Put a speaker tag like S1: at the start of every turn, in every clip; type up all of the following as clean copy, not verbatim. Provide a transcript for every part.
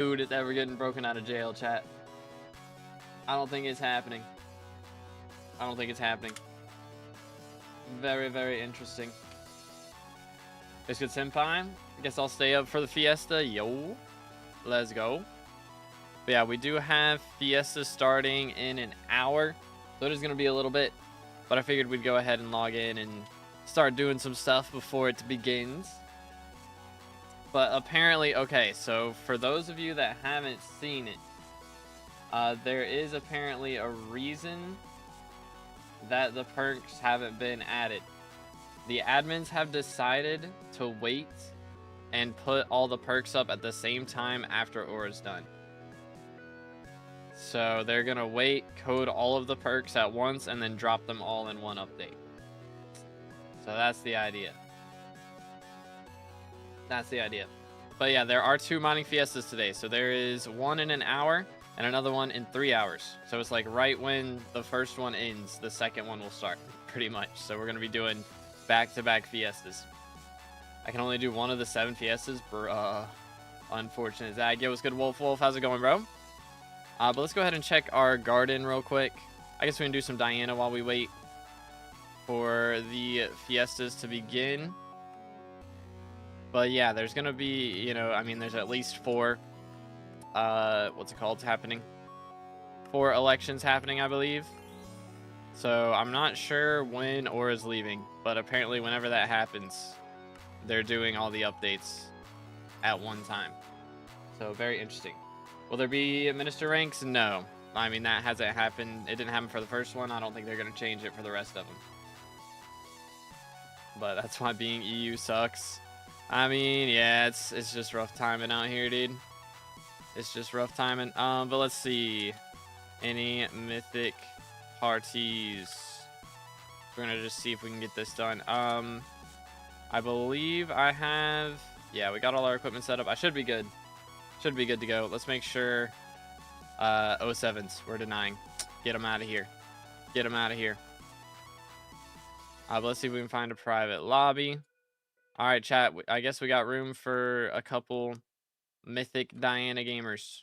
S1: Dude is ever getting broken out of jail, chat. I don't think it's happening. I don't think it's happening. Very, very interesting. Biscuit Senpai. I guess I'll stay up for the Fiesta. Yo. Let's go. But yeah, we do have Fiesta starting in an hour. So it is going to be a little bit. But I figured we'd go ahead and log in and start doing some stuff before it begins. But apparently, okay, so for those of you that haven't seen it, there is apparently a reason that the perks haven't been added. The admins have decided to wait and put all the perks up at the same time after Aura's done. So they're gonna wait, code all of the perks at once, and then drop them all in one update. So that's the idea. That's the idea. But yeah, there are 2 mining fiestas today. So there is one in an hour and another one in 3 hours. So it's like right when the first one ends, the second one will start, pretty much. So we're gonna be doing back-to-back fiestas. I can only do one of the 7 fiestas, bruh. Unfortunate Zag. Yo, what's good, Wolf? How's it going, bro? But let's go ahead and check our garden real quick. I guess we can do some Diana while we wait for the fiestas to begin. But yeah, there's gonna be, you know, I mean, there's at least 4, what's it called, happening? 4 elections happening, I believe. So I'm not sure when Aura's leaving, but apparently whenever that happens, they're doing all the updates at one time. So very interesting. Will there be minister ranks? No. I mean, that hasn't happened. It didn't happen for the first one. I don't think they're going to change it for the rest of them. But that's why being EU sucks. I mean, yeah, it's just rough timing out here, dude. It's just rough timing. But let's see. Any mythic parties? We're going to just see if we can get this done. I believe I have... Yeah, we got all our equipment set up. I should be good. Should be good to go. Let's make sure 07s we're denying. Get them out of here. Get them out of here. But let's see if we can find a private lobby. All right, chat. I guess we got room for a couple Mythic Diana gamers.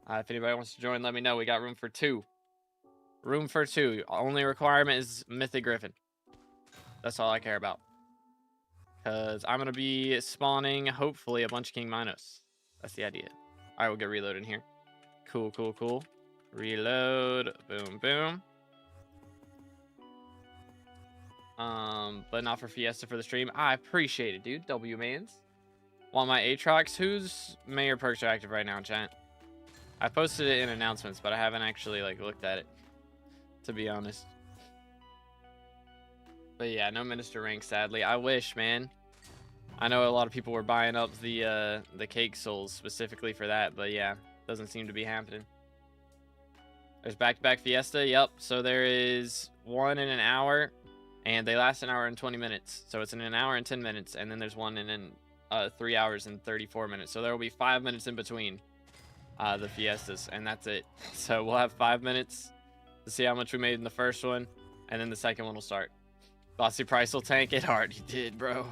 S1: If anybody wants to join, let me know. We got room for 2. Room for 2. Only requirement is Mythic Griffin. That's all I care about. Because I'm going to be spawning, hopefully, a bunch of King Minos. That's the idea. All right, we'll get reloaded in here. Cool, cool, cool. Reload. Boom, boom. But not for Fiesta for the stream. I appreciate it, dude. W-mans. Want my Aatrox? Whose mayor perks are active right now, chat? I posted it in announcements, but I haven't actually, like, looked at it, to be honest. But yeah, no minister rank, sadly. I wish, man. I know a lot of people were buying up the cake souls specifically for that, but yeah, doesn't seem to be happening. There's back-to-back Fiesta. Yep. So there is one in an hour, and they last an hour and 20 minutes. So it's in an hour and 10 minutes, and then there's one in 3 hours and 34 minutes. So there will be 5 minutes in between the Fiestas, and that's it. So we'll have 5 minutes to see how much we made in the first one, and then the second one will start. Glossy Price will tank it hard. He did, bro.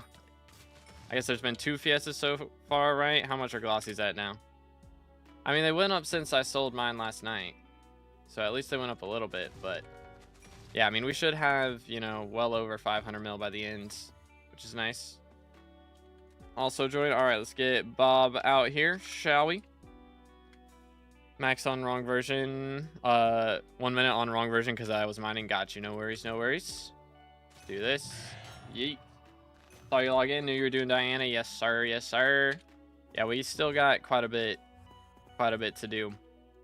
S1: I guess there's been 2 Fiestas so far, right? How much are Glossy's at now? I mean, they went up since I sold mine last night. So at least they went up a little bit, but... Yeah, I mean, we should have, you know, well over 500 mil by the end, which is nice. Also join. All right, let's get Bob out here, shall we? Max on wrong version. 1 minute on wrong version because I was mining. Got you. No worries, no worries. Do this. Yeet. Saw you log in. Knew you were doing Diana. Yes, sir. Yes, sir. Yeah, we still got quite a bit to do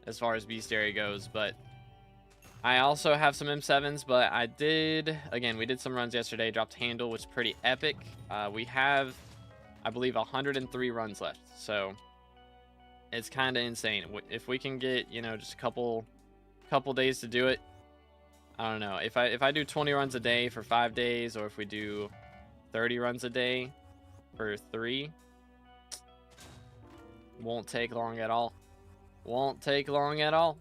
S1: as far as beast area goes, but I also have some M7s, but I did, again, we did some runs yesterday, dropped handle, which is pretty epic. We have, I believe, 103 runs left, so it's kind of insane. If we can get, you know, just a couple days to do it, I don't know. If I do 20 runs a day for 5 days, or if we do 30 runs a day for 3, won't take long at all. Won't take long at all.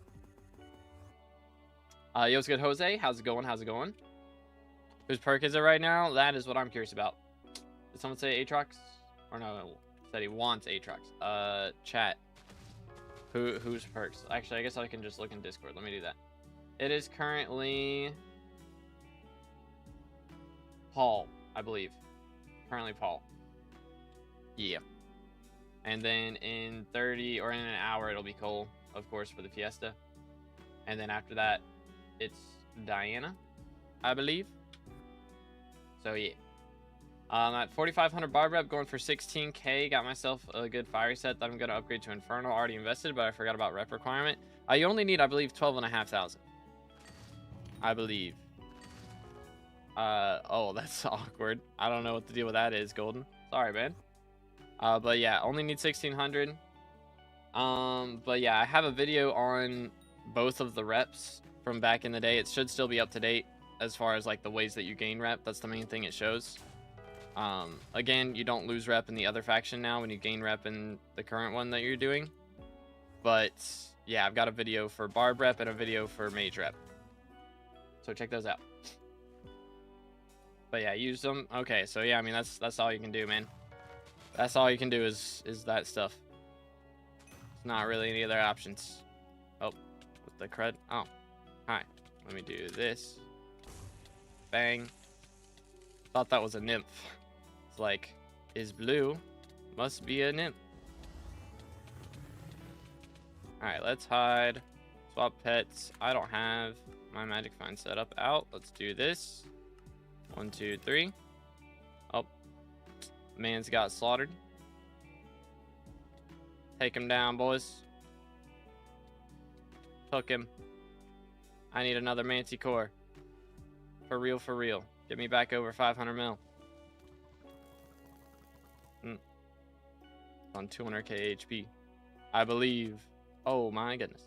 S1: Yo, what's good, Jose? How's it going? How's it going? Whose perk is it right now? That is what I'm curious about. Did someone say Aatrox? Or no, Said he wants Aatrox. Chat. Who's perks? Actually, I guess I can just look in Discord. Let me do that. It is currently Paul, I believe. Currently Paul. Yeah. And then in 30 or in an hour, it'll be Cole, of course, for the Fiesta. And then after that, it's Diana, I believe. So yeah. At 4,500 barb rep, going for 16k. Got myself a good fiery set that I'm going to upgrade to Infernal. Already invested, but I forgot about rep requirement. You only need, I believe, 12,500. I believe. Oh, that's awkward. I don't know what the deal with that is, Golden. Sorry, man. But yeah, only need 1,600. But yeah, I have a video on both of the reps from back in the day. It should still be up to date as far as like the ways that you gain rep. That's the main thing it shows. Again, you don't lose rep in the other faction now when you gain rep in the current one that you're doing. But yeah, I've got a video for barb rep and a video for mage rep. So check those out. But yeah, use them. Okay, so yeah, I mean that's all you can do, man. That's all you can do is that stuff. It's not really any other options. Oh, with the crud. Oh, hi. Let me do this. Bang. Thought that was a nymph. It's like, is blue? Must be a nymph. Alright, let's hide. Swap pets. I don't have my magic find setup out. Let's do this. 1, 2, 3. Oh. Man's got slaughtered. Take him down, boys. Took him. I need another Manticore. For real, for real. Get me back over 500 mil. On 200k HP. I believe. Oh my goodness.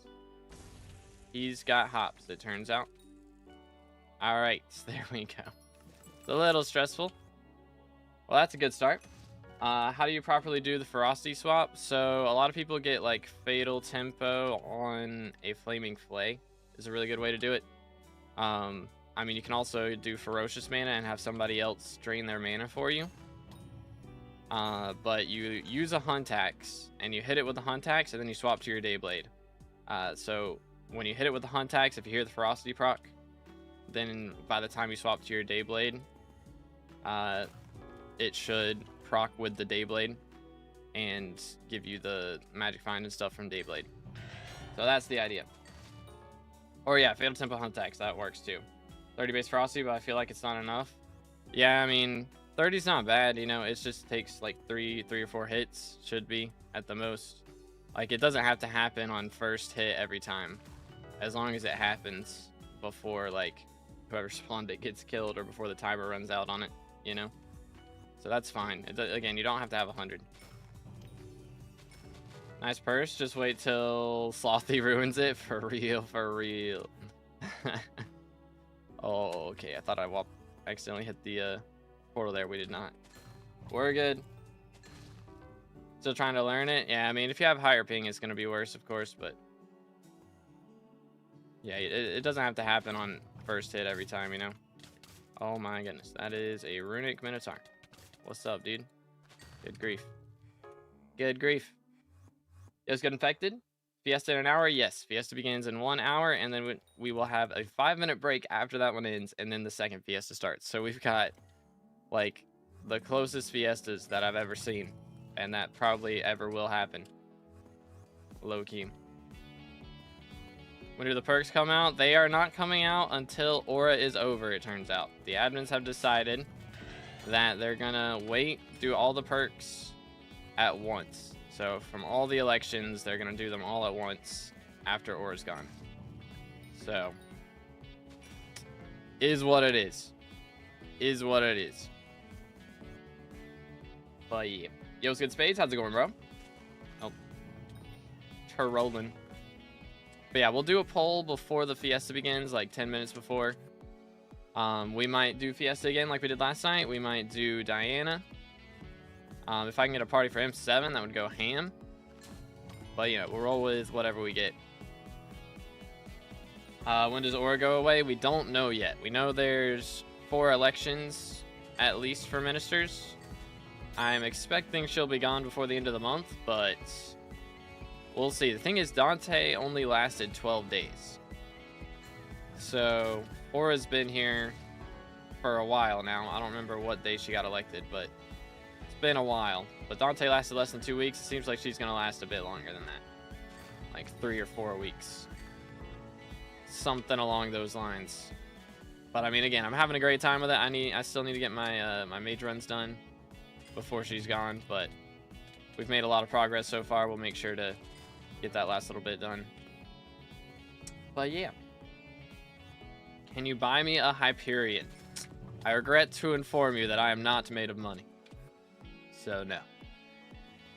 S1: He's got hops, it turns out. Alright, there we go. It's a little stressful. Well, that's a good start. How do you properly do the ferocity swap? So a lot of people get like fatal tempo on a flaming flay. Is a really good way to do it. I mean, you can also do ferocious mana and have somebody else drain their mana for you. But you use a hunt axe and you hit it with the hunt axe and then you swap to your Dayblade. So when you hit it with the hunt axe, if you hear the ferocity proc, then by the time you swap to your Dayblade, it should proc with the Dayblade and give you the magic find and stuff from Dayblade. So that's the idea. Or yeah, fatal tempo hunt axe, that works too. 30 base ferocity, but I feel like it's not enough. Yeah, I mean, 30's not bad, you know, it just takes like three or four hits, should be, at the most. Like, it doesn't have to happen on first hit every time. As long as it happens before, like, whoever spawned it gets killed or before the timer runs out on it, you know? So that's fine. Again, you don't have to have 100. Nice purse, just wait till Slothy ruins it. For real, for real. Oh, okay, I thought I accidentally hit the portal there. We did not. We're good. Still trying to learn it. Yeah, I mean, if you have higher ping, it's going to be worse, of course, but yeah, it doesn't have to happen on first hit every time, you know? Oh my goodness, that is a runic minotaur. What's up, dude? Good grief. Good grief. Just get infected. Fiesta in an hour? Yes. Fiesta begins in 1 hour, and then we will have a 5-minute break after that one ends, and then the second Fiesta starts. So we've got, like, the closest Fiestas that I've ever seen, and that probably ever will happen. Low-key. When do the perks come out? They are not coming out until Aura is over, it turns out. The admins have decided that they're gonna wait, do all the perks at once. So from all the elections, they're gonna do them all at once after Aura's gone. So, is what it is. Is what it is. But yeah. Yo, what's good, Spades? How's it going, bro? Oh. Rolling. But yeah, we'll do a poll before the Fiesta begins, like 10 minutes before. We might do Fiesta again like we did last night. We might do Diana. If I can get a party for M7, that would go ham. But, you know, we'll roll with whatever we get. When does Aura go away? We don't know yet. We know there's 4 elections, at least, for ministers. I'm expecting she'll be gone before the end of the month, but we'll see. The thing is, Dante only lasted 12 days. So, Aura's been here for a while now. I don't remember what day she got elected, but it's been a while. But Dante lasted less than 2 weeks. It seems like she's going to last a bit longer than that. Like 3 or 4 weeks. Something along those lines. But I mean, again, I'm having a great time with it. I still need to get my my mage runs done before she's gone, but we've made a lot of progress so far. We'll make sure to get that last little bit done. But yeah. Can you buy me a Hyperion? I regret to inform you that I am not made of money. So no.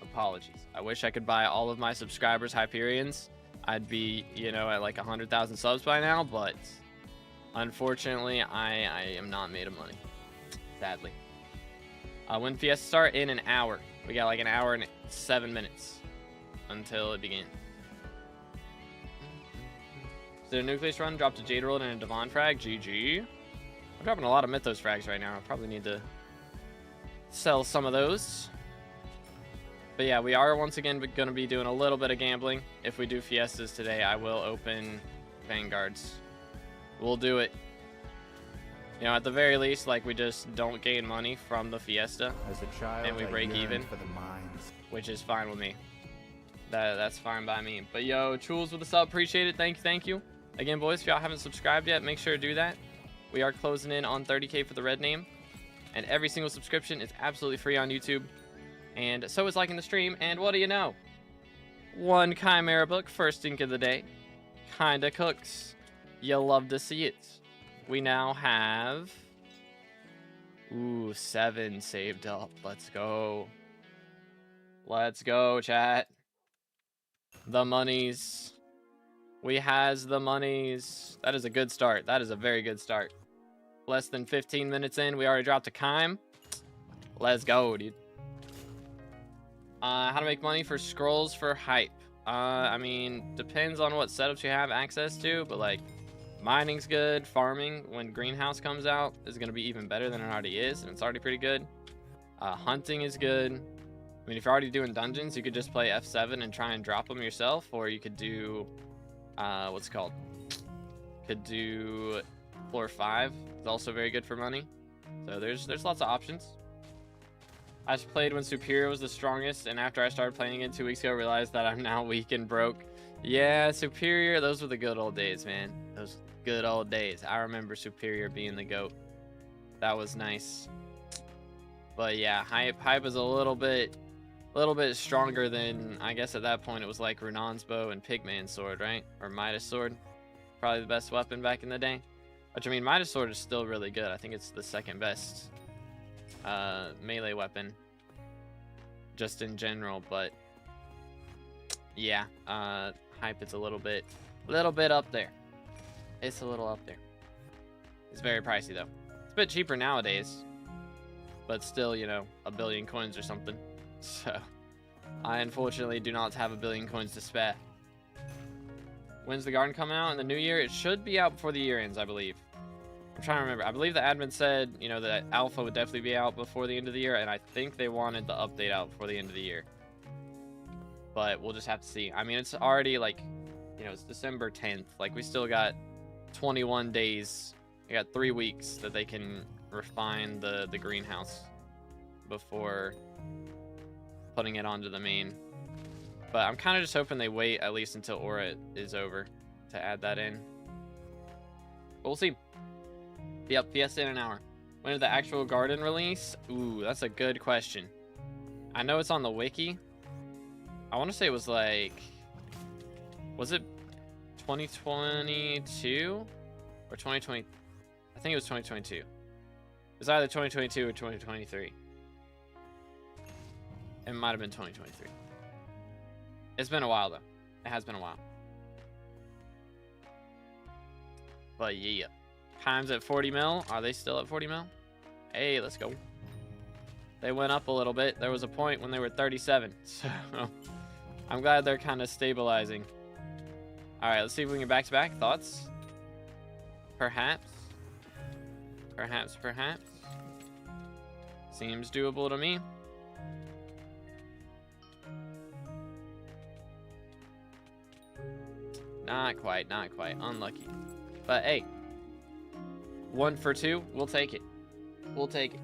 S1: Apologies. I wish I could buy all of my subscribers Hyperions. I'd be, you know, at like 100,000 subs by now, but unfortunately, I am not made of money. Sadly. When Fiesta start? In an hour. We got like an hour and 7 minutes until it begins. Is there a Nucleus run? Dropped a Jade World and a Devon frag. GG. I'm dropping a lot of Mythos frags right now. I probably need to sell some of those. But yeah, we are once again going to be doing a little bit of gambling. If we do Fiestas today, I will open Vanguards. We'll do it. You know, at the very least, like, we just don't gain money from the Fiesta.
S2: As a child,
S1: and we break even,
S2: for the mines.
S1: Which is fine with me. That's fine by me. But yo, Chules with the sub, appreciate it. Thank you. Again, boys, if y'all haven't subscribed yet, make sure to do that. We are closing in on 30K for the red name. And every single subscription is absolutely free on YouTube. And so is liking the stream. And what do you know? One Chimera book, first ink of the day. Kinda cooks. You'll love to see it. We now have... Ooh, 7 saved up. Let's go. Let's go, chat. The monies. We has the monies. That is a good start. That is a very good start. Less than 15 minutes in, we already dropped a Chime. Let's go, dude. How to make money for scrolls for hype. I mean, depends on what setups you have access to, but like, mining's good. Farming, when Greenhouse comes out, is going to be even better than it already is, and it's already pretty good. Hunting is good. I mean, if you're already doing dungeons, you could just play F7 and try and drop them yourself, or you could do, what's it called? Could do floor 5. It's also very good for money. So there's lots of options. I just played when Superior was the strongest, and after I started playing it 2 weeks ago, I realized that I'm now weak and broke. Yeah, Superior, those were the good old days, man. Those good old days. I remember Superior being the GOAT. That was nice. But yeah, hype is a little bit stronger than, I guess at that point it was like Runan's bow and Pigman's sword, right? Or Midas sword. Probably the best weapon back in the day. Which, I mean, Midas sword is still really good. I think it's the second best melee weapon just in general, but yeah, hype is a little bit up there. It's a little up there. It's very pricey though. It's a bit cheaper nowadays, but still, you know, 1 billion coins or something. So I unfortunately do not have 1 billion coins to spare. When's the garden coming out in the new year? It should be out before the year ends, I believe. I'm trying to remember. I believe the admin said, you know, that alpha would definitely be out before the end of the year, and I think they wanted the update out before the end of the year. But we'll just have to see. I mean, it's already like, you know, it's December 10th. Like, we still got 21 days. We got 3 weeks that they can refine the greenhouse before putting it onto the main. But I'm kind of just hoping they wait at least until Aura is over to add that in. But we'll see. Yep, Fiesta in an hour. When did the actual garden release? Ooh, that's a good question. I know it's on the wiki. I want to say it was like... Was it 2022? Or 2020? I think it was 2022. It was either 2022 or 2023. It might have been 2023. It's been a while, though. It has been a while. But yeah. Times at 40 mil. Are they still at 40 mil? Hey, let's go. They went up a little bit. There was a point when they were 37. So I'm glad they're kind of stabilizing. All right, let's see if we can get back-to-back. Thoughts? Perhaps. Perhaps. Seems doable to me. Not quite, not quite. Unlucky. But hey, 1 for 2, we'll take it. We'll take it.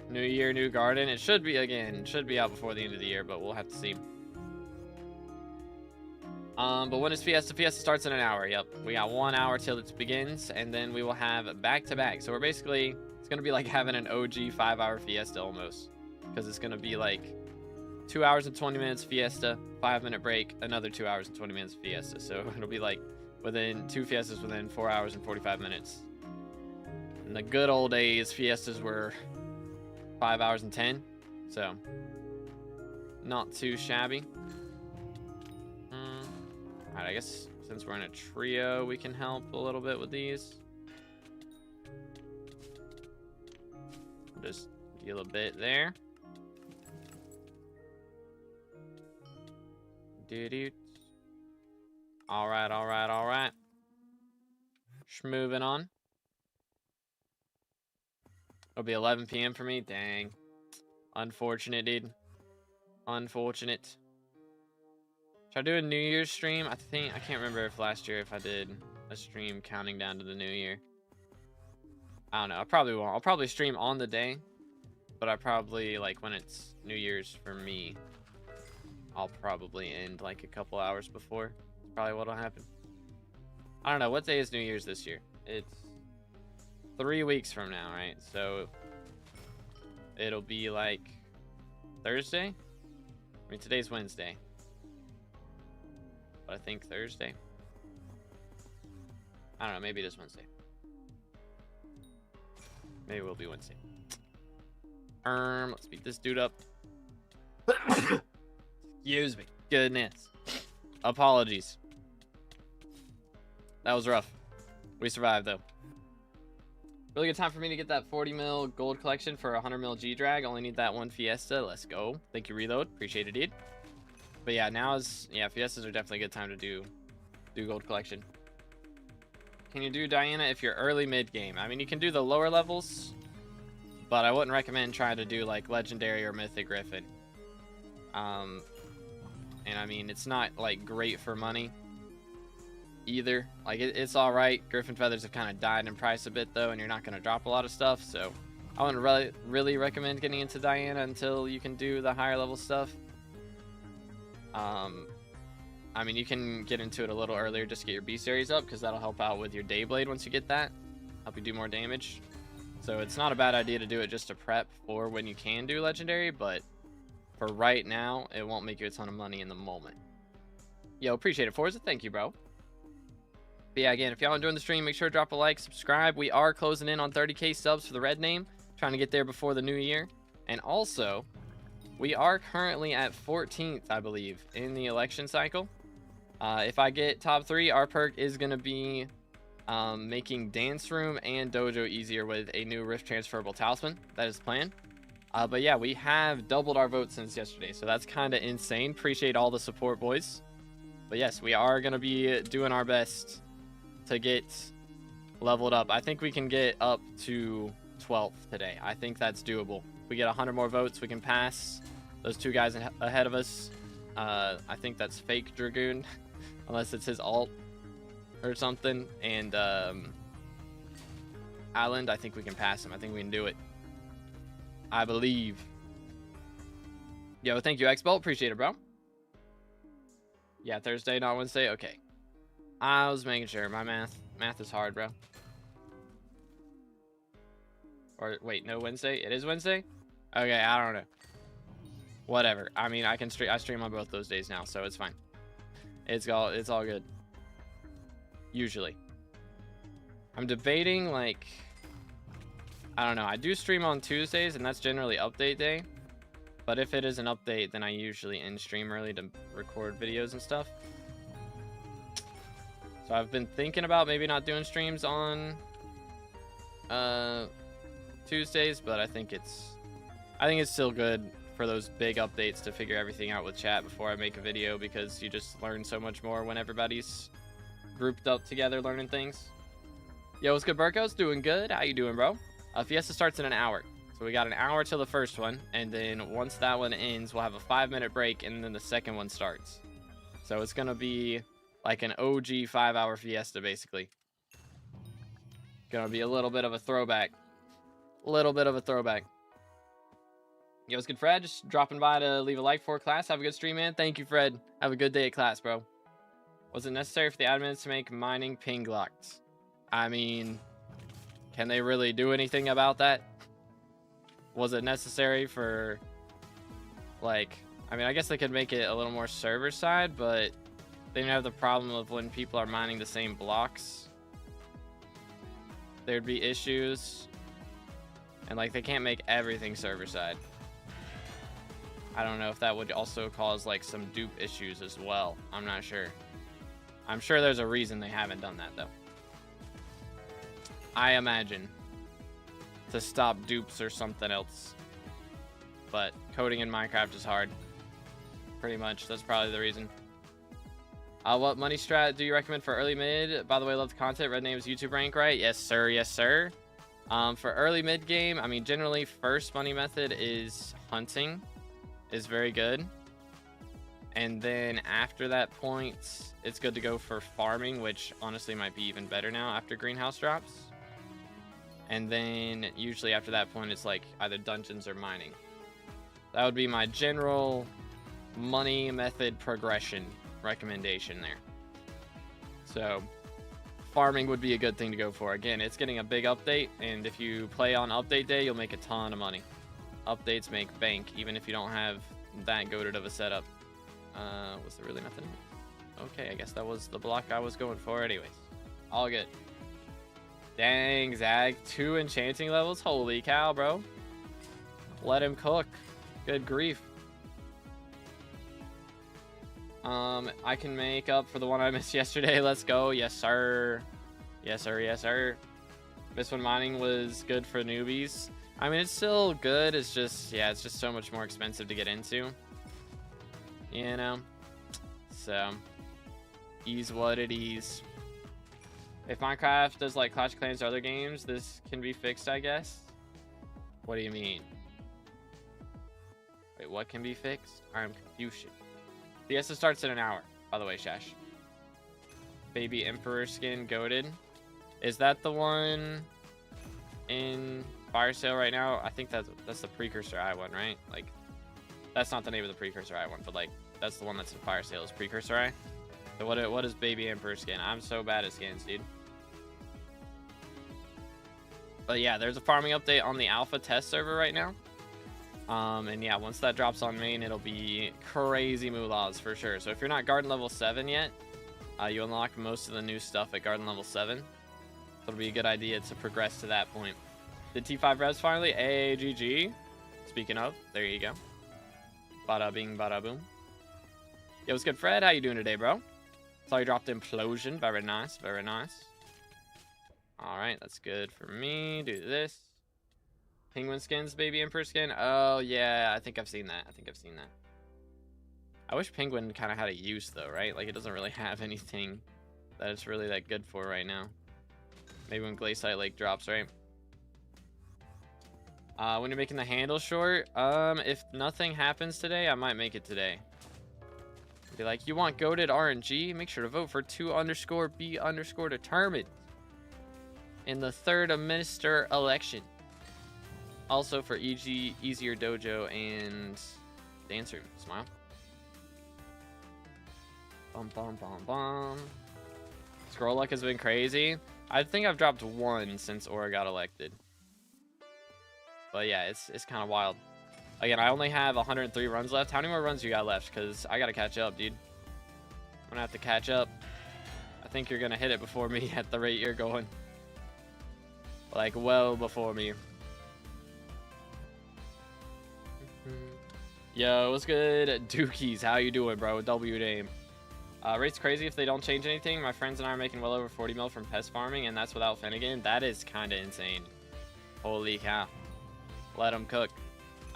S1: New year, new garden. It should be, again, should be out before the end of the year, but we'll have to see. But when is Fiesta? Fiesta starts in an hour. Yep. We got 1 hour till it begins, and then we will have back-to-back. So we're basically, it's going to be like having an OG 5-hour Fiesta almost. Because it's going to be like 2 hours and 20 minutes Fiesta, 5-minute break, another 2 hours and 20 minutes Fiesta. So it'll be like within 2 Fiestas within 4 hours and 45 minutes. In the good old days, Fiestas were 5 hours and 10. So not too shabby. Alright, I guess since we're in a trio, we can help a little bit with these. Just deal a bit there. Doo-doo. Alright, alright, alright. Moving on. It'll be 11 p.m. for me. Dang. Unfortunate, dude. Unfortunate. Should I do a New Year's stream? I can't remember if last year if I did a stream counting down to the New Year. I don't know. I probably won't. I'll probably stream on the day, but I probably, like, when it's New Year's for me, I'll probably end like a couple hours before. That's probably what'll happen. I don't know. What day is New Year's this year? It's 3 weeks from now, right? So it'll be like Thursday? I mean, today's Wednesday. But I think Thursday. I don't know. Maybe it is Wednesday. Maybe it will be Wednesday. Let's beat this dude up. Excuse me. Goodness. Apologies. That was rough. We survived, though. Really good time for me to get that 40 mil gold collection for 100 mil G-Drag. Only need that one Fiesta. Let's go. Thank you, Reload. Appreciate it, dude. But yeah, Fiestas are definitely a good time to do gold collection. Can you do Diana if you're early mid-game? I mean, you can do the lower levels, but I wouldn't recommend trying to do like Legendary or Mythic Griffin. And I mean, it's not like great for money either. Like it's all right. Griffin feathers have kind of died in price a bit though, and you're not going to drop a lot of stuff. So I wouldn't really recommend getting into Diana until you can do the higher level stuff. I mean, you can get into it a little earlier just to get your B series up, because that'll help out with your Dayblade once you get that. Help you do more damage. So it's not a bad idea to do it just to prep for when you can do Legendary, but for right now, it won't make you a ton of money in the moment. Yo, appreciate it, Forza. Thank you, bro. But yeah, again, if y'all enjoying the stream, make sure to drop a like, subscribe. We are closing in on 30K subs for the red name. Trying to get there before the new year. And also, we are currently at 14th, I believe, in the election cycle. If I get top 3, our perk is going to be making Dance Room and Dojo easier with a new Rift Transferable Talisman. That is the plan. But yeah, we have doubled our votes since yesterday, so that's kind of insane. Appreciate all the support, boys. But yes, we are going to be doing our best to get leveled up. I think we can get up to 12th today. I think that's doable. If we get 100 more votes, we can pass those 2 guys ahead of us. I think that's Fake Dragoon, unless it's his alt or something. And Island, I think we can pass him. I think we can do it. I believe. Yo, thank you, X-Bolt. Appreciate it, bro. Yeah, Thursday, not Wednesday. Okay. I was making sure. My math is hard, bro. Or wait, no, Wednesday? It is Wednesday? Okay, I don't know. Whatever. I mean, I stream on both those days now, so it's fine. It's all good. Usually. I'm debating, like, I don't know. I do stream on Tuesdays, and that's generally update day. But if it is an update, then I usually end stream early to record videos and stuff. So I've been thinking about maybe not doing streams on Tuesdays, but I think it's still good for those big updates to figure everything out with chat before I make a video, because you just learn so much more when everybody's grouped up together learning things. Yo, what's good, Burkos? Doing good. How you doing, bro? Fiesta starts in an hour. So we got an hour till the first one, and then once that one ends, we'll have a 5-minute break, and then the second one starts. So it's going to be Like an OG 5-hour Fiesta, basically. Gonna be a little bit of a throwback. Little bit of a throwback. Yo, what's good, Fred? Just dropping by to leave a like for class. Have a good stream, man. Thank you, Fred. Have a good day at class, bro. Was it necessary for the admins to make mining ping locked? I mean, can they really do anything about that? Was it necessary for, like, I mean, I guess they could make it a little more server side, but they didn't have the problem of when people are mining the same blocks. There'd be issues. And, like, they can't make everything server side. I don't know if that would also cause, like, some dupe issues as well. I'm not sure. I'm sure there's a reason they haven't done that, though. I imagine. To stop dupes or something else. But coding in Minecraft is hard. Pretty much. That's probably the reason. What money strat do you recommend for early mid? By the way, love the content. Red name's YouTube rank, right? Yes, sir. Yes, sir. For early mid game, I mean, generally first money method is hunting. Is very good. And then after that point, it's good to go for farming, which honestly might be even better now after greenhouse drops. And then usually after that point, it's like either dungeons or mining. That would be my general money method progression recommendation there. So farming would be a good thing to go for. Again, it's getting a big update, and if you play on update day, you'll make a ton of money. Updates make bank, even if you don't have that goated of a setup. Was there really nothing? Okay, I guess that was the block I was going for anyways. All good. Dang, Zag, 2 enchanting levels? Holy cow, bro. Let him cook. Good grief. I can make up for the one I missed yesterday. Let's go. Yes, sir. Yes, sir. Yes, sir. This one mining was good for newbies. I mean, it's still good. It's just, yeah, it's just so much more expensive to get into. You know? So, ease what it is. If Minecraft does like Clash of Clans or other games, this can be fixed, I guess. What do you mean? Wait, what can be fixed? I'm confused. Fiesta starts in an hour, by the way, Shash. Baby Emperor skin goated. Is that the one in fire sale right now? I think that's the precursor I one, right? Like, that's not the name of the precursor I one, but like that's the one that's in fire sale is precursor I. So what is Baby Emperor skin? I'm so bad at skins, dude. But yeah, there's a farming update on the alpha test server right now. And yeah, once that drops on main, it'll be crazy moolahs for sure. So if you're not garden level 7 yet, you unlock most of the new stuff at garden level 7. So it'll be a good idea to progress to that point. The T5 revs finally. AGG. Speaking of, there you go. Bada bing, bada boom. Yo, what's good, Fred? How you doing today, bro? Saw you dropped Implosion. Very nice, very nice. Alright, that's good for me. Do this. Penguin skins, Baby Emperor skin. Oh, yeah, I think I've seen that. I wish Penguin kind of had a use, though, right? Like, it doesn't really have anything that it's really that good for right now. Maybe when Glacial Lake drops, right? When you're making the handle short, if nothing happens today, I might make it today. Be like, you want goated RNG? Make sure to vote for 2_B_determined in the 3rd minister election. Also for easier dojo and dance room. Smile. Bum bum bum bum. Scroll luck has been crazy. I think I've dropped 1 since Aura got elected. But yeah, it's kind of wild. Again, I only have 103 runs left. How many more runs you got left? Because I got to catch up, dude. I'm going to have to catch up. I think you're going to hit it before me at the rate you're going. Like, well before me. Yo, what's good? Dookies, how you doing, bro? W name. Rate's crazy if they don't change anything. My friends and I are making well over 40 mil from pest farming, and that's without Finnegan. That is kind of insane. Holy cow. Let them cook.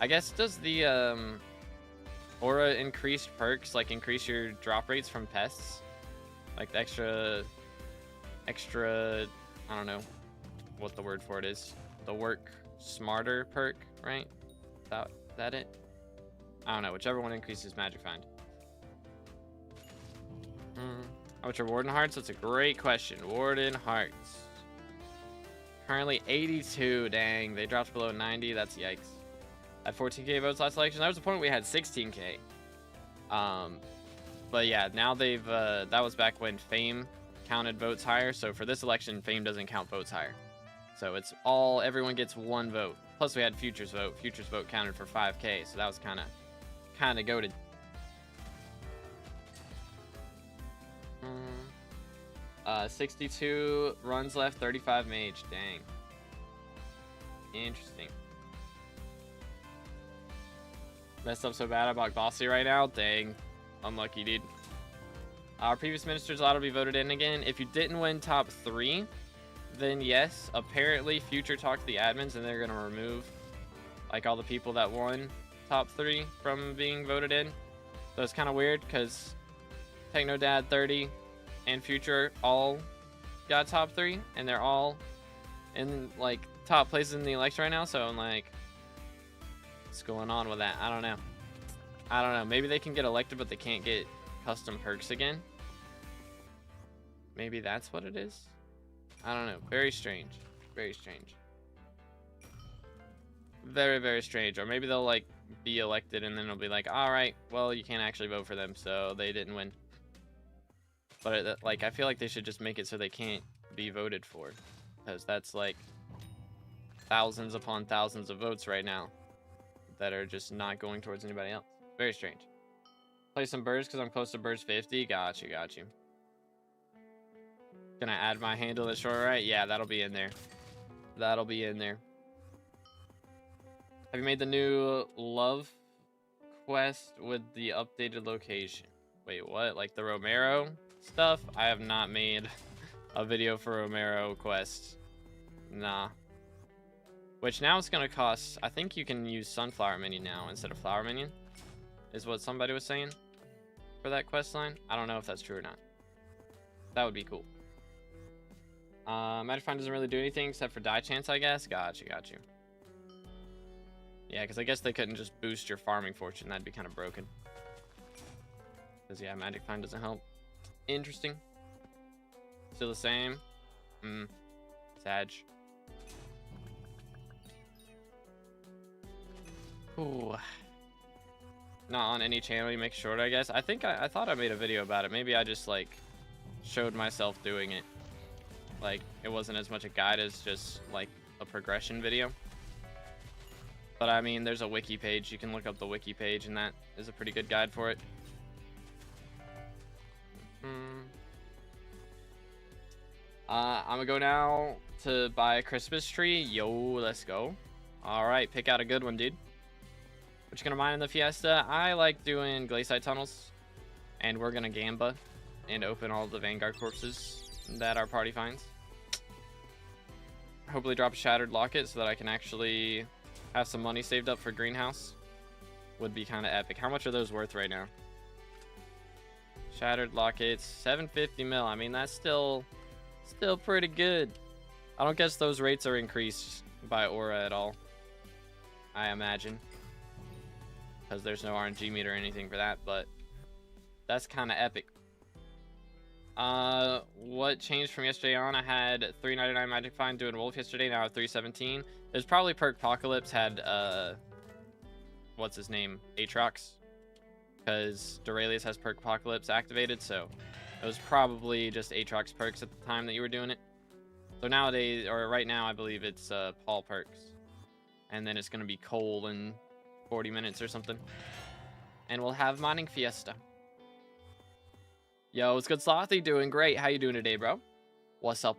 S1: I guess, does the Aura increased perks like increase your drop rates from pests? Like the extra, I don't know what the word for it is. The work smarter perk, right? Is that it? I don't know. Whichever one increases magic find. How much are Warden Hearts? That's a great question. Warden Hearts. Currently 82. Dang, they dropped below 90. That's yikes. At 14k votes last election. That was the point we had 16k. But yeah, now they've that was back when Fame counted votes higher. So for this election, Fame doesn't count votes higher. So it's all, everyone gets one vote. Plus we had Futures vote. Futures vote counted for 5k. So that was kind of goated. 62 runs left, 35 mage. Dang. Interesting. Messed up so bad I bought Bossy right now. Dang. Unlucky, dude. Our previous ministers allowed to be voted in again. If you didn't win top 3, then yes. Apparently, Future talked to the admins and they're going to remove like all the people that won top 3 from being voted in. So it's kind of weird because TechnoDad 30 and Future all got top 3 and they're all in like top places in the election right now. So I'm like, what's going on with that? I don't know. Maybe they can get elected but they can't get custom perks again. Maybe that's what it is. I don't know. Very strange. Very strange. Very, very strange. Or maybe they'll like be elected and then it'll be like, all right, well, you can't actually vote for them, so they didn't win. But like, I feel like they should just make it so they can't be voted for, because that's like thousands upon thousands of votes right now that are just not going towards anybody else. Very strange. Play some birds because I'm close to birds 50. Got you. Gonna add my handle to short right? Yeah, that'll be in there. That'll be in there. Have you made the new love quest with the updated location? Wait, what? Like the Romero stuff? I have not made a video for Romero quest. Nah. Which now it's gonna cost, I think you can use Sunflower Minion now instead of Flower Minion, is what somebody was saying for that quest line. I don't know if that's true or not. That would be cool. Magic Find doesn't really do anything except for die chance, I guess. Got you. Yeah, because I guess they couldn't just boost your farming fortune. That'd be kind of broken. Because, yeah, Magic Find doesn't help. Interesting. Still the same. Sag. Ooh. Not on any channel you make short, I guess. I think I thought I made a video about it. Maybe I just, like, showed myself doing it. Like, it wasn't as much a guide as just, like, a progression video. But, I mean, there's a wiki page. You can look up the wiki page, and that is a pretty good guide for it. I'm gonna go now to buy a Christmas tree. Yo, let's go. Alright, pick out a good one, dude. What you gonna mine in the Fiesta? I like doing Glaciite tunnels. And we're gonna Gamba and open all the Vanguard corpses that our party finds. Hopefully drop a Shattered Locket so that I can actually have some money saved up for Greenhouse. Would be kind of epic. How much are those worth right now? Shattered Lockets, 750 mil. I mean, that's still pretty good. I don't guess those rates are increased by Aura at all, I imagine, because there's no RNG meter or anything for that, but that's kind of epic. What changed from yesterday on? I had 399 Magic Find doing Wolf yesterday. Now I have 317. There's probably Perkpocalypse had what's his name, Aatrox, because Duralius has Perkpocalypse activated, so it was probably just Aatrox perks at the time that you were doing it. So nowadays, or right now, I believe it's Paul perks, and then it's gonna be Cole in 40 minutes or something, and we'll have Mining Fiesta. Yo, what's good, Slothy? Doing great. How you doing today, bro? What's up?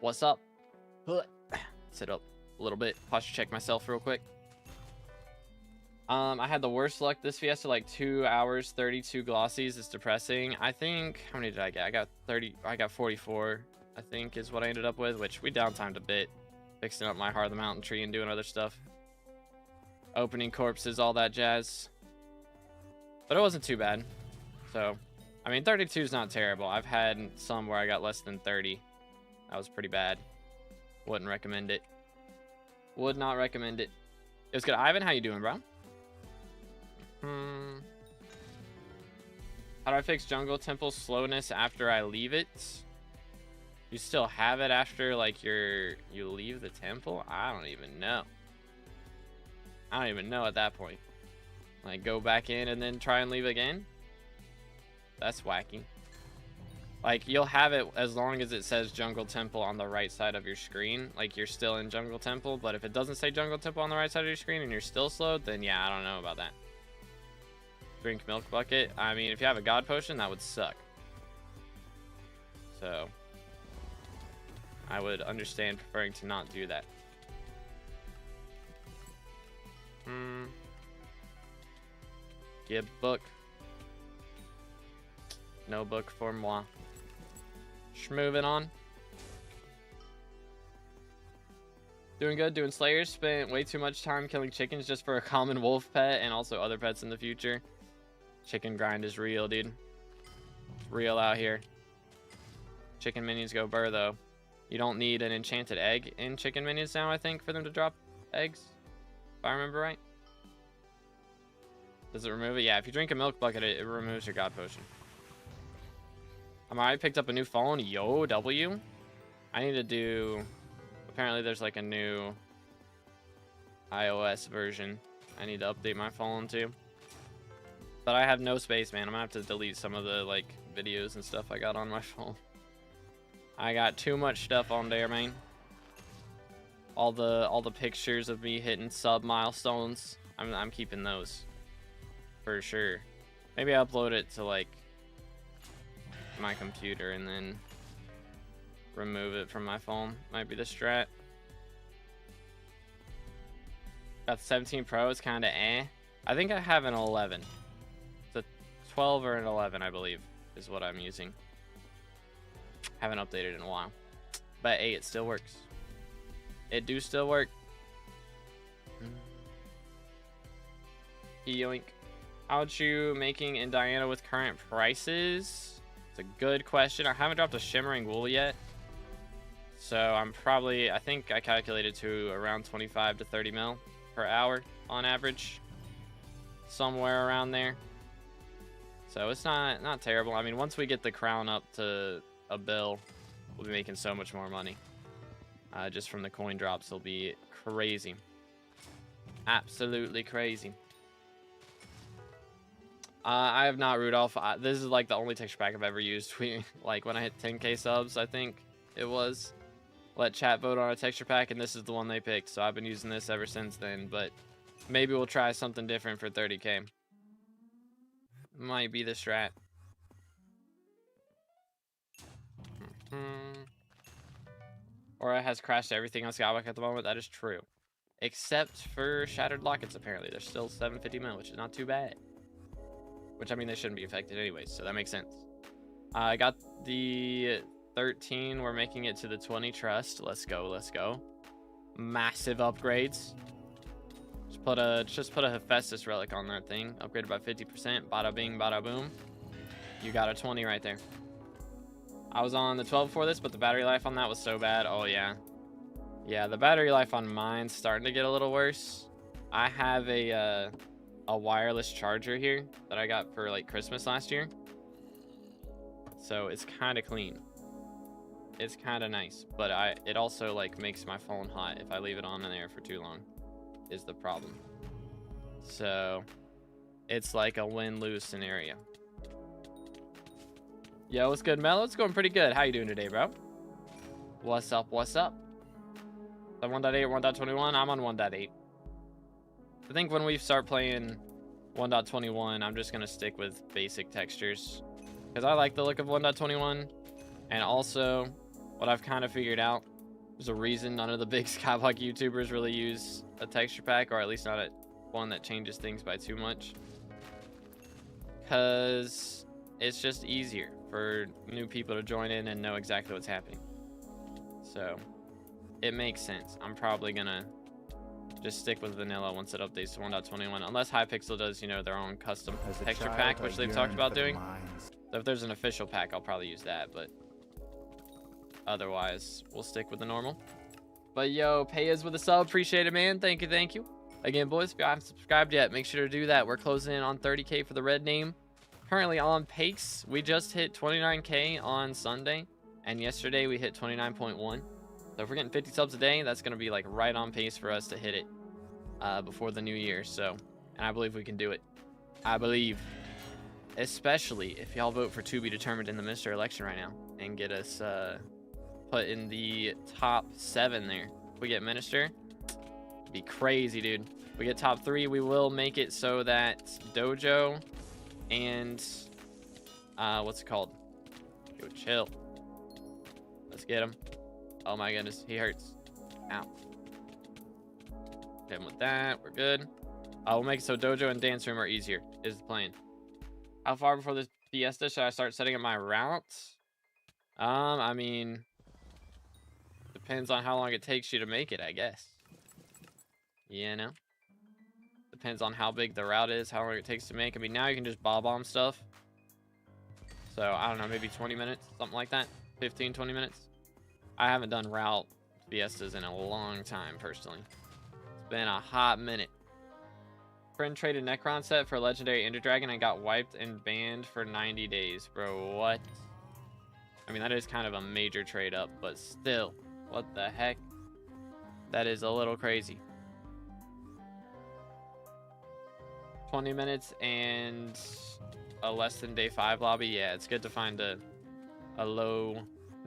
S1: Sit up a little bit. Posture check myself real quick. I had the worst luck this Fiesta, like 2 hours, 32 glossies. It's depressing. I think, how many did I get? I got 44, I think is what I ended up with, which we downtimed a bit. Fixing up my Heart of the Mountain tree and doing other stuff. Opening corpses, all that jazz. But it wasn't too bad. So, I mean, 32 is not terrible. I've had some where I got less than 30. That was pretty bad. Wouldn't recommend it. Would not recommend it. It was good. Ivan, how you doing, bro? How do I fix jungle temple slowness after I leave it? You still have it after like you leave the temple? I don't even know. I don't even know at that point. Like go back in and then try and leave again? That's wacky. Like you'll have it as long as it says jungle temple on the right side of your screen. Like you're still in jungle temple, but if it doesn't say jungle temple on the right side of your screen and you're still slowed, then yeah, I don't know about that. Drink milk bucket. I mean, if you have a god potion, that would suck. So I would understand preferring to not do that. Give book. No book for moi. Moving on. Doing good, doing Slayers. Spent way too much time killing chickens just for a common wolf pet and also other pets in the future. Chicken grind is real, dude. It's real out here. Chicken minions go burr, though. You don't need an enchanted egg in chicken minions now, I think, for them to drop eggs. If I remember right. Does it remove it? Yeah, if you drink a milk bucket, it removes your god potion. I already picked up a new phone. YoGoU. I need to do... Apparently there's like a new iOS version I need to update my phone to. But I have no space, man. I'm gonna have to delete some of the like videos and stuff I got on my phone. I got too much stuff on there, man. All the pictures of me hitting sub milestones. I'm keeping those for sure. Maybe I upload it to like my computer and then remove it from my phone. Might be the strat. Got the 17 Pro. It's kind of eh. I think I have an 11. It's a 12 or an 11, I believe, is what I'm using. Haven't updated in a while, but hey, it still works. It do still work. Yoink. How'd you making in Diana with current prices? It's a good question. I haven't dropped a shimmering wool yet, so I'm probably, I think I calculated to around 25 to 30 mil per hour on average, somewhere around there. So it's not terrible. I mean, once we get the crown up to a bill, we'll be making so much more money. Just from the coin drops, it'll be crazy. Absolutely crazy. I have not Rudolph. This is like the only texture pack I've ever used. Like when I hit 10k subs, I think it was. Let chat vote on a texture pack, and this is the one they picked. So I've been using this ever since then. But maybe we'll try something different for 30k. Might be the strat. Aura has crashed everything on SkyBlock at the moment. That is true. Except for Shattered Lockets, apparently. They're still 750 mil, which is not too bad. Which, I mean, they shouldn't be affected anyways, so that makes sense. I got the 13. We're making it to the 20 trust. Let's go, let's go. Massive upgrades. Just put a Hephaestus relic on that thing. Upgraded by 50%. Bada bing, bada boom. You got a 20 right there. I was on the 12 before this, but the battery life on that was so bad. Oh, yeah. Yeah, the battery life on mine's starting to get a little worse. I have a wireless charger here that I got for like Christmas last year. So it's kind of clean. It's kind of nice, but it also like makes my phone hot if I leave it on in there for too long, is the problem. So it's like a win-lose scenario. Yo, what's good, Mello? It's going pretty good. How you doing today, bro? What's up? What's up? The 1.8 or 1.21? I'm on 1.8. I think when we start playing 1.21, I'm just going to stick with basic textures because I like the look of 1.21. And also, what I've kind of figured out, there's a reason none of the big SkyBlock YouTubers really use a texture pack, or at least not one that changes things by too much. Because it's just easier for new people to join in and know exactly what's happening. So it makes sense. I'm probably gonna just stick with vanilla once it updates to 1.21, unless Hypixel does, you know, their own custom texture pack, which they've talked about doing. So if there's an official pack, I'll probably use that, but otherwise we'll stick with the normal. But yo, pay us with a sub, appreciate it, man. Thank you. Again, boys, if you haven't subscribed yet, make sure to do that. We're closing in on 30k for the red name. currently on pace. We just hit 29K on Sunday, and yesterday we hit 29.1. So if we're getting 50 subs a day, that's going to be like right on pace for us to hit it before the new year. So, and I believe we can do it. I believe, especially if y'all vote for to be determined in the Mr. election right now and get us put in the top 7 there. If we get minister, it'd be crazy, dude. If we get top 3, we will make it so that dojo and what's it called? Yo, chill. Let's get him. Oh my goodness, he hurts. Ow. Hit him with that. We're good. We'll make it so dojo and dance room are easier, is the plan. How far before this Fiesta should I start setting up my routes? I mean, depends on how long it takes you to make it, I guess. You know? Depends on how big the route is, how long it takes to make. I mean, now you can just bomb stuff. So, I don't know, maybe 20 minutes, something like that. 15, 20 minutes. I haven't done route Fiestas in a long time, personally. It's been a hot minute. Friend traded Necron set for Legendary Ender Dragon and got wiped and banned for 90 days. Bro, what? I mean, that is kind of a major trade up, but still, what the heck? That is a little crazy. 20 minutes and a less than day 5 lobby. Yeah, it's good to find a low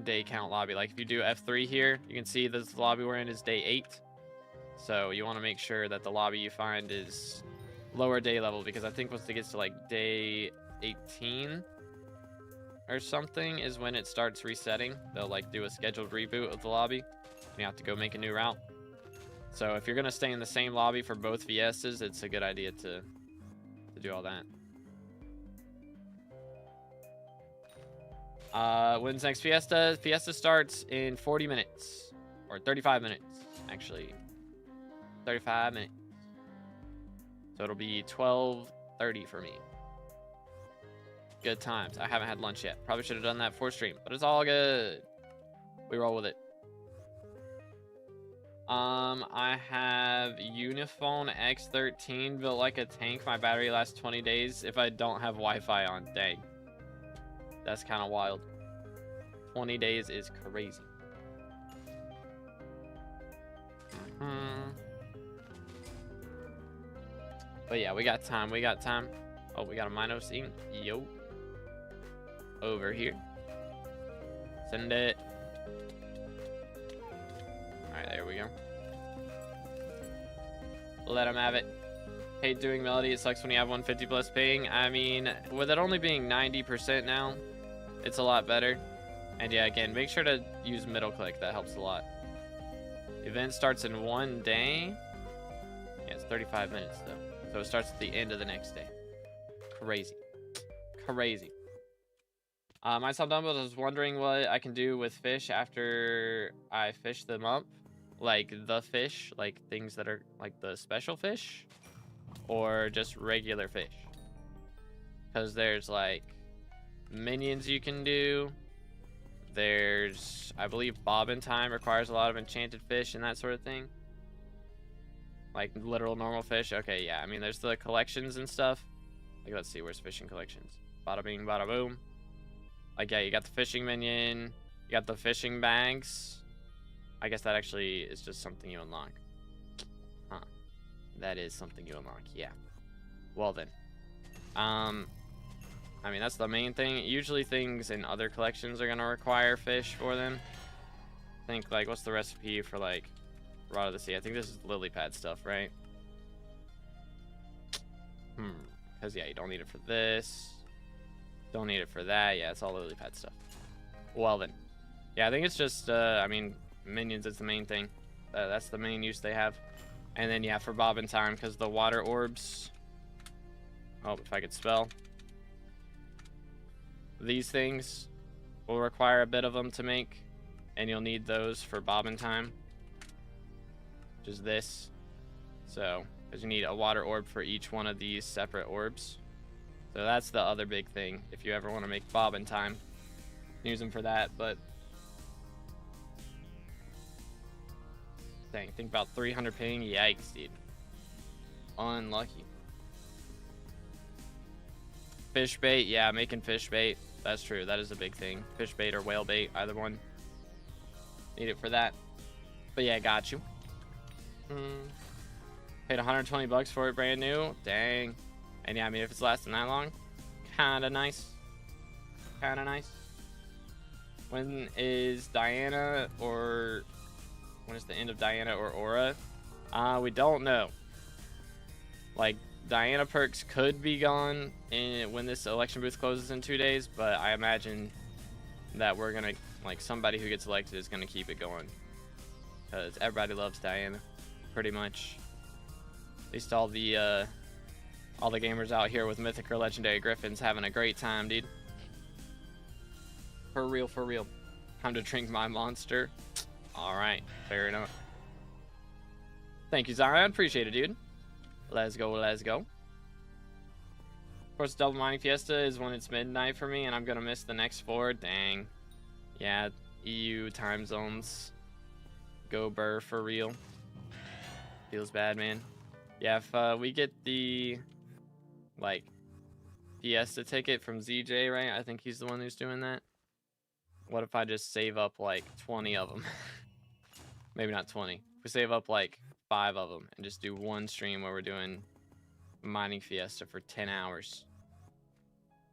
S1: day count lobby. Like if you do F3 here, you can see this lobby we're in is day 8. So you want to make sure that the lobby you find is lower day level, because I think once it gets to like day 18 or something is when it starts resetting. They'll like do a scheduled reboot of the lobby and you have to go make a new route. So if you're going to stay in the same lobby for both Fiestas, it's a good idea to do all that. When's next Fiesta? Fiesta starts in 40 minutes. Or 35 minutes, actually. 35 minutes. So it'll be 12:30 for me. Good times. I haven't had lunch yet. Probably should have done that before stream, but it's all good. We roll with it. I have Uniphone X13 built like a tank. My battery lasts 20 days if I don't have Wi-Fi on. Dang. That's kind of wild. 20 days is crazy. But yeah, we got time. We got time. Oh, we got a Mino scene. Yo. Over here. Send it. Alright, there we go. Let him have it. Hate doing Melody. It sucks when you have 150 plus ping. I mean, with it only being 90% now, it's a lot better. And yeah, again, make sure to use middle click. That helps a lot. Event starts in 1 day. Yeah, it's 35 minutes though. So it starts at the end of the next day. Crazy. Crazy. Myself Dumbo was wondering what I can do with fish after I fish them up. Like the fish, like things that are like the special fish, or just regular fish. Because there's like minions you can do. There's, I believe, Bobbin Time requires a lot of enchanted fish and that sort of thing. Like literal normal fish. Okay, yeah. I mean, there's the collections and stuff. Like, let's see, where's fishing collections? Bada bing, bada boom. Like, yeah, you got the fishing minion. You got the fishing bags. I guess that actually is just something you unlock. Huh. That is something you unlock, yeah. Well then. I mean, that's the main thing. Usually things in other collections are going to require fish for them. I think, like, what's the recipe for, like, Rod of the Sea? I think this is lily pad stuff, right? Because, yeah, you don't need it for this. Don't need it for that. Yeah, it's all lily pad stuff. Well, then. Yeah, I think it's just, I mean, minions is the main thing. That's the main use they have. And then, yeah, for Bobbin Time, because the water orbs. Oh, if I could spell. These things will require a bit of them to make. And you'll need those for Bobbin Time. Which is this. So, because you need a water orb for each one of these separate orbs. So that's the other big thing. If you ever want to make Bobbin Time, use them for that. But dang, think about 300 ping. Yikes, dude. Unlucky. Fish bait, yeah, making fish bait. That's true. That is a big thing. Fish bait or whale bait, either one. Need it for that. But yeah, got you. Paid 120 bucks for it, brand new. Dang. And yeah, I mean, if it's lasting that long, kind of nice. Kind of nice. When is Diana or when is the end of Diana or Aura? We don't know. Like, Diana perks could be gone when this election booth closes in 2 days, but I imagine that we're gonna, like, somebody who gets elected is gonna keep it going, because everybody loves Diana, pretty much. At least all the gamers out here with Mythic or Legendary Griffins having a great time, dude. For real, for real. Time to drink my monster. All right, fair enough. Thank you, Zion. Appreciate it, dude. Let's go, let's go. Of course, double mining Fiesta is when it's midnight for me, and I'm gonna miss the next 4. Dang. Yeah, EU time zones. Go Burr for real. Feels bad, man. Yeah, if we get the, like, Fiesta ticket from ZJ, right? I think he's the one who's doing that. What if I just save up, like, 20 of them? Maybe not 20. If we save up, like, 5 of them and just do one stream where we're doing mining Fiesta for 10 hours.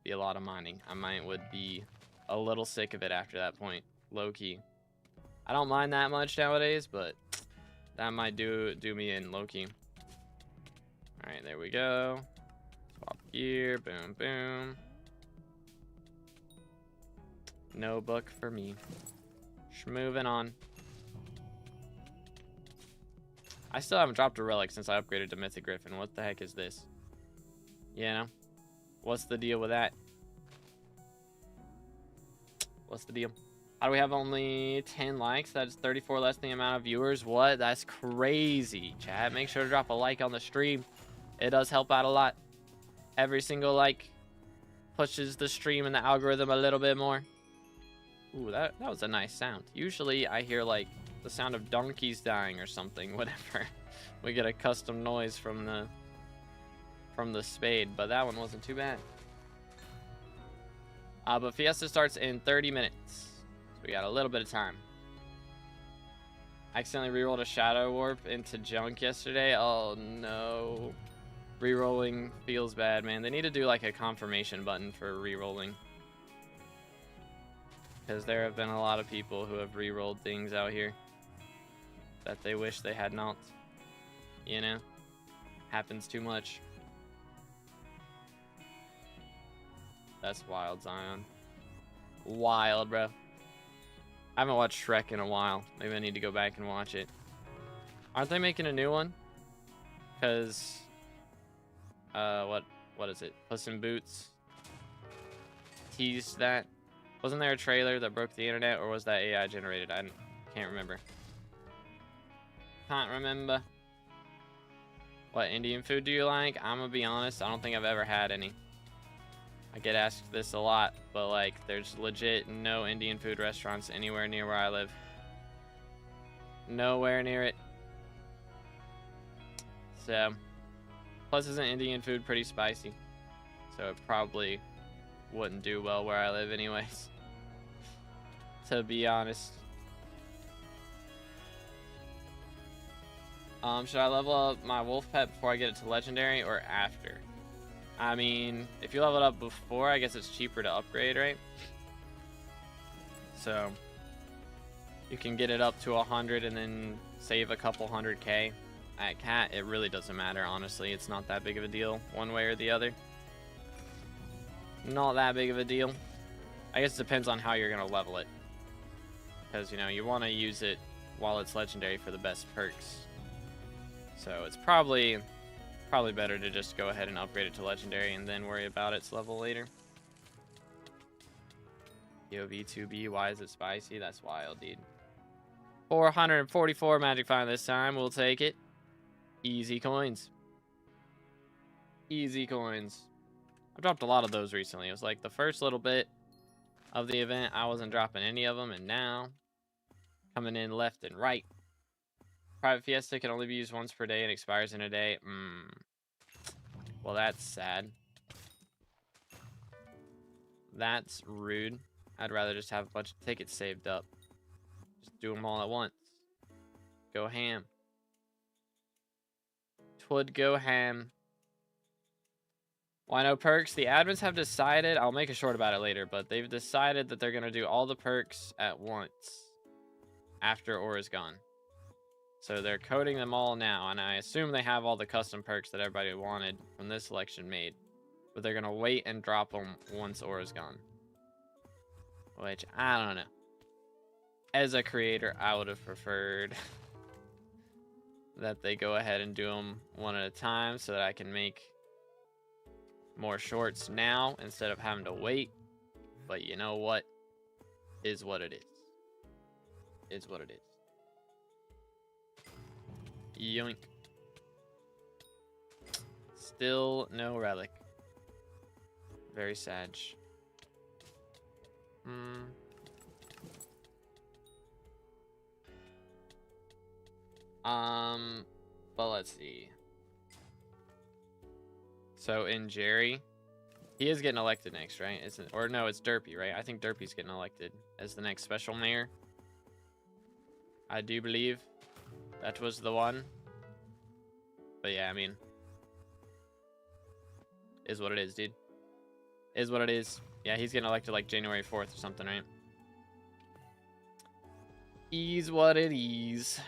S1: Be a lot of mining. Would be a little sick of it after that point. Low key. I don't mind that much nowadays, but that might do me in low key. Alright, there we go. Swap gear. Boom, boom. No book for me. Moving on. I still haven't dropped a relic since I upgraded to Mythic Griffin. What the heck is this? You know? What's the deal with that? What's the deal? How do we have only 10 likes? That's 34 less than the amount of viewers. What? That's crazy, chat. Make sure to drop a like on the stream. It does help out a lot. Every single like pushes the stream and the algorithm a little bit more. Ooh, that was a nice sound. Usually I hear like the sound of donkeys dying or something, whatever. We get a custom noise from the spade, but that one wasn't too bad. But Fiesta starts in 30 minutes. So we got a little bit of time. I accidentally rerolled a Shadow Warp into junk yesterday. Oh no. Rerolling feels bad, man. They need to do like a confirmation button for rerolling. Because there have been a lot of people who have rerolled things out here that they wish they had not. You know? Happens too much. That's wild, Zion. Wild, bro. I haven't watched Shrek in a while. Maybe I need to go back and watch it. Aren't they making a new one? Because, what is it? Puss in Boots teased that. Wasn't there a trailer that broke the internet, or was that AI generated? I can't remember. Can't remember. What Indian food do you like? I'm gonna be honest, I don't think I've ever had any. I get asked this a lot, but like, there's legit no Indian food restaurants anywhere near where I live. Nowhere near it. So, plus isn't Indian food pretty spicy? So it probably wouldn't do well where I live anyways. To be honest. Should I level up my wolf pet before I get it to legendary or after? I mean, if you level it up before, I guess it's cheaper to upgrade, right? So you can get it up to 100 and then save a couple 100K. At cat, it really doesn't matter, honestly. It's not that big of a deal one way or the other. Not that big of a deal. I guess it depends on how you're going to level it. Because, you know, you want to use it while it's legendary for the best perks. So it's probably better to just go ahead and upgrade it to legendary and then worry about its level later. POV2B, why is it spicy? That's wild, dude. 444 magic find this time. We'll take it. Easy coins. Easy coins. I've dropped a lot of those recently. It was like the first little bit of the event, I wasn't dropping any of them, and now coming in left and right. Private Fiesta can only be used once per day and expires in a day. Well, that's sad. That's rude. I'd rather just have a bunch of tickets saved up. Just do them all at once. Go ham. Twould go ham. Why no perks? The admins have decided, I'll make a short about it later, but they've decided that they're going to do all the perks at once after Aura's gone. So they're coding them all now, and I assume they have all the custom perks that everybody wanted from this selection made. But they're going to wait and drop them once Aura's gone. Which, I don't know. As a creator, I would have preferred that they go ahead and do them one at a time so that I can make more shorts now instead of having to wait. But you know what? Is what it is. Is what it is. Yoink. Still no relic. Very sad. But let's see. So in Jerry, he is getting elected next, right? Or no, it's Derpy, right? I think Derpy's getting elected as the next special mayor. I do believe that was the one. But yeah, I mean, is what it is, dude. Is what it is. Yeah, he's getting elected like January 4th or something, right? Is what it is.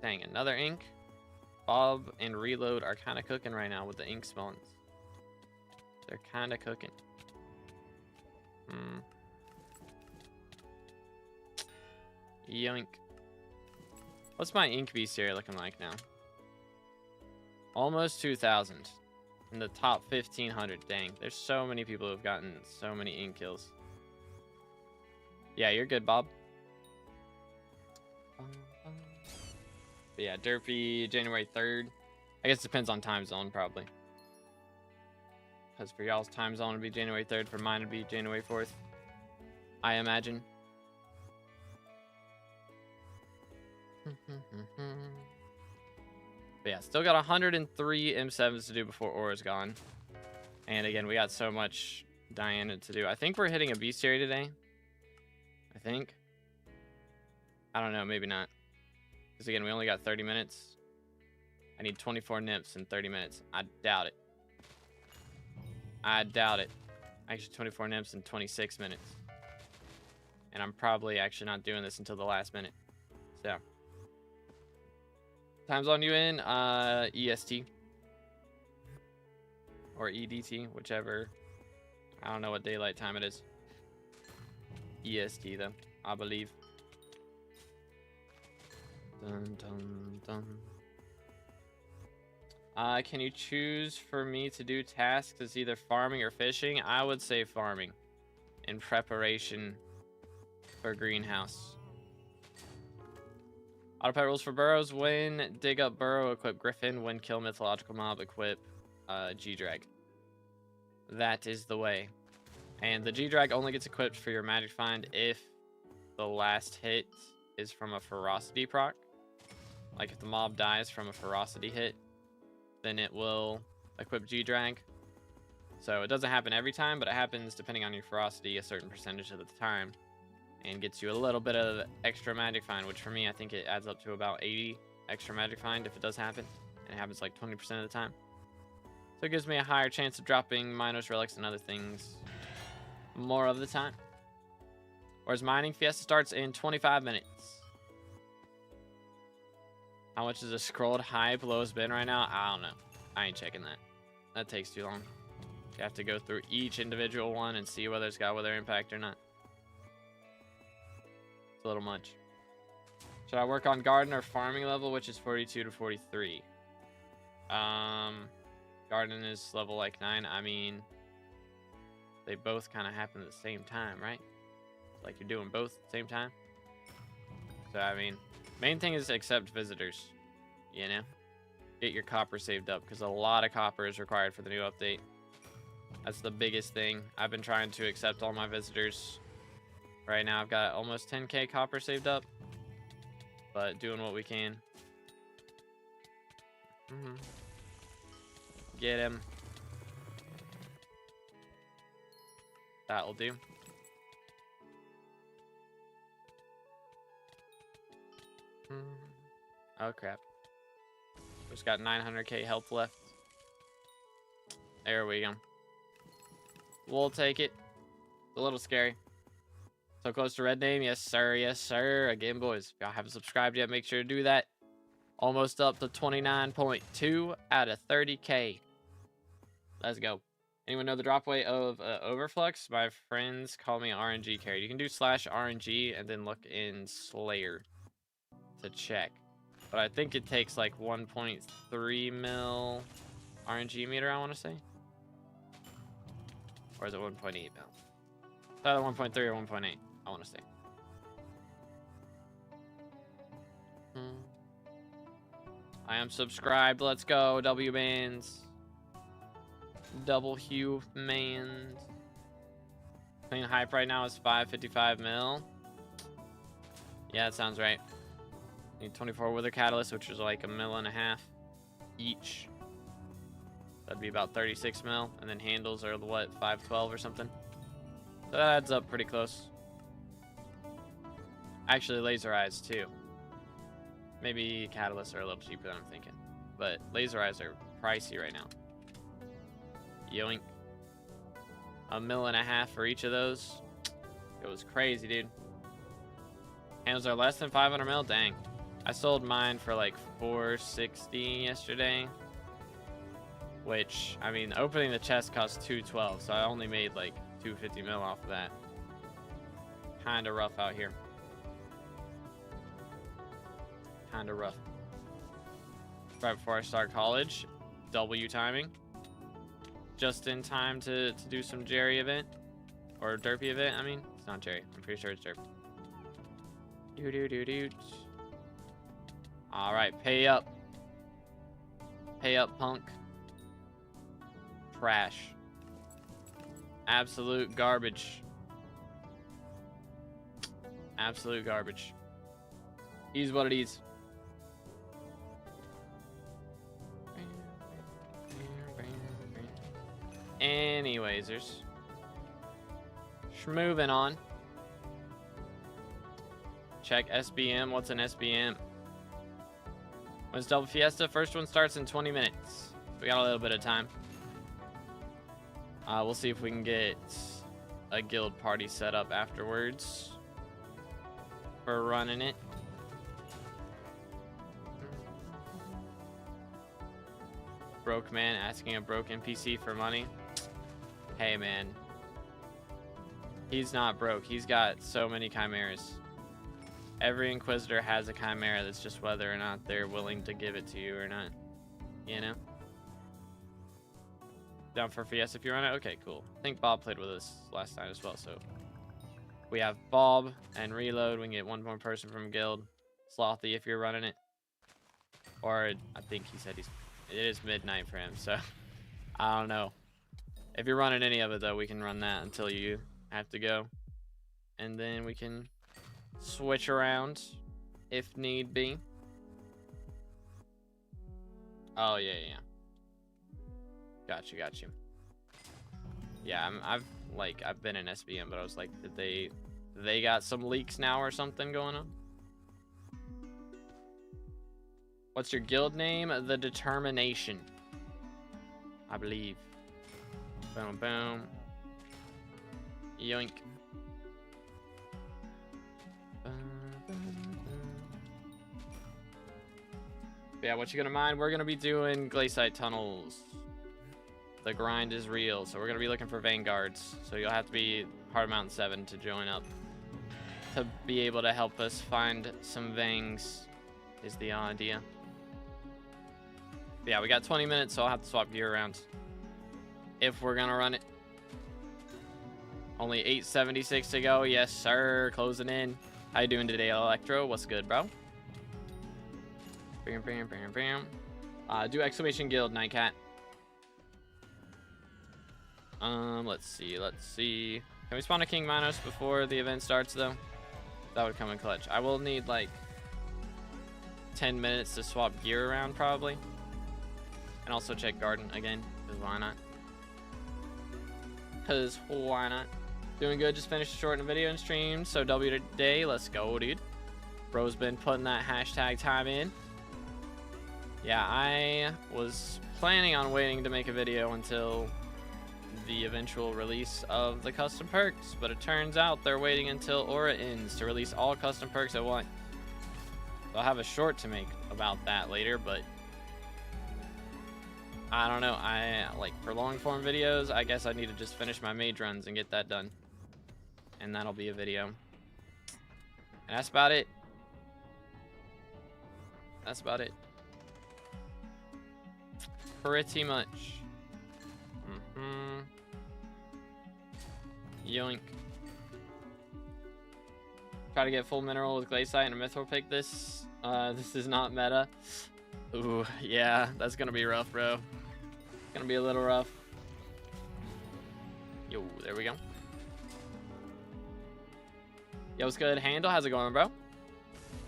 S1: Dang, another ink. Bob and Reload are kind of cooking right now with the ink spawns. They're kind of cooking. Yoink. What's my ink bestiary looking like now? Almost 2,000. In the top 1,500. Dang, there's so many people who've gotten so many ink kills. Yeah, you're good, Bob. But yeah, Derpy, January 3rd. I guess it depends on time zone, probably. Because for y'all's time zone, it'd be January 3rd. For mine, it'd be January 4th. I imagine. But yeah, still got 103 M7s to do before Aura's gone. And again, we got so much Diana to do. I think we're hitting a bestiary today. I think. I don't know, maybe not. Because again, we only got 30 minutes. I need 24 nips in 30 minutes. I doubt it. I doubt it. Actually, 24 nips in 26 minutes. And I'm probably actually not doing this until the last minute. So. Time zone you in? EST. Or EDT, whichever. I don't know what daylight time it is. EST, though, I believe. Dun, dun, dun. Can you choose for me to do tasks as either farming or fishing? I would say farming in preparation for greenhouse. Auto pet rules for burrows: when dig up burrow, equip Griffin; when kill mythological mob, equip G-Drag. That is the way. And the G-Drag only gets equipped for your magic find if the last hit is from a ferocity proc. Like if the mob dies from a ferocity hit, then it will equip G-Drag. So it doesn't happen every time, but it happens depending on your ferocity a certain percentage of the time. And gets you a little bit of extra magic find, which for me, I think it adds up to about 80 extra magic find if it does happen. And it happens like 20% of the time. So it gives me a higher chance of dropping Minos relics and other things more of the time. Whereas mining, Fiesta starts in 25 minutes. How much is a scrolled hype lowest bin right now? I don't know. I ain't checking that. That takes too long. You have to go through each individual one and see whether it's got weather impact or not. It's a little much. Should I work on garden or farming level, which is 42 to 43? Garden is level like 9. I mean, they both kind of happen at the same time, right? Like you're doing both at the same time. So, I mean, main thing is accept visitors, you know? Get your copper saved up, because a lot of copper is required for the new update. That's the biggest thing. I've been trying to accept all my visitors. Right now, I've got almost 10k copper saved up, but doing what we can. Get him. That'll do. Oh crap. Just got 900k health left. There we go. We'll take it. It's a little scary. So close to red name. Yes, sir. Yes, sir. Again, boys, if y'all haven't subscribed yet, make sure to do that. Almost up to 29.2 out of 30k. Let's go. Anyone know the drop weight of Overflux? My friends call me RNG carry. You can do /RNG and then look in Slayer to check. But I think it takes like 1.3 mil RNG meter, I want to say. Or is it 1.8 mil? It's either 1.3 or 1.8, I want to say. I am subscribed. Let's go. W bands. Double humans. Clean hype right now is 555 mil. Yeah, that sounds right. Need 24 wither catalysts, which is like 1.5 mil each. That'd be about 36 mil. And then handles are what, 512 or something. So that adds up pretty close. Actually, laser eyes too. Maybe catalysts are a little cheaper than I'm thinking. But laser eyes are pricey right now. Yoink. 1.5 mil for each of those. It was crazy, dude. Handles are less than 500 mil? Dang. I sold mine for like 460 yesterday. Which, I mean, opening the chest cost 212. So I only made like 250 mil off of that. Kinda rough out here. Kinda rough. Right before I start college. W timing. Just in time to do some Jerry event. Or Derpy event, I mean. It's not Jerry. I'm pretty sure it's Derpy. Do. Alright, pay up. Pay up, punk. Trash. Absolute garbage. Absolute garbage. Is what it is. Anywaysers. Moving on. Check SBM. What's an SBM? When's double Fiesta? First one starts in 20 minutes. We got a little bit of time. We'll see if we can get a guild party set up afterwards for running it. Broke man asking a broke NPC for money. Hey man, he's not broke. He's got so many chimeras. Every Inquisitor has a chimera. That's just whether or not they're willing to give it to you or not. You know? Down for Fiesta if you run it? Okay, cool. I think Bob played with us last night as well, so. We have Bob and Reload. We can get one more person from guild. Slothy if you're running it. Or I think he said it is midnight for him, so I don't know. If you're running any of it though, we can run that until you have to go. And then we can switch around if need be. Oh yeah. Got you. Yeah, I've been in SBM, but I was like, did they got some leaks now or something going on? What's your guild name? The Determination, I believe. Boom, boom. Yoink. Yeah, what you gonna mine? We're gonna be doing glaciite tunnels. The grind is real, so we're gonna be looking for vanguards. So you'll have to be Hard Mountain 7 to join up to be able to help us find some vangs. Is the idea. But yeah, we got 20 minutes, so I'll have to swap gear around if we're gonna run it. Only 876 to go. Yes, sir. Closing in. How you doing today, Electro? What's good, bro? Bam. Do exclamation guild, Nightcat. Let's see. Can we spawn a King Minos before the event starts, though? That would come in clutch. I will need, like, 10 minutes to swap gear around, probably. And also check Garden again, because why not? Doing good. Just finished a shortened video and stream. So W today. Let's go, dude. Bro's been putting that hashtag time in. Yeah, I was planning on waiting to make a video until the eventual release of the custom perks, but it turns out they're waiting until Aura ends to release all custom perks at once. So I'll have a short to make about that later, but I don't know. I like for long form videos, I guess I need to just finish my mage runs and get that done. And that'll be a video. And that's about it. That's about it. Pretty much. Yoink. Try to get full mineral with glaciite and a mithril pick this. This is not meta. Ooh, yeah, that's gonna be rough, bro. Gonna be a little rough. Yo, there we go. Yo, what's good? Handle, how's it going, bro?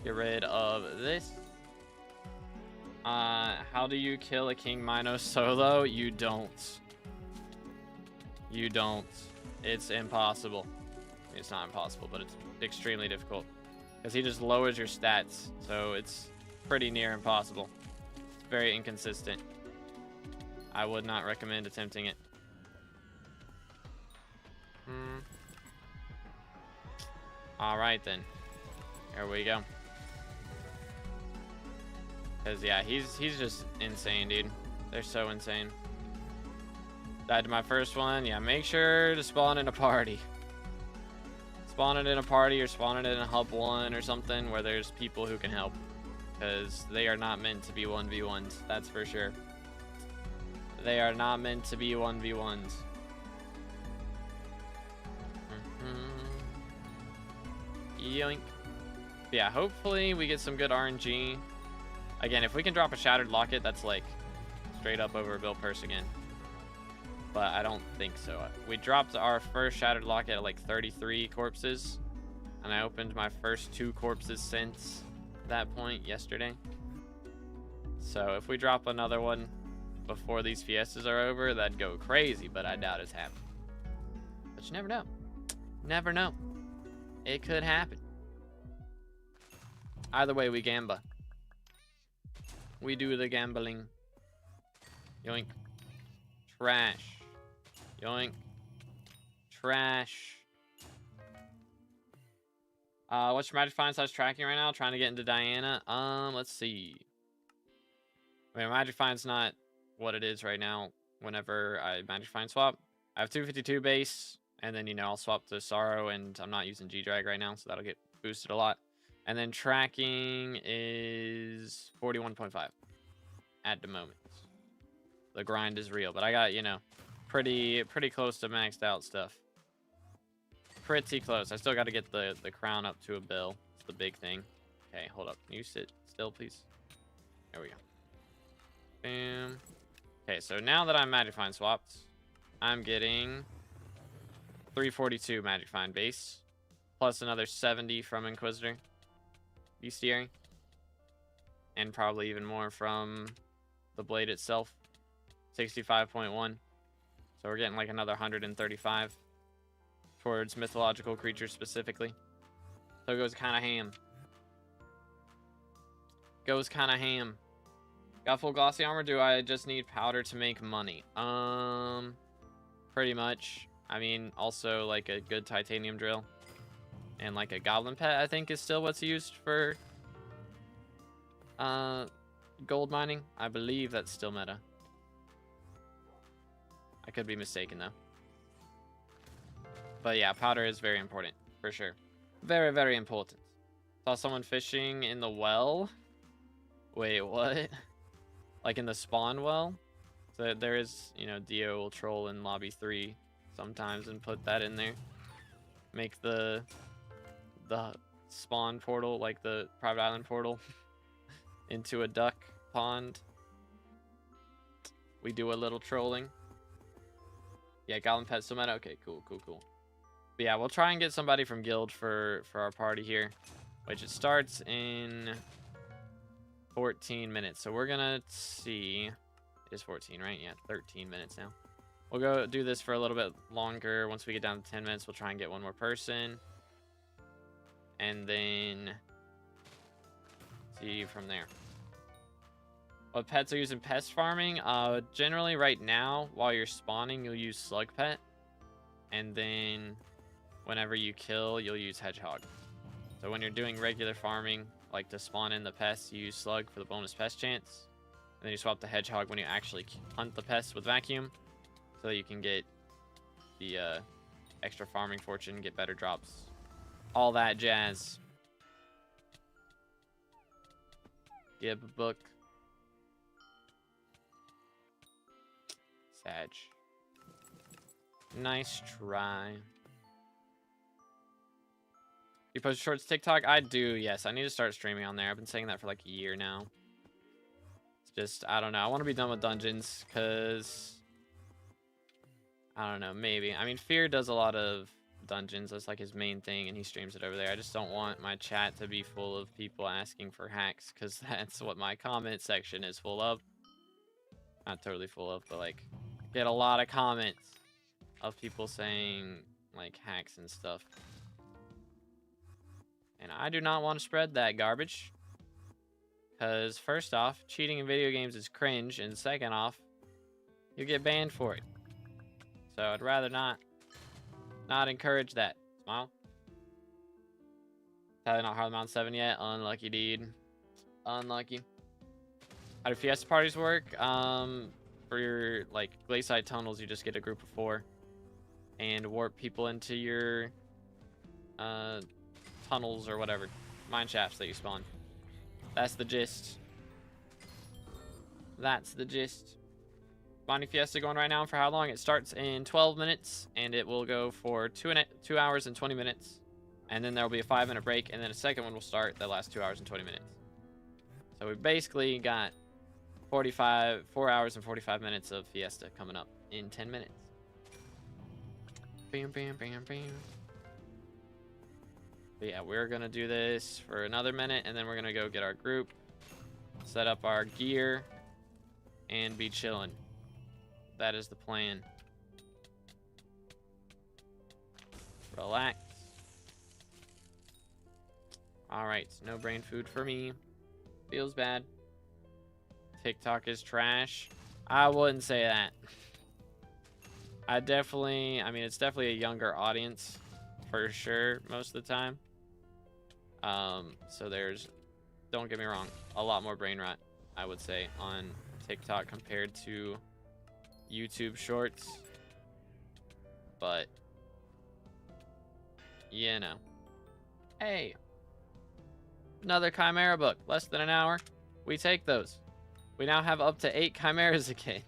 S1: Get rid of this. How do you kill a King Mino solo? You don't. You don't. It's impossible. It's not impossible, but it's extremely difficult. Because he just lowers your stats. So it's pretty near impossible. It's very inconsistent. I would not recommend attempting it. Alright then. Here we go. Because, yeah, he's just insane, dude. They're so insane. Died to my first one. Yeah, make sure to spawn in a party. Spawn it in a party or spawn it in a hub 1 or something where there's people who can help. Because they are not meant to be 1v1s. That's for sure. They are not meant to be 1v1s. Yoink. Yeah, hopefully we get some good RNG. Again, if we can drop a Shattered Locket, that's like straight up over Bill Purse again. But I don't think so. We dropped our first Shattered Locket at like 33 corpses. And I opened my first 2 corpses since that point yesterday. So if we drop another one before these fiestas are over, that'd go crazy. But I doubt it's happening. But you never know. Never know. It could happen. Either way, we gamba. We do the gambling. Yoink. Trash. Yoink. Trash. What's your magic find slash tracking right now? Trying to get into Diana. Let's see. I mean, magic find's not what it is right now. Whenever I magic find swap, I have 252 base, and then I'll swap to Sorrow, and I'm not using G-Drag right now, so that'll get boosted a lot. And then tracking is 41.5 at the moment. The grind is real, but I got, pretty close to maxed out stuff. Pretty close. I still got to get the crown up to a bill. It's the big thing. Okay, hold up. Can you sit still, please? There we go. Boom. Okay, so now that I'm magic find swapped, I'm getting 342 magic find base, plus another 70 from Inquisitor bestiary, and probably even more from the blade itself. 65.1. So we're getting like another 135 towards mythological creatures specifically. So it goes kind of ham. Goes kind of ham. Got full glossy armor. Do I just need powder to make money? Pretty much. I mean, also like a good titanium drill and like a goblin pet, I think, is still what's used for gold mining. I believe that's still meta. I could be mistaken though. But yeah, powder is very important for sure. Very, very important. Saw someone fishing in the well. Wait, what? Like in the spawn well? So there is, Dio will troll in lobby 3 sometimes and put that in there. Make the spawn portal, like the private island portal, into a duck pond. We do a little trolling. Yeah, Goblin Pet still meta. Okay, cool. But yeah, we'll try and get somebody from guild for our party here, which it starts in 14 minutes. So we're gonna see. It is 14, right? Yeah, 13 minutes now. We'll go do this for a little bit longer. Once we get down to 10 minutes, we'll try and get one more person. And then see from there. What pets are used in pest farming? Generally right now, while you're spawning, you'll use slug pet. And then whenever you kill, you'll use hedgehog. So when you're doing regular farming, like to spawn in the pests, you use slug for the bonus pest chance. And then you swap the hedgehog when you actually hunt the pests with vacuum. So that you can get the extra farming fortune, get better drops. All that jazz. Give a book. Sag. Nice try. You post shorts TikTok? I do, yes. I need to start streaming on there. I've been saying that for like a year now. It's just, I don't know. I want to be done with dungeons because, I don't know, maybe. I mean, Fear does a lot of dungeons. That's like his main thing, and he streams it over there. I just don't want my chat to be full of people asking for hacks because that's what my comment section is full of. Not totally full of, but like, get a lot of comments of people saying like hacks and stuff. And I do not want to spread that garbage. Because first off, cheating in video games is cringe, and second off, you get banned for it. So I'd rather not encourage that. Smile. Probably not Harlem Mountain 7 yet. Unlucky, dude. Unlucky. How do Fiesta parties work? For your like glacial tunnels, you just get a group of 4 and warp people into your tunnels or whatever, mine shafts that you spawn. That's the gist. That's the gist. Bonnie Fiesta going right now for how long? It starts in 12 minutes and it will go for 2 hours and 20 minutes. And then there will be a 5-minute break, and then a second one will start that lasts 2 hours and 20 minutes. So we basically got 4 hours and 45 minutes of Fiesta coming up in 10 minutes. Bam, bam, bam, bam. But yeah, we're gonna do this for another minute, and then we're gonna go get our group, set up our gear, and be chilling. That is the plan. Relax. Alright, no brain food for me. Feels bad. TikTok is trash. I wouldn't say that. I mean, it's definitely a younger audience for sure most of the time. So there's, don't get me wrong, a lot more brain rot, I would say, on TikTok compared to YouTube shorts. But, you know. Hey, another Chimera book, less than an hour. We take those. We now have up to 8 Chimeras again.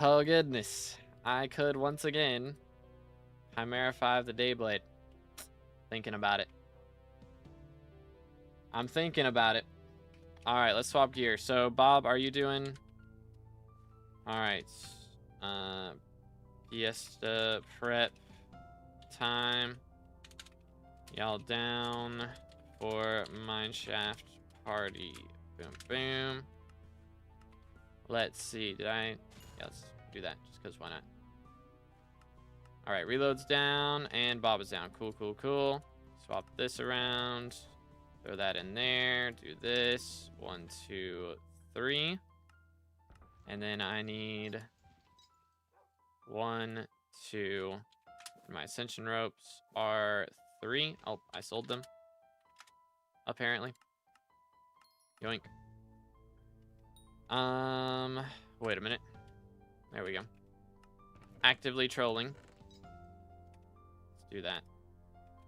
S1: Oh goodness. I could once again Chimera 5 the Dayblade. Thinking about it. I'm thinking about it. Alright, let's swap gear. So Bob, are you doing? Alright. Fiesta prep time. Y'all down for mineshaft party. Boom boom. Let's see, yeah, let's do that just because why not? Alright, reload's down and Bob is down. Cool, cool, cool. Swap this around. Throw that in there. Do this. 1, 2, 3. And then I need 1, 2. My ascension ropes are 3. Oh, I sold them. Apparently. Yoink. Wait a minute. There we go. Actively trolling. Let's do that.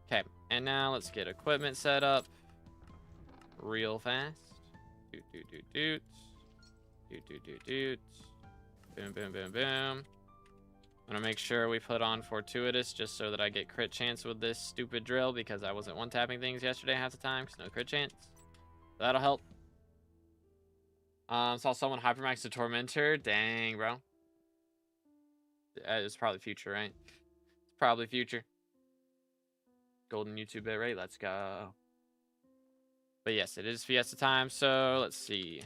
S1: Okay, and now let's get equipment set up real fast. Doot, doot, doot, doot. Doot, doot, doot, doot. Boom, boom, boom, boom. I'm gonna make sure we put on Fortuitous just so that I get crit chance with this stupid drill because I wasn't one-tapping things yesterday half the time because no crit chance. That'll help. Saw someone hypermax the Tormentor. Dang, bro. It's probably future, right? It's probably future. Golden YouTube bit rate. Let's go. But yes, it is Fiesta time. So let's see.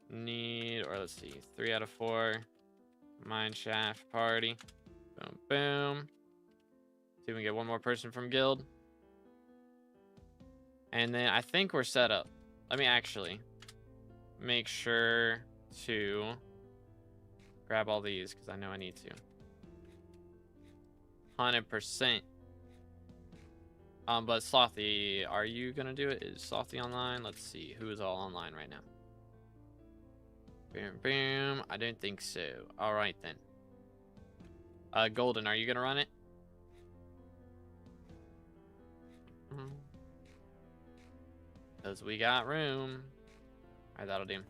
S1: Let's see. 3 out of 4. Mineshaft party. Boom, boom. See if we can get one more person from guild. And then I think we're set up. Let me actually make sure to grab all these because I know I need to. 100%. But Slothy, are you gonna do it? Is Slothy online? Let's see who is all online right now. Boom, boom. I don't think so. All right then. Golden, are you gonna run it? Because we got room. All right, that'll do.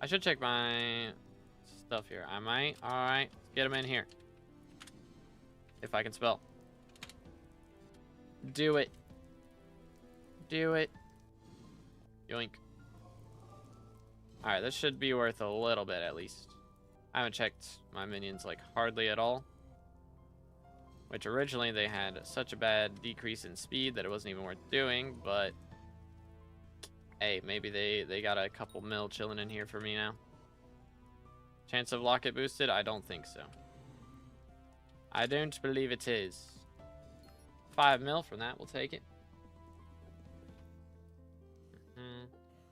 S1: I should check my stuff here. I might. All right, let's get them in here. If I can spell. Do it. Do it. Yoink. All right, this should be worth a little bit at least. I haven't checked my minions like hardly at all. Which originally they had such a bad decrease in speed that it wasn't even worth doing, but hey, maybe they got a couple mil chilling in here for me now. Chance of locket boosted? I don't think so. I don't believe it is. 5 mil from that, we'll take it.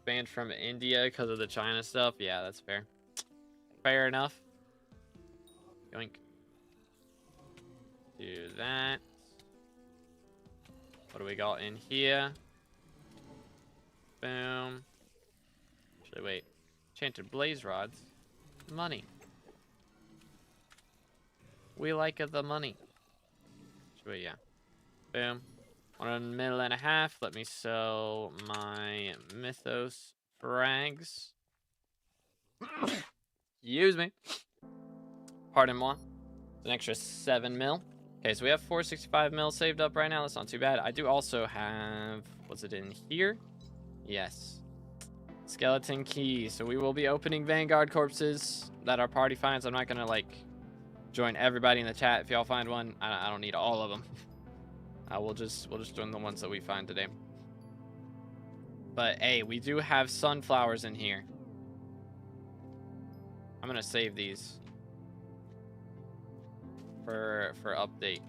S1: Banned from India because of the China stuff. Yeah, that's fair. Fair enough. Yoink. Do that. What do we got in here? Boom. Actually, wait. Enchanted blaze rods. Money. We like the money. Wait, yeah. Boom. 1.5 mil. Let me sell my Mythos frags. Excuse me. Pardon moi. An extra 7 mil. Okay, so we have 465 mil saved up right now. That's not too bad. I do also have... What's it in here? Yes. Skeleton key. So we will be opening Vanguard corpses that our party finds. I'm not going to, like, join everybody in the chat. If y'all find one, I don't need all of them. We'll just join the ones that we find today. But, hey, we do have sunflowers in here. I'm going to save these for update.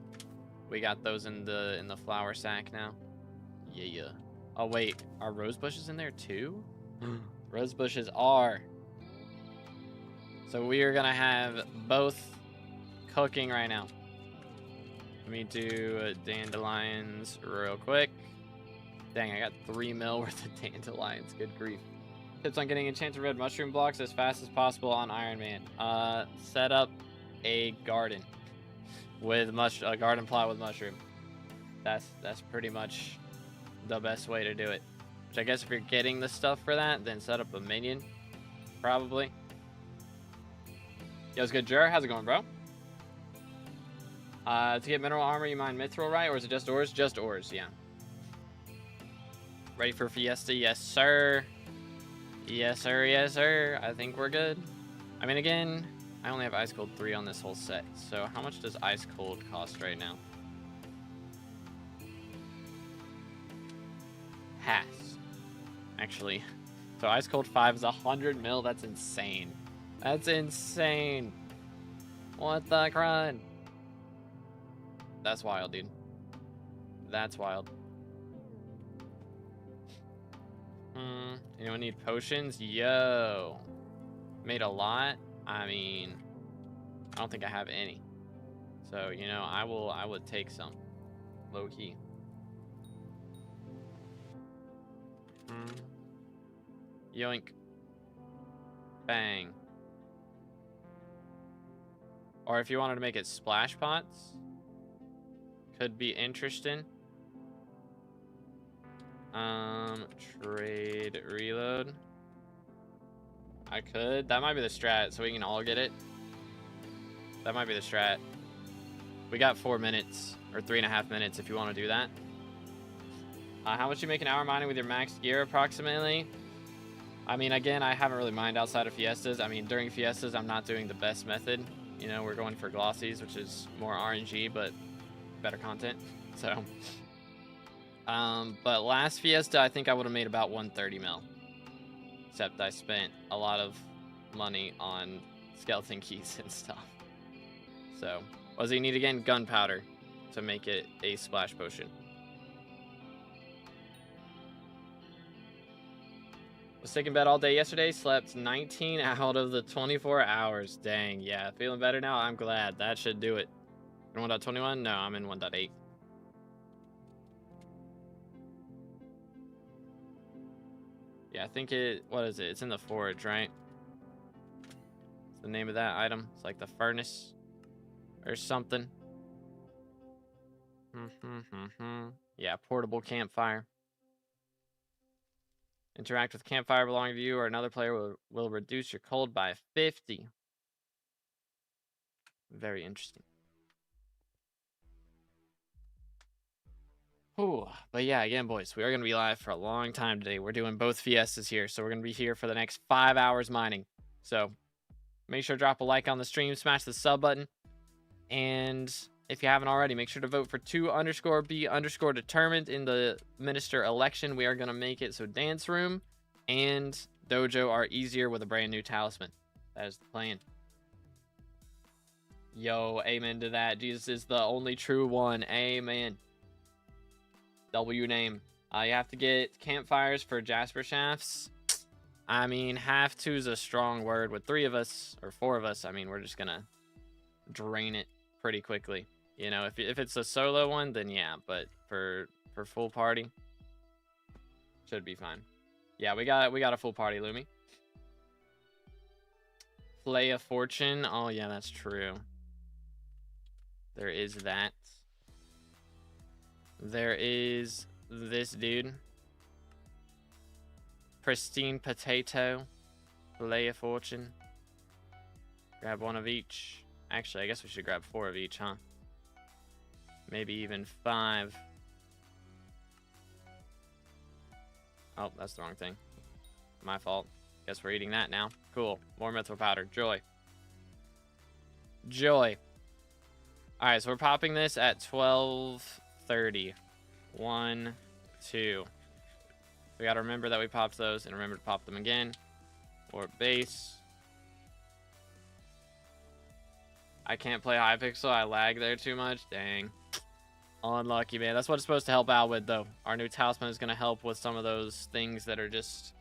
S1: We got those in the flower sack now. Yeah. Oh, wait. Are rose bushes in there, too? Rose bushes are. So we are going to have both cooking right now. Let me do dandelions real quick. Dang, I got 3 mil worth of dandelions. Good grief. Tips on getting enchanted red mushroom blocks as fast as possible on Iron Man. Set up a garden with a garden plot with mushroom. That's pretty much the best way to do it. Which I guess if you're getting the stuff for that, then set up a minion, probably. Yo, it's good, Jer. How's it going, bro? To get mineral armor, you mine mithril, right? Or is it just ores? Just ores, yeah. Ready for Fiesta? Yes, sir. Yes, sir. Yes, sir. I think we're good. I mean, again, I only have Ice Cold 3 on this whole set. So how much does Ice Cold cost right now? Has. Actually. So Ice Cold 5 is 100 mil. That's insane. That's insane. What the crud? That's wild, dude. That's wild. Anyone need potions? Yo. Made a lot. I mean, I don't think I have any. So, you know, I would take some. Low key. Yoink. Bang. Or if you wanted to make it splash pots, could be interesting. Trade reload. I could. That might be the strat, so we can all get it. That might be the strat. We got 4 minutes, or 3.5 minutes if you want to do that. How much you make an hour mining with your max gear approximately? I mean, again, I haven't really mined outside of Fiestas. I mean, during Fiestas, I'm not doing the best method. You know, we're going for glossies, which is more RNG, but better content. So, but last Fiesta, I think I would have made about 130 mil. Except I spent a lot of money on skeleton keys and stuff. So, what does he need again? Gunpowder to make it a splash potion. Was sick in bed all day yesterday. Slept 19 out of the 24 hours. Dang, yeah. Feeling better now? I'm glad. That should do it. In 1.21? No, I'm in 1.8. Yeah, I think it... What is it? It's in the forge, right? It's the name of that item. It's like the furnace or something. Yeah, portable campfire. Interact with campfire belonging to you or another player will reduce your cold by 50. Very interesting. Ooh, but yeah, again, boys, we are going to be live for a long time today. We're doing both Fiestas here, so we're going to be here for the next 5 hours mining. So make sure to drop a like on the stream, smash the sub button, and if you haven't already, make sure to vote for 2_B_determined in the minister election. We are going to make it so Dance Room and Dojo are easier with a brand new talisman. That is the plan. Yo, amen to that. Jesus is the only true one. Amen. W name. You have to get campfires for Jasper shafts. I mean, have to is a strong word. With 3 of us, or 4 of us, I mean, we're just going to drain it pretty quickly. You know, if it's a solo one, then yeah. But for full party, should be fine. Yeah, we got a full party, Lumi. Play of Fortune. Oh yeah, that's true. There is that. There is this dude. Pristine Potato. Play of Fortune. Grab 1 of each. Actually, I guess we should grab 4 of each, huh? Maybe even 5. Oh, that's the wrong thing. My fault. Guess we're eating that now. Cool. More menthol powder. Joy. Joy. Alright, so we're popping this at 12:30. 1, 2. We gotta remember that we popped those and remember to pop them again. Or base. I can't play Hypixel. I lag there too much. Dang. Unlucky, man. That's what it's supposed to help out with, though. Our new talisman is going to help with some of those things that are just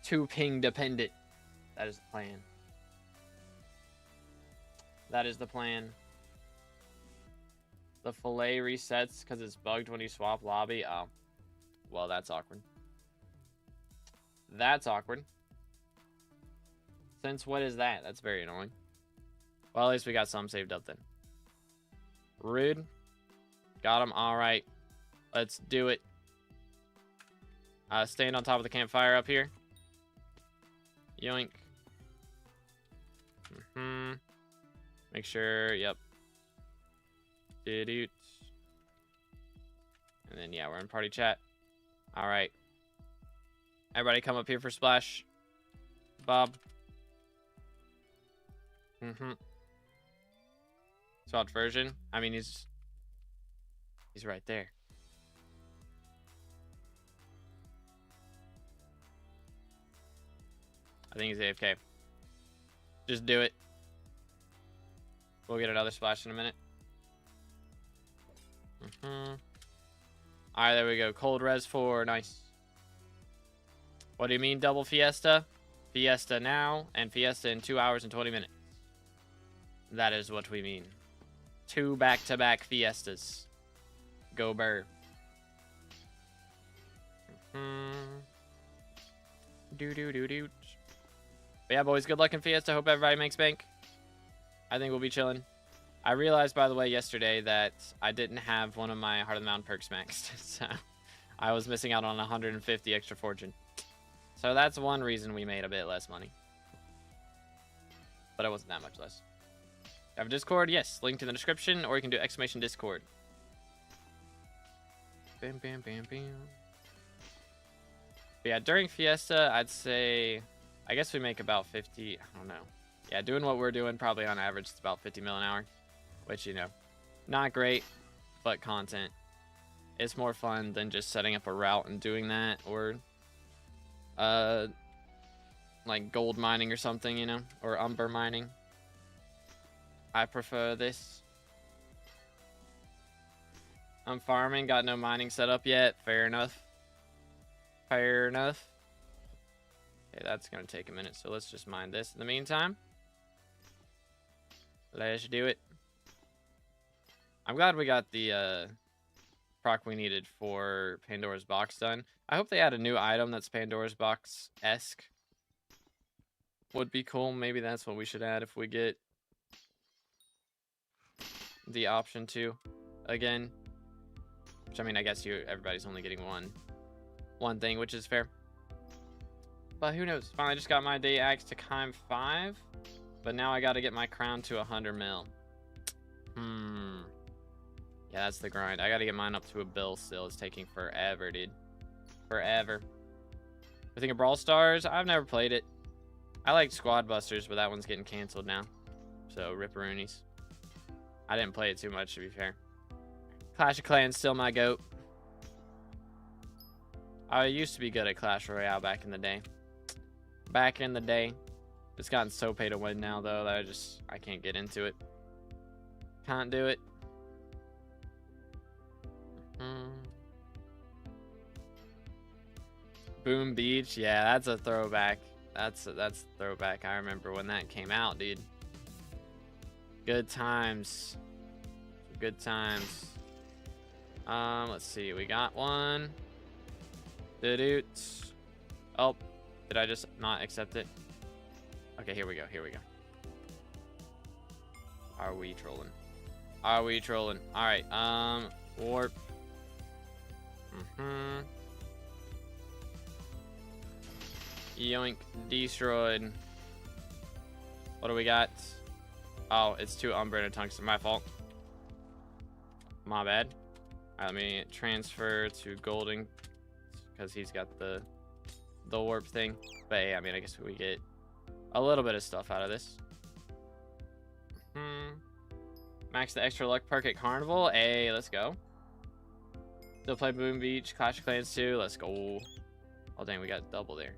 S1: too ping dependent. That is the plan. That is the plan. The fillet resets because it's bugged when you swap lobby. Oh. Well, that's awkward. That's awkward. Since what is that? That's very annoying. Well, at least we got some saved up then. Rude. Got him. All right. Let's do it. Stand on top of the campfire up here. Yoink. Make sure. Yep. Did-oot. And then, yeah, we're in party chat. All right. Everybody come up here for splash. Bob. Swapped version. I mean, he's right there. I think he's AFK. Just do it. We'll get another splash in a minute. Alright, there we go. Cold res 4. Nice. What do you mean double Fiesta? Fiesta now and Fiesta in 2 hours and 20 minutes. That is what we mean. 2 back-to-back Fiestas. Go Burr. Do. But yeah, boys, good luck in Fiesta. Hope everybody makes bank. I think we'll be chilling. I realized, by the way, yesterday that I didn't have one of my Heart of the Mountain perks maxed. So I was missing out on 150 extra fortune. So that's one reason we made a bit less money. But it wasn't that much less. Have a Discord? Yes. Link in the description, or you can do exclamation Discord. Bam, bam, bam, bam. But yeah, during Fiesta, I'd say, I guess we make about 50, I don't know. Yeah, doing what we're doing, probably on average, it's about 50 mil an hour. Which, you know, not great, but content. It's more fun than just setting up a route and doing that, or, like gold mining or something, you know, or umber mining. I prefer this. I'm farming, got no mining set up yet. Fair enough. Fair enough. Okay, that's gonna take a minute, so let's just mine this in the meantime. Let's do it. I'm glad we got the proc we needed for Pandora's Box done. I hope they add a new item that's Pandora's Box-esque. Would be cool. Maybe that's what we should add if we get the option to again. Which, I mean, I guess everybody's only getting one thing, which is fair. But who knows? Finally just got my day axe to Kime 5. But now I gotta get my crown to 100 mil. Yeah, that's the grind. I gotta get mine up to a bill still. It's taking forever, dude. Forever. I think of Brawl Stars. I've never played it. I like Squad Busters, but that one's getting canceled now. So, ripperoonies. I didn't play it too much, to be fair. Clash of Clans still my goat. I used to be good at Clash Royale back in the day. Back in the day. It's gotten so pay to win now, though, that I can't get into it. Can't do it. Boom Beach, yeah, that's a throwback. That's a throwback. I remember when that came out, dude. Good times. Good times. Let's see. We got one. Oh, did I just not accept it? Okay, here we go. Here we go. Are we trolling? Are we trolling? All right. Warp. Yoink. Destroyed. What do we got? Oh, it's 2 Umbra and a Tungsten. My fault. My bad. All right, let me transfer to Golden because he's got the warp thing. But yeah, I mean, I guess we get a little bit of stuff out of this. Max the extra luck perk at Carnival. Hey, let's go. Still play Boom Beach, Clash of Clans 2. Let's go. Oh, dang, we got double there.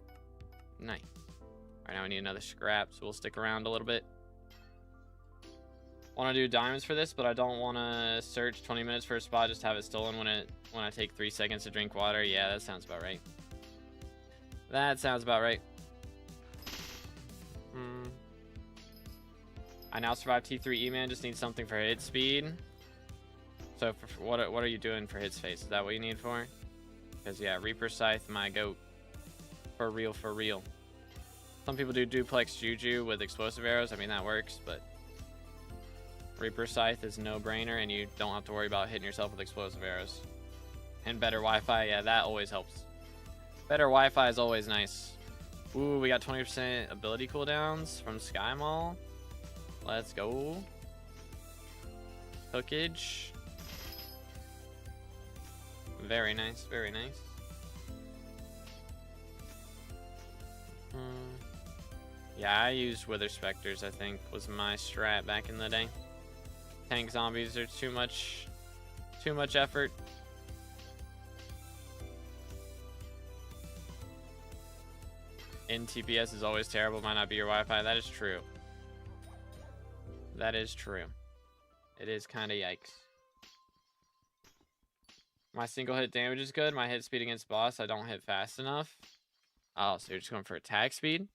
S1: Nice. All right, now we need another scrap, so we'll stick around a little bit. Want to do diamonds for this, but I don't want to search 20 minutes for a spot, just have it stolen when I take 3 seconds to drink water. Yeah, that sounds about right. That sounds about right. I now survived T3 E-Man, just need something for hit speed. So what are you doing for hit space? Is that what you need for? Because yeah, Reaper Scythe, my goat. For real, for real. Some people do duplex Juju with explosive arrows. I mean, that works, but Reaper Scythe is no brainer, and you don't have to worry about hitting yourself with explosive arrows. And better Wi-Fi, yeah, that always helps. Better Wi-Fi is always nice. Ooh, we got 20% ability cooldowns from Sky Mall. Let's go. Hookage. Very nice, very nice. Yeah, I used Wither Specters, I think, was my strat back in the day. Tank zombies are too much effort. NTPS is always terrible, might not be your Wi-Fi. That is true. That is true. It is kind of yikes. My single hit damage is good. My hit speed against boss, I don't hit fast enough. Oh, so you're just going for attack speed?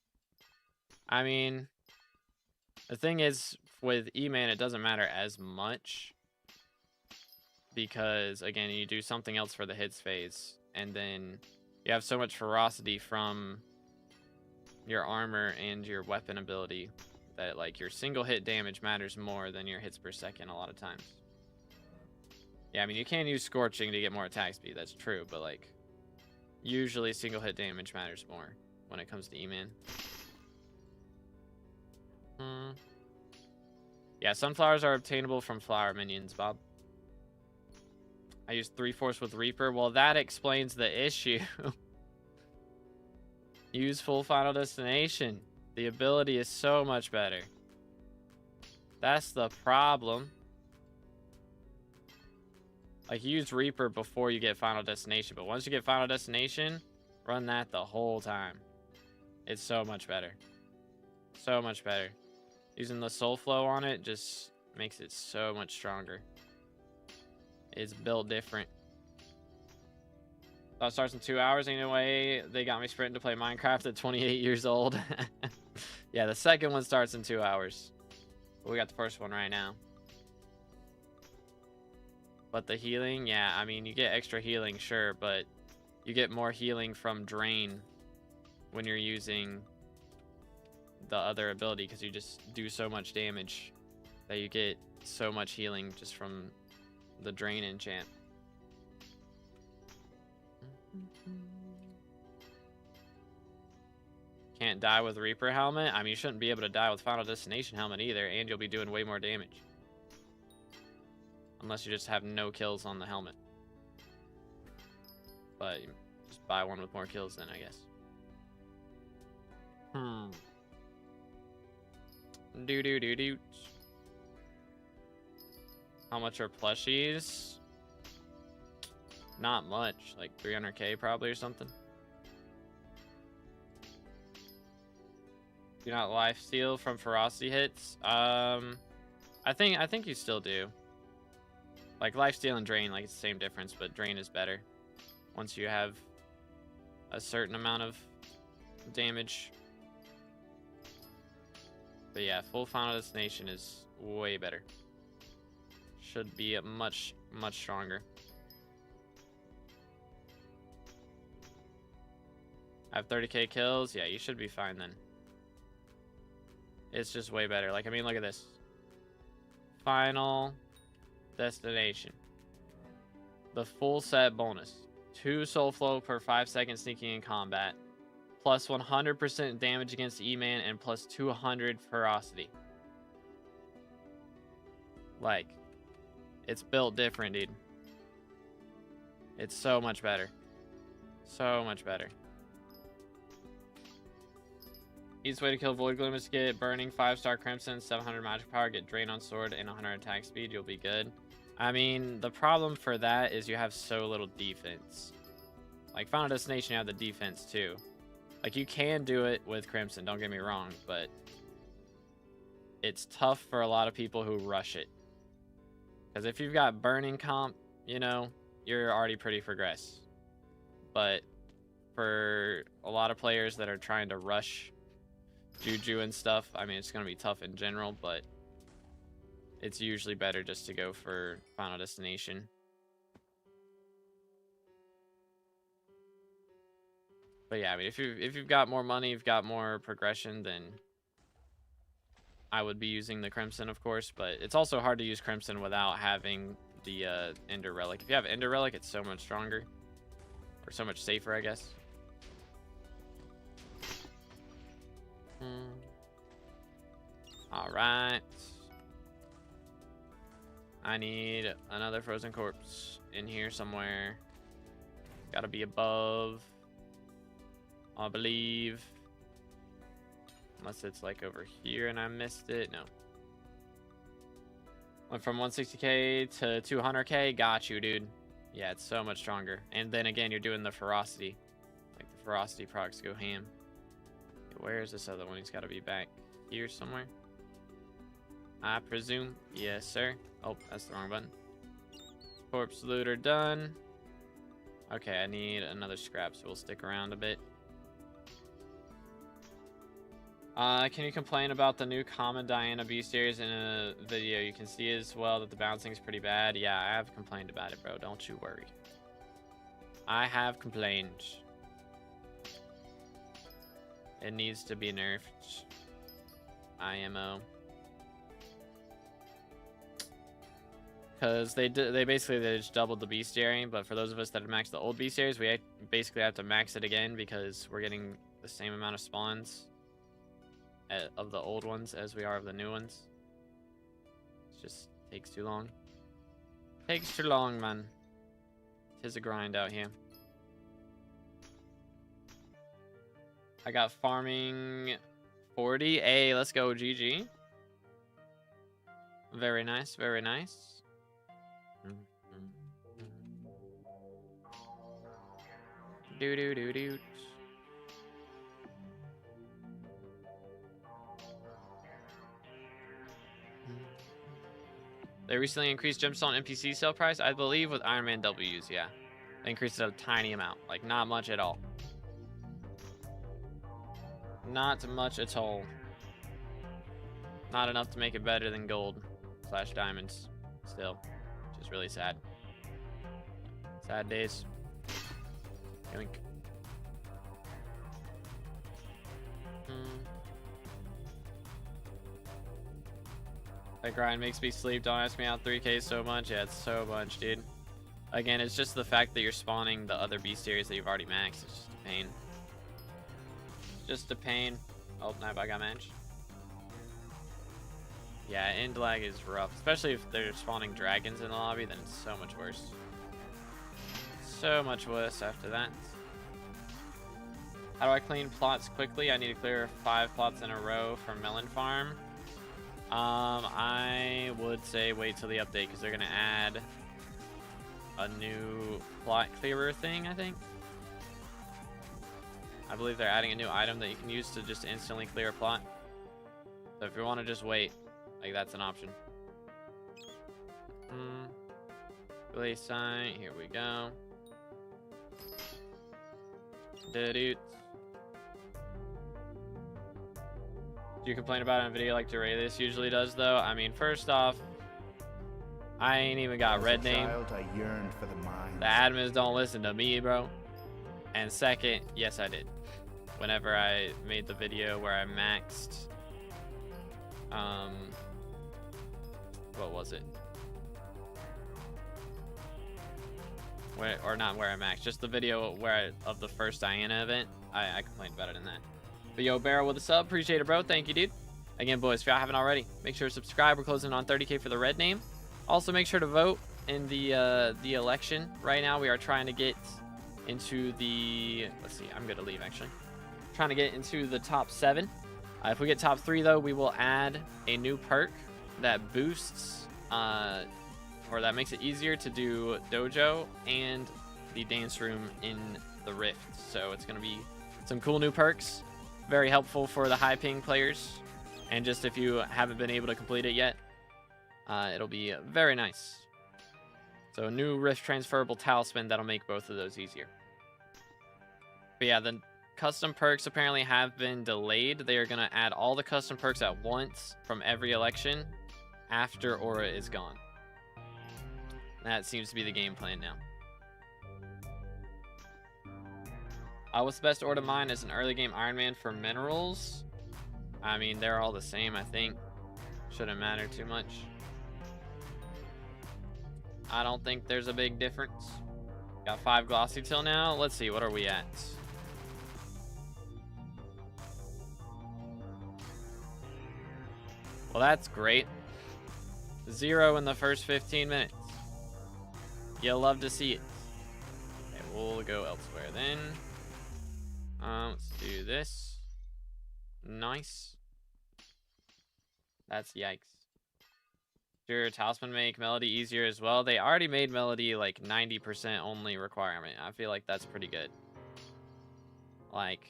S1: I mean, the thing is, with E-Man, it doesn't matter as much. Because, again, you do something else for the hits phase. And then you have so much ferocity from your armor and your weapon ability that, like, your single hit damage matters more than your hits per second a lot of times. Yeah, I mean, you can use Scorching to get more attack speed. That's true, but, like, usually single hit damage matters more when it comes to E-Man. Yeah, sunflowers are obtainable from flower minions, Bob. I used 3/4 with Reaper. Well, that explains the issue. Use full Final Destination. The ability is so much better. That's the problem. Like, use Reaper before you get Final Destination, but once you get Final Destination, run that the whole time. It's so much better. So much better. Using the soul flow on it just makes it so much stronger. It's built different. That starts in 2 hours. Anyway, they got me sprinting to play Minecraft at 28 years old. Yeah, the second one starts in 2 hours. But we got the first one right now. But the healing, yeah, I mean, you get extra healing, sure, but you get more healing from drain when you're using the other ability, because you just do so much damage that you get so much healing just from the drain enchant. Can't die with Reaper helmet. I mean, you shouldn't be able to die with Final Destination helmet either, and you'll be doing way more damage. Unless you just have no kills on the helmet. But just buy one with more kills then, I guess. Do. How much are plushies? Not much. Like 300k probably or something. Do not life steal from ferocity hits. I think you still do. Like life steal and drain, like it's the same difference, but drain is better once you have a certain amount of damage. But yeah, full Final Destination is way better. Should be a much stronger. I have 30k kills. Yeah, you should be fine then. It's just way better. Like, I mean, look at this. Final Destination. The full set bonus. 2 soul flow per 5 seconds sneaking in combat. Plus 100% damage against E-Man and plus 200 ferocity. Like, it's built different, dude. It's so much better. So much better. Easiest way to kill Void Gloom is to get Burning, 5-star Crimson, 700 magic power, get Drain on Sword, and 100 attack speed. You'll be good. I mean, the problem for that is you have so little defense. Like, Final Destination, you have the defense, too. Like, you can do it with Crimson, don't get me wrong, but it's tough for a lot of people who rush it. Because if you've got Burning comp, you know, you're already pretty progressed. But for a lot of players that are trying to rush Juju and stuff, I mean, it's going to be tough in general, but it's usually better just to go for Final Destination. But yeah, I mean, if you've got more money, you've got more progression, then I would be using the Crimson, of course. But it's also hard to use Crimson without having the Ender Relic. If you have Ender Relic, it's so much stronger. Or so much safer, I guess. Alright. I need another frozen corpse in here somewhere. Gotta be above, I believe. Unless it's like over here and I missed it. No. Went from 160k to 200k. Got you, dude. Yeah, it's so much stronger. And then again, you're doing the ferocity. Like the ferocity procs go ham. Where is this other one? He's got to be back here somewhere, I presume. Yes, sir. Oh, that's the wrong button. Corpse looter done. Okay, I need another scrap, so we'll stick around a bit. Can you complain about the new common Diana bestiaries in a video? You can see as well that the bouncing is pretty bad. Yeah, I have complained about it, bro. Don't you worry. I have complained. It needs to be nerfed. IMO. Because they just doubled the bestiary, but for those of us that have maxed the old bestiaries, we basically have to max it again because we're getting the same amount of spawns of the old ones as we are of the new ones. It just takes too long. Takes too long, man. Tis a grind out here. I got farming 40. Hey, let's go, GG. Very nice, very nice. Do. They recently increased gemstone NPC sale price, I believe, with RNBWs. Yeah, they increased it a tiny amount, like not much at all. Not much at all. Not enough to make it better than gold / diamonds. Still, which is really sad. Sad days. Yoink. That grind makes me sleep. Don't ask me out 3K so much. Yeah, it's so much, dude. Again, it's just the fact that you're spawning the other beast areas that you've already maxed. It's just a pain. Just a pain. Oh, now I got matched. Yeah, end lag is rough. Especially if they're spawning dragons in the lobby, then it's so much worse. So much worse after that. How do I clean plots quickly? I need to clear 5 plots in a row from Melon Farm. I would say wait till the update because they're gonna add a new plot clearer thing, I think. I believe they're adding a new item that you can use to just instantly clear a plot. So if you want to just wait, like that's an option. Release site, here we go. Dude. Do you complain about it on video like This usually does though? I mean, first off, I ain't even got red name. The admins don't listen to me, bro. And second, yes I did. Whenever I made the video where I maxed what was it? Or not where I maxed, just the video where of the first Diana event. I complained about it in that. But yo, Barrel with a sub, appreciate it, bro. Thank you, dude. Again, boys, if y'all haven't already, make sure to subscribe. We're closing on 30K for the red name. Also, make sure to vote in the election. Right now, we are trying to get into the, let's see, I'm gonna leave actually. Trying to get into the top 7. If we get top 3 though, we will add a new perk that boosts or that makes it easier to do dojo and the dance room in the rift. So it's gonna be some cool new perks, very helpful for the high ping players, and just if you haven't been able to complete it yet, it'll be very nice. So a new rift transferable talisman that'll make both of those easier. But yeah, the custom perks apparently have been delayed. They are going to add all the custom perks at once from every election after Aura is gone. That seems to be the game plan now. What's the best ore to mine as an early game Iron Man for minerals? I mean, they're all the same, I think. Shouldn't matter too much. I don't think there's a big difference. Got 5 glossy till now. Let's see, what are we at? Well, that's great. 0 in the first 15 minutes. You'll love to see it. Okay, we'll go elsewhere then. Let's do this. Nice. That's yikes. Sure, talisman make melody easier as well. They already made melody like 90% only requirement. I feel like that's pretty good. Like,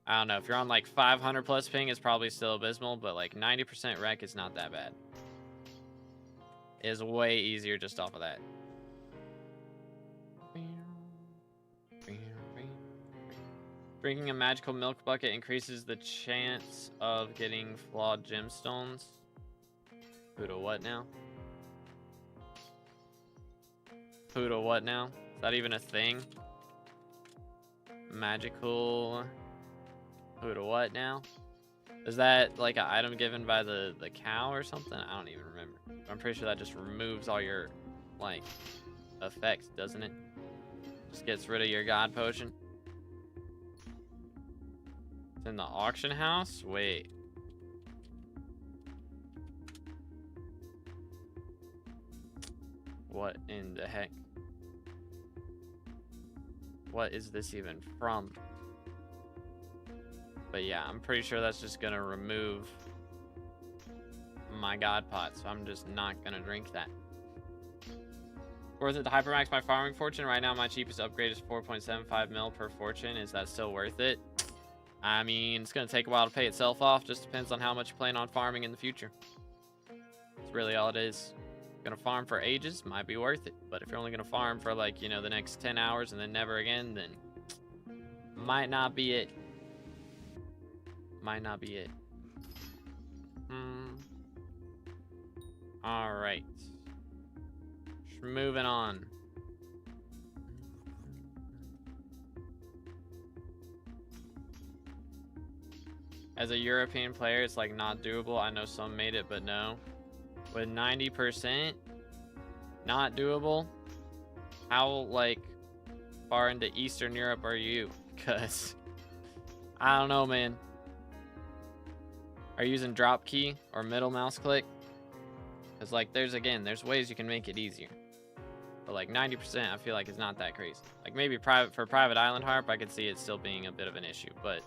S1: I don't know, if you're on like 500 plus ping, it's probably still abysmal, but like 90% rec is not that bad. It's way easier just off of that. Drinking a magical milk bucket increases the chance of getting flawed gemstones. Poodle what now? Poodle what now? Is that even a thing? Magical Poodle what now? Is that like an item given by the cow or something? I don't even remember. I'm pretty sure that just removes all your like effects, doesn't it? Just gets rid of your god potion. It's in the auction house? Wait. What in the heck? What is this even from? But yeah, I'm pretty sure that's just gonna remove my god pot, so I'm just not gonna drink that. Worth it to hypermax my farming fortune? Right now my cheapest upgrade is 4.75 mil per fortune. Is that still worth it? I mean, it's gonna take a while to pay itself off. Just depends on how much you plan on farming in the future. It's really all it is. Gonna farm for ages, might be worth it. But if you're only gonna farm for like, you know, the next 10 hours and then never again, then might not be it. Might not be it. All right. Moving on. As a European player, it's like not doable. I know some made it, but no. With 90%, not doable. How like far into Eastern Europe are you? Cause I don't know, man. Are you using drop key or middle mouse click? Cause like there's ways you can make it easier. But like 90%, I feel like it's not that crazy. Like maybe for private island harp, I could see it still being a bit of an issue, but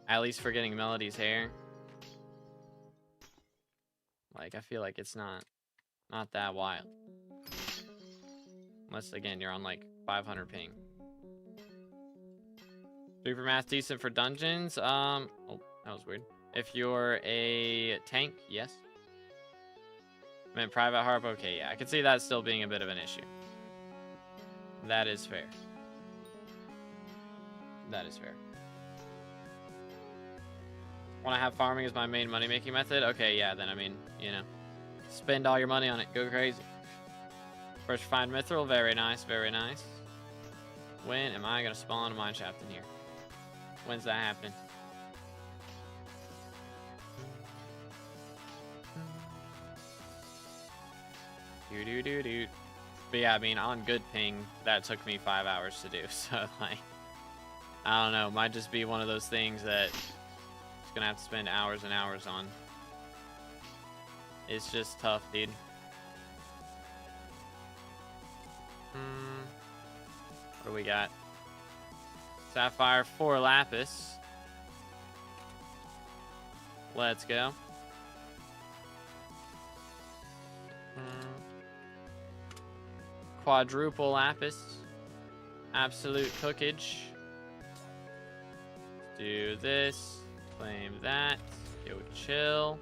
S1: at least for getting Melody's hair, like I feel like it's not that wild. Unless again you're on like 500 ping. Super math decent for dungeons. Oh, that was weird. If you're a tank, yes. I mean, private harp, okay, yeah. I could see that still being a bit of an issue. That is fair. That is fair. Want to have farming as my main money-making method? Okay, yeah, then I mean, you know, spend all your money on it. Go crazy. First find mithril, very nice, very nice. When am I going to spawn a mine shaft in here? When's that happening? But yeah, I mean, on good ping, that took me 5 hours to do. So, like, I don't know. Might just be one of those things that I'm gonna have to spend hours and hours on. It's just tough, dude. What do we got? Sapphire, 4 lapis. Let's go. Quadruple lapis. Absolute cookage. Do this. Claim that. Go chill.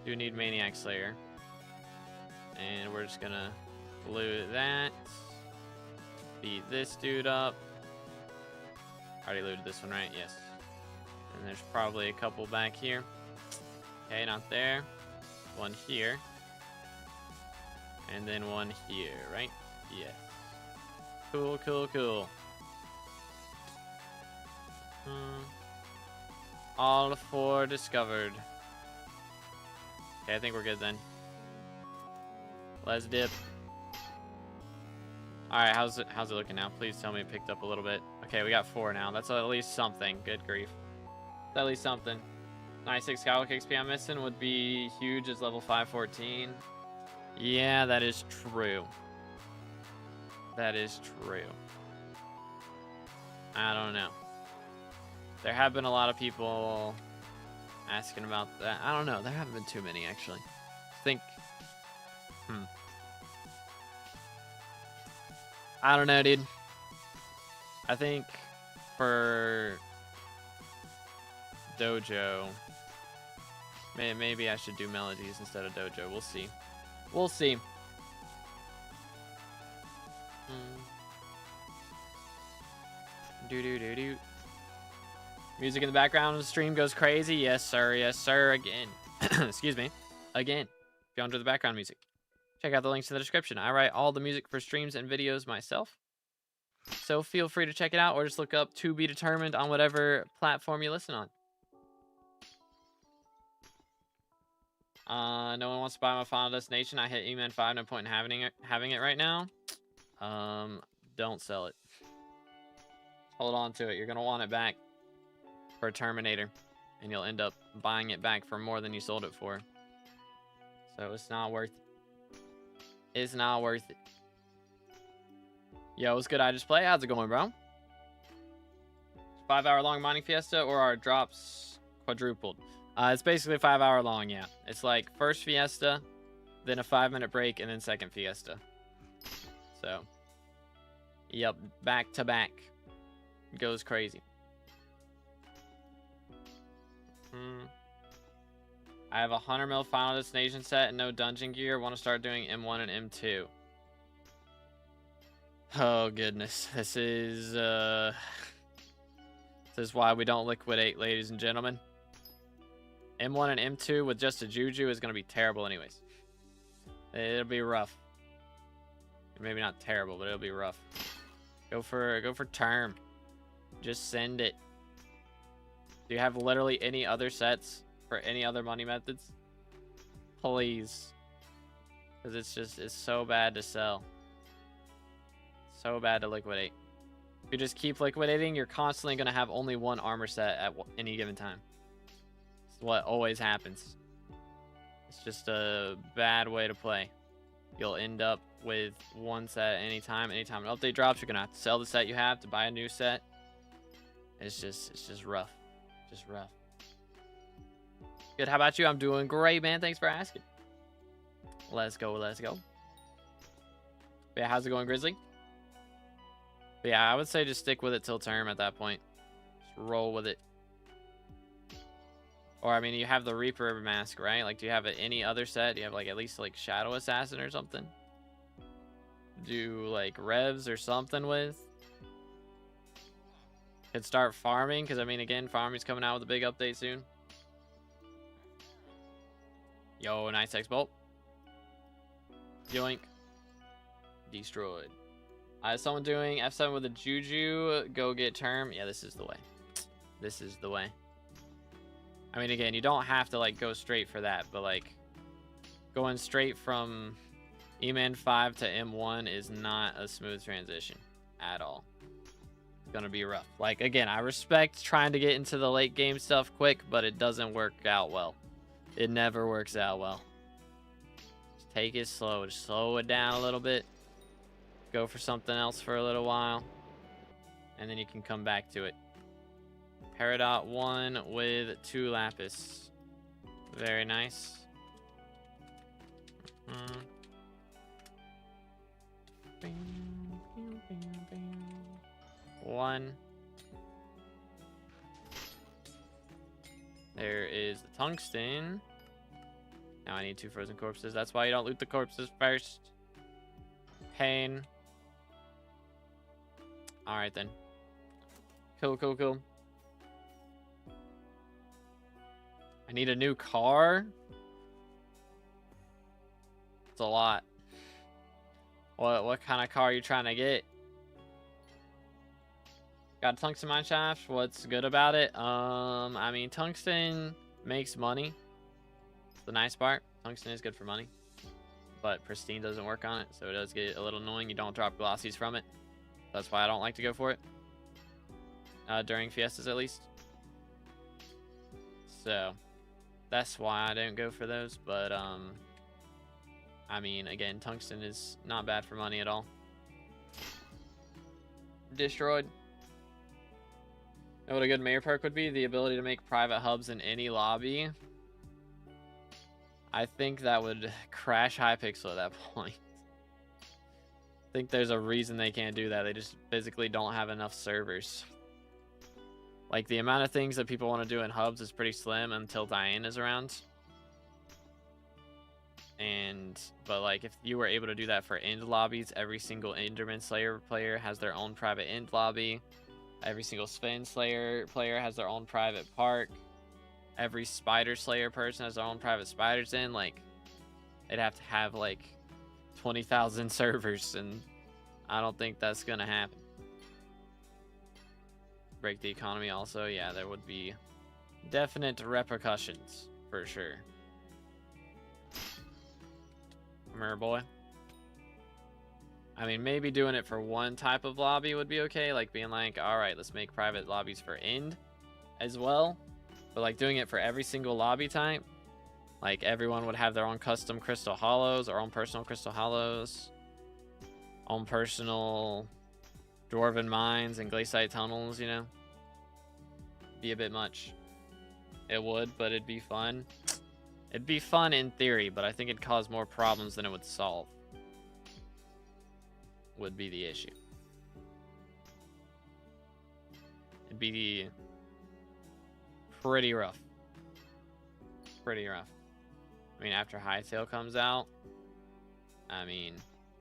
S1: Do need Maniac Slayer. And we're just gonna loot that. Beat this dude up. Already looted this one, right? Yes. And there's probably a couple back here. Okay, not there. One here. And then one here, right? Yes. Cool, cool, cool. All 4 discovered. Okay, I think we're good then. Let's dip. Alright, how's it looking now? Please tell me it picked up a little bit. Okay, we got 4 now. That's at least something. Good grief. That's at least something. 96 SkyBlock XP I'm missing would be huge as level 514. Yeah, that is true. That is true. I don't know. There have been a lot of people asking about that. I don't know. There haven't been too many, actually. I think... I don't know, dude. I think for Dojo, maybe I should do melodies instead of Dojo. We'll see. We'll see. Do. Music in the background of the stream goes crazy. Yes, sir. Yes, sir. Again. Excuse me. Again. If you enjoy the background music, check out the links in the description. I write all the music for streams and videos myself. So feel free to check it out or just look up To Be Determined on whatever platform you listen on. No one wants to buy my Final Destination. I hit EMAN 5. No point in having it right now. Don't sell it. Hold on to it. You're going to want it back for a Terminator. And you'll end up buying it back for more than you sold it for. So it's not worth it. It's not worth it. Yo, what's good? I just play. How's it going, bro? 5 hour long mining fiesta or are drops quadrupled? It's basically 5 hour long, yeah. It's like first fiesta, then a 5-minute break, and then second fiesta. So, yep, back to back. Goes crazy. I have a 100 mil Final Destination set and no dungeon gear. Want to start doing M1 and M2. Oh goodness, this is why we don't liquidate, ladies and gentlemen. M1 and M2 with just a Juju is gonna be terrible, anyways. It'll be rough. Maybe not terrible, but it'll be rough. Go for term. Just send it. Do you have literally any other sets for any other money methods? Please, because it's so bad to sell. So bad to liquidate. If you just keep liquidating, you're constantly going to have only one armor set at any given time. It's what always happens. It's just a bad way to play. You'll end up with one set at any time. Anytime an update drops, you're going to have to sell the set you have to buy a new set. It's just rough. Just rough. Good. How about you? I'm doing great, man. Thanks for asking. Let's go. Let's go. But yeah, how's it going, Grizzly? But yeah, I would say just stick with it till term at that point. Just roll with it. Or, I mean, you have the Reaper mask, right? Like, do you have any other set? Do you have, like, at least, like, Shadow Assassin or something? Do, like, Revs or something with? Could start farming, because, I mean, again, farming's coming out with a big update soon. Yo, nice X-Bolt. Yoink. Destroyed. Someone doing F7 with a Juju, go get term. Yeah, this is the way. This is the way. I mean, again, you don't have to, like, go straight for that, but, like, going straight from E-Man 5 to M1 is not a smooth transition at all. It's gonna be rough. Like, again, I respect trying to get into the late game stuff quick, but it doesn't work out well. It never works out well. Just take it slow. Just slow it down a little bit. Go for something else for a little while, and then you can come back to it. Peridot 1 with 2 Lapis. Very nice. One. There is the tungsten. Now I need 2 frozen corpses. That's why you don't loot the corpses first. Pain. Alright then. Cool, cool, cool. I need a new car. It's a lot. What kind of car are you trying to get? Got a tungsten mine shaft. What's good about it? I mean, tungsten makes money. It's the nice part. Tungsten is good for money. But pristine doesn't work on it, so it does get a little annoying. You don't drop glossies from it. That's why I don't like to go for it. During Fiestas, at least. So, that's why I don't go for those. But, I mean, again, tungsten is not bad for money at all. Destroyed. Know what a good mayor perk would be? The ability to make private hubs in any lobby. I think that would crash Hypixel at that point. I think there's a reason they can't do that. They just physically don't have enough servers. Like, the amount of things that people want to do in hubs is pretty slim until Diana's around. But like, if you were able to do that for end lobbies, every single Enderman Slayer player has their own private end lobby. Every single Spin Slayer player has their own private park. Every Spider Slayer person has their own private spiders in. Like, they'd have to have like 20,000 servers, and I don't think that's gonna happen. Break the economy also. Yeah, there would be definite repercussions for sure. Come here, boy. I mean, maybe doing it for one type of lobby would be okay, like being like, all right, let's make private lobbies for end as well. But like doing it for every single lobby type, like everyone would have their own custom crystal hollows, or own personal crystal hollows, own personal dwarven mines and glaciite tunnels, you know. Be a bit much. It would, but it'd be fun. It'd be fun in theory, but I think it'd cause more problems than it would solve. Would be the issue. It'd be pretty rough. Pretty rough. I mean, after Hytale comes out, I mean,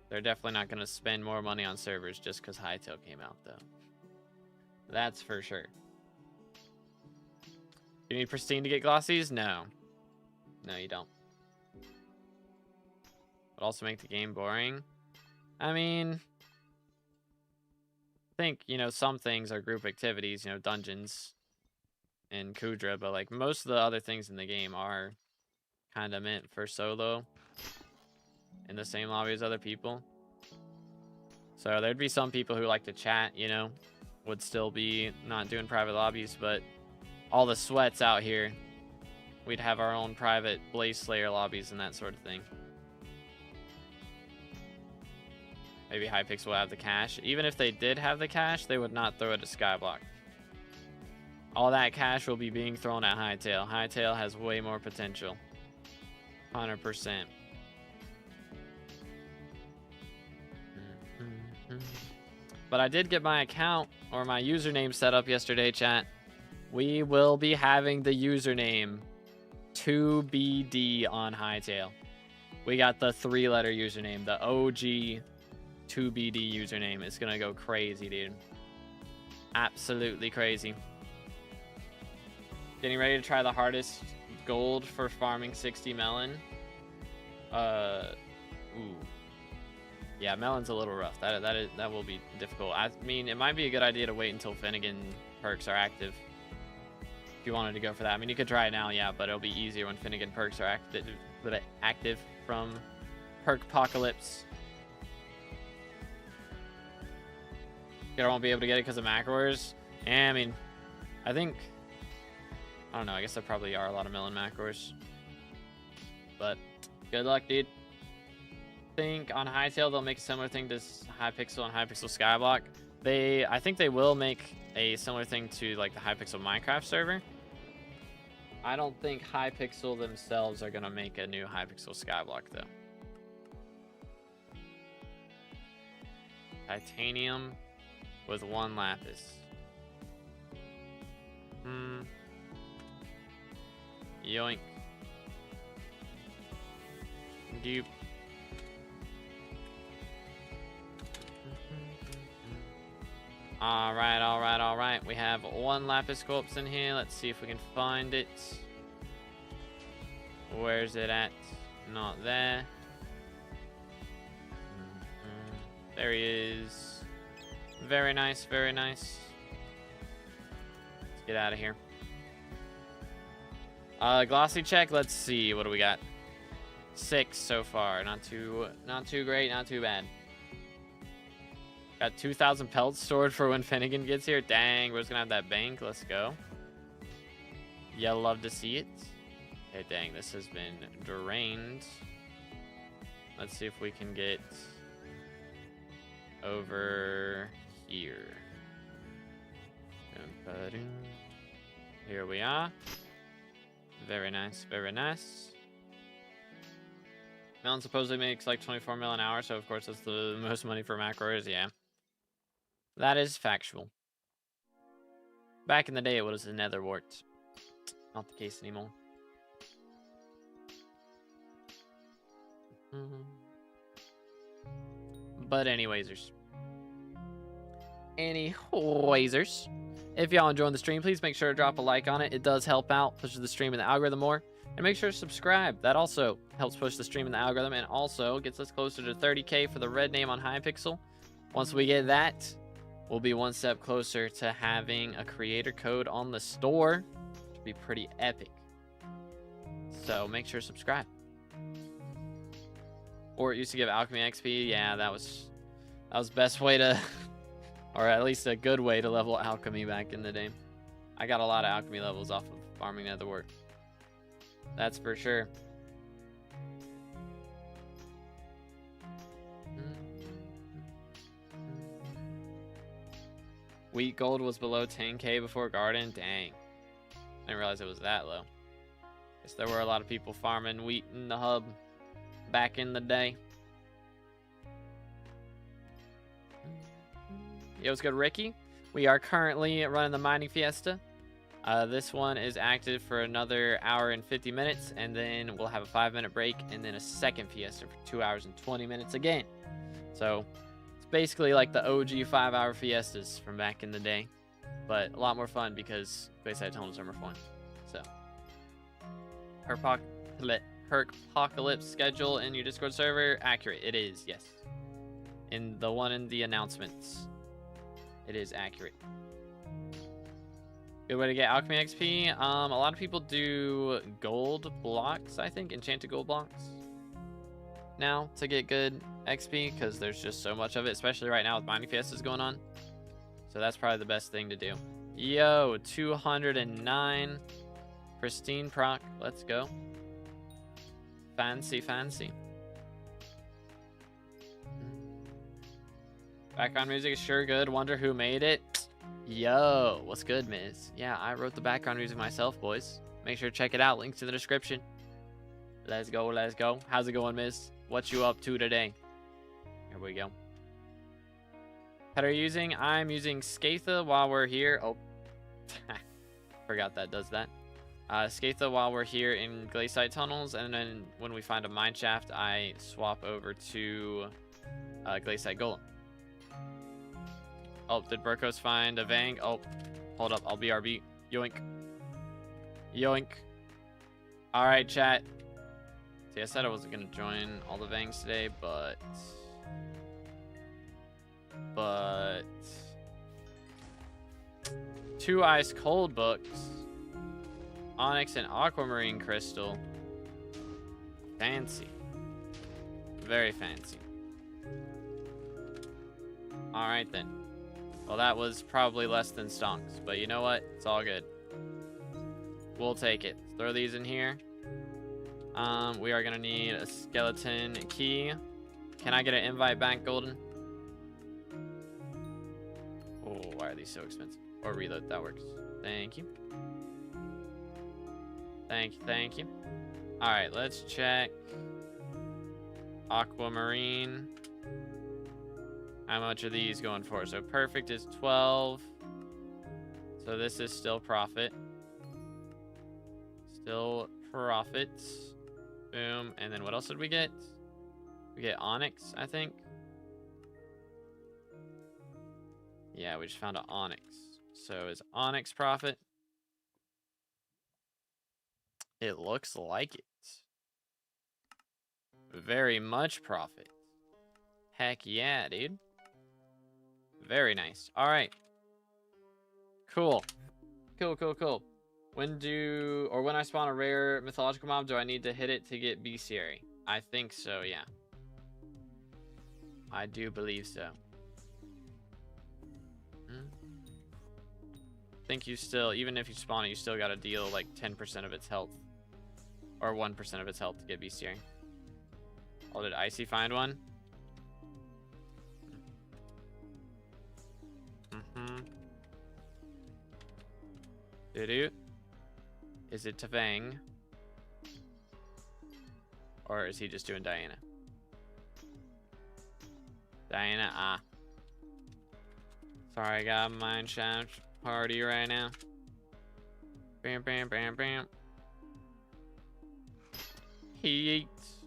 S1: they're definitely not going to spend more money on servers just because Hytale came out, though. That's for sure. You need Pristine to get Glossies? No. No, you don't. But also make the game boring. I mean, I think, you know, some things are group activities, you know, dungeons and Kudra, but like most of the other things in the game are kind of meant for solo in the same lobby as other people. So there'd be some people who like to chat, you know, would still be not doing private lobbies, but all the sweats out here, we'd have our own private Blaze Slayer lobbies and that sort of thing. Maybe Hypixel will have the cash. Even if they did have the cash, they would not throw it at SkyBlock. All that cash will be being thrown at Hytale. Hytale has way more potential. 100%. But I did get my account or my username set up yesterday, chat. We will be having the username 2BD on Hytale. We got the 3-letter username, the OG 2BD username. It's gonna go crazy, dude. Absolutely crazy. Getting ready to try the hardest gold for farming 60 melon. Ooh. Yeah, melon's a little rough. That will be difficult. I mean, it might be a good idea to wait until Finnegan perks are active. If you wanted to go for that. I mean, you could try it now, yeah, but it'll be easier when Finnegan perks are active from Perk Apocalypse. You won't be able to get it because of macros. And I mean, I think, I don't know, I guess there probably are a lot of melon macros. But good luck, dude. I think on Hytale they'll make a similar thing to Hypixel and Hypixel SkyBlock. I think they will make a similar thing to like the Hypixel Minecraft server. I don't think Hypixel themselves are gonna make a new Hypixel SkyBlock though. Titanium with 1 lapis. Yoink. Dupe. Alright. We have 1 lapis corpse in here. Let's see if we can find it. Where's it at? Not there. There he is. Very nice, very nice. Let's get out of here. Glossy check. Let's see. What do we got? 6 so far. Not too great, not too bad. Got 2,000 pelts stored for when Finnegan gets here. Dang, we're just gonna have that bank. Let's go. You'll love to see it. Okay, dang, this has been drained. Let's see if we can get over here. Here we are. Very nice, very nice. Melon supposedly makes like 24 mil an hour, so of course that's the most money for macros, yeah. That is factual. Back in the day, it was a nether wart. Not the case anymore. But anywaysers. If y'all enjoying the stream, please make sure to drop a like on it. It does help out, pushes the stream in the algorithm more. And make sure to subscribe. That also helps push the stream in the algorithm and also gets us closer to 30K for the red name on Hypixel. Once we get that, we'll be 1 step closer to having a creator code on the store, which would be pretty epic. So make sure to subscribe. Or it used to give alchemy XP. Yeah, that was the best way to, or at least a good way to level alchemy back in the day. I got a lot of alchemy levels off of farming netherwort. That's for sure. Wheat gold was below 10K before garden. Dang. I didn't realize it was that low. Guess there were a lot of people farming wheat in the hub back in the day. Yo, what's good, Ricky? We are currently running the mining Fiesta. This one is active for another hour and 50 minutes, and then we'll have a 5-minute break, and then a second Fiesta for 2 hours and 20 minutes again. So it's basically like the OG 5-hour Fiestas from back in the day, but a lot more fun because Glayside Tunnels are more fun. So Herpocalypse schedule in your Discord server, accurate. It is, yes. In the one in the announcements, it is accurate. Good way to get alchemy XP. A lot of people do gold blocks, I think, enchanted gold blocks now to get good XP because there's just so much of it, especially right now with mining fiestas going on. So that's probably the best thing to do. Yo, 209 pristine proc. Let's go. Fancy, fancy. Background music is sure good. Wonder who made it. Yo, what's good, Miz? Yeah, I wrote the background music myself, boys. Make sure to check it out. Links in the description. Let's go, let's go. How's it going, Miz? What you up to today? Here we go. Pet are you using? I'm using Skatha while we're here. Oh, forgot that does that. Skatha while we're here in Glayside Tunnels, and then when we find a mine shaft, I swap over to Glayside Golem. Oh, did Burkos find a Vang? Oh, hold up. I'll BRB. Yoink. Yoink. Alright, chat. See, I said I wasn't going to join all the Vangs today, but... 2 ice cold books. Onyx and aquamarine crystal. Fancy. Very fancy. Alright then. Well, that was probably less than stonks, but you know what? It's all good. We'll take it. Throw these in here. We are gonna need a skeleton key. Can I get an invite back, Golden? Oh, why are these so expensive? Or reload, that works. Thank you. Thank you, thank you. Alright, let's check. Aquamarine. How much are these going for? So perfect is 12. So this is still profit. Still profits. Boom. And then what else did we get? We get onyx, I think. Yeah, we just found an onyx. So is onyx profit? It looks like it. Very much profit. Heck yeah, dude. Very nice. All right. Cool. Cool. When I spawn a rare mythological mob, do I need to hit it to get bestiary? I think so, yeah. I do believe so. I think you still, even if you spawn it, you still gotta deal like 10% of its health. Or 1% of its health to get bestiary. Oh, did Icy find one? Is it Tavang? Or is he just doing Diana? Diana, ah. Sorry, I got a mine shaft party right now. Bam, bam, bam, bam. He eats.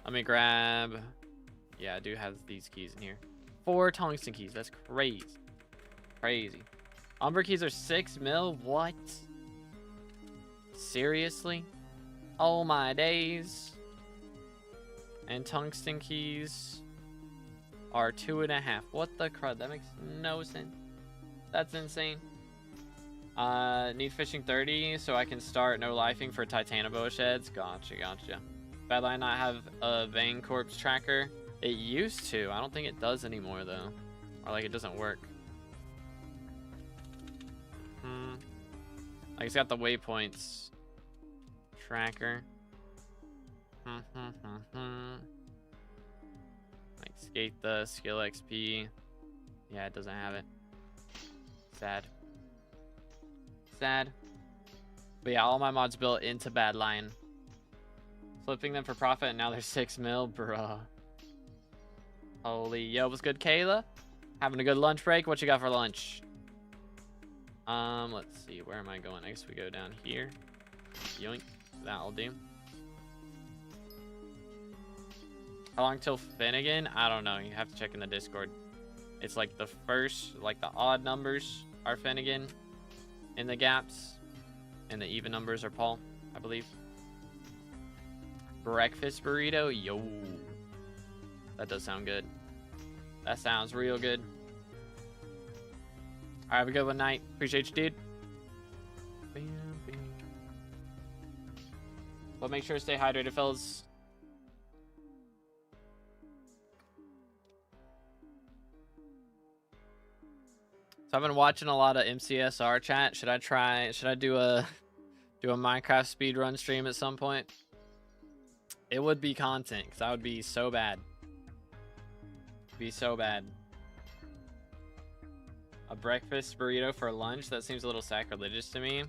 S1: Let me grab... Yeah, I do have these keys in here. 4 tungsten keys. That's crazy. Crazy. Umber keys are 6 mil? What? Seriously? Oh my days. And tungsten keys are 2.5. What the crud? That makes no sense. That's insane. Need fishing 30 so I can start no lifing for Titanoboa sheds. Gotcha. Badline not have a Vein Corpse tracker. It used to. I don't think it does anymore though. Or like it doesn't work. Like it's got the waypoints tracker. Like skate the skill XP. Yeah, it doesn't have it. Sad. But yeah, all my mods built into Badline. Flipping them for profit and now they're 6 mil, bruh. Holy, yo, what's good, Kayla? Having a good lunch break? What you got for lunch? Let's see. Where am I going? I guess we go down here. Yoink. That'll do. How long till Finnegan? I don't know. You have to check in the Discord. It's like the first, like the odd numbers are Finnegan in the gaps, and the even numbers are Paul, I believe. Breakfast burrito? Yo. That does sound good. That sounds real good. Alright, have a good one, night. Appreciate you, dude. But make sure to stay hydrated, fellas. So I've been watching a lot of MCSR chat. Should I do a Minecraft speedrun stream at some point? It would be content, because I would be so bad. Be so bad. A breakfast burrito for lunch? That seems a little sacrilegious to me.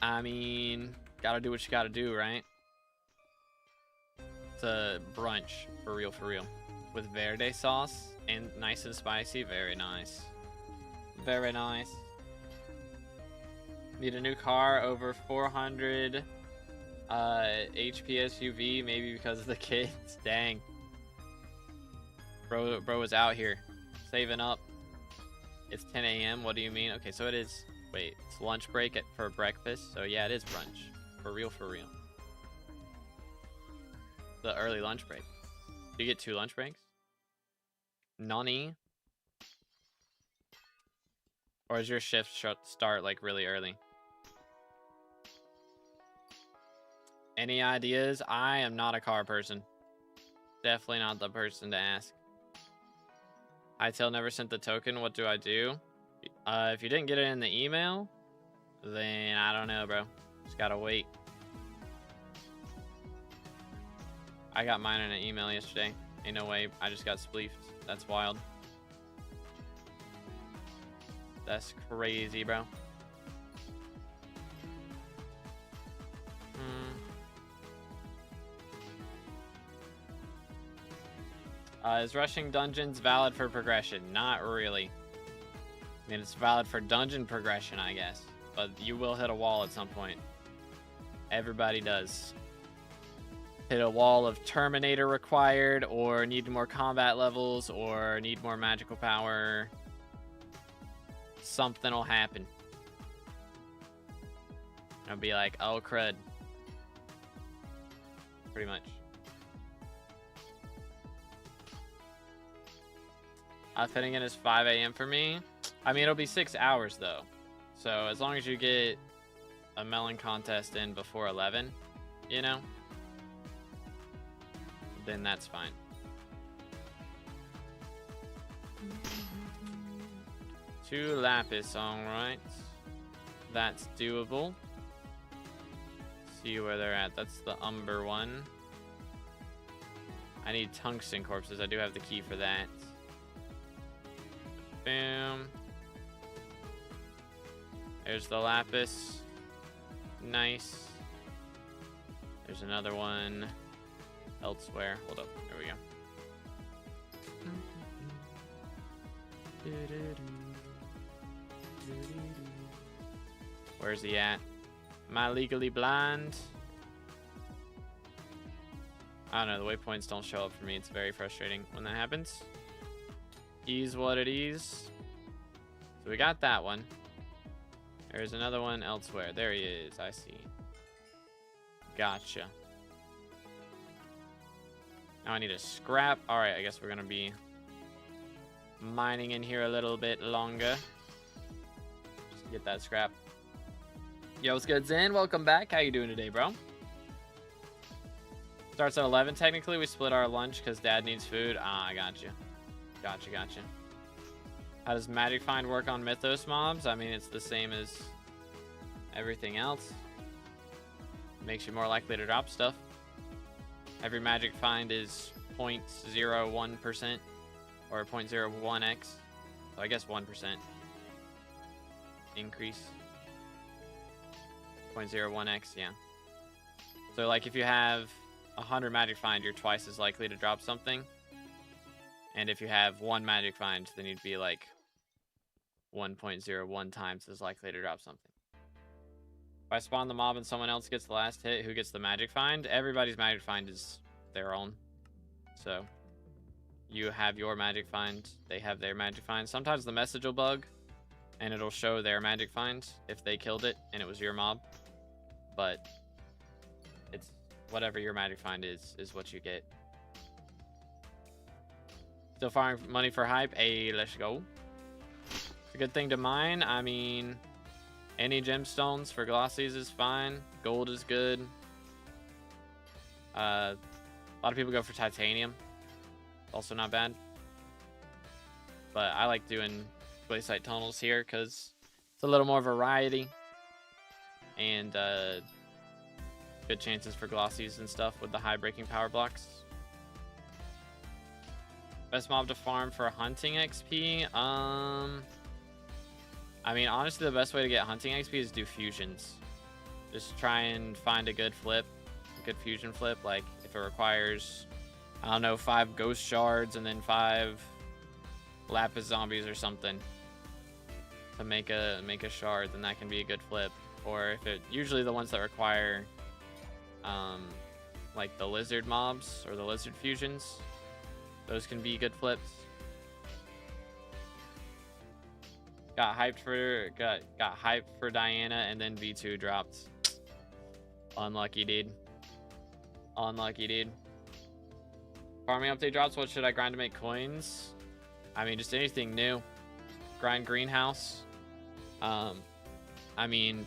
S1: I mean, gotta do what you gotta do, right? It's a brunch, for real, for real. With verde sauce and nice and spicy. Very nice. Very nice. Need a new car over 400 HP SUV, maybe because of the kids. Dang. Bro was out here saving up. It's 10 a.m. What do you mean? Okay, so it is. Wait, it's lunch break for breakfast. So yeah, it is brunch. For real, for real. The early lunch break. Do you get 2 lunch breaks? Nani? Or is your shift start like really early? Any ideas? I am not a car person. Definitely not the person to ask. Hightail never sent the token. What do I do? If you didn't get it in the email, then I don't know, bro. Just gotta wait. I got mine in an email yesterday. Ain't no way. I just got spleefed. That's wild. That's crazy, bro. Is rushing dungeons valid for progression? Not really. I mean, it's valid for dungeon progression, I guess. But you will hit a wall at some point. Everybody does. Hit a wall of Terminator required, or need more combat levels, or need more magical power. Something will happen. I'll be like, oh crud. Pretty much. Fitting in is 5 a.m. for me. I mean, it'll be 6 hours though. So as long as you get a melon contest in before 11, you know, then that's fine. Two lapis, alright. That's doable. See where they're at. That's the umber one. I need tungsten corpses. I do have the key for that. Boom. There's the lapis. Nice. There's another one elsewhere. Hold up. There we go. Where's he at? Am I legally blind? I don't know. The waypoints don't show up for me. It's very frustrating when that happens. Is what it is. So we got that one. There's another one elsewhere. There he is. I see. Gotcha. Now I need a scrap. Alright, I guess we're gonna be mining in here a little bit longer. Just to get that scrap. Yo, what's good, Zen? Welcome back. How you doing today, bro? Starts at 11 technically. We split our lunch because Dad needs food. Ah, I got you. Gotcha, gotcha. How does Magic Find work on Mythos mobs? I mean, it's the same as everything else. Makes you more likely to drop stuff. Every Magic Find is 0.01% or 0.01x. So I guess 1% increase. 0.01x, yeah. So like if you have 100 Magic Find, you're twice as likely to drop something. And if you have 1 magic find, then you'd be like 1.01 times as likely to drop something. If I spawn the mob and someone else gets the last hit, who gets the magic find? Everybody's magic find is their own. So you have your magic find, they have their magic find. Sometimes the message will bug and it'll show their magic find if they killed it and it was your mob. But it's whatever your magic find is what you get. Still farming money for hype. Hey, let's go. It's a good thing to mine. I mean, any gemstones for glossies is fine. Gold is good. A lot of people go for titanium. Also not bad. But I like doing glaciite tunnels here because it's a little more variety. And good chances for glossies and stuff with the high breaking power blocks. Best mob to farm for hunting XP? I mean, honestly, the best way to get hunting XP is do fusions. Just try and find a good flip, a good fusion flip. Like, if it requires, I don't know, 5 ghost shards and then 5 lapis zombies or something to make a shard, then that can be a good flip. Or if it, usually the ones that require, like the lizard mobs or the lizard fusions, those can be good flips. Got hyped for Diana and then V2 dropped. Unlucky, dude. Unlucky, dude. Farming update drops. What should I grind to make coins? I mean, just anything new. Grind greenhouse. I mean,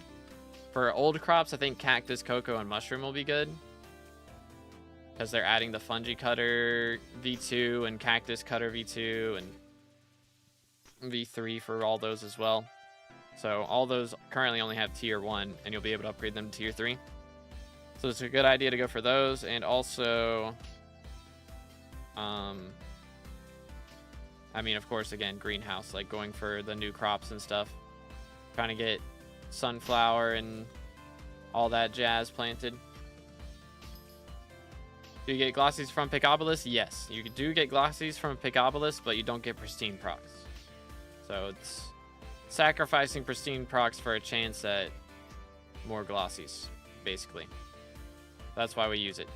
S1: for old crops, I think cactus, cocoa, and mushroom will be good. Because they're adding the fungi cutter V2 and cactus cutter V2 and V3 for all those as well. So all those currently only have tier 1 and you'll be able to upgrade them to tier 3. So it's a good idea to go for those. And also, I mean, of course, again, greenhouse, like going for the new crops and stuff. Trying to get sunflower and all that jazz planted. Do you get glossies from Pickobolus? Yes, you do get glossies from Pickobolus, but you don't get pristine procs. So it's sacrificing pristine procs for a chance at more glossies, basically. That's why we use it.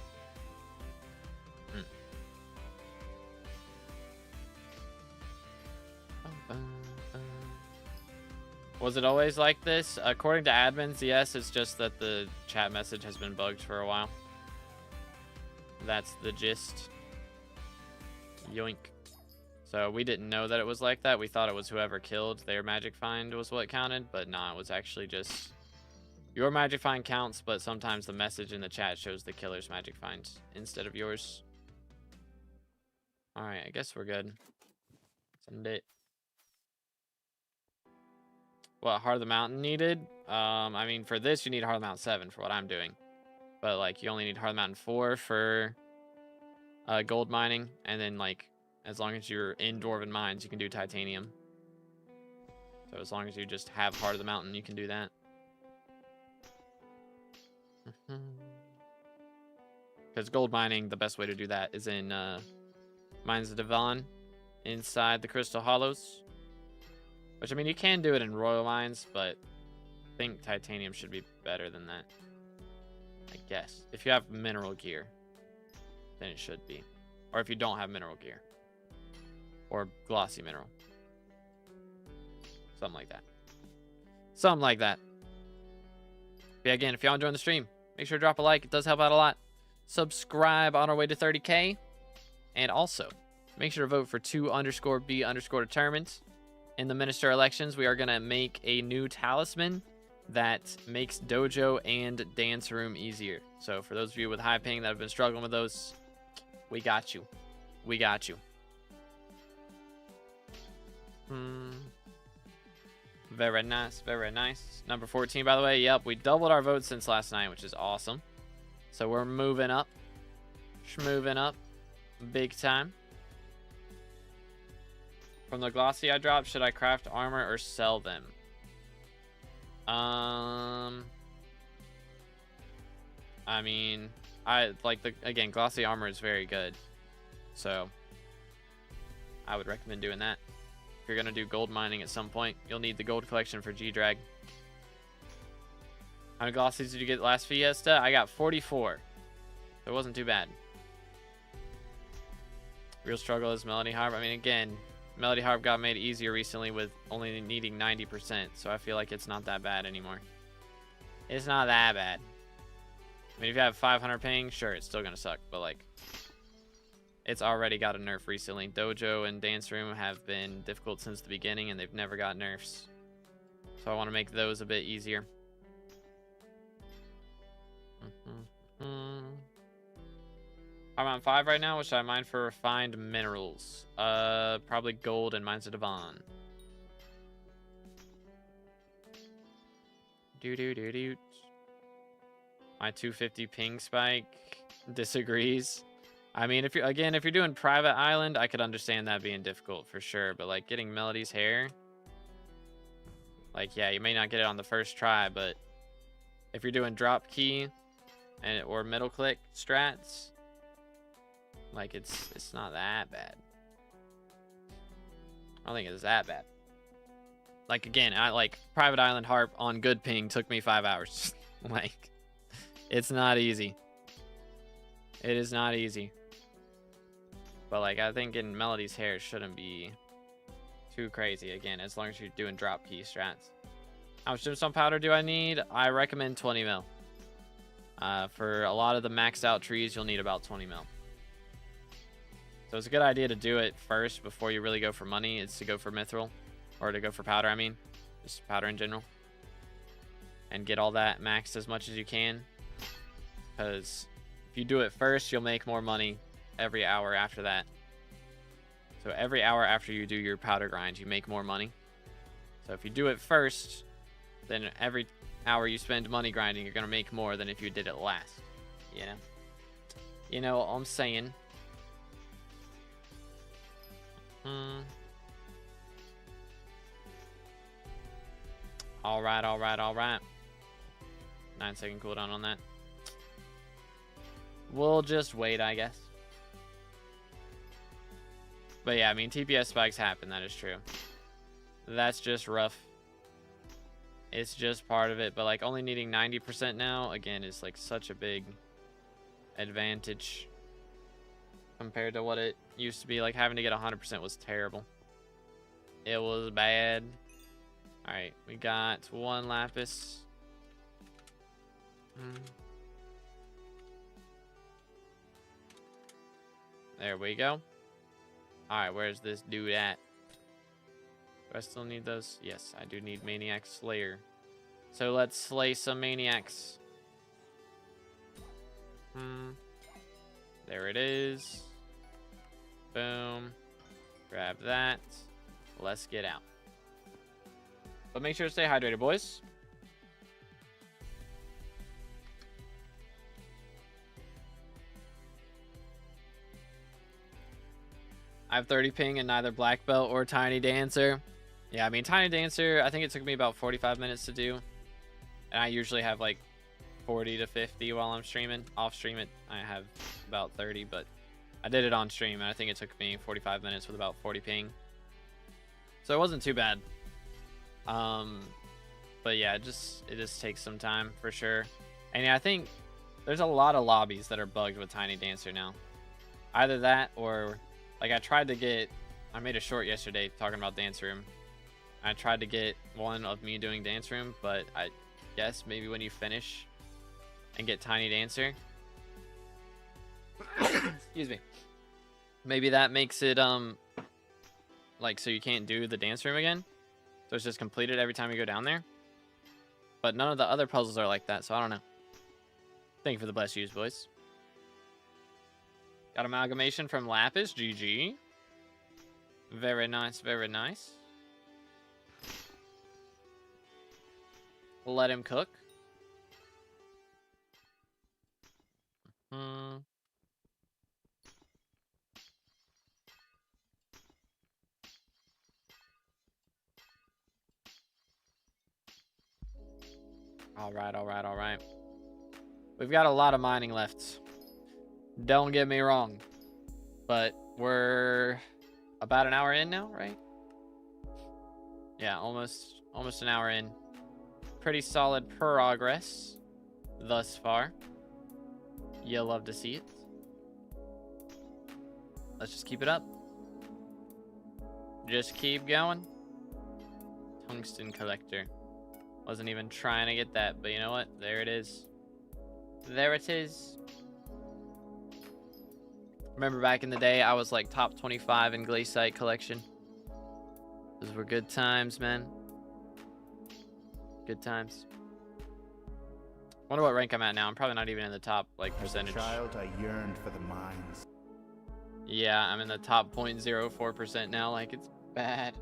S1: Was it always like this? According to admins, yes. It's just that the chat message has been bugged for a while. That's the gist. Yoink. So we didn't know that it was like that. We thought it was whoever killed their magic find was what counted, but nah, it was actually just your magic find counts, but sometimes the message in the chat shows the killer's magic find instead of yours. Alright, I guess we're good. Send it. What, Heart of the Mountain needed? I mean, for this, you need Heart of the Mountain 7 for what I'm doing. But, like, you only need Heart of the Mountain 4 for gold mining. And then, like, as long as you're in Dwarven Mines, you can do titanium. So as long as you just have Heart of the Mountain, you can do that. Because gold mining, the best way to do that is in Mines of Devon, inside the Crystal Hollows. Which, I mean, you can do it in Royal Mines, but I think titanium should be better than that. I guess. If you have mineral gear, then it should be. Or if you don't have mineral gear. Or glossy mineral. Something like that. Something like that. But yeah, again, if y'all enjoying the stream, make sure to drop a like. It does help out a lot. Subscribe on our way to 30K. And also, make sure to vote for 2_B_determined. In the minister elections, we are going to make a new talisman that makes dojo and dance room easier. So for those of you with high ping that have been struggling with those, we got you. We got you. Very nice, very nice. Number 14, by the way. Yep, we doubled our votes since last night, which is awesome. So we're moving up. Schmoving up. Big time. From the glossy I dropped, should I craft armor or sell them? I mean, I like again, glossy armor is very good. So I would recommend doing that. If you're gonna do gold mining at some point, you'll need the gold collection for G-Drag. How many glossies did you get last Fiesta? I got 44. So it wasn't too bad. Real struggle is Melody Harp. I mean, again, Melody Harp got made easier recently with only needing 90%, so I feel like it's not that bad anymore. It's not that bad. I mean, if you have 500 ping, sure, it's still gonna suck, but like, it's already got a nerf recently. Dojo and Dance Room have been difficult since the beginning, and they've never got nerfs. So I want to make those a bit easier. I'm on 5 right now. What should I mine for refined minerals? Probably gold and Mines of Devon. My 250 ping spike disagrees. I mean, if you're doing private island, I could understand that being difficult for sure. But like getting Melody's hair, like, yeah, you may not get it on the first try, but if you're doing drop key or middle click strats, like it's not that bad. I don't think it's that bad. Like, again, I like private island harp on good ping took me 5 hours. Like, it's not easy. It is not easy. But like, I think in Melody's hair shouldn't be too crazy, again, as long as you're doing drop key strats. How much gemstone powder do I need? I recommend 20 mil. For a lot of the maxed out trees, you'll need about 20 mil. So it's a good idea to do it first before you really go for money. It's to go for mithril, or to go for powder, I mean. Just powder in general. And get all that maxed as much as you can. Because if you do it first, you'll make more money every hour after that. So every hour after you do your powder grind, you make more money. So if you do it first, then every hour you spend money grinding, you're going to make more than if you did it last. You know? You know what I'm saying? Alright. 9-second cooldown on that. We'll just wait, I guess. But yeah, I mean, TPS spikes happen, that is true. That's just rough. It's just part of it, but like only needing 90% now, again, is like such a big advantage compared to what it used to be. Like having to get 100% was terrible. It was bad. All right, we got 1 lapis. There we go. All right, where's this dude at? Do I still need those? Yes, I do need Maniac Slayer. So let's slay some Maniacs. There it is. Boom. Grab that. Let's get out. But make sure to stay hydrated, boys. I have 30 ping and neither Black Belt or Tiny Dancer. Yeah, I mean, Tiny Dancer, I think it took me about 45 minutes to do. And I usually have like 40 to 50 while I'm streaming. Off stream it, I have about 30, but I did it on stream, and I think it took me 45 minutes with about 40 ping. So it wasn't too bad. But yeah, it just takes some time for sure. And yeah, I think there's a lot of lobbies that are bugged with Tiny Dancer now. Either that or, like, I made a short yesterday talking about Dance Room. I tried to get one of me doing Dance Room, but I guess maybe when you finish and get Tiny Dancer, excuse me, maybe that makes it like so you can't do the Dance Room again, so it's just completed every time you go down there. But none of the other puzzles are like that, so I don't know. Thank you for the blessed use, boys. Got amalgamation from Lapis. GG. Very nice, very nice. Let him cook. All right. We've got a lot of mining left. Don't get me wrong, but we're about an hour in now, right? Yeah, almost an hour in. Pretty solid progress thus far. You'll love to see it. Let's just keep it up. Just keep going. Tungsten collector. Wasn't even trying to get that, but you know what? There it is. There it is. Remember back in the day, I was like top 25 in glaciite collection. Those were good times, man. Good times. Wonder what rank I'm at now. I'm probably not even in the top, like, percentage.
S2: As a child, I yearned for the mines.
S1: Yeah, I'm in the top 0.04% now. Like, it's bad.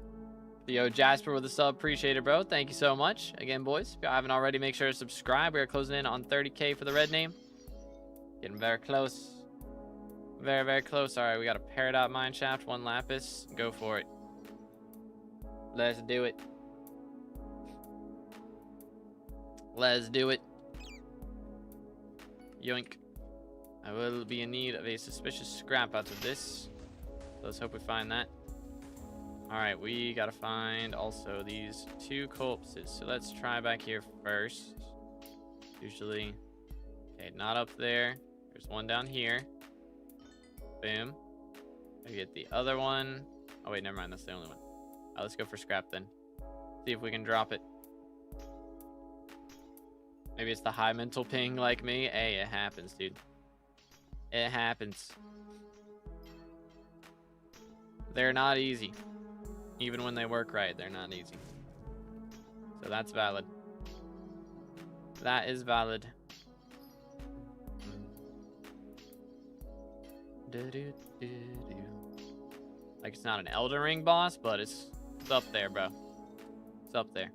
S1: Yo, Jasper with a sub. Appreciate it, bro. Thank you so much. Again, boys, if y'all haven't already, make sure to subscribe. We are closing in on 30K for the red name. Getting very close. Very, very close. All right, we got a Peridot Mineshaft, 1 Lapis. Go for it. Let's do it. Let's do it. Yoink. I will be in need of a suspicious scrap out of this. Let's hope we find that. Alright, we gotta find also these 2 corpses. So let's try back here first. Usually. Okay, not up there. There's one down here. Boom. I get the other one. Oh wait, never mind, that's the only one. Let's go for scrap then. See if we can drop it. Maybe it's the high mental ping like me. Hey, it happens, dude. It happens. They're not easy. Even when they work right, they're not easy. So that's valid. That is valid. Like, it's not an Elden Ring boss, but it's up there, bro. It's up there.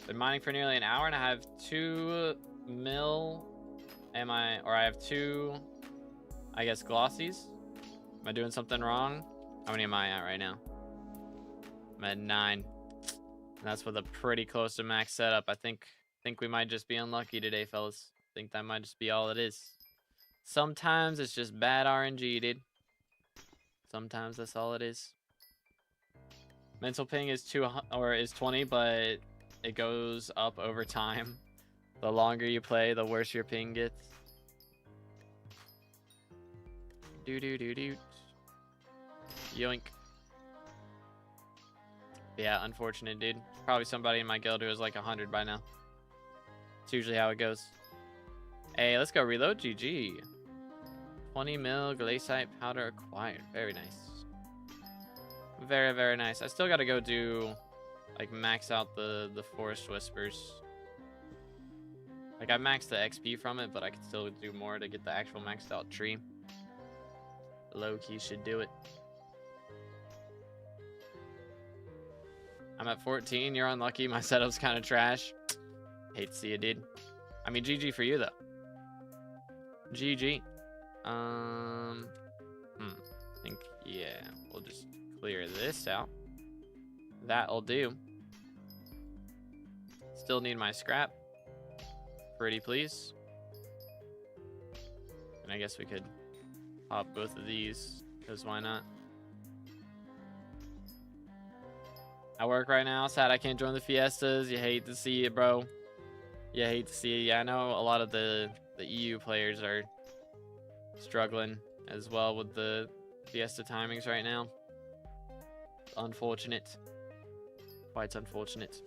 S1: Been mining for nearly an hour and I have 2 mil. I have 2, I guess, glossies. Am I doing something wrong? How many am I at right now? I'm at 9. And that's with a pretty close to max setup. I think we might just be unlucky today, fellas. I think that might just be all it is. Sometimes it's just bad RNG, dude. Sometimes that's all it is. Mental ping is 20, but it goes up over time. The longer you play, the worse your ping gets. Do. Yoink. Yeah, unfortunate, dude. Probably somebody in my guild who is like 100 by now. It's usually how it goes. Hey, let's go reload. GG. 20 mil glaciite powder acquired. Very nice. Very, very nice. I still gotta go do, like, max out the forest whispers. Like, I maxed the XP from it, but I could still do more to get the actual maxed out tree. Low-key should do it. I'm at 14. You're unlucky. My setup's kind of trash. Hate to see it, dude. I mean, GG for you, though. GG. I think, yeah, we'll just clear this out. That'll do. Still need my scrap. Pretty please. And I guess we could pop both of these, because why not? I work right now. Sad I can't join the Fiestas. You hate to see it, bro. You hate to see it. Yeah, I know a lot of the EU players are struggling as well with the Fiesta timings right now. Unfortunate. Quite unfortunate.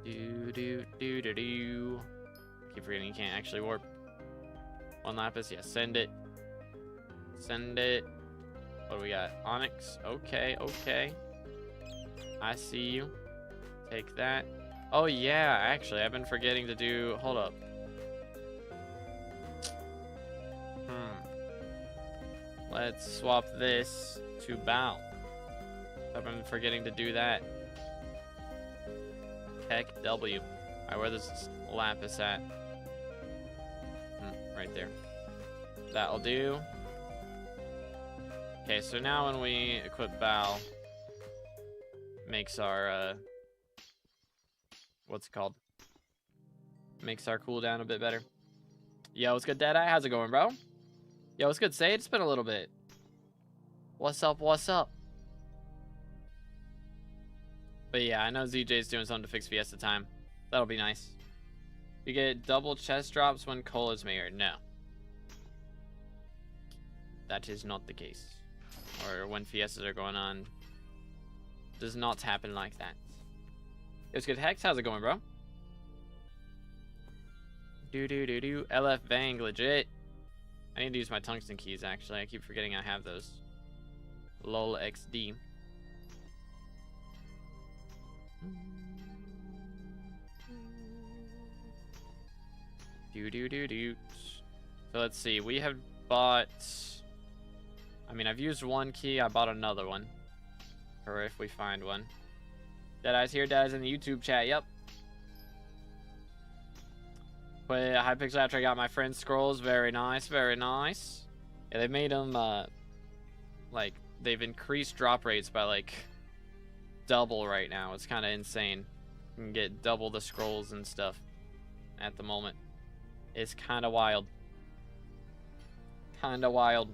S1: Do. Keep forgetting you can't actually warp. 1 lapis. Yeah, send it. Send it. What do we got? Onyx. Okay. I see you. Take that. Oh, yeah. Actually, I've been forgetting to do... Hold up. Let's swap this to bow. I've been forgetting to do that. Heck W. Alright, where does this lapis at? Right there. That'll do. Okay, so now when we equip bow, makes our what's it called? Makes our cooldown a bit better. Yo, what's good, Deadeye? How's it going, bro? Yo, what's good, Sage? It's been a little bit. What's up? What's up? But yeah, I know ZJ's doing something to fix Fiesta time. That'll be nice. You get double chest drops when Cole is mayor. No. That is not the case. Or when Fiestas are going on. Does not happen like that. It's good. Hex, how's it going, bro? LF Bang, legit. I need to use my tungsten keys, actually. I keep forgetting I have those. LOL XD. So let's see. We have bought... I mean, I've used one key. I bought another one. Or if we find one. Deadeye's here. Deadeye's in the YouTube chat. Yep. Play Hypixel after I got my friend's scrolls. Very nice. Very nice. Yeah, they made them, like, they've increased drop rates by, like, double right now. It's kind of insane. You can get double the scrolls and stuff at the moment. It's kind of wild. Kind of wild.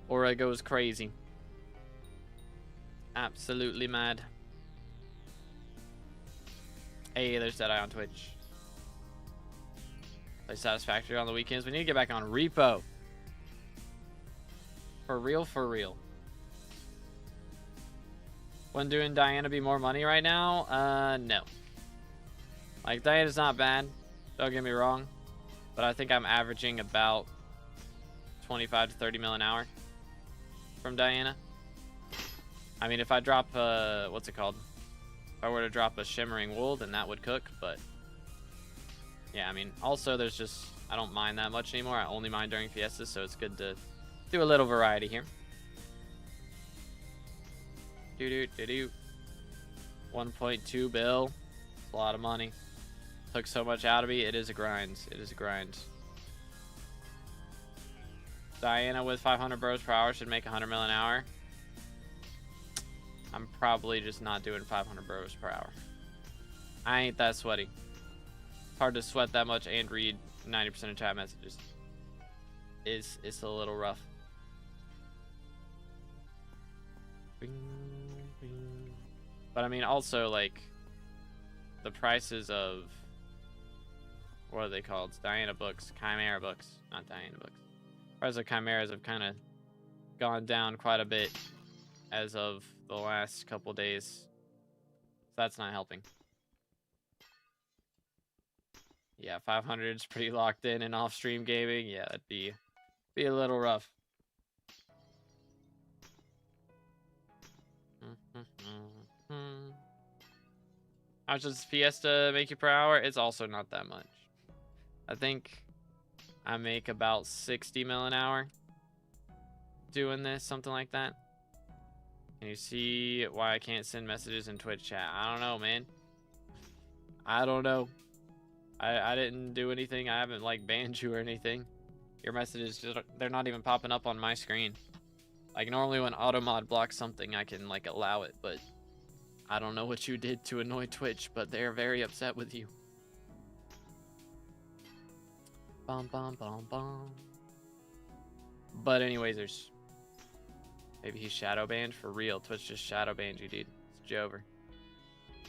S1: Aura goes crazy. Absolutely mad. Hey, there's Deadeye on Twitch. Play Satisfactory on the weekends. We need to get back on Repo. For real, for real. Wouldn't doing Diana be more money right now? No. Like, Diana's not bad. Don't get me wrong. But I think I'm averaging about 25 to 30 mil an hour from Diana. I mean, if I drop, what's it called? If I were to drop a Shimmering Wool, then that would cook, but... Yeah, I mean, also there's just... I don't mind that much anymore. I only mind during Fiestas, so it's good to do a little variety here. 1.2 bill. It's a lot of money. Took so much out of me. It is a grind. It is a grind. Diana with 500 bros per hour should make 100 mil an hour. I'm probably just not doing 500 bros per hour. I ain't that sweaty. It's hard to sweat that much and read 90% of chat messages. It's a little rough. But I mean, also, like, the prices of, what are they called? Diana books, Chimera books, not Diana books. Prices of Chimeras have kind of gone down quite a bit as of the last couple days. So that's not helping. Yeah, 500 is pretty locked in off-stream gaming. Yeah, that'd be a little rough. How much does Fiesta make you per hour? It's also not that much. I think I make about 60 mil an hour doing this, something like that. Can you see why I can't send messages in Twitch chat? I don't know, man. I don't know. I didn't do anything. I haven't, like, banned you or anything. Your messages, just, they're not even popping up on my screen. Like, normally when automod blocks something, I can, like, allow it, but I don't know what you did to annoy Twitch, but they're very upset with you. Bum, bum, bum, bum. But anyways, there's... Maybe he's shadow banned for real. Twitch just shadow banned you, dude. It's Jover.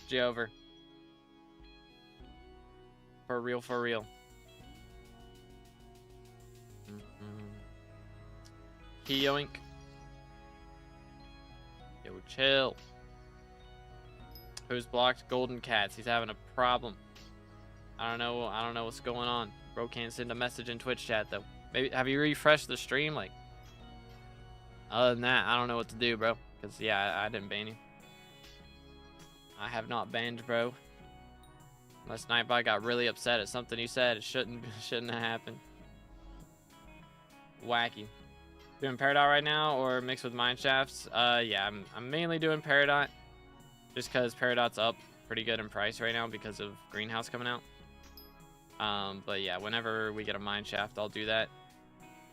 S1: Jover. For real, for real. Yoink. Yo, chill. Who's blocked Golden Cats? He's having a problem. I don't know what's going on. Bro can't send a message in Twitch chat though. Maybe have you refreshed the stream? Like, other than that, I don't know what to do, bro. Cause yeah, I didn't ban you. I have not banned, bro. Unless Nightbot got really upset at something you said. It shouldn't have happened. Wacky. Doing Peridot right now or mixed with Mine Shafts? Yeah, I'm mainly doing Peridot. Just because Peridot's up pretty good in price right now because of Greenhouse coming out. But yeah, whenever we get a Mine Shaft, I'll do that.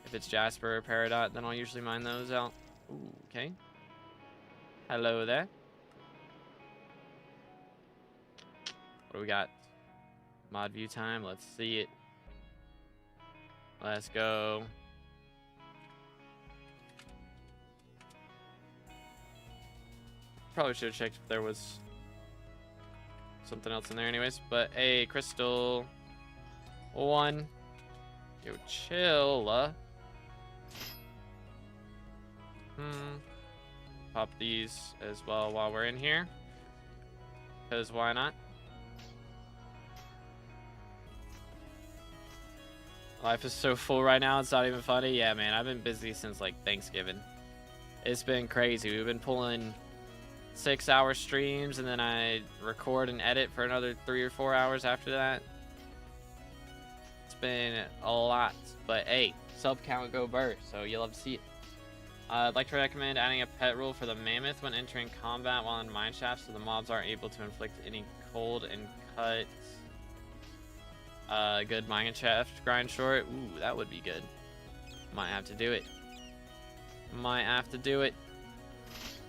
S1: If it's Jasper or Peridot, then I'll usually mine those out. Ooh, okay. Hello there. What do we got? Mod view time. Let's see it. Let's go. Probably should have checked if there was something else in there anyways. But a crystal 1. Yo, chill. Pop these as well while we're in here. Because why not? Life is so full right now, it's not even funny. Yeah, man, I've been busy since like Thanksgiving. It's been crazy. We've been pulling 6-hour streams, and then I record and edit for another 3 or 4 hours after that. It's been a lot, but hey, sub count go burr, so you'll love to see it. I'd like to recommend adding a pet rule for the mammoth when entering combat while in mineshaft, so the mobs aren't able to inflict any cold and cut. Good mineshaft grind short. Ooh, that would be good. Might have to do it. Might have to do it.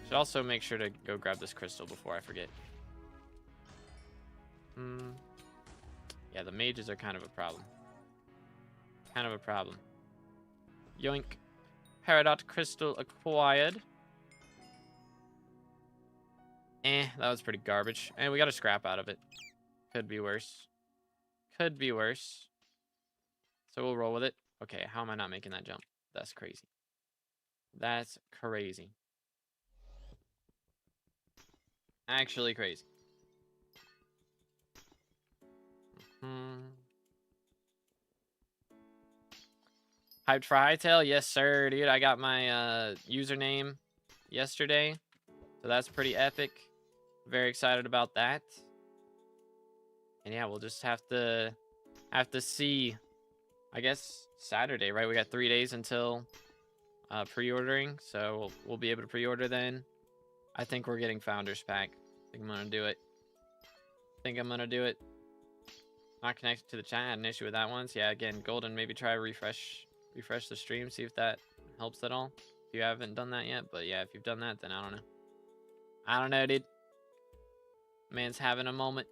S1: Should also make sure to go grab this crystal before I forget. Yeah, the mages are kind of a problem. Kind of a problem. Yoink. Peridot crystal acquired. That was pretty garbage. And we got a scrap out of it. Could be worse. Could be worse. So we'll roll with it. Okay, how am I not making that jump? That's crazy. That's crazy. Actually crazy. Hyped for Hightail? Yes, sir, dude. I got my username yesterday. So that's pretty epic. Very excited about that. And yeah, we'll just have to see, I guess, Saturday, right? We got 3 days until pre-ordering, so we'll be able to pre-order then. I think we're getting Founders Pack. I think I'm gonna do it. Not connected to the chat. I had an issue with that once. Yeah, again, Golden, maybe try refresh the stream, see if that helps at all. If you haven't done that yet, but yeah, if you've done that, then I don't know. I don't know, dude. Man's having a moment.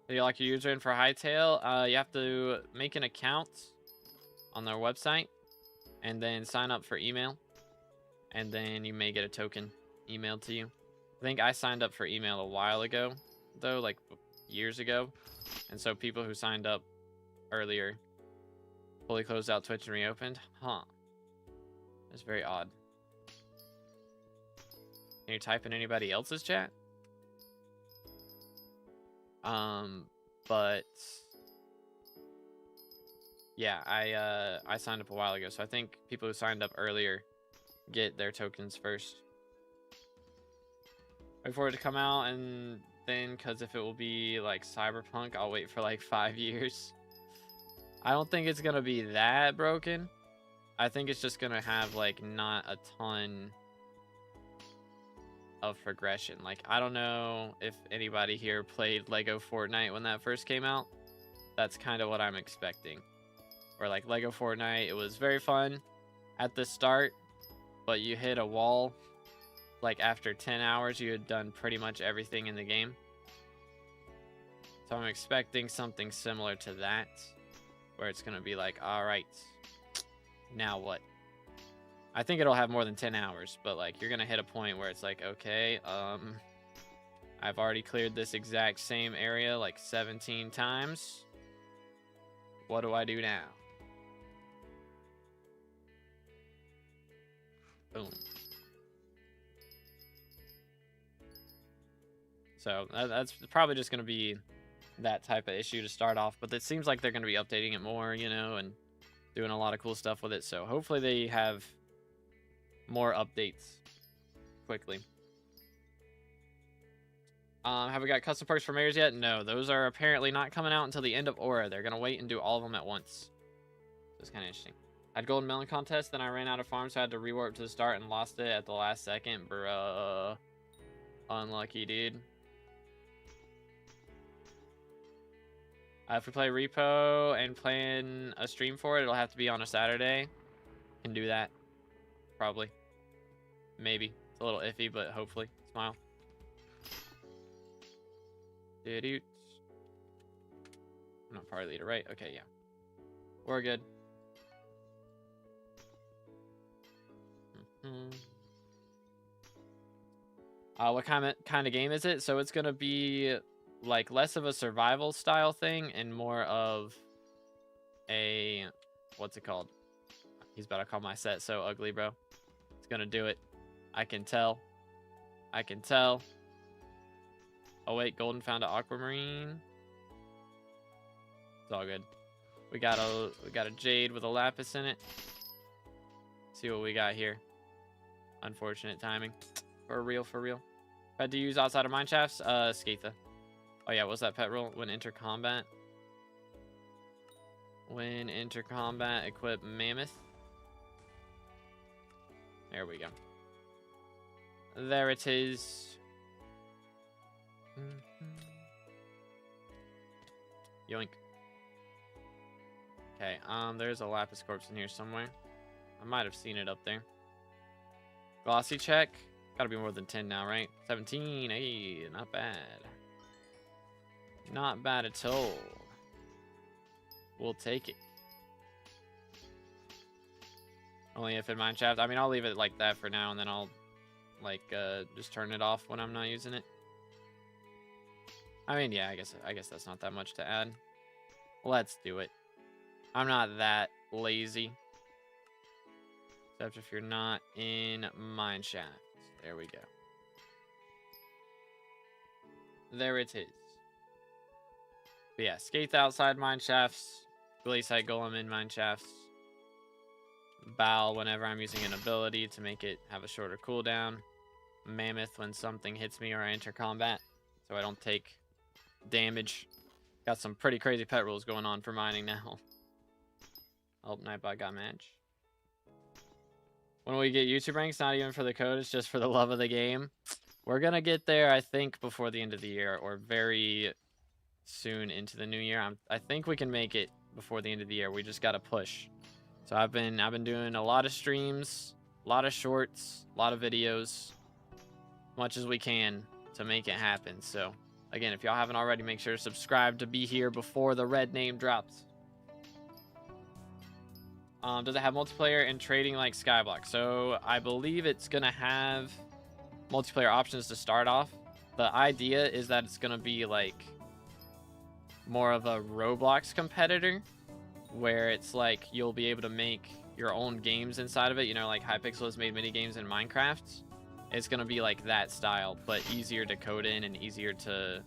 S1: Do you like your user in for Hightail? You have to make an account on their website and then sign up for email, and then you may get a token emailed to you. I think I signed up for email a while ago, though, like years ago, and so people who signed up earlier fully closed out Twitch and reopened. Huh. That's very odd. Can you type in anybody else's chat? But yeah, I signed up a while ago, so I think people who signed up earlier get their tokens first. Wait for it to come out, and then, because if it will be like Cyberpunk, I'll wait for like 5 years. I don't think it's gonna be that broken. I think it's just gonna have like not a ton of progression. Like, I don't know if anybody here played Lego Fortnite when that first came out. That's kind of what I'm expecting. Or like Lego Fortnite, it was very fun at the start, but you hit a wall. Like after 10 hours, you had done pretty much everything in the game. So I'm expecting something similar to that, where it's gonna be like, all right, now what? I think it'll have more than 10 hours, but like you're gonna hit a point where it's like, okay, I've already cleared this exact same area like 17 times. What do I do now? Boom. So that's probably just gonna be that type of issue to start off, but it seems like they're gonna be updating it more, you know, and doing a lot of cool stuff with it. So hopefully they have more updates quickly. Have we got custom perks for mayors yet? No, those are apparently not coming out until the end of Aura. They're gonna wait and do all of them at once. So it's kind of interesting. I had golden melon contest, then I ran out of farm, so I had to rewarp to the start and lost it at the last second. Bruh. Unlucky, dude. If we play Repo and plan a stream for it, it'll have to be on a Saturday. Can do that. Probably. Maybe. It's a little iffy, but hopefully. Smile. I'm not party leader, right? Okay, yeah. We're good. What kind of game is it? So it's gonna be like less of a survival style thing and more of a, what's it called? He's about to call my set so ugly, bro. It's gonna do it. I can tell. I can tell. Oh wait, Golden found an aquamarine. It's all good. We got a jade with a lapis in it. See what we got here. Unfortunate timing. For real, for real. Had to use outside of mine shafts. Skatha. Oh yeah, what's that pet rule? When enter combat. When enter combat, equip Mammoth. There we go. There it is. Yoink. Okay, there's a lapis corpse in here somewhere. I might have seen it up there. Glossy check. Gotta be more than 10 now, right? 17. Hey, not bad. Not bad at all. We'll take it. Only if in mineshaft. I mean, I'll leave it like that for now, and then I'll like just turn it off when I'm not using it. I mean, yeah, I guess that's not that much to add. Let's do it. I'm not that lazy. Except if you're not in mineshaft. There we go. There it is. But yeah, Skaith outside mineshafts. Glaciite Golem in mineshafts. Bow whenever I'm using an ability to make it have a shorter cooldown. Mammoth when something hits me or I enter combat, so I don't take damage. Got some pretty crazy pet rules going on for mining now. Oh, Nightbot got match. When we get YouTube ranks, not even for the code, it's just for the love of the game. We're gonna get there, I think, before the end of the year, or very soon into the new year. I think we can make it before the end of the year. We just gotta push. So I've been doing a lot of streams, a lot of shorts, a lot of videos, much as we can to make it happen. So again, if y'all haven't already, make sure to subscribe to be here before the red name drops. Does it have multiplayer and trading like SkyBlock? So I believe it's gonna have multiplayer options to start off. The idea is that it's gonna be like more of a Roblox competitor, where it's like you'll be able to make your own games inside of it. You know, like Hypixel has made mini games in Minecraft. It's gonna be like that style, but easier to code in and easier to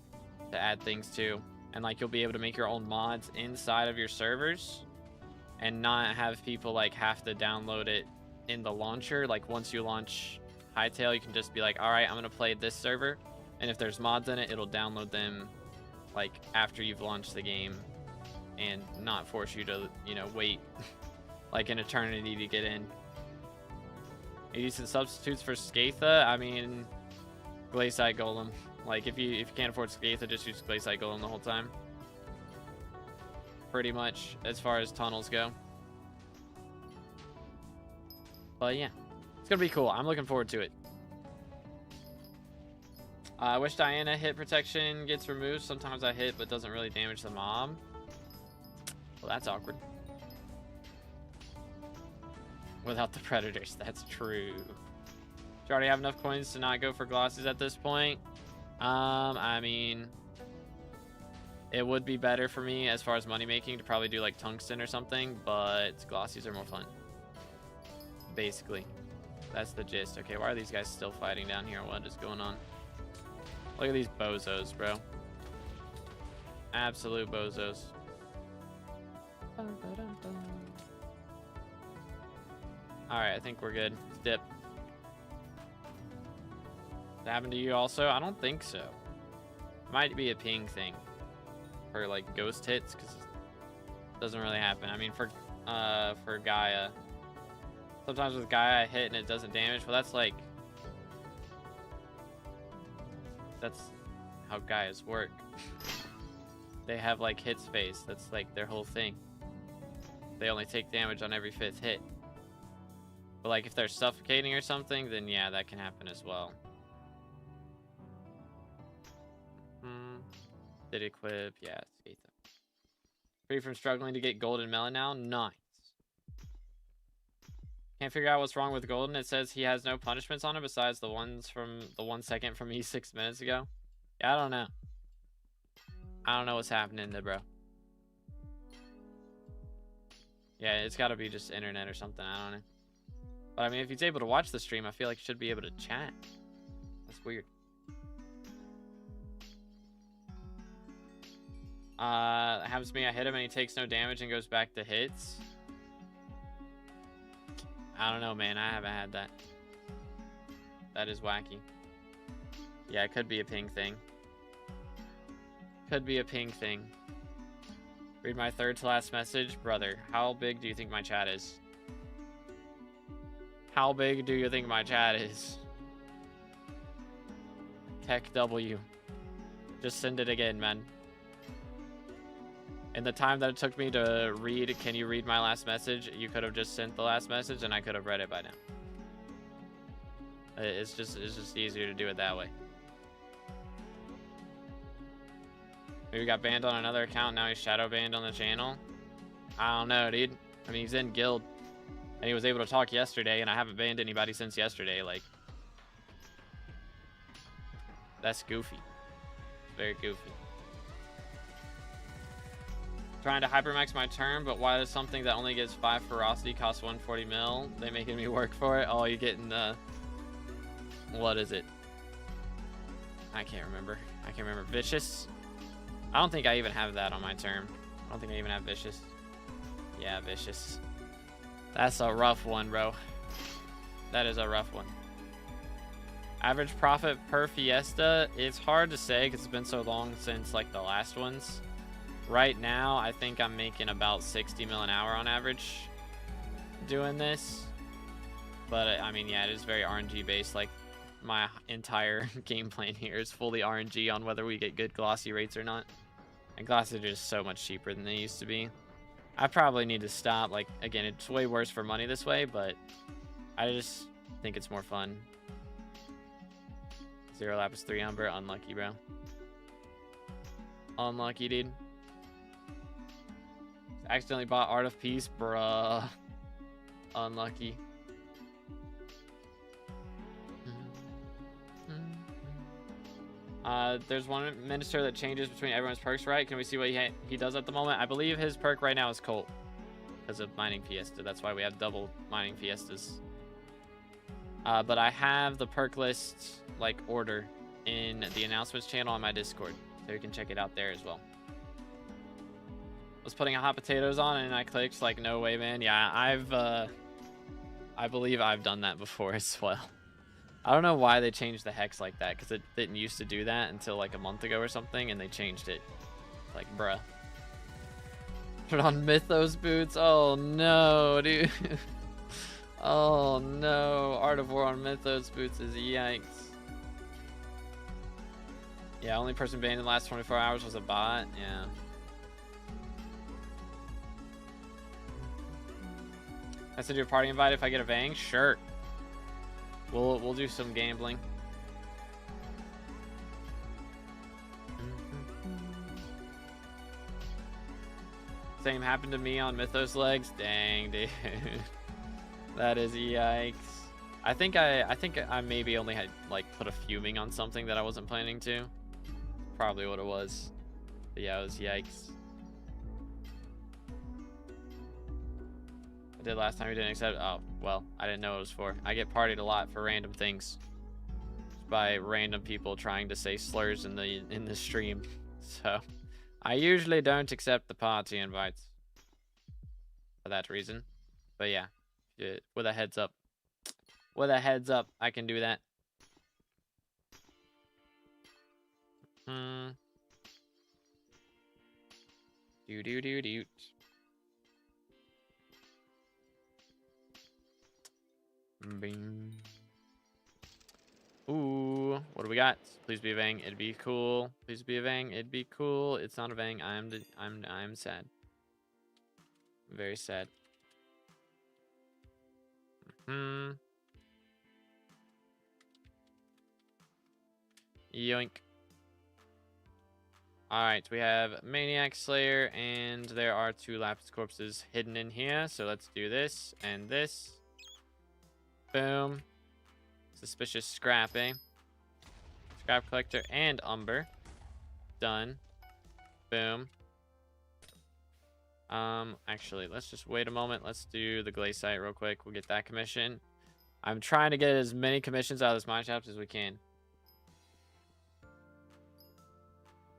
S1: add things to. And like you'll be able to make your own mods inside of your servers and not have people like have to download it in the launcher. Like once you launch Hytale, you can just be like, all right, I'm gonna play this server, and if there's mods in it, it'll download them like after you've launched the game and not force you to, you know, wait like an eternity to get in. Any decent substitutes for Skatha? I mean, Glaciite Golem. Like if you can't afford Skatha, just use Glaciite Golem the whole time. Pretty much as far as tunnels go. But yeah, it's gonna be cool. I'm looking forward to it. I wish Diana hit protection gets removed. Sometimes I hit but doesn't really damage the mob. Well, that's awkward. Without the predators, that's true. Do you already have enough coins to not go for glossies at this point? I mean, it would be better for me as far as money making to probably do like tungsten or something, but glossies are more fun. Basically, that's the gist. Okay, why are these guys still fighting down here? What is going on? Look at these bozos, bro. Absolute bozos. Alright, I think we're good. Let's dip. Does that happen to you also? I don't think so. Might be a ping thing. For like ghost hits, because it doesn't really happen. I mean, for Gaia. Sometimes with Gaia I hit and it doesn't damage. Well, that's like... That's how Gaias work. They have like hit space. That's like their whole thing. They only take damage on every 5th hit. But like if they're suffocating or something, then yeah, that can happen as well. Did equip, yeah, it's free from struggling to get golden melon now. Nice. Can't figure out what's wrong with golden. It says he has no punishments on him besides the ones from the 1 second from me 6 minutes ago. Yeah, I don't know. I don't know what's happening there, bro. Yeah, it's got to be just internet or something. I don't know. But I mean, if he's able to watch the stream, I feel like he should be able to chat. That's weird. It happens to me. I hit him and he takes no damage and goes back to hits. I don't know, man. I haven't had that. That is wacky. Yeah, it could be a ping thing. Could be a ping thing. Read my third to last message. Brother, how big do you think my chat is? How big do you think my chat is? Tech W. Just send it again, man. In the time that it took me to read, can you read my last message? You could have just sent the last message and I could have read it by now. It's just easier to do it that way. Maybe got banned on another account, now he's shadow banned on the channel. I don't know, dude. I mean, he's in guild and he was able to talk yesterday and I haven't banned anybody since yesterday. Like, that's goofy. Very goofy. Trying to hypermax my turn, but why does something that only gets 5 ferocity cost 140 mil? They making me work for it. Oh, you're getting what is it? I can't remember. Vicious? I don't think I even have that on my term. I don't think I even have vicious. Yeah, vicious. That's a rough one, bro. That is a rough one. Average profit per Fiesta? It's hard to say because it's been so long since like the last ones. Right now, I think I'm making about 60 mil an hour on average doing this. But I mean, yeah, it is very RNG based. Like my entire game plan here is fully RNG on whether we get good glossy rates or not. And glosses are just so much cheaper than they used to be. I probably need to stop. Like, again, it's way worse for money this way, but I just think it's more fun. 0 lapis 3 umber. Unlucky, bro. Unlucky, dude. Accidentally bought Art of Peace, bruh. Unlucky. There's one minister that changes between everyone's perks, right? Can we see what he does at the moment? I believe his perk right now is Colt because of mining Fiesta. That's why we have double mining Fiestas. But I have the perk list like order in the announcements channel on my Discord, so you can check it out there as well. Was putting hot potatoes on and I clicked like, no way, man. Yeah, I believe I've done that before as well. I don't know why they changed the hex like that, because it didn't used to do that until like a month ago or something, and they changed it. Like, bruh. Put on Mythos boots. Oh no, dude. Oh no. Art of War on Mythos boots is yikes. Yeah, only person banned in the last 24 hours was a bot. Yeah. I send you a party invite if I get a Vang? Sure. We'll do some gambling. Same happened to me on Mythos legs. Dang, dude. That is yikes. I think I maybe only had like put a fuming on something that I wasn't planning to. Probably what it was. But yeah, it was yikes. I did last time, you didn't accept. Oh, well, I didn't know what it was for. I get partied a lot for random things. Just by random people trying to say slurs in the stream. So I usually don't accept the party invites for that reason. But yeah, with a heads up. With a heads up, I can do that. Do. Bing. Ooh, what do we got? Please be a Vang. It'd be cool. Please be a Vang. It'd be cool. It's not a Vang. I'm sad. Very sad. Yoink. All right, we have Maniac Slayer, and there are 2 Lapis Corpses hidden in here. So let's do this and this. Boom. Suspicious Scrap, eh? Scrap Collector and Umber. Done. Boom. Actually, let's just wait a moment. Let's do the Glaciite real quick. We'll get that commission. I'm trying to get as many commissions out of this mine shaft as we can.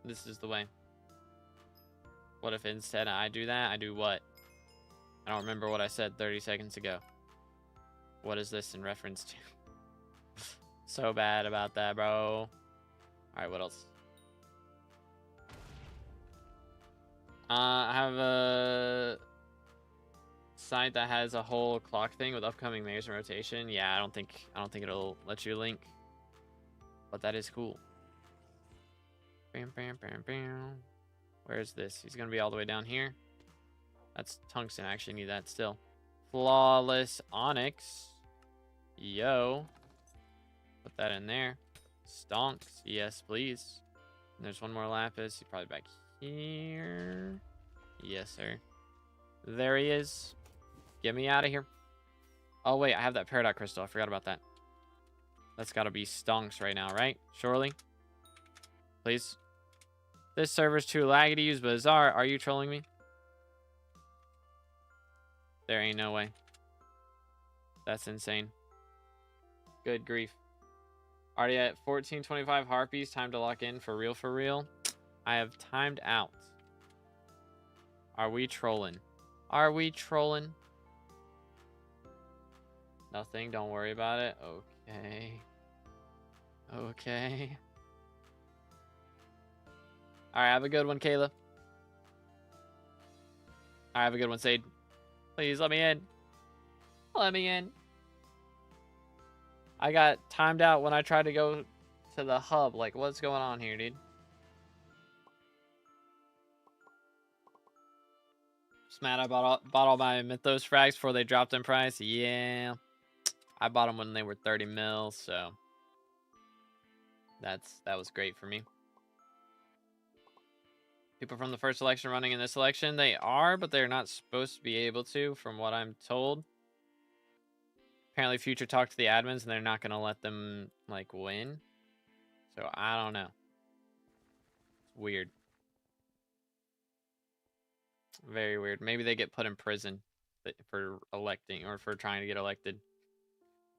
S1: This is the way. What if instead I do that? I do what? I don't remember what I said 30 seconds ago. What is this in reference to? So bad about that, bro. Alright, what else? I have a site that has a whole clock thing with upcoming mares in rotation. Yeah, I don't think it'll let you link. But that is cool. Bam, bam, bam, bam. Where is this? He's gonna be all the way down here. That's tungsten. I actually need that still. Flawless Onyx. Yo. Put that in there. Stonks. Yes, please. And there's one more lapis. He's probably back here. Yes, sir. There he is. Get me out of here. Oh, wait. I have that Peridot Crystal. I forgot about that. That's got to be stonks right now, right? Surely. Please. This server's too laggy to use Bazaar. Are you trolling me? There ain't no way. That's insane. Good grief. Already at 1425 harpies. Time to lock in for real, for real. I have timed out. Are we trolling? Are we trolling? Nothing. Don't worry about it. Okay. Okay. Alright, have a good one, Kayla. Alright, have a good one, Sade. Please, let me in. Let me in. I got timed out when I tried to go to the hub. Like, what's going on here, dude? Just mad I bought all my Mythos frags before they dropped in price. Yeah. I bought them when they were 30 mil, so that was great for me. People from the first election running in this election, they are, but they're not supposed to be able to, from what I'm told. Apparently, Future talked to the admins, and they're not going to let them, like, win. So, I don't know. It's weird. Very weird. Maybe they get put in prison for electing, or for trying to get elected.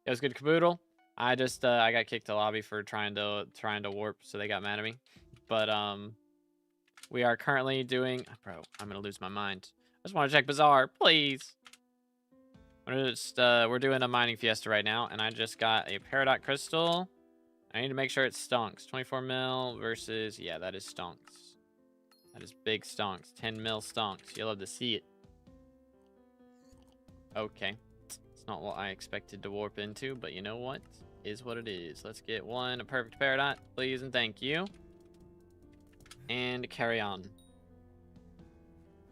S1: It was good caboodle. I just, I got kicked to lobby for trying to warp, so they got mad at me. But, we are currently doing... Bro, I'm going to lose my mind. I just want to check Bazaar, please. We're doing a mining fiesta right now, and I just got a Peridot Crystal. I need to make sure it stonks. 24 mil versus... Yeah, that is stonks. That is big stonks. 10 mil stonks. You'll love to see it. Okay. It's not what I expected to warp into, but you know what? Is what it is. Let's get a perfect Peridot, please, and thank you. And carry on.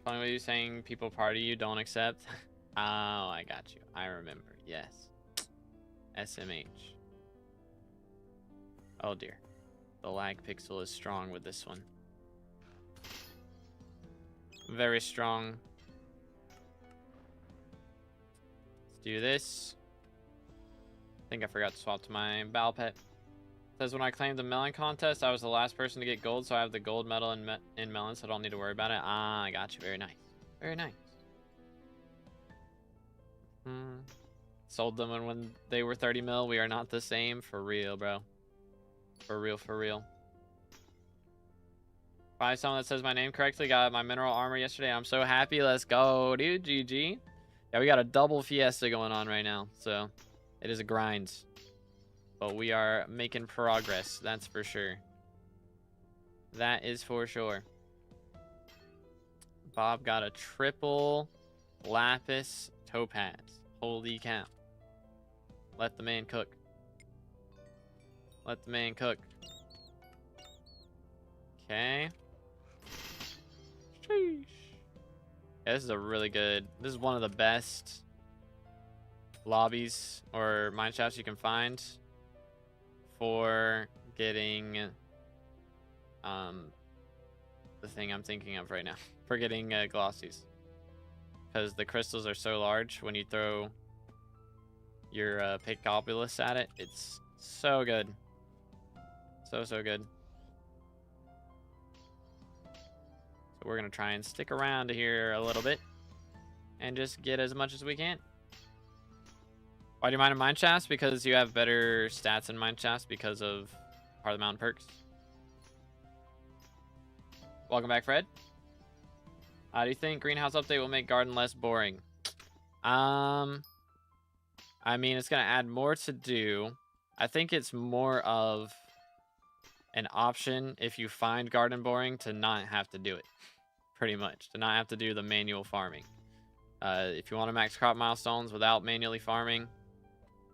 S1: Funny way you saying people party you don't accept. Oh, I got you. I remember. Yes. SMH. Oh dear. The lag pixel is strong with this one. Very strong. Let's do this. I think I forgot to swap to my Battle Pet. Says when I claimed the melon contest, I was the last person to get gold, so I have the gold medal in melon, so I don't need to worry about it. Ah, I got you. Very nice. Very nice. Sold them when they were 30 mil. We are not the same. For real, bro. For real, for real. Probably someone that says my name correctly. Got my mineral armor yesterday. I'm so happy. Let's go, dude. GG. Yeah, we got a double fiesta going on right now, so it is a grind. But we are making progress, that's for sure. That is for sure. Bob got a triple lapis topaz. Holy cow. Let the man cook. Let the man cook. Okay. Sheesh. Yeah, this is a really good... This is one of the best lobbies or mine shafts you can find for getting the thing I'm thinking of right now for getting glossies. Because the crystals are so large when you throw your Picobulus at it. It's so good. So good. So we're going to try and stick around here a little bit. And just get as much as we can. Why do you mind in Mine Shafts? Because you have better stats in Mine Shafts because of part of the mountain perks. Welcome back, Fred. Do you think Greenhouse Update will make Garden less boring? I mean, it's going to add more to do. I think it's more of an option if you find Garden boring to not have to do it. Pretty much. To not have to do the manual farming. If you want to max crop milestones without manually farming,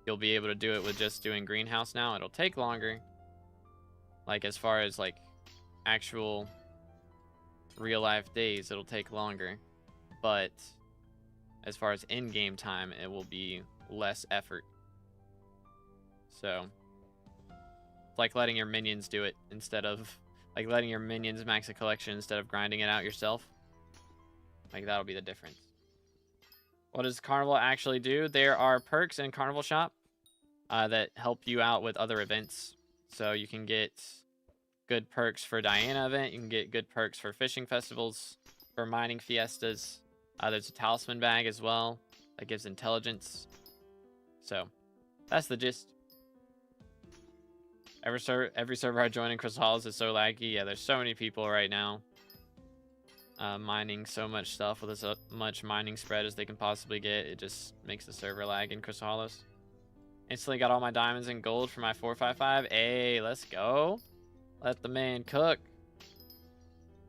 S1: you'll be able to do it with just doing greenhouse now. It'll take longer. Like, as far as, like, actual real-life days, it'll take longer. But as far as in-game time, it will be less effort. So, it's like letting your minions do it instead of... Like, letting your minions max a collection instead of grinding it out yourself. Like, that'll be the difference. What does Carnival actually do? There are perks in Carnival Shop that help you out with other events. So you can get good perks for Diana event. You can get good perks for fishing festivals, for mining fiestas. There's a talisman bag as well that gives intelligence. So that's the gist. Every server I join in Crystal Hollows is so laggy. Yeah, there's so many people right now. Mining so much stuff with as much mining spread as they can possibly get. It just makes the server lag in Crystal Hollows. Instantly got all my diamonds and gold for my 455. Hey, let's go. Let the man cook.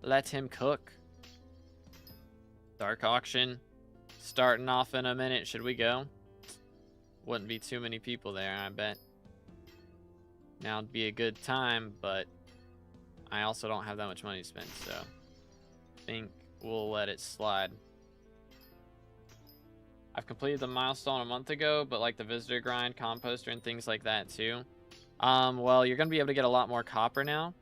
S1: Let him cook. Dark auction. Starting off in a minute. Should we go? Wouldn't be too many people there, I bet. Now would be a good time, but I also don't have that much money to spend, so... think we'll let it slide. I've completed the milestone a month ago, but like the visitor grind, composter, and things like that too. Well, you're going to be able to get a lot more copper now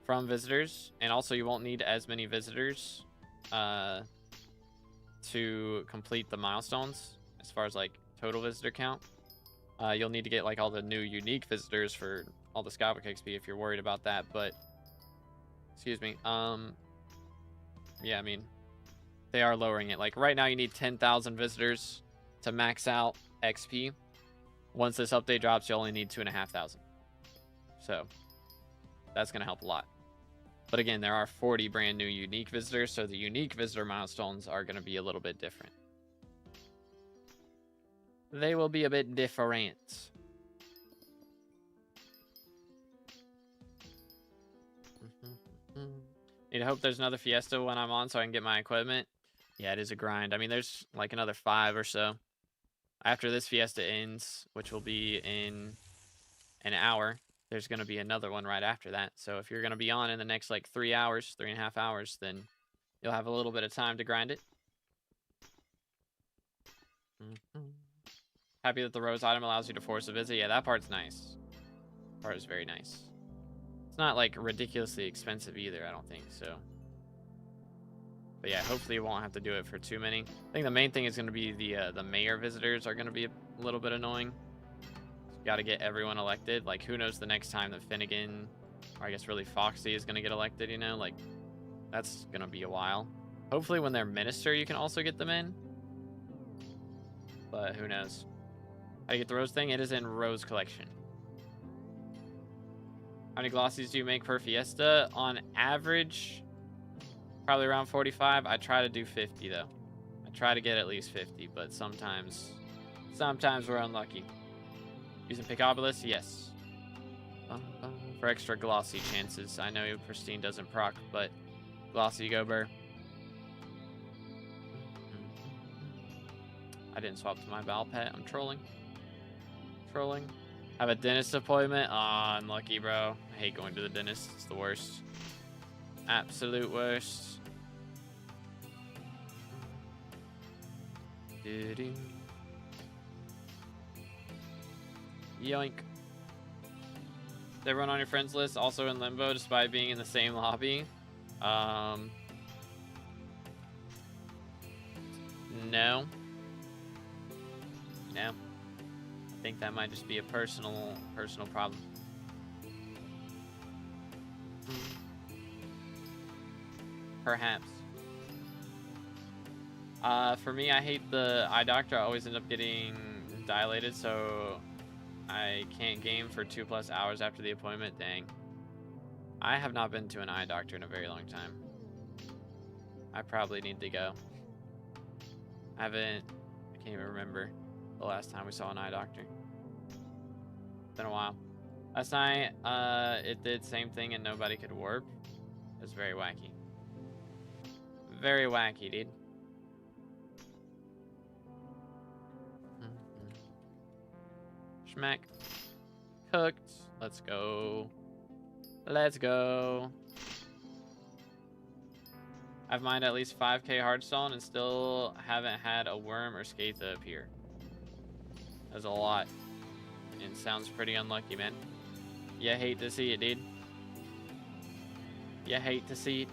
S1: from visitors, and also you won't need as many visitors to complete the milestones as far as like total visitor count. You'll need to get like all the new unique visitors for all the SkyBlock XP if you're worried about that, but excuse me. Yeah, I mean, they are lowering it. Like, right now you need 10,000 visitors to max out XP. Once this update drops, you only need 2,500. So, that's going to help a lot. But again, there are 40 brand new unique visitors, so the unique visitor milestones are going to be a little bit different. They will be a bit different. Need to hope there's another Fiesta when I'm on so I can get my equipment. Yeah, it is a grind. I mean, there's like another 5 or so. After this Fiesta ends, which will be in an hour, there's going to be another one right after that. So if you're going to be on in the next like 3 hours, 3.5 hours, then you'll have a little bit of time to grind it. Happy that the rose item allows you to force a visit. Yeah, that part's nice. That part is very nice. It's not like ridiculously expensive either, I don't think so. But yeah, hopefully you won't have to do it for too many. I think the main thing is going to be the mayor visitors are going to be a little bit annoying. You got to get everyone elected. Like, who knows the next time that Finnegan, or I guess really Foxy, is going to get elected, you know? Like, that's going to be a while. Hopefully when they're minister, you can also get them in. But who knows. How do you get the rose thing? It is in Rose Collection. How many glossies do you make per Fiesta? On average, probably around 45. I try to do 50 though. I try to get at least 50, but sometimes we're unlucky. Using Picobulus? Yes. For extra glossy chances. I know Pristine doesn't proc, but glossy go burr. I didn't swap to my Val pet. I'm trolling. Have a dentist appointment? Aw, unlucky, bro. I hate going to the dentist. It's the worst. Absolute worst. Yoink. Is everyone on your friends list also in limbo despite being in the same lobby? No. No. I think that might just be a personal problem. Perhaps. For me, I hate the eye doctor. I always end up getting dilated, so I can't game for 2+ hours after the appointment. Dang. I have not been to an eye doctor in a very long time. I probably need to go. I can't even remember the last time we saw an eye doctor. It's been a while. Last night, it did same thing and nobody could warp. It was very wacky. Very wacky, dude. Schmack. Cooked. Let's go. Let's go. I've mined at least 5k hardstone and still haven't had a worm or Skatha appear. That's a lot. And sounds pretty unlucky, man. You hate to see it, dude. You hate to see it.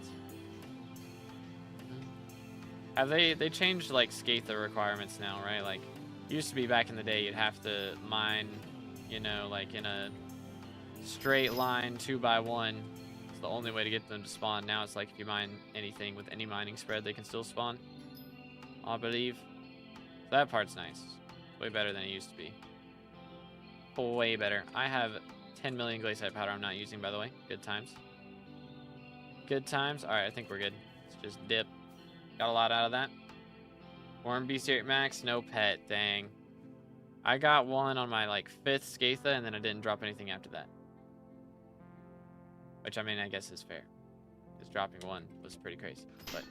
S1: Have they changed like Skatha requirements now, right? Like, used to be back in the day you'd have to mine, you know, like in a straight line 2x1. It's the only way to get them to spawn. Now it's like if you mine anything with any mining spread, they can still spawn, I believe. So that part's nice. Way better than it used to be. Way better. I have 10 million glaciite powder I'm not using, by the way. Good times. Good times. Alright, I think we're good. Let's just dip. Got a lot out of that. Worm bestiary max, no pet. Dang. I got one on my like 5th Skatha and then I didn't drop anything after that. Which, I mean, I guess is fair. Because dropping one was pretty crazy. But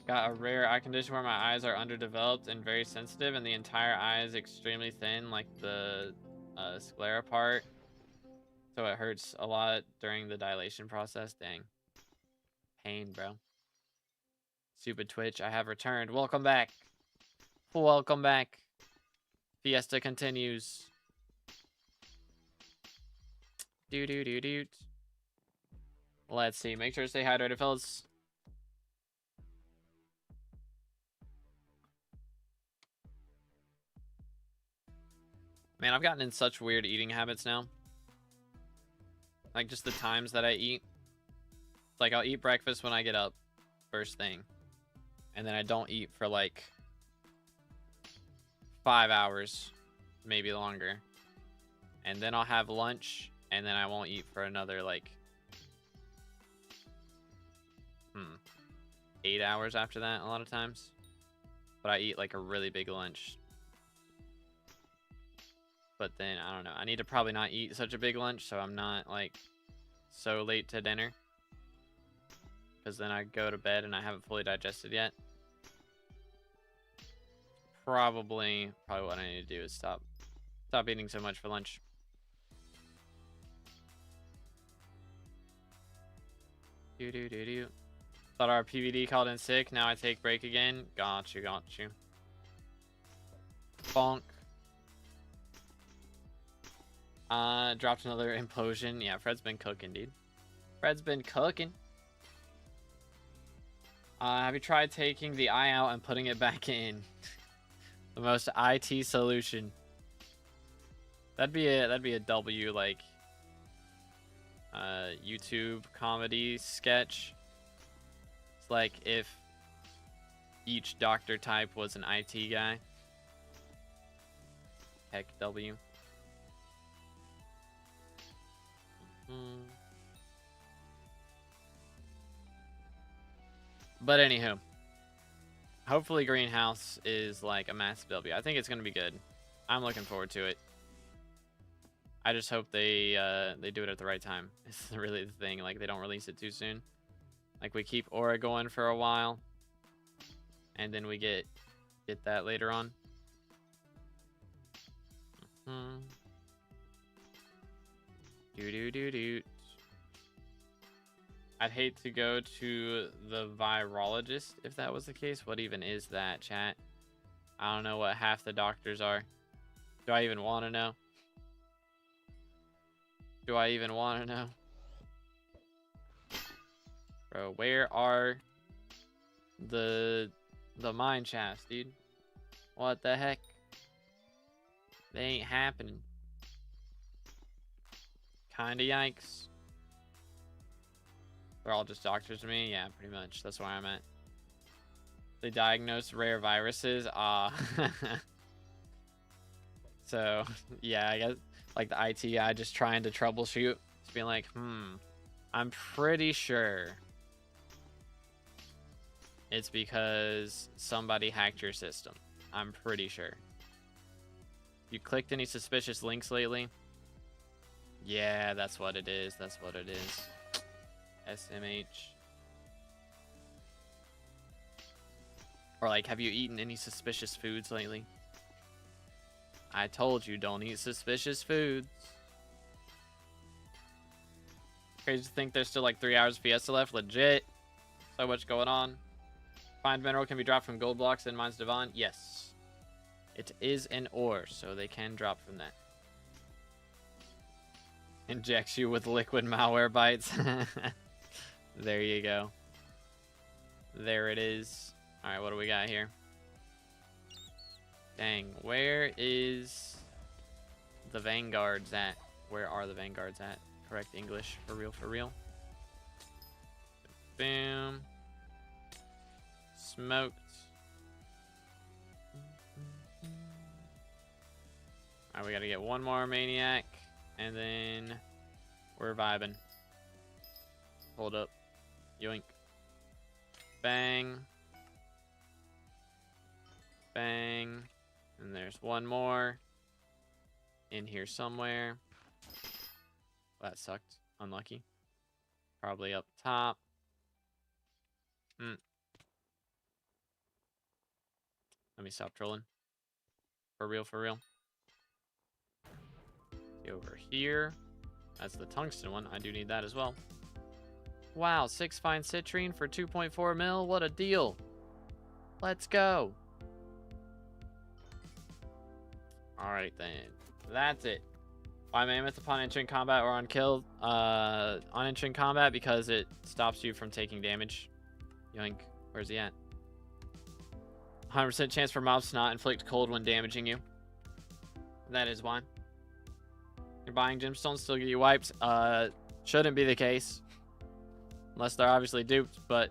S1: got a rare eye condition where my eyes are underdeveloped and very sensitive, and the entire eye is extremely thin, like the sclera part. So it hurts a lot during the dilation process. Dang. Pain, bro. Stupid Twitch, I have returned. Welcome back. Welcome back. Fiesta continues. Do. Let's see. Make sure to stay hydrated, fellas. Man, I've gotten in such weird eating habits now. Like, just the times that I eat. Like, I'll eat breakfast when I get up, first thing. And then I don't eat for, like, 5 hours, maybe longer. And then I'll have lunch, and then I won't eat for another, like, 8 hours after that a lot of times. But I eat, like, a really big lunch. But then, I don't know. I need to probably not eat such a big lunch so I'm not, like, so late to dinner. Because then I go to bed and I haven't fully digested yet. Probably what I need to do is stop eating so much for lunch. Do. Thought our PVD called in sick. Now I take break again. Got you. Bonk. Dropped another implosion. Yeah, Fred's been cooking, dude. Fred's been cooking. Have you tried taking the eye out and putting it back in? The most IT solution. That'd be a W, like, YouTube comedy sketch. It's like if each doctor type was an IT guy. Heck, W. But anywho, hopefully Greenhouse is like a massive W. I think it's gonna be good. I'm looking forward to it. I just hope they do it at the right time. It's really the thing. Like, they don't release it too soon. Like, we keep Aura going for a while, and then we get that later on. Do. I'd hate to go to the virologist if that was the case. What even is that, chat? I don't know what half the doctors are. Do I even want to know? Do I even want to know? Bro, where are the mine shafts, dude? What the heck? They ain't happening. Kinda yikes. They're all just doctors to me? Yeah, pretty much. That's where I'm at. They diagnose rare viruses. So, yeah, I guess, like, the IT guy just trying to troubleshoot. Just being like, I'm pretty sure it's because somebody hacked your system. I'm pretty sure. You clicked any suspicious links lately? Yeah, that's what it is. That's what it is. SMH. Or like, have you eaten any suspicious foods lately? I told you, don't eat suspicious foods. Crazy to think there's still like 3 hours of Fiesta left. Legit. So much going on. Find mineral can be dropped from gold blocks in Mines Devon. Yes. It is an ore, so they can drop from that. Injects you with liquid malware bites. There you go. There it is. Alright, what do we got here? Dang, where is the vanguards at? Where are the vanguards at? Correct English, for real, for real. Boom. Smoked. Alright, we gotta get one more maniac, and then we're vibing. Hold up. Yoink. Bang. Bang. And there's one more in here somewhere. Well, that sucked. Unlucky. Probably up top. Let me stop trolling. For real, for real. See over here. That's the tungsten one. I do need that as well. Wow, 6 fine citrine for 2.4 mil. What a deal. Let's go. Alright then. That's it. Why mammoth upon entering combat or on kill? On entering combat because it stops you from taking damage. Yoink. Where's he at? 100% chance for mobs to not inflict cold when damaging you. That is why. You're buying gemstones still get you wiped. Shouldn't be the case. Unless they're obviously duped, but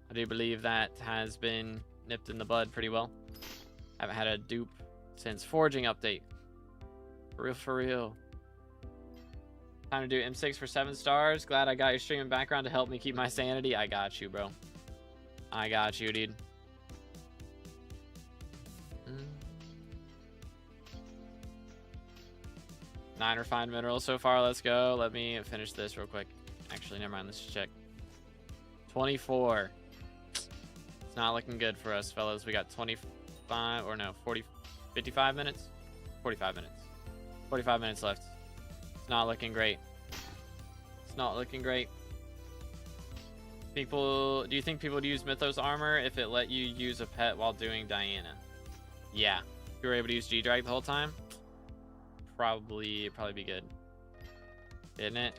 S1: I do believe that has been nipped in the bud pretty well. Haven't had a dupe since forging update. For real, for real. Time to do M6 for 7 stars. Glad I got your streaming background to help me keep my sanity. I got you, bro. I got you, dude. 9 refined minerals so far. Let's go. Let me finish this real quick. Actually, never mind. Let's just check. 24. It's not looking good for us, fellas. We got 25, or no, 40, 55 minutes? 45 minutes. 45 minutes left. It's not looking great. It's not looking great. People, do you think people would use Mythos armor if it let you use a pet while doing Diana? Yeah. If you were able to use G-Drag the whole time, probably be good. Didn't it?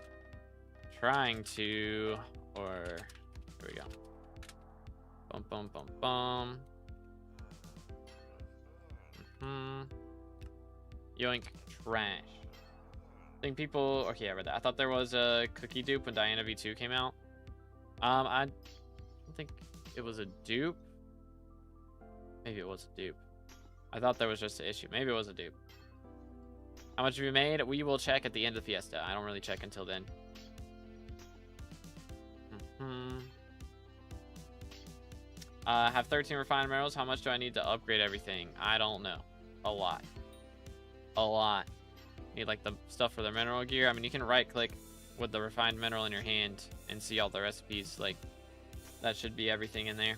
S1: Trying to, or here we go. Bum bum bum bum. Yoink, trash. I think people, okay, I read that. I thought there was a cookie dupe when Diana V2 came out. I don't think it was a dupe. Maybe it was a dupe. I thought there was just an issue. Maybe it was a dupe. How much have you made? We will check at the end of Fiesta. I don't really check until then. Have 13 refined minerals. How much do I need to upgrade everything? I don't know. A lot. A lot. Need like the stuff for the mineral gear. I mean, you can right click with the refined mineral in your hand and see all the recipes. Like, that should be everything in there.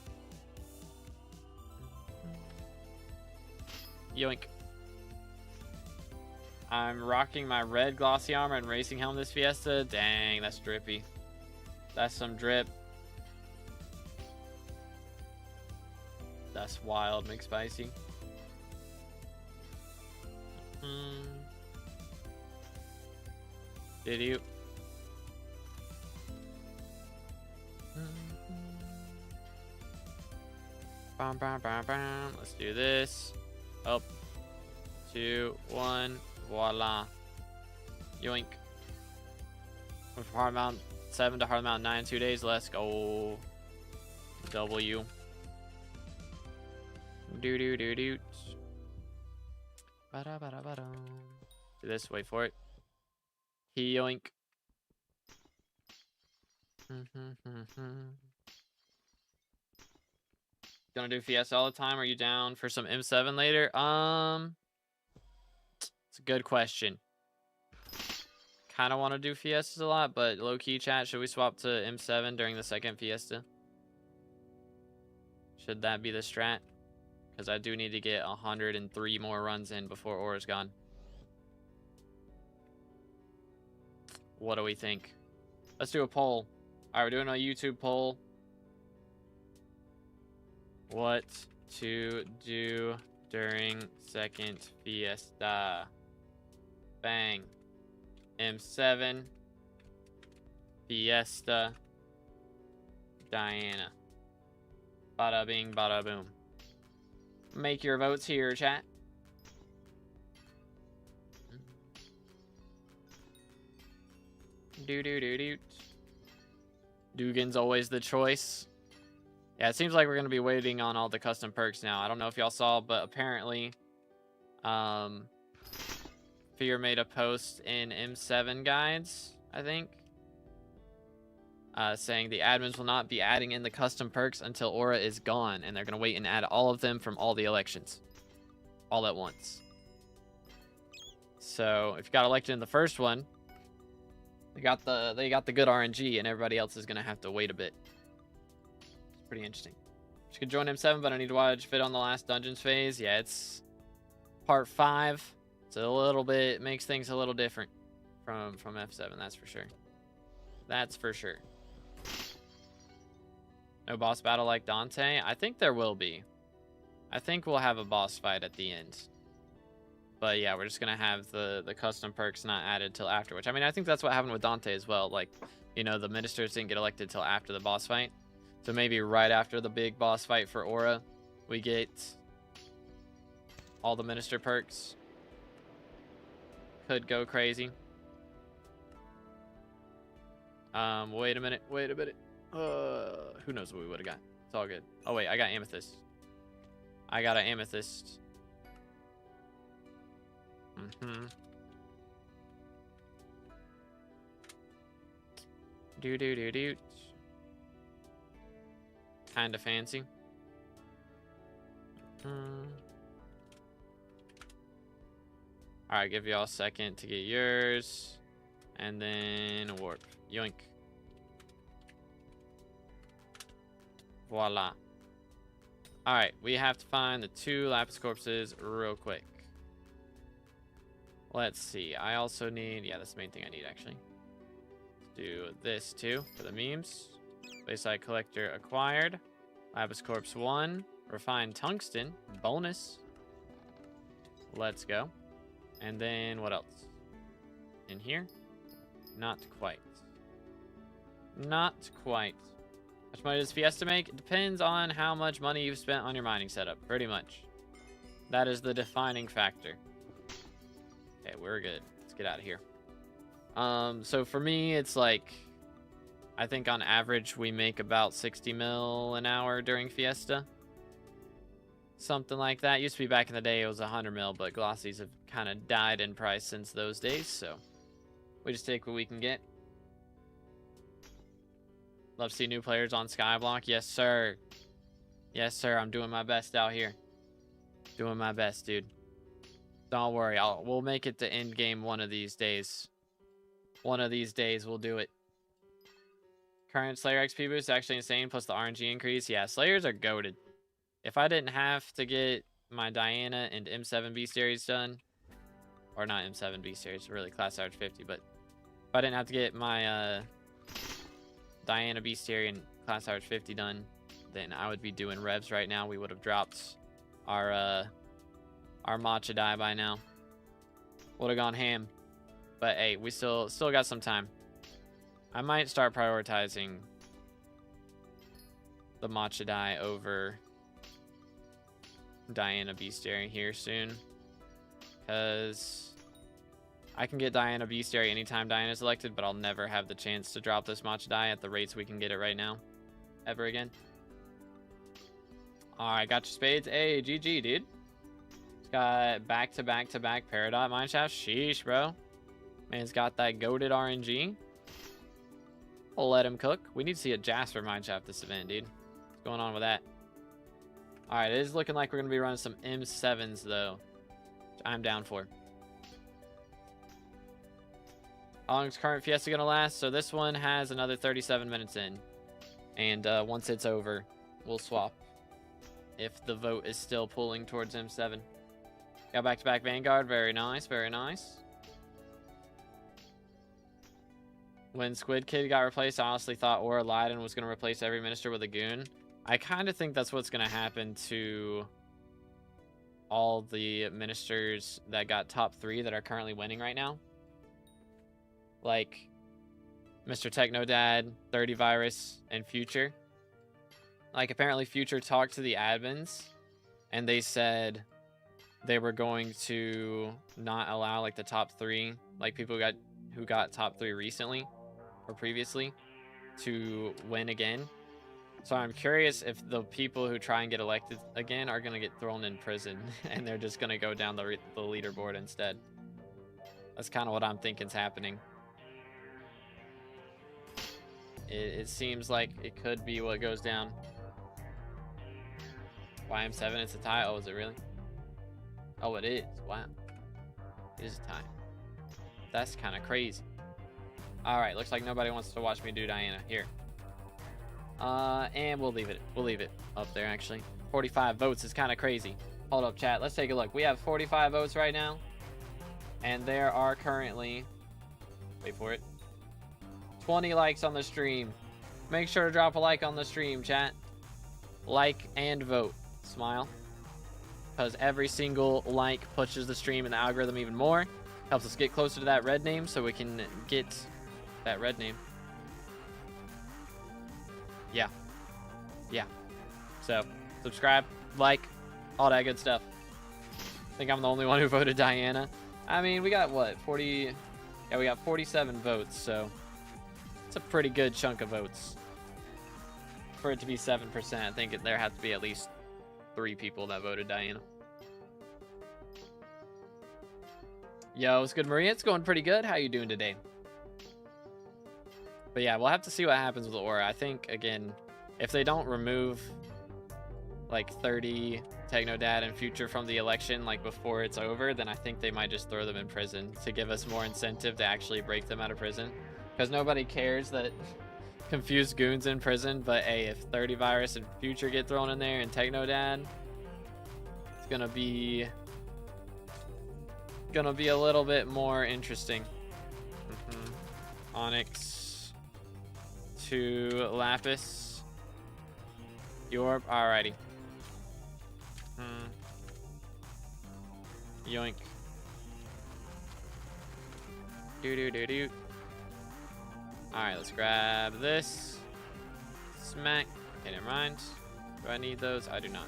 S1: Yoink. I'm rocking my red glossy armor and racing helm this Fiesta. Dang, that's drippy. That's some drip. That's wild, McSpicy. Did you? Bam, bam, bam, bam. Let's do this. Up. 2, 1. Voila. Yoink. From hard mount 7 to hard mount 9 in 2 days. Let's go. W. Do do do do. Ba da ba da ba da. Do this. Wait for it. Yoink. Gonna do Fiesta all the time? Are you down for some M7 later? It's a good question. Kind of want to do Fiestas a lot, but low-key chat, should we swap to M7 during the second Fiesta? Should that be the strat? Because I do need to get 103 more runs in before Aura's gone. What do we think? Let's do a poll. All right, we're doing a YouTube poll. What to do during second Fiesta? Bang. M7. Fiesta. Diana. Bada bing, bada boom. Make your votes here, chat. Do do do do. Dugan's always the choice. Yeah, it seems like we're going to be waiting on all the custom perks now. I don't know if y'all saw, but apparently Fear made a post in M7 guides, I think, saying the admins will not be adding in the custom perks until Aura is gone, and they're going to wait and add all of them from all the elections all at once. So if you got elected in the first one, they got the good RNG, and everybody else is going to have to wait a bit. Pretty interesting. She could join M7, but I need to watch fit on the last dungeons phase. Yeah, it's part 5. It's a little bit, makes things a little different from F7, that's for sure. That's for sure. No boss battle like Dante? I think there will be. I think we'll have a boss fight at the end. But yeah, we're just gonna have the custom perks not added till after, which I mean, I think that's what happened with Dante as well. Like, you know, the ministers didn't get elected till after the boss fight. So maybe right after the big boss fight for Aura, we get all the minister perks. Could go crazy. Wait a minute. Who knows what we would have got? It's all good. Oh wait, I got amethyst. I got an amethyst. Do do do do. Kind of fancy. Alright, give y'all a second to get yours. And then warp. Yoink. Voila. Alright, we have to find the 2 lapis corpses real quick. Let's see. I also need... Yeah, that's the main thing I need, actually. Let's do this, too, for the memes. Bayside Collector acquired. Lapis Corpse 1. Refined Tungsten. Bonus. Let's go. And then what else? In here? Not quite. Not quite. How much money does Fiesta make? It depends on how much money you've spent on your mining setup. Pretty much. That is the defining factor. Okay, we're good. Let's get out of here. So for me, it's like... I think on average we make about 60 mil an hour during Fiesta. Something like that. Used to be back in the day it was 100 mil, but glossies have kind of died in price since those days, so we just take what we can get. Love to see new players on SkyBlock. Yes, sir. Yes, sir. I'm doing my best out here. Doing my best, dude. Don't worry. We'll make it to end game one of these days. One of these days we'll do it. Current Slayer XP boost is actually insane, plus the RNG increase. Yeah, Slayers are goated. If I didn't have to get my Diana and M7 B series done, or not M7 B series, really class average 50, but if I didn't have to get my Diana B series and class average 50 done, then I would be doing revs right now. We would have dropped our matcha die by now. Would have gone ham. But hey, we still got some time. I might start prioritizing the matcha die over Diana Bestiary here soon. Because I can get Diana Bestiary anytime Diana's elected, but I'll never have the chance to drop this much die at the rates we can get it right now. Ever again. Alright, got your spades. Hey, GG, dude. It's got back-to-back-to-back Peridot Mineshaft. Sheesh, bro. Man's got that goated RNG. We'll let him cook. We need to see a Jasper Mineshaft this event, dude. What's going on with that? Alright, it is looking like we're going to be running some M7s, though. Which I'm down for. How long is current Fiesta going to last? So this one has another 37 minutes in. And once it's over, we'll swap. If the vote is still pulling towards M7. Got back-to-back Vanguard. Very nice, very nice. When Squid Kid got replaced, I honestly thought Aura Aladdin was going to replace every minister with a goon. I kind of think that's what's going to happen to all the ministers that got top 3 that are currently winning right now. Like Mr. Technodad, 30 Virus, and Future. Like, apparently Future talked to the admins, and they said they were going to not allow, like, the top 3, like, people who got top 3 recently or previously to win again. So I'm curious if the people who try and get elected again are going to get thrown in prison, and they're just going to go down the leaderboard instead. That's kind of what I'm thinking is happening. It seems like it could be what goes down. YM7, it's a tie. Oh, is it really? Oh, it is. Wow. It is a tie. That's kind of crazy. Alright, looks like nobody wants to watch me do Diana. Here. And we'll leave it. We'll leave it up there, actually. 45 votes is kind of crazy. Hold up, chat. Let's take a look. We have 45 votes right now. And there are currently... Wait for it. 20 likes on the stream. Make sure to drop a like on the stream, chat. Like and vote. Smile. Because every single like pushes the stream and the algorithm even more. Helps us get closer to that red name so we can get that red name. Yeah. Yeah. So, subscribe, like, all that good stuff. I think I'm the only one who voted Diana. I mean, we got what? 40... Yeah, we got 47 votes, so... It's a pretty good chunk of votes. For it to be 7%, I think there have to be at least 3 people that voted Diana. Yo, it's good, Maria. It's going pretty good. How you doing today? But yeah, we'll have to see what happens with Aura. I think, again, if they don't remove like 30 Technodad and Future from the election like before it's over, then I think they might just throw them in prison to give us more incentive to actually break them out of prison. Because nobody cares that confused goons in prison, but hey, if 30 Virus and Future get thrown in there and Technodad, it's gonna be a little bit more interesting. Onyx to Lapis. Yorp, alrighty. Yoink. Do. Alright, let's grab this. Smack. Okay, never mind. Do I need those? I do not.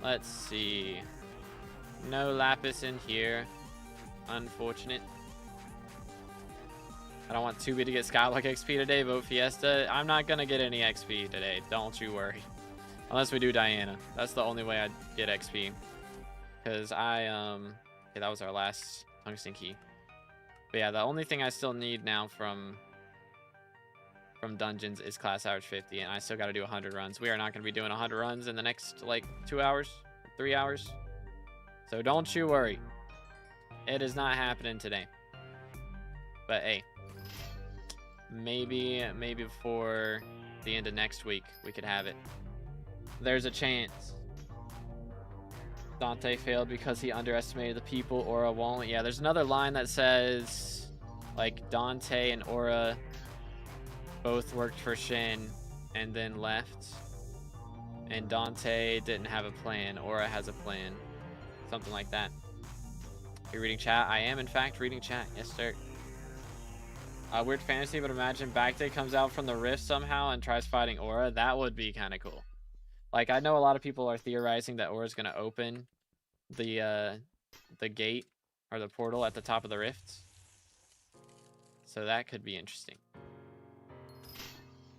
S1: Let's see. No Lapis in here. Unfortunate. I don't want 2B to get SkyBlock XP today. Vote Fiesta. I'm not going to get any XP today. Don't you worry. Unless we do Diana. That's the only way I'd get XP. Because okay, that was our last tungsten key. But yeah, the only thing I still need now from dungeons is class average 50, and I still got to do 100 runs. We are not going to be doing 100 runs in the next like 2 hours, 3 hours. So don't you worry. It is not happening today. But hey, maybe before the end of next week we could have it. There's a chance. Dante failed because he underestimated the people. Aura won't. Yeah, there's another line that says like Dante and Aura both worked for Shin and then left, and Dante didn't have a plan. Aura has a plan. Something like that. Are you reading chat? I am in fact reading chat. Yes, sir. Weird fantasy, but imagine Backday comes out from the rift somehow and tries fighting Aura. That would be kind of cool. Like, I know a lot of people are theorizing that Aura's going to open the gate or the portal at the top of the rifts. So that could be interesting.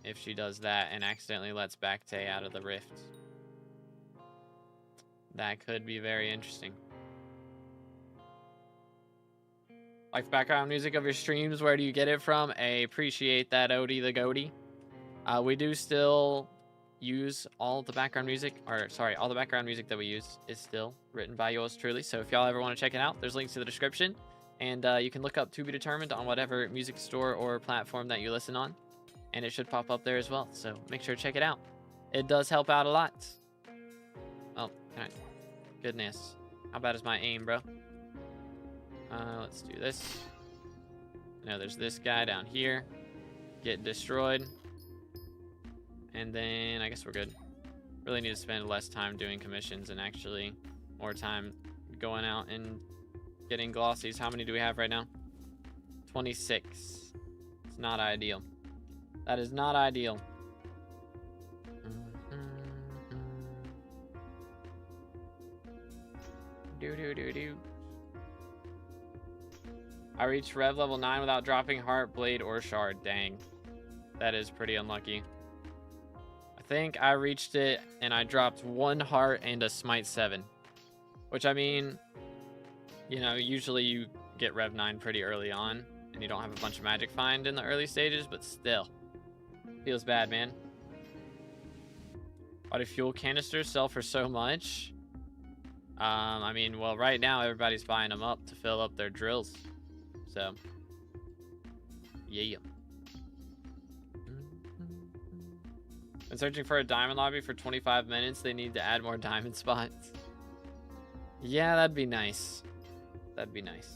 S1: If she does that and accidentally lets Bacte out of the rift. That could be very interesting. Like background music of your streams, where do you get it from? I appreciate that, Odie the Goaty. We do still use all the background music, or sorry, all the background music that we use is still written by yours truly. So if y'all ever want to check it out, there's links to the description. And you can look up To Be Determined on whatever music store or platform that you listen on. And it should pop up there as well. So make sure to check it out. It does help out a lot. Oh, goodness. How bad is my aim, bro? Let's do this. No, there's this guy down here. Get destroyed. And then I guess we're good. Really need to spend less time doing commissions and actually more time going out and getting glossies. How many do we have right now? 26. It's not ideal. That is not ideal. Do. I reached Rev level 9 without dropping Heart, Blade, or Shard. Dang. That is pretty unlucky. I think I reached it and I dropped 1 Heart and a Smite 7. Which, I mean, you know, usually you get Rev 9 pretty early on and you don't have a bunch of magic find in the early stages, but still. Feels bad, man. Why do fuel canisters sell for so much? I mean, well, right now everybody's buying them up to fill up their drills. So, yeah. Been searching for a diamond lobby for 25 minutes. They need to add more diamond spots. Yeah, that'd be nice. That'd be nice.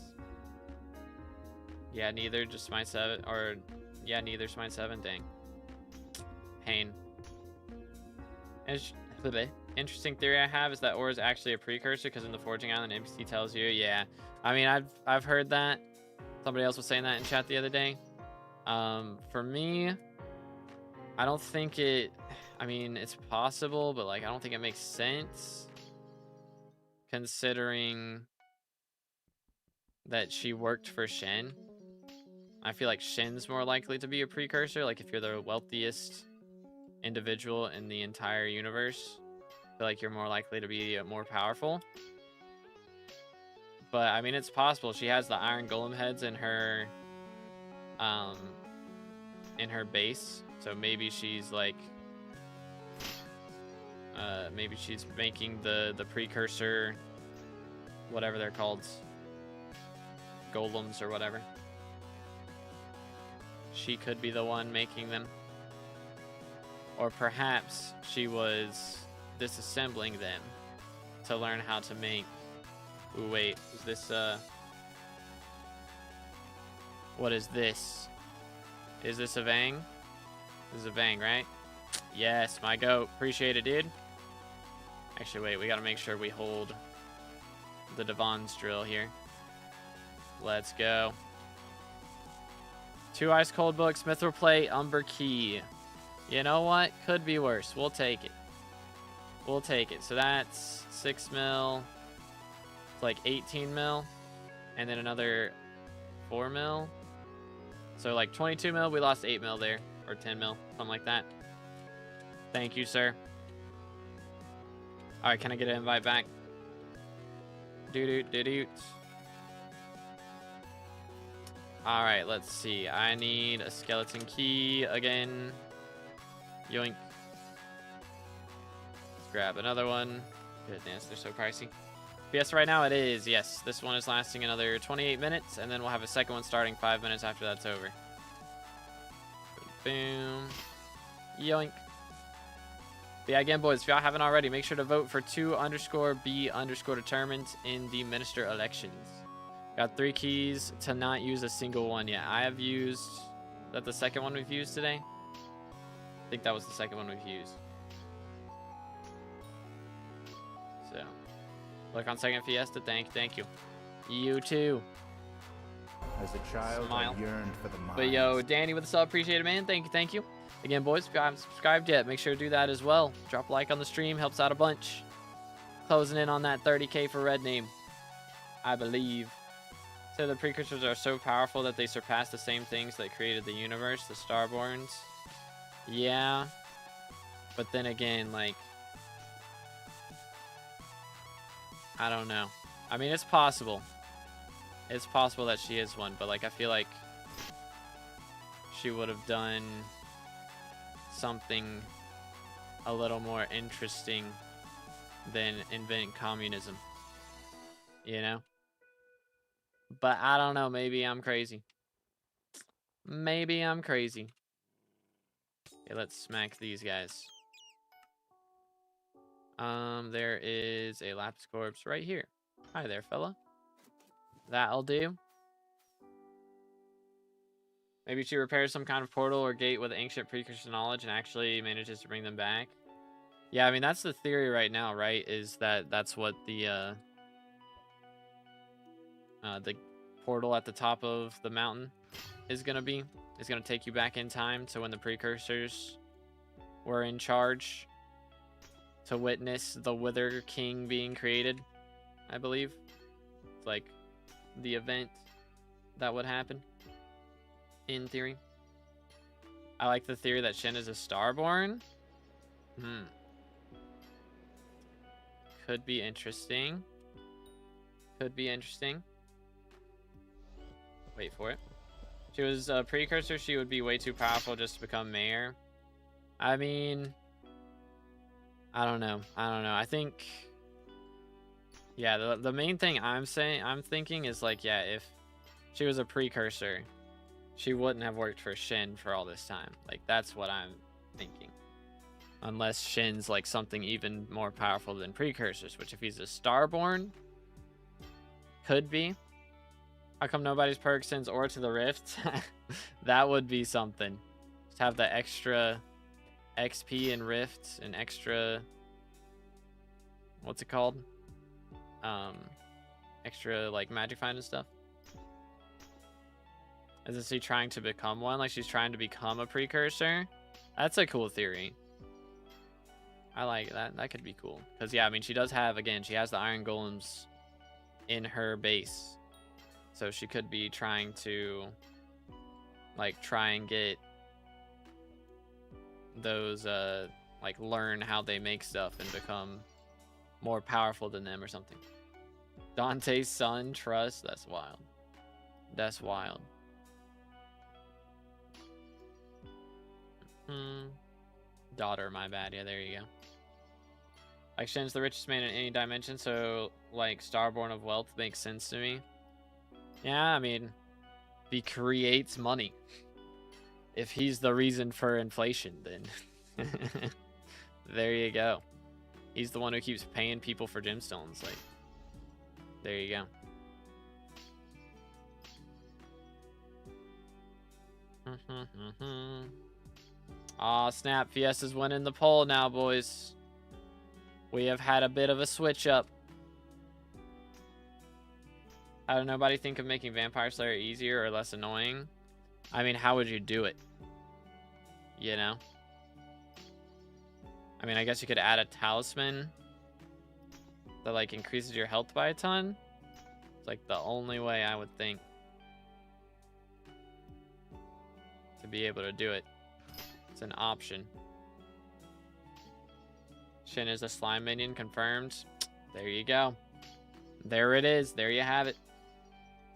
S1: Yeah, neither. Just Smite 7. Or, yeah, neither Smite 7. Dang. Pain. Interesting theory I have is that ore is actually a precursor because in the Forging Island, NPC tells you. Yeah, I mean, I've heard that. Somebody else was saying that in chat the other day. For me, I don't think it. I mean, it's possible, but like, I don't think it makes sense considering that she worked for Shen. I feel like Shen's more likely to be a precursor. Like, if you're the wealthiest individual in the entire universe, I feel like you're more likely to be more powerful. But I mean, it's possible. She has the iron golem heads in her base, so maybe she's like maybe she's making the precursor, whatever they're called, golems or whatever. She could be the one making them. Or perhaps she was disassembling them to learn how to make... Ooh, wait. Is this, what is this? Is this a Vang? This is a Vang, right? Yes, my goat. Appreciate it, dude. Actually, wait. We gotta make sure we hold the Devon's drill here. Let's go. 2 ice cold books, Mithril Plate, Umber Key. You know what? Could be worse. We'll take it. We'll take it. So that's 6 mil. It's like 18 mil. And then another 4 mil. So like 22 mil. We lost 8 mil there. Or 10 mil. Something like that. Thank you, sir. Alright, can I get an invite back? Doot. Alright, let's see. I need a skeleton key again. Yoink. Let's grab another one. Goodness, they're so pricey. Fiesta right now, it is. Yes, this one is lasting another 28 minutes, and then we'll have a second one starting 5 minutes after that's over. Boom. Yoink. But yeah, again, boys, if y'all haven't already, make sure to vote for 2_B_determined in the minister elections. Got 3 keys to not use a single one yet. I have used... Is that the second one we've used today? I think that was the second one we've used. So, look on second Fiesta. Thank you. You too.
S2: As a child,
S1: Smile.
S2: I yearned for the mines.
S1: But yo, Danny with the sub, appreciate it, man. Thank you. Again, boys, if you haven't subscribed yet, make sure to do that as well. Drop a like on the stream, helps out a bunch. Closing in on that 30K for red name, I believe. So the precursors are so powerful that they surpass the same things that created the universe, the Starborns. Yeah. But then again, like, I don't know. I mean, it's possible. It's possible that she is one, but like, I feel like she would have done something a little more interesting than invent communism, you know? But I don't know, maybe I'm crazy. Maybe I'm crazy. Okay, let's smack these guys. There is a lapis corpse right here. Hi there, fella. That'll do. Maybe she repairs some kind of portal or gate with ancient precursor knowledge and actually manages to bring them back. Yeah, I mean, that's the theory right now, right? Is that that's what the portal at the top of the mountain is going to be. It's going to take you back in time to when the precursors were in charge to witness the Wither King being created, I believe. It's like the event that would happen, in theory. I like the theory that Shen is a Starborn. Could be interesting. Could be interesting. Wait for it. If she was a precursor, she would be way too powerful just to become mayor. I mean, I don't know. I think, yeah, the main thing I'm thinking is like, yeah, if she was a precursor, she wouldn't have worked for Shen for all this time. Like, that's what I'm thinking. Unless Shen's like something even more powerful than precursors, which if he's a Starborn, could be. How come nobody's perk sends Ore to the Rift? That would be something. Just have the extra XP and Rift and extra, what's it called? Extra like magic find and stuff. Is she trying to become one? Like she's trying to become a precursor? That's a cool theory. I like that. That could be cool. Because, yeah, I mean, she does have, again, she has the Iron Golems in her base. So she could be trying to, like, try and get those, like, learn how they make stuff and become more powerful than them or something. Dante's son, trust? That's wild. That's wild. Daughter, my bad. Yeah, there you go. Like, Shen's the richest man in any dimension, so, like, Starborn of wealth makes sense to me. Yeah, I mean, he creates money. If he's the reason for inflation, then there you go. He's the one who keeps paying people for gemstones. Like, there you go. Aw, snap. Fiesta's winning the poll now, boys. We have had a bit of a switch up. How did nobody think of making Vampire Slayer easier or less annoying? I mean, how would you do it? You know? I mean, I guess you could add a talisman that, like, increases your health by a ton. It's, like, the only way I would think to be able to do it. It's an option. Shen is a slime minion, confirmed. There you go. There it is. There you have it.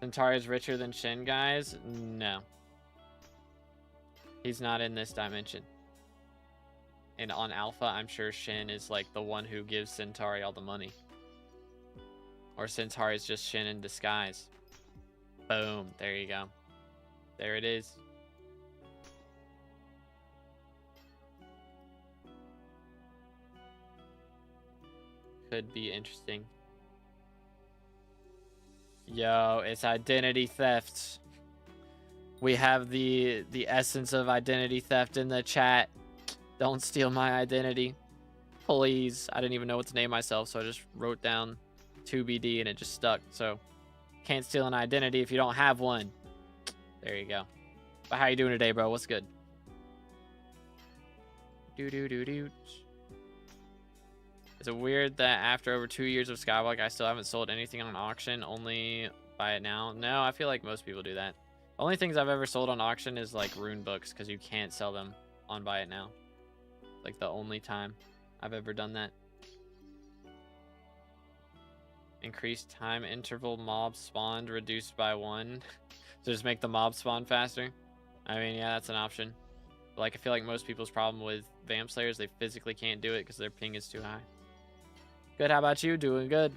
S1: Centauri is richer than Shen, guys? No. He's not in this dimension. And on Alpha, I'm sure Shen is like the one who gives Centauri all the money. Or Centauri is just Shen in disguise. Boom. There you go. There it is. Could be interesting. Yo, it's identity theft. We have the essence of identity theft in the chat. Don't steal my identity. Please. I didn't even know what to name myself, so I just wrote down 2BD and it just stuck. So, can't steal an identity if you don't have one. There you go. But how you doing today, bro? What's good? Is it weird that after over 2 years of SkyBlock, I still haven't sold anything on auction? Only buy it now? No, I feel like most people do that. Only things I've ever sold on auction is like rune books, because you can't sell them on buy it now. Like the only time I've ever done that. Increased time interval mob spawned reduced by 1. So just make the mob spawn faster. I mean, yeah, that's an option. But like, I feel like most people's problem with Vamp Slayers, they physically can't do it because their ping is too high. Good, how about you? Doing good.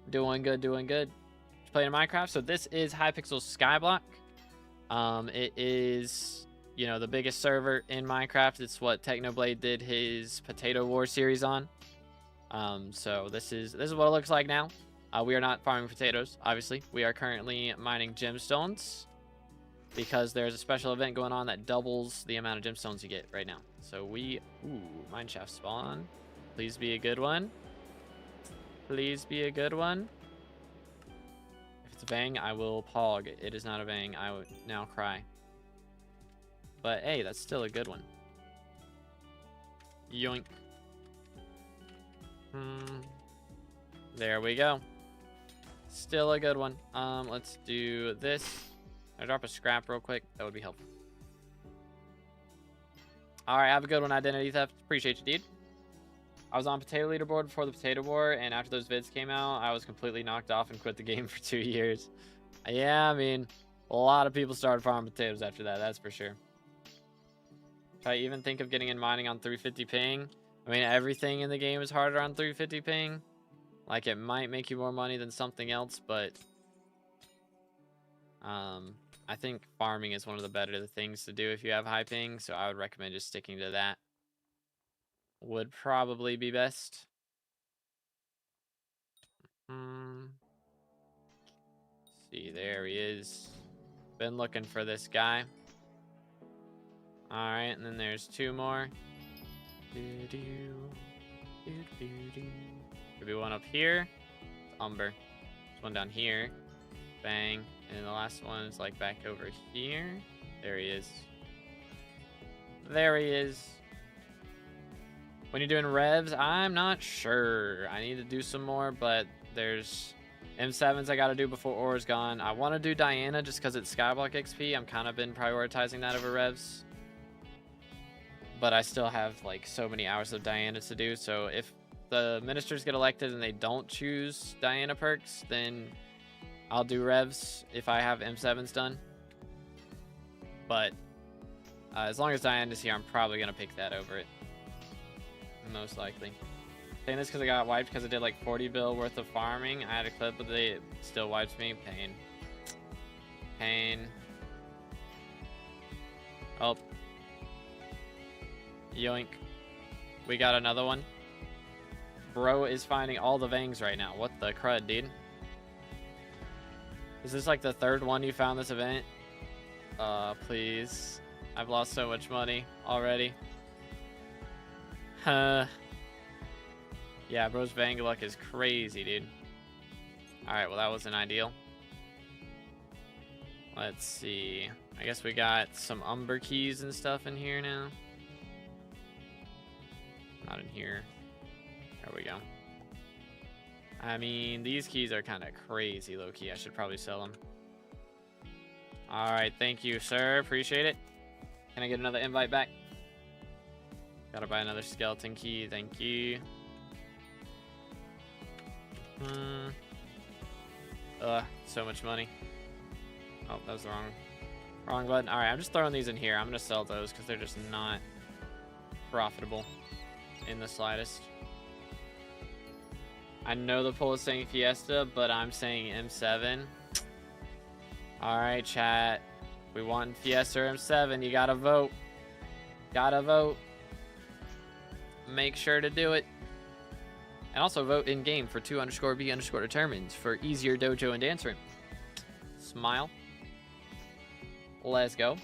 S1: Doing good, doing good. Just playing Minecraft. So this is Hypixel SkyBlock. It is, you know, the biggest server in Minecraft. It's what Technoblade did his Potato War series on. So this is what it looks like now. We are not farming potatoes, obviously. We are currently mining gemstones because there's a special event going on that doubles the amount of gemstones you get right now. So mineshaft spawn. Please be a good one. Please be a good one. If it's a Vang, I will pog. It is not a Vang. I would now cry. But hey, that's still a good one. Yoink. There we go. Still a good one. Let's do this. I'll drop a scrap real quick. That would be helpful. All right, have a good one, Identity Theft. Appreciate you, dude. I was on Potato Leaderboard before the Potato War, and after those vids came out, I was completely knocked off and quit the game for 2 years. Yeah, I mean, a lot of people started farming potatoes after that, that's for sure. If I even think of getting in mining on 350 ping, I mean, everything in the game is harder on 350 ping. Like, it might make you more money than something else, but I think farming is one of the better things to do if you have high ping, so I would recommend just sticking to that. Would probably be best. See, there he is. Been looking for this guy. Alright, and then there's 2 more. Could be one up here. It's Umber. There's one down here. Bang. And then the last one is like back over here. There he is. There he is. When you're doing revs, I'm not sure. I need to do some more, but there's M7s I got to do before Ore is gone. I want to do Diana just because it's Skyblock XP. I'm kind of been prioritizing that over revs. But I still have like so many hours of Diana to do. So if the ministers get elected and they don't choose Diana perks, then I'll do revs if I have M7s done. But as long as Diana's here, I'm probably going to pick that over it. Most likely. Saying this because I got wiped because I did like 40 bill worth of farming. I had a clip, but it still wipes me. Pain. Pain. Oh. Yoink. We got another one. Bro is finding all the Vangs right now. What the crud, dude? Is this like the 3rd one you found this event? Please. I've lost so much money already. Yeah, bro's Vang luck is crazy, dude. Alright, well that wasn't ideal. Let's see. I guess we got some Umber keys and stuff in here now. Not in here. There we go. I mean, these keys are kind of crazy low-key. I should probably sell them. Alright, thank you, sir. Appreciate it. Can I get another invite back? Gotta buy another skeleton key. Thank you. So much money. Oh, that was the wrong button. Alright, I'm just throwing these in here. I'm gonna sell those because they're just not profitable in the slightest. I know the poll is saying Fiesta, but I'm saying M7. Alright, chat. We want Fiesta or M7. You gotta vote. Gotta vote. Make sure to do it. And also vote in game for 2_B_determines for easier dojo and dance room. Smile. Let's go.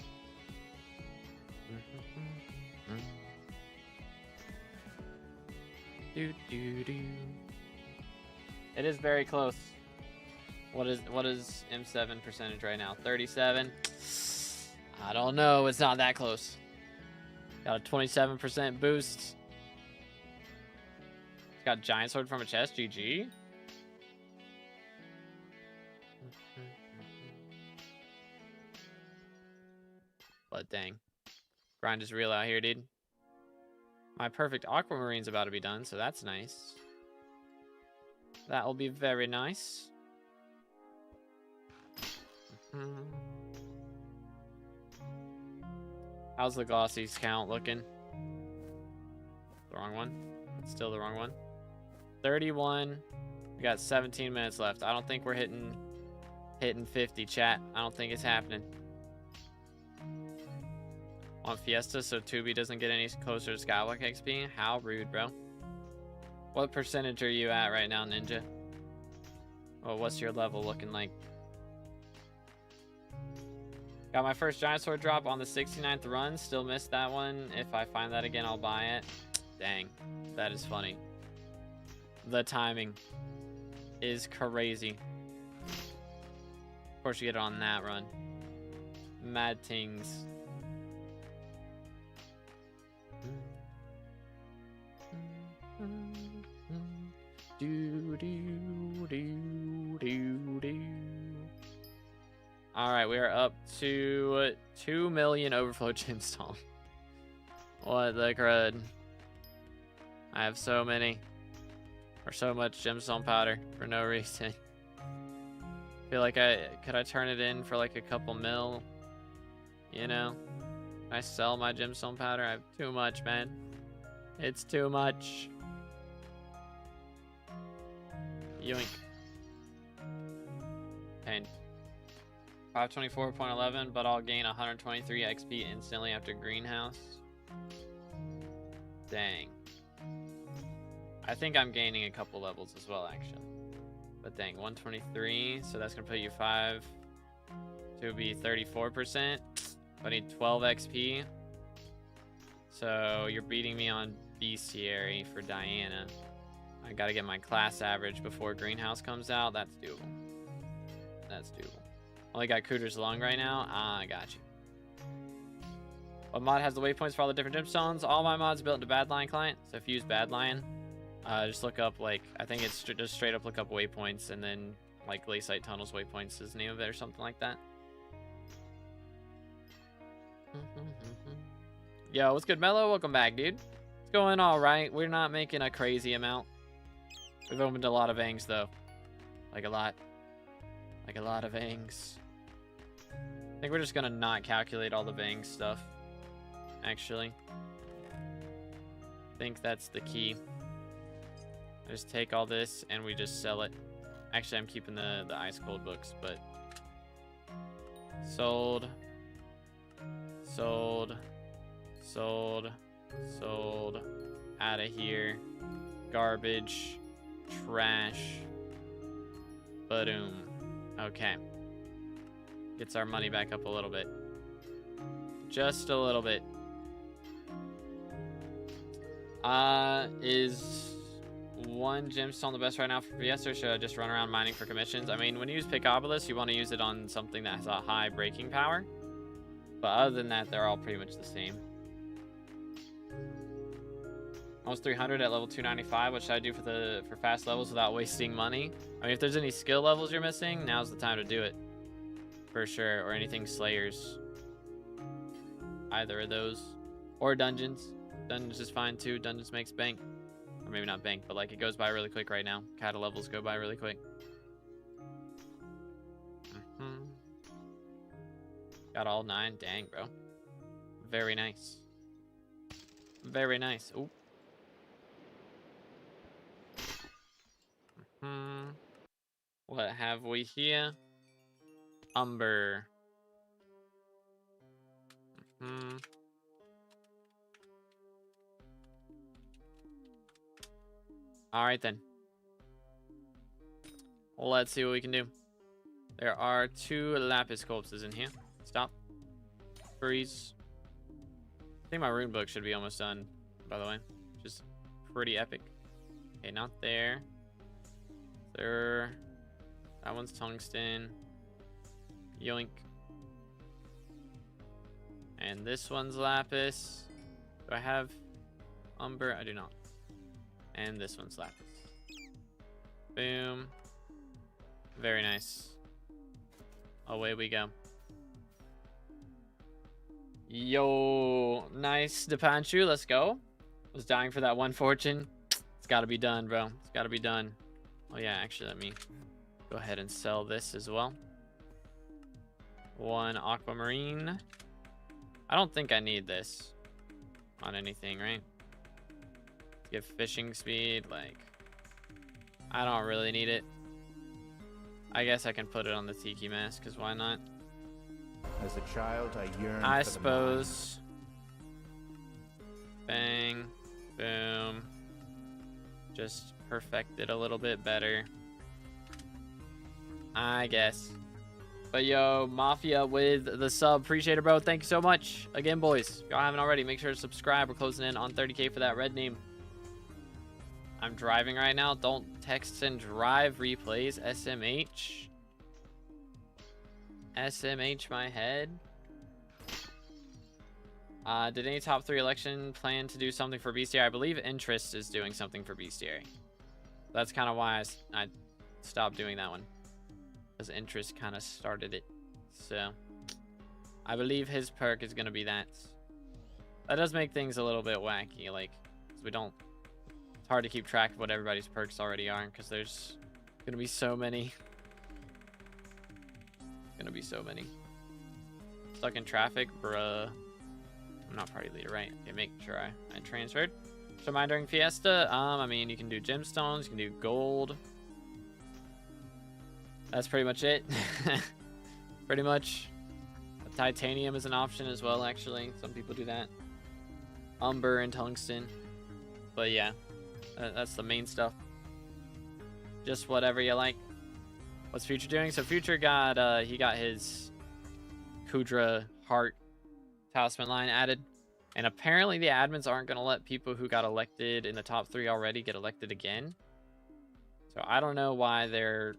S1: It is very close. What is M7 percentage right now? 37. I don't know. It's not that close. Got a 27% boost. Got giant sword from a chest. GG. But dang. Grind is real out here, dude. My perfect aquamarine's about to be done, so that's nice. That will be very nice. How's the glossies count looking? The wrong one. It's still the wrong one. 31. We got 17 minutes left. I don't think we're hitting 50, chat. I don't think it's happening. On Fiesta, so Tubi doesn't get any closer to SkyBlock XP. How rude, bro. What percentage are you at right now, Ninja? Well, what's your level looking like? Got my first giant sword drop on the 69th run. Still missed that one. If I find that again, I'll buy it. Dang, that is funny. The timing is crazy. Of course, you get it on that run. Mad tings. All right, we are up to 2 million overflow gemstone. What the crud? I have so many, or so much gemstone powder for no reason. Feel like could I turn it in for like a couple mil? You know, I sell my gemstone powder. I have too much, man. It's too much. Yoink. Pain. 524.11, but I'll gain 123 XP instantly after greenhouse. Dang. I think I'm gaining a couple levels as well, actually. But dang, 123, so that's gonna put you 5 to be 34%. I need 12 XP. So you're beating me on bestiary for Diana. I gotta get my class average before greenhouse comes out. That's doable. That's doable. Only got Cooter's Lung right now. Ah, I got you. What mod has the waypoints for all the different gemstones? All my mods built into Badlion client. So if you use Badlion, just look up, like, I think it's just straight up look up waypoints, and then like Glaciite Tunnels waypoints is the name of it or something like that. Yo, what's good, Mello? Welcome back, dude. It's going all right. We're not making a crazy amount. We've opened a lot of Vangs though, like a lot of Vangs. I think we're just gonna not calculate all the Vang stuff, actually. I think that's the key. I just take all this and we just sell it. Actually, I'm keeping the ice cold books, but sold, sold, sold, sold, out of here, garbage, trash, boom. Okay. Gets our money back up a little bit. Just a little bit. Is one gemstone the best right now for Fiesta, or should I just run around mining for commissions? I mean, when you use Picopolis, you want to use it on something that has a high breaking power. But other than that, they're all pretty much the same. Almost 300 at level 295. What should I do for fast levels without wasting money? I mean, if there's any skill levels you're missing, now's the time to do it. For sure. Or anything Slayers. Either of those. Or Dungeons. Dungeons is fine too. Dungeons makes bank. Or maybe not bank, but like it goes by really quick right now. Kata levels go by really quick. Got all 9. Dang, bro. Very nice. Very nice. Ooh. What have we here? Umber. All right then. Let's see what we can do. There are 2 lapis corpses in here. Stop. Freeze. I think my rune book should be almost done, by the way. Just pretty epic. Okay, not there. There. That one's tungsten. Yoink. And this one's lapis. Do I have Umber? I do not. And this one's Lapis. Boom. Very nice. Away we go. Yo, nice Depanchu. Let's go. Was dying for that one fortune. It's got to be done, bro. It's got to be done. Oh yeah, actually, let me go ahead and sell this as well. One aquamarine. I don't think I need this on anything, right? Give fishing speed, like, I don't really need it. I guess I can put it on the Tiki mask, because why not?
S2: As a child, I yearned
S1: I
S2: for
S1: suppose. Bang. Boom. Just perfect it a little bit better, I guess. But yo, Mafia with the sub. Appreciate it, bro. Thank you so much. Again, boys, if y'all haven't already, make sure to subscribe. We're closing in on 30K for that red name. I'm driving right now. Don't text and drive. Replays. SMH. SMH my head. Did any top 3 election plan to do something for bestiary? I believe Intrests is doing something for bestiary. That's kind of why I stopped doing that one. Because Interest kind of started it. So, I believe his perk is going to be that. That does make things a little bit wacky. Like, 'cause we don't... It's hard to keep track of what everybody's perks already are. Because there's going to be so many. Gonna be so many. Stuck in traffic, bruh. I'm not party leader, right? Okay, make sure I transferred. So mine during Fiesta, I mean, you can do gemstones, you can do gold. That's pretty much it. Pretty much. Titanium is an option as well, actually. Some people do that. Umber and tungsten. But yeah, that's the main stuff. Just whatever you like. What's Future doing? So Future got, he got his Kudra Heart Talisman line added. And apparently the admins aren't going to let people who got elected in the top 3 already get elected again. So I don't know why they're,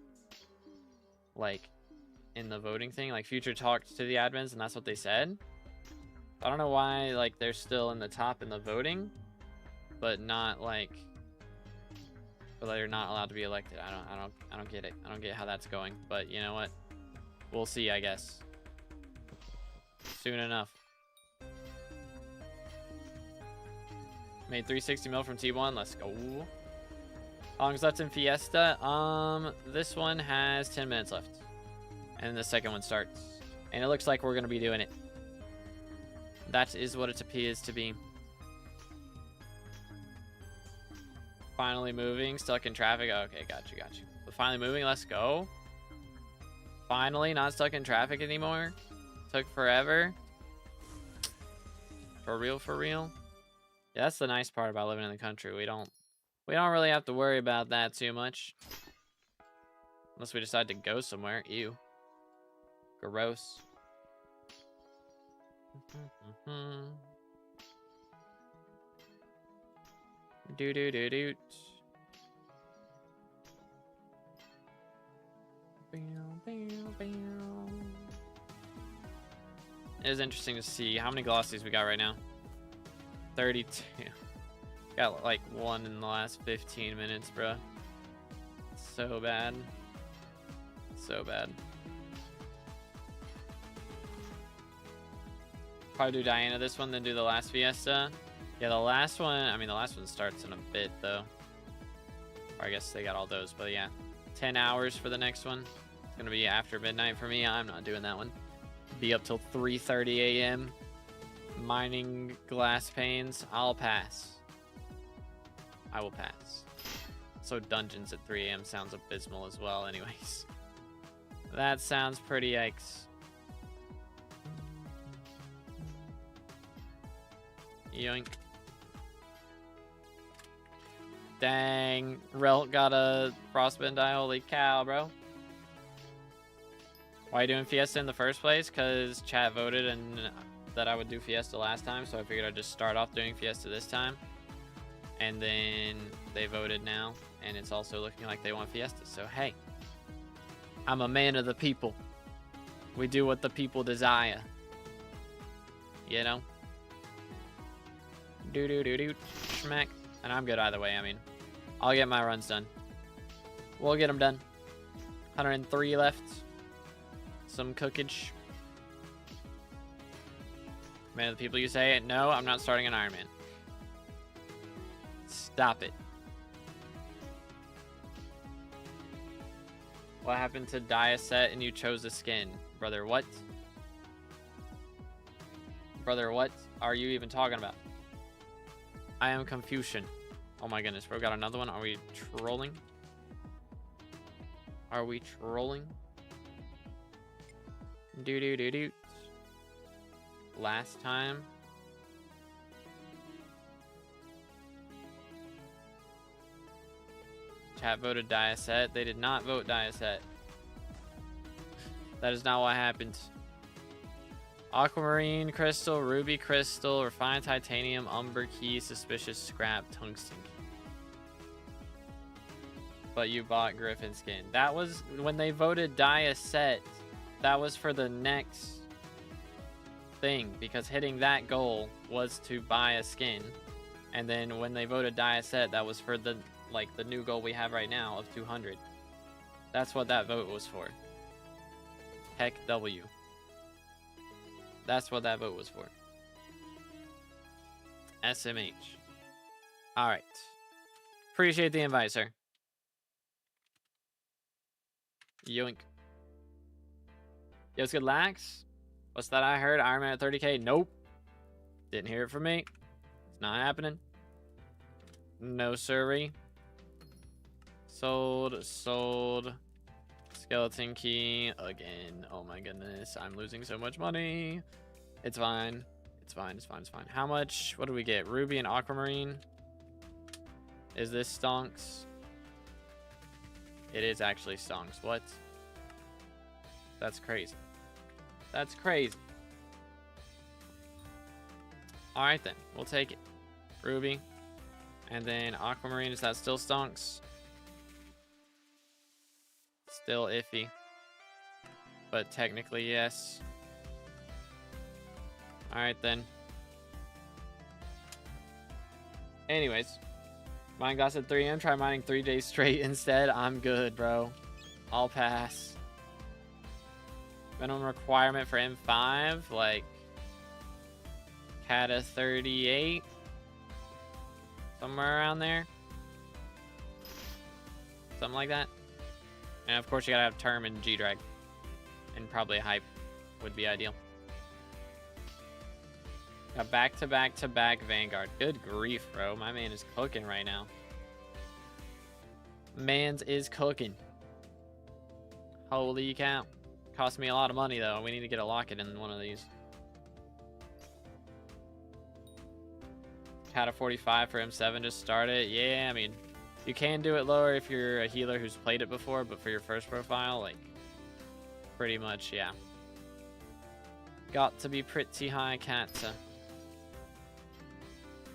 S1: like, in the voting thing. Like, Future talked to the admins and that's what they said. I don't know why, like, they're still in the top in the voting, but not, like... But they're not allowed to be elected. I don't get it. I don't get how that's going. But you know what? We'll see, I guess. Soon enough. Made 360 mil from T1. Let's go. How long is left in Fiesta? This one has 10 minutes left. And the second one starts. And it looks like we're gonna be doing it. That is what it appears to be. Finally moving, stuck in traffic. Okay, got you. But finally moving, let's go. Finally not stuck in traffic anymore. Took forever. For real. Yeah, that's the nice part about living in the country. We don't really have to worry about that too much. Unless we decide to go somewhere. Ew. Gross. Do. It is interesting to see how many glossies we got right now. 32. Got like 1 in the last 15 minutes, bro. So bad. So bad. Probably do Diana this one, then do the last Fiesta. Yeah, the last one, I mean, the last one starts in a bit, though. Or I guess they got all those, but yeah. 10 hours for the next one. It's going to be after midnight for me. I'm not doing that one. Be up till 3:30 a.m. Mining glass panes. I'll pass. I will pass. So dungeons at 3 a.m. sounds abysmal as well, anyways. That sounds pretty yikes. Yoink. Dang, Relt got a frostbend die. Holy cow, bro. Why are you doing Fiesta in the first place? Because chat voted and that I would do Fiesta last time, so I figured I'd just start off doing Fiesta this time. And then they voted now, and it's also looking like they want Fiesta. So hey, I'm a man of the people. We do what the people desire. You know? Do-do-do-do. Schmack. And I'm good either way. I mean, I'll get my runs done. We'll get them done. 103 left. Some cookage. Man, the people you say, no, I'm not starting an Iron Man. Stop it. What happened to dye a set and you chose a skin? Brother, what? Brother, what are you even talking about? I am Confucian. Oh my goodness, bro, got another one. Are we trolling? Are we trolling? Do-do-do-do. Last time. Chat voted Diaset. They did not vote Diaset. That is not what happened. Aquamarine crystal, ruby crystal, refined titanium, umber key, suspicious scrap, tungsten key. But you bought Griffin skin. That was when they voted Diaset. That was for the next thing, because hitting that goal was to buy a skin. And then when they voted Diaset, that was for the the new goal we have right now of 200. That's what that vote was for. Heck W. That's what that vote was for. SMH. Alright. Appreciate the invite, sir. Yoink. Yo, it's good, Lax. What's that I heard? Iron Man at 30k? Nope. Didn't hear it from me. It's not happening. No, sirree. Sold. Skeleton key again. Oh my goodness. I'm losing so much money. It's fine. It's fine. How much? What do we get? Ruby and aquamarine. Is this stonks? It is actually stonks. What? That's crazy. That's crazy. Alright then. We'll take it. Ruby. And then aquamarine. Is that still stonks? Still iffy. But technically, yes. Alright then. Anyways. Mine got at 3 AM. Try mining 3 days straight instead. I'm good, bro. I'll pass. Minimum requirement for M5, like Cata 38. Somewhere around there. Something like that. And of course you gotta have Term and G-Drag. And probably a Hype would be ideal. Got back-to-back-to-back Vanguard. Good grief, bro. My man is cooking right now. Mans is cooking. Holy cow. Cost me a lot of money, though. We need to get a locket in one of these. Had a 45 for M7 to start it. Yeah, I mean, you can do it lower if you're a healer who's played it before, but for your first profile, like, pretty much, yeah. Got to be pretty high, Kata.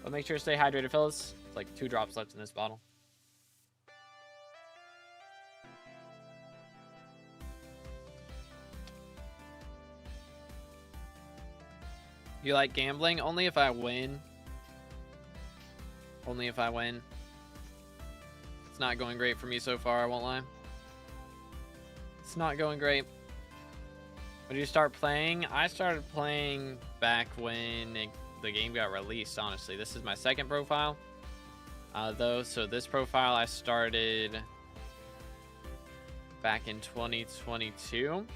S1: But make sure to stay hydrated, fellas. It's like 2 drops left in this bottle. You like gambling? Only if I win. Only if I win. It's not going great for me so far, I won't lie. It's not going great. When did you start playing? I started playing back when the game got released, honestly. This is my second profile. Though, so this profile I started back in 2022. I think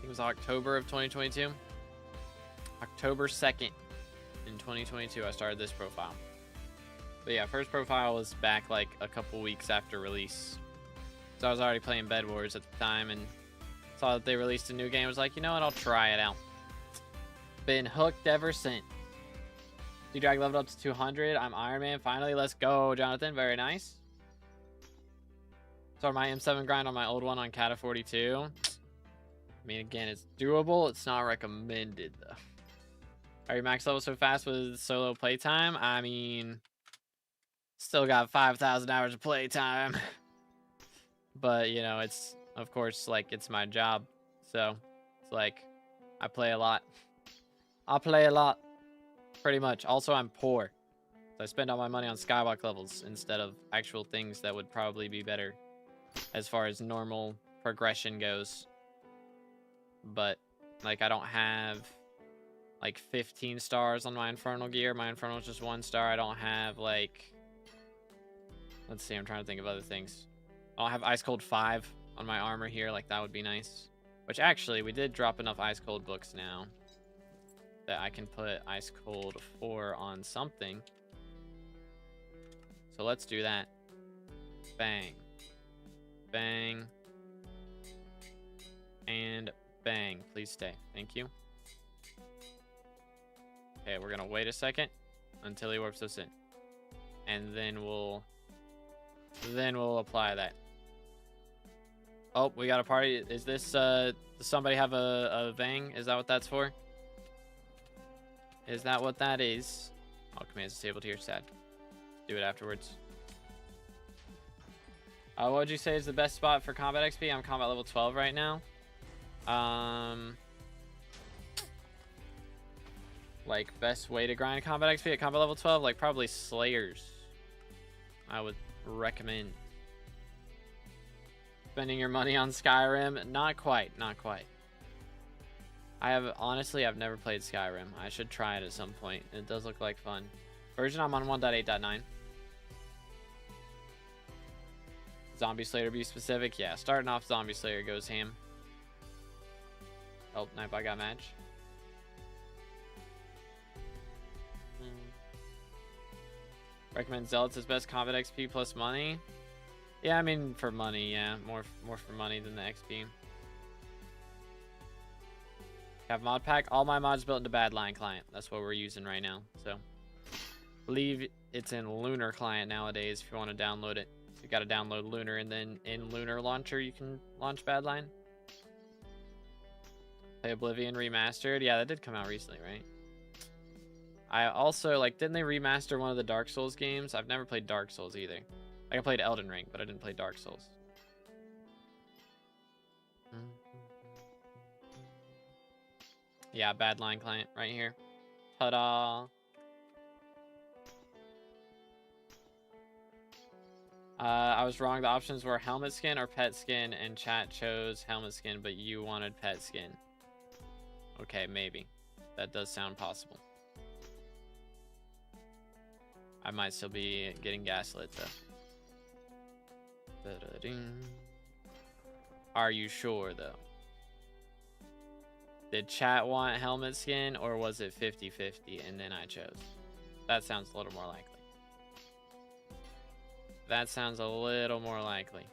S1: it was October of 2022. October 2nd in 2022, I started this profile. But yeah, first profile was back like a couple weeks after release. So I was already playing Bed Wars at the time and saw that they released a new game. I was like, you know what, I'll try it out. Been hooked ever since. D-Drag leveled up to 200. I'm Iron Man. Finally, let's go, Jonathan. Very nice. So my M7 grind on my old one on Cata 42. I mean, again, it's doable. It's not recommended, though. Are you max level so fast with solo playtime? I mean, still got 5,000 hours of playtime. But, you know, it's, of course, like, it's my job. So, it's like, I play a lot. I play a lot. Pretty much. Also, I'm poor. So I spend all my money on skyblock levels instead of actual things that would probably be better as far as normal progression goes. But, like, I don't have, like, 15 stars on my Infernal gear. My Infernal is just 1 star. I don't have, like... Let's see, I'm trying to think of other things. I don't have Ice Cold 5 on my armor here. Like, that would be nice. Which, actually, we did drop enough Ice Cold books now that I can put Ice Cold 4 on something. So let's do that. Bang. Bang. And bang. Please stay. Thank you. Okay, we're gonna wait a second until he warps us in. And then we'll apply that. Oh, we got a party. Is this does somebody have a Vang? Is that what that's for? Is that what that is? All commands disabled here, sad. Do it afterwards. What would you say is the best spot for combat XP? I'm combat level 12 right now. Like, best way to grind combat XP at combat level 12? Like, probably Slayers. I would recommend. Spending your money on Skyrim? Not quite, not quite. Honestly, I've never played Skyrim. I should try it at some point. It does look like fun. Version, I'm on 1.8.9. Zombie Slayer to be specific? Yeah, starting off Zombie Slayer goes ham. Oh, Nightbot got match. Recommend Zealots as best combat XP plus money. Yeah, I mean for money, yeah. More for money than the XP. Have mod pack. All my mods built into Badline client. That's what we're using right now. So believe it's in Lunar client nowadays if you want to download it. So you got to download Lunar, and then in Lunar Launcher you can launch Badline. Play Oblivion Remastered. Yeah, that did come out recently, right? I also, like, didn't they remaster one of the Dark Souls games? I've never played Dark Souls either. Like, I played Elden Ring, but I didn't play Dark Souls. Yeah, Badline client right here. Ta-da! I was wrong. The options were helmet skin or pet skin, and chat chose helmet skin, but you wanted pet skin. Okay, maybe. That does sound possible. I might still be getting gaslit, though. Are you sure, though? Did chat want helmet skin, or was it 50-50 and then I chose? That sounds a little more likely. That sounds a little more likely.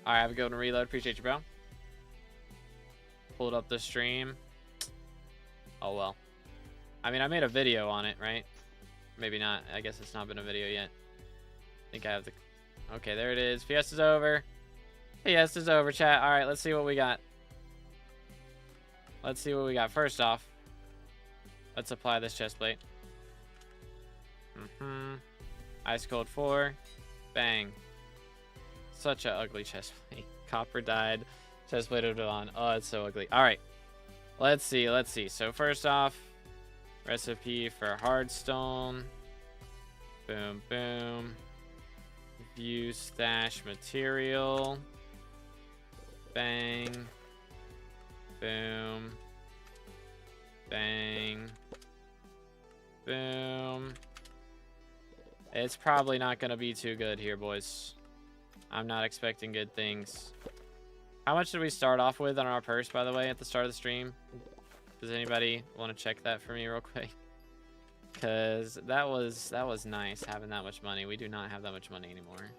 S1: Alright, have a good one. Reload. Appreciate you, bro. Pulled up the stream. Oh, well. I mean, I made a video on it, right? Maybe not. I guess it's not been a video yet. I think I have the... Okay, there it is. Fiesta's over. Fiesta's over, chat. All right, let's see what we got. Let's see what we got. First off, let's apply this chest plate. Ice Cold 4. Bang. Such an ugly chest plate. Copper dyed. Chest plate of Dawn. Oh, it's so ugly. All right. Let's see. Let's see. So first off, recipe for hardstone. Boom, boom. View stash material. Bang. Boom. Bang. Boom. It's probably not going to be too good here, boys. I'm not expecting good things. How much did we start off with on our purse, by the way, at the start of the stream? Does anybody want to check that for me real quick? Because that was nice having that much money. We do not have that much money anymore.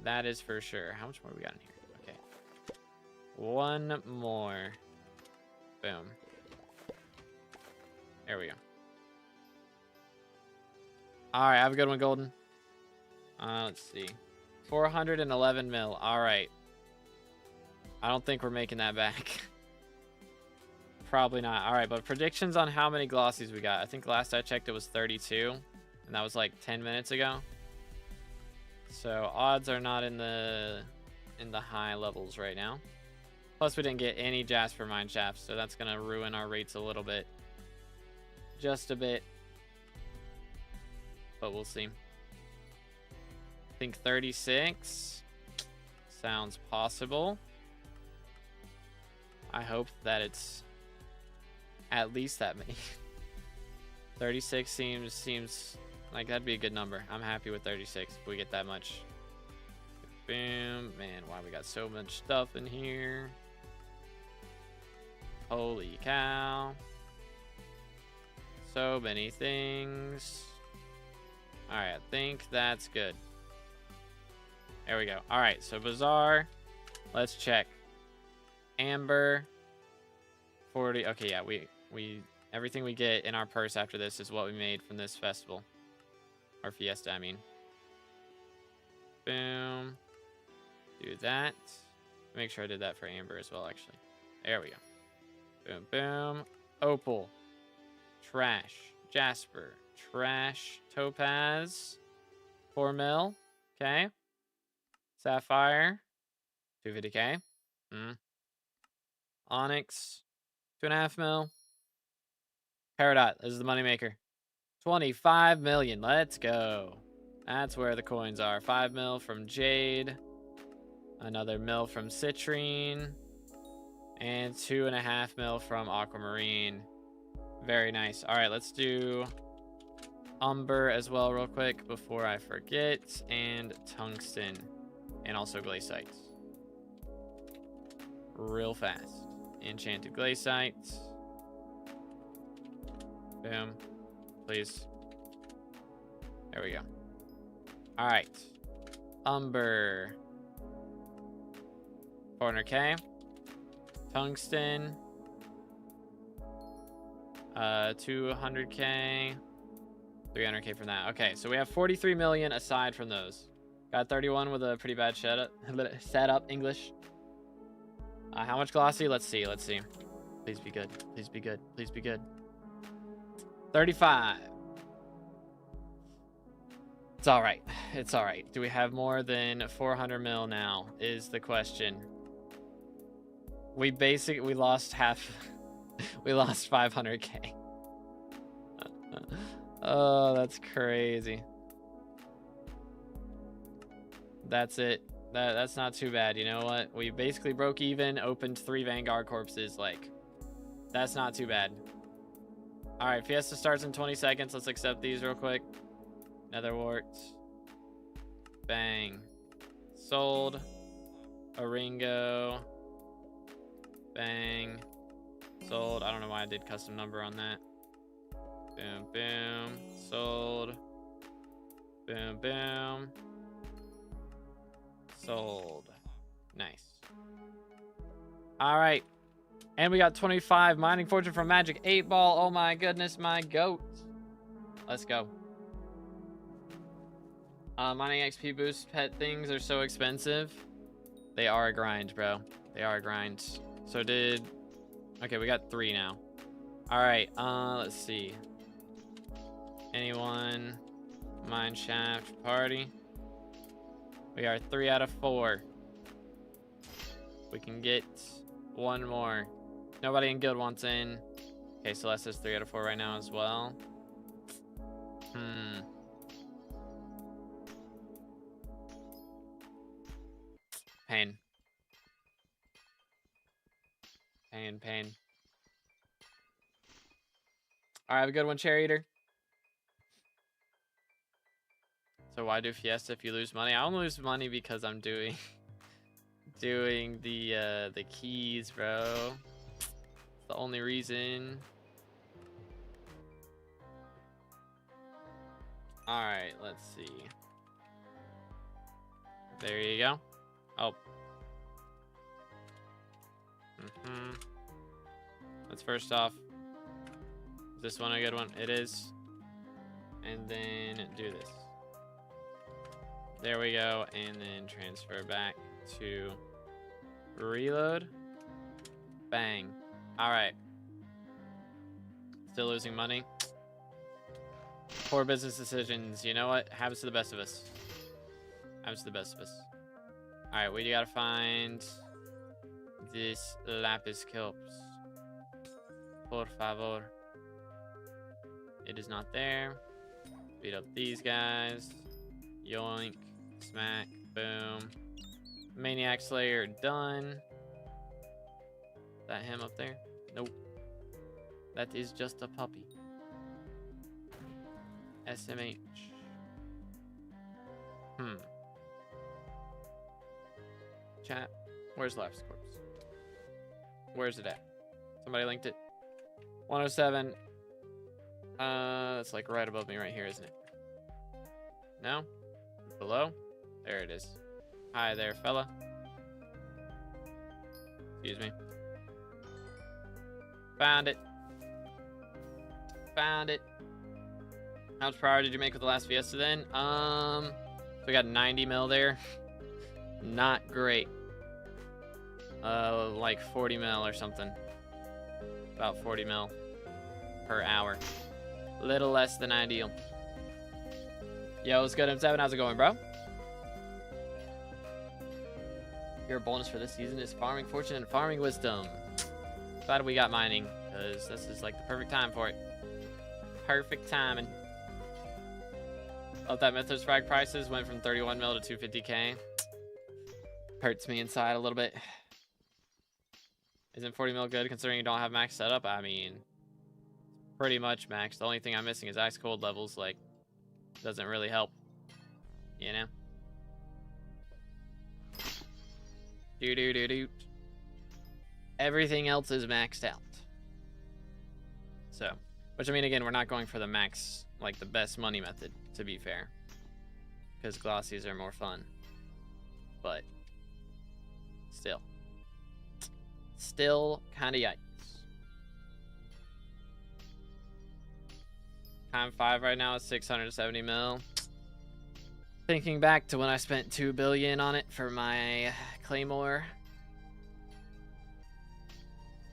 S1: That is for sure. How much more we got in here? Okay. One more. Boom. There we go. All right, have a good one, Golden. Let's see. 411 mil. All right. I don't think we're making that back. Probably not. All right, but predictions on how many glossies we got. I think last I checked it was 32, and that was like 10 minutes ago. So odds are not in the high levels right now. Plus, we didn't get any Jasper mine shafts, so that's gonna ruin our rates a little bit. Just a bit. But we'll see. I think 36 sounds possible. I hope that it's at least that many. 36 seems like that'd be a good number. I'm happy with 36 if we get that much. Boom. Man, wow, we got so much stuff in here. Holy cow. So many things. Alright, I think that's good. There we go. Alright, so Bazaar. Let's check. Amber. 40. Okay, yeah, we everything we get in our purse after this is what we made from this festival. Or Fiesta, I mean. Boom. Do that. Make sure I did that for Amber as well, actually. There we go. Boom, boom. Opal. Trash. Jasper. Trash. Topaz. 4 mil. Okay. Sapphire. 250k. Onyx. 2.5 mil. Peridot. This is the moneymaker. 25 million. Let's go. That's where the coins are. 5 mil from Jade. Another mil from Citrine. And 2.5 mil from Aquamarine. Very nice. All right, let's do Umber as well real quick before I forget. And Tungsten. And also Glaciite. Real fast. Enchanted Glaciite. Boom. Please. There we go. All right. Umber. 400k. Tungsten. 200k. 300k from that. Okay, so we have 43 million aside from those. Got 31 with a pretty bad setup English. How much glossy? Let's see. Let's see. Please be good. Please be good. Please be good. 35. It's all right. It's all right. Do we have more than 400 mil now is the question. We lost half. We lost 500k. Oh, that's crazy. That's it. That's not too bad. You know what? We basically broke even, opened 3 Vanguard corpses. Like, that's not too bad. All right, Fiesta starts in 20 seconds. Let's accept these real quick. Nether wart. Bang. Sold. Oringo. Bang. Sold. I don't know why I did custom number on that. Boom, boom. Sold. Boom, boom. Sold. Nice. All right. And we got 25 mining fortune from Magic 8 Ball. Oh my goodness, my goat. Let's go. Mining XP boost pet things are so expensive. They are a grind, bro. They are a grind. So okay, we got 3 now. All right, let's see. Anyone? Mine shaft party. We are 3 out of 4. We can get 1 more. Nobody in guild wants in. Okay, Celeste's 3 out of 4 right now as well. Pain. Pain. All right, have a good one, Cherry Eater. So why do Fiesta if you lose money? I only lose money because I'm doing the keys, bro. It's the only reason. All right, let's see. There you go. Oh. Let's first off. Is this one a good one? It is. And then do this. There we go, and then transfer back to reload. Bang. All right. Still losing money. Poor business decisions. You know what? Happens to the best of us. Happens to the best of us. All right, we gotta find this lapis kelps. Por favor. It is not there. Beat up these guys. Yoink. Smack. Boom. Maniac Slayer done. Is that him up there? Nope. That is just a puppy. SMH. Chat. Where's Lapis Corpse? Where's it at? Somebody linked it. 107. It's like right above me right here, isn't it? No? Below? There it is. Hi there, fella. Excuse me. Found it. Found it. How much power did you make with the last Fiesta then? So we got 90 mil there. Not great. Like 40 mil or something. About 40 mil per hour. Little less than ideal. Yo, what's good, M7? How's it going, bro? Your bonus for this season is farming fortune and farming wisdom. Glad we got mining, because this is like the perfect time for it. Perfect timing. Love that Mythos frag prices went from 31 mil to 250k. Hurts me inside a little bit. Isn't 40 mil good considering you don't have max setup? I mean, pretty much max. The only thing I'm missing is ice cold levels. Like, doesn't really help, you know? Do. Everything else is maxed out. So, which I mean, again, we're not going for the max, like the best money method, to be fair. Because glossies are more fun. But, still. Still kind of yikes. Time 5 right now is 670 mil. Thinking back to when I spent 2 billion on it for my Claymore.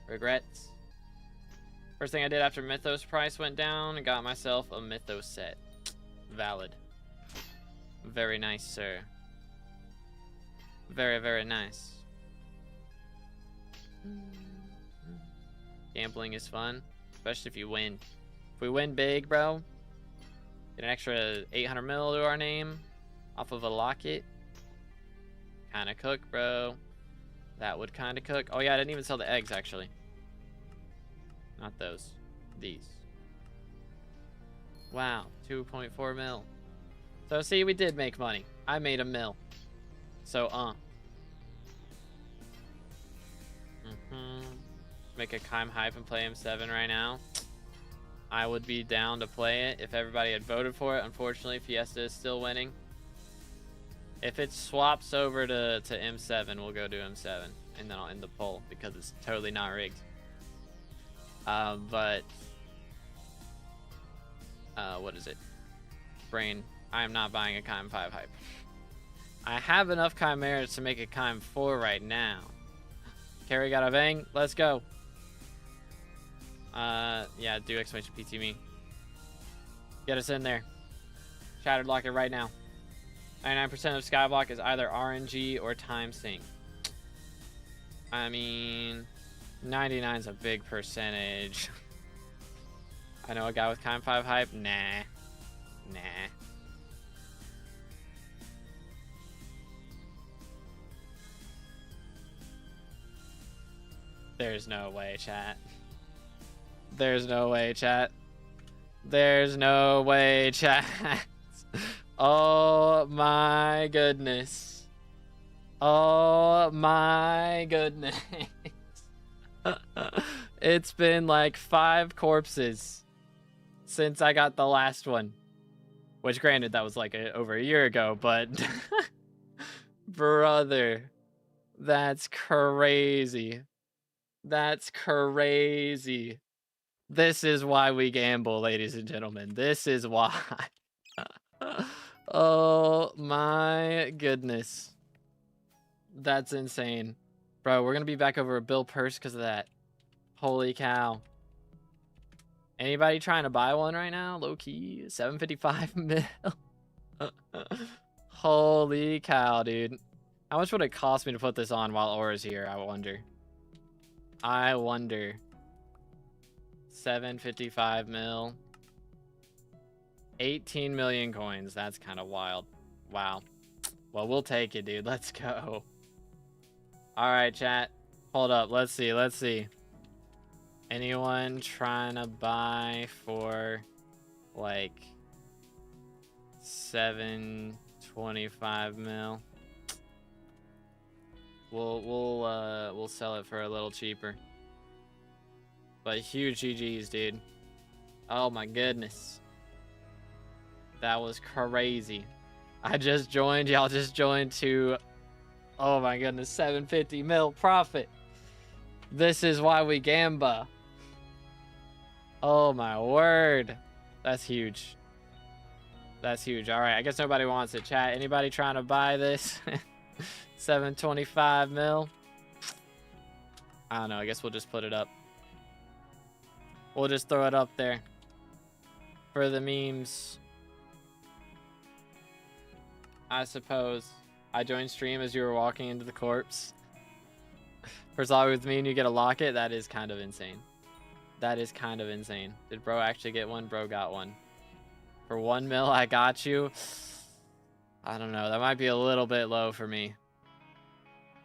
S1: Regrets. First thing I did after Mythos price went down, got myself a Mythos set. Valid. Very nice, sir. Very, very nice. Gambling is fun, especially if you win. If we win big, bro, get an extra 800 mil to our name off of a locket. Kind of cook, bro. That would kind of cook. Oh yeah, I didn't even sell the eggs, actually. Not those. These. Wow, 2.4 mil. So see, we did make money. I made a mil. So, Make a Kime Hype and play M7 right now. I would be down to play it if everybody had voted for it. Unfortunately, Fiesta is still winning. If it swaps over to M7, we'll go to M7. And then I'll end the poll because it's totally not rigged. But what is it? Brain, I am not buying a Kime 5 Hype. I have enough Chimeras to make a Kime 4 right now. Carrie got a bang. Let's go. Yeah, do exclamation PT me. Get us in there. Shattered Locket right now. 99% of SkyBlock is either RNG or time sync. I mean, 99 is a big percentage. I know a guy with Kime 5 Hype. Nah. There's no way, chat. There's no way, chat. There's no way, chat. Oh my goodness. Oh my goodness. It's been like 5 corpses since I got the last one. Which granted, that was like over a year ago, but brother, that's crazy. That's crazy. This is why we gamble, ladies and gentlemen. This is why. Oh my goodness. That's insane. Bro, we're gonna be back over a bill purse because of that. Holy cow. Anybody trying to buy one right now? Low key, 755 mil. Holy cow, dude. How much would it cost me to put this on while Aura's here, I wonder? I wonder. 755 mil. 18 million coins. That's kind of wild. Wow. Well, we'll take it, dude. Let's go. All right, chat. Hold up. Let's see. Let's see. Anyone trying to buy for like 725 mil? We'll sell it for a little cheaper. But huge GGs, dude. Oh my goodness. That was crazy. I just joined. Y'all just joined to, oh my goodness, 750 mil profit. This is why we gamba. Oh my word. That's huge. That's huge. All right, I guess nobody wants it, chat. Anybody trying to buy this? 725 mil. I don't know. I guess we'll just put it up. We'll just throw it up there for the memes, I suppose. I joined stream as you were walking into the corpse. First off, with me and you get a locket. That is kind of insane. That is kind of insane. Did bro actually get one? Bro got one. For 1 mil, I got you. I don't know. That might be a little bit low for me.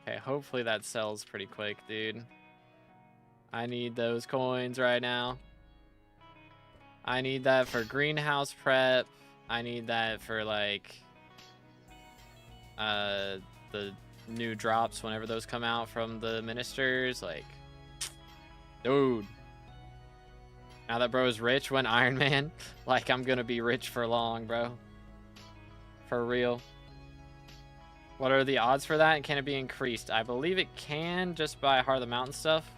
S1: Okay, hopefully that sells pretty quick, dude. I need those coins right now. I need that for greenhouse prep. I need that for like the new drops whenever those come out from the ministers. Like, dude. Now that bro is rich, when Iron Man, like I'm gonna be rich for long, bro. For real. What are the odds for that? And can it be increased? I believe it can, just by Heart of the Mountain stuff.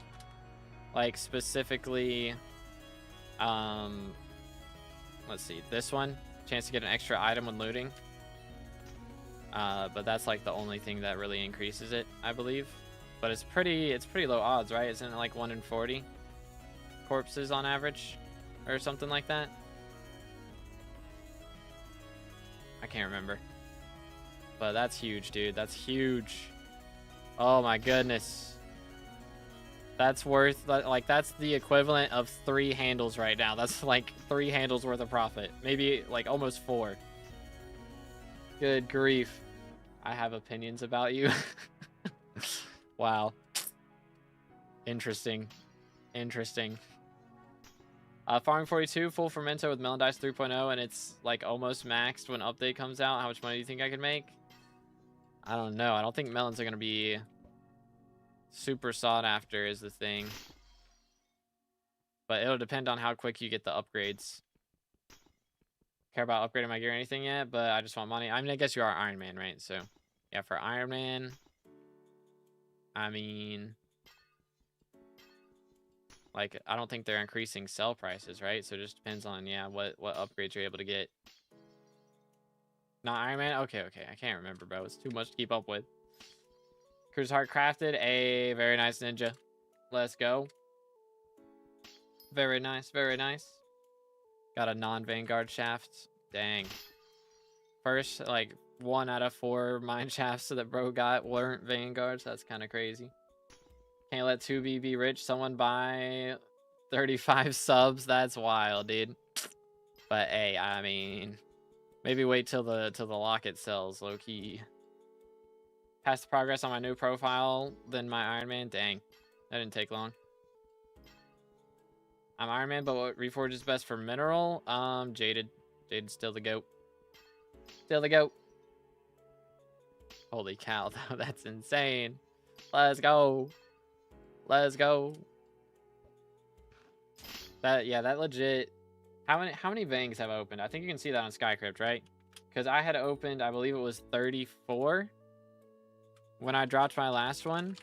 S1: Like specifically, let's see, this one, chance to get an extra item when looting. But that's like the only thing that really increases it, I believe. But it's pretty low odds, right? Isn't it like 1 in 40 corpses on average, or something like that? I can't remember. But that's huge, dude. That's huge. Oh my goodness. That's worth, like, that's the equivalent of 3 handles right now. That's like 3 handles worth of profit. Maybe like almost 4. Good grief. I have opinions about you. Wow. Interesting. Interesting. Farming 42, full fermento with melon dice 3.0, and it's like almost maxed when update comes out. How much money do you think I could make? I don't know. I don't think melons are going to be super sought after is the thing. But it'll depend on how quick you get the upgrades. Care about upgrading my gear or anything yet, but I just want money. I mean, I guess you are Iron Man, right? So, yeah, for Iron Man, I mean, like, I don't think they're increasing sell prices, right? So it just depends on, yeah, what upgrades you're able to get. Not Iron Man? Okay, okay. I can't remember, bro. It's too much to keep up with. Cruise Heart crafted. A very nice ninja. Let's go. Very nice, very nice. Got a non-Vanguard shaft. Dang. First, like, 1 out of 4 mine shafts that bro got weren't Vanguards. That's kind of crazy. Can't let 2B be rich. Someone buy 35 subs. That's wild, dude. But hey, I mean, maybe wait till the locket sells, low key. Pass the progress on my new profile than my Iron Man. Dang, that didn't take long. I'm Iron Man, but what Reforge is best for mineral? Jaded. Jaded's still the GOAT. Still the GOAT. Holy cow, though, that's insane. Let's go. Let's go. That, yeah, that legit. How many Vangs have I opened? I think you can see that on SkyCrypt, right? Because I had opened, I believe it was 34 when I dropped my last one.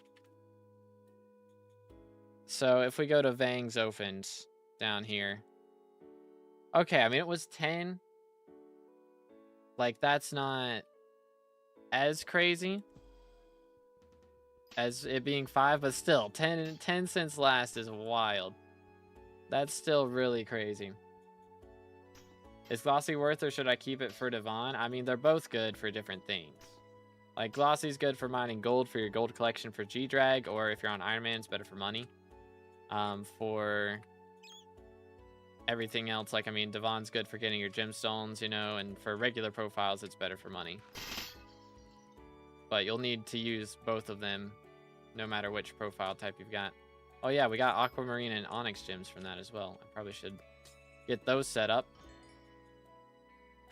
S1: So if we go to Vangs opened down here. Okay, I mean, it was 10. Like, that's not as crazy as it being 5, but still, 10 since last is wild. That's still really crazy. Is Glossy worth, or should I keep it for Devon? I mean, they're both good for different things. Like, Glossy's good for mining gold for your gold collection for G-Drag, or if you're on Iron Man, it's better for money. For everything else, like, I mean, Devon's good for getting your gemstones, you know, and for regular profiles, it's better for money. But you'll need to use both of them no matter which profile type you've got. Oh yeah, we got aquamarine and onyx gems from that as well. I probably should get those set up.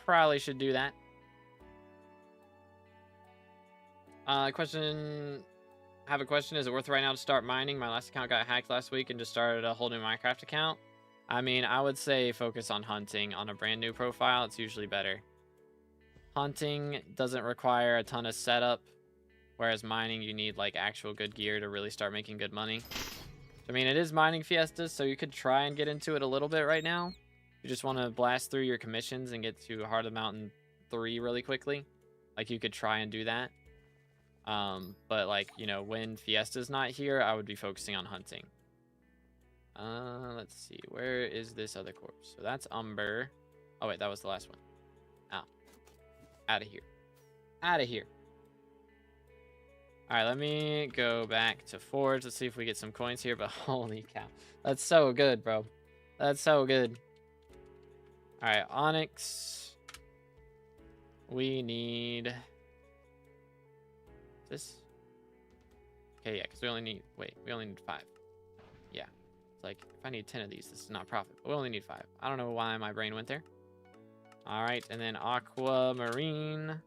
S1: Probably should do that. Question. I have a question. Is it worth it right now to start mining? My last account got hacked last week and just started a whole new Minecraft account. I mean, I would say focus on hunting on a brand new profile. It's usually better. Hunting doesn't require a ton of setup, whereas mining, you need like actual good gear to really start making good money. I mean, it is mining Fiesta, so you could try and get into it a little bit right now. You just want to blast through your commissions and get to Heart of the Mountain 3 really quickly. Like, you could try and do that. But like, you know, when Fiesta's not here, I would be focusing on hunting. Let's see. Where is this other corpse? So that's Umber. Oh, wait, that was the last one. Oh. Out of here. Out of here. All right, let me go back to Forge. Let's see if we get some coins here, but holy cow. That's so good, bro. That's so good. All right, Onyx. We need... this? Okay, yeah, because we only need... wait, we only need 5. Yeah. It's like, if I need 10 of these, this is not profit. But we only need 5. I don't know why my brain went there. All right, and then Aquamarine.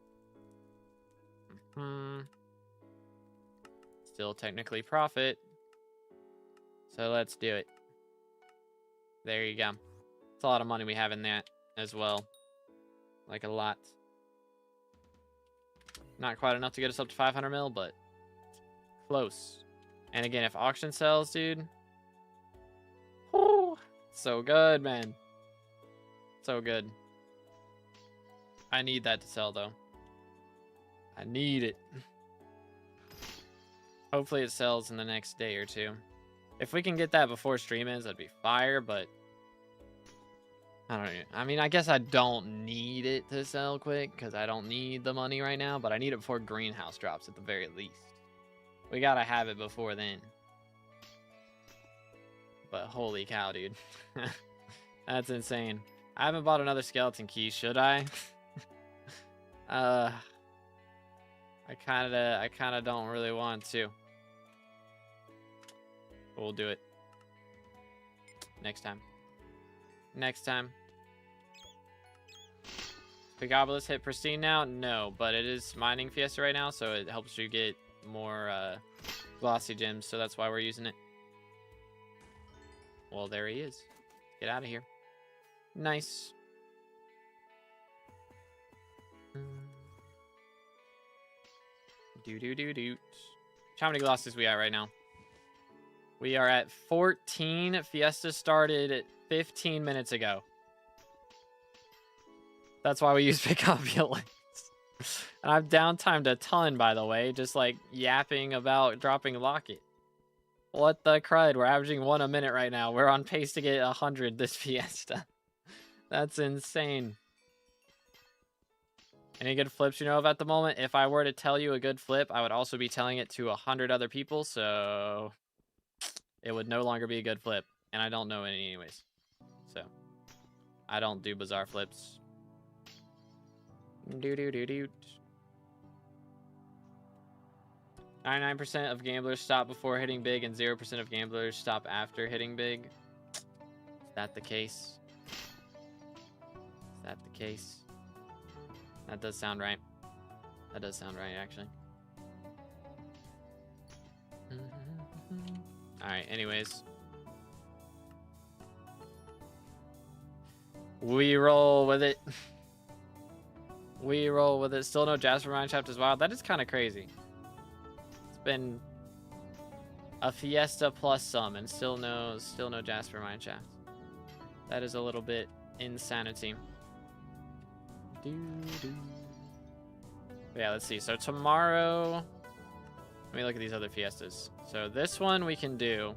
S1: Still technically profit. So let's do it. There you go. It's a lot of money we have in that as well. Like a lot. Not quite enough to get us up to 500 mil, but close. And again, if auction sells, dude. Oh, so good, man. So good. I need that to sell, though. I need it. Hopefully it sells in the next day or two. If we can get that before stream ends, that'd be fire, but... I don't know. I mean, I guess I don't need it to sell quick, because I don't need the money right now, but I need it before Greenhouse drops at the very least. We gotta have it before then. But holy cow, dude. That's insane. I haven't bought another skeleton key, should I? I kinda don't really want to. We'll do it. Next time. Next time. Pegobulus hit pristine now? No, but it is mining Fiesta right now, so it helps you get more glossy gems, so that's why we're using it. Well, there he is. Get out of here. Nice. Do. How many glosses we at right now? We are at 14. Fiesta started 15 minutes ago. That's why we use Pegobulus. And I've downtimed a ton, by the way, just like yapping about dropping Locket. What the crud? We're averaging 1 a minute right now. We're on pace to get 100 this Fiesta. That's insane. Any good flips you know of at the moment? If I were to tell you a good flip, I would also be telling it to 100 other people, so it would no longer be a good flip. And I don't know any anyways. So I don't do bizarre flips. 99% of gamblers stop before hitting big and 0% of gamblers stop after hitting big. Is that the case? Is that the case? That does sound right. That does sound right, actually. Alright, anyways. We roll with it. We roll with it. Still no Jasper Mineshaft is wild. That is kind of crazy. It's been a Fiesta plus some and still no Jasper Mineshaft. That is a little bit insanity. Yeah, let's see. So tomorrow, let me look at these other Fiestas. So this one we can do,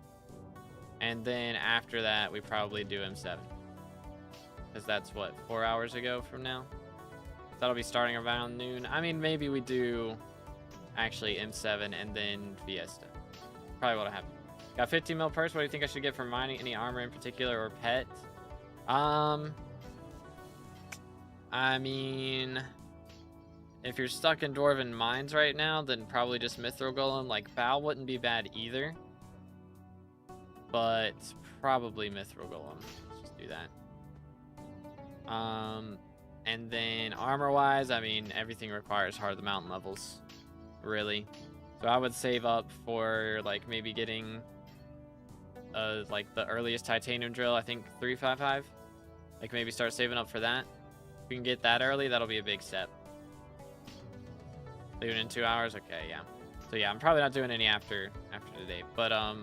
S1: and then after that we probably do M7, because that's what, 4 hours ago from now. That'll be starting around noon. I mean, maybe we do actually M7 and then Fiesta. Probably what'll happen. Got 15 mil purse. What do you think I should get for mining? Any armor in particular or pet? I mean, if you're stuck in Dwarven Mines right now, then probably just Mithril Golem. Like, Bow wouldn't be bad either. But probably Mithril Golem. Let's just do that. And then armor-wise, I mean, everything requires Heart of the Mountain levels. Really. So I would save up for, like, maybe getting, like, the earliest titanium drill, I think 355. Like, maybe start saving up for that. If we can get that early, that'll be a big step. Leave it in 2 hours? Okay, yeah. So, yeah, I'm probably not doing any after today. But, or,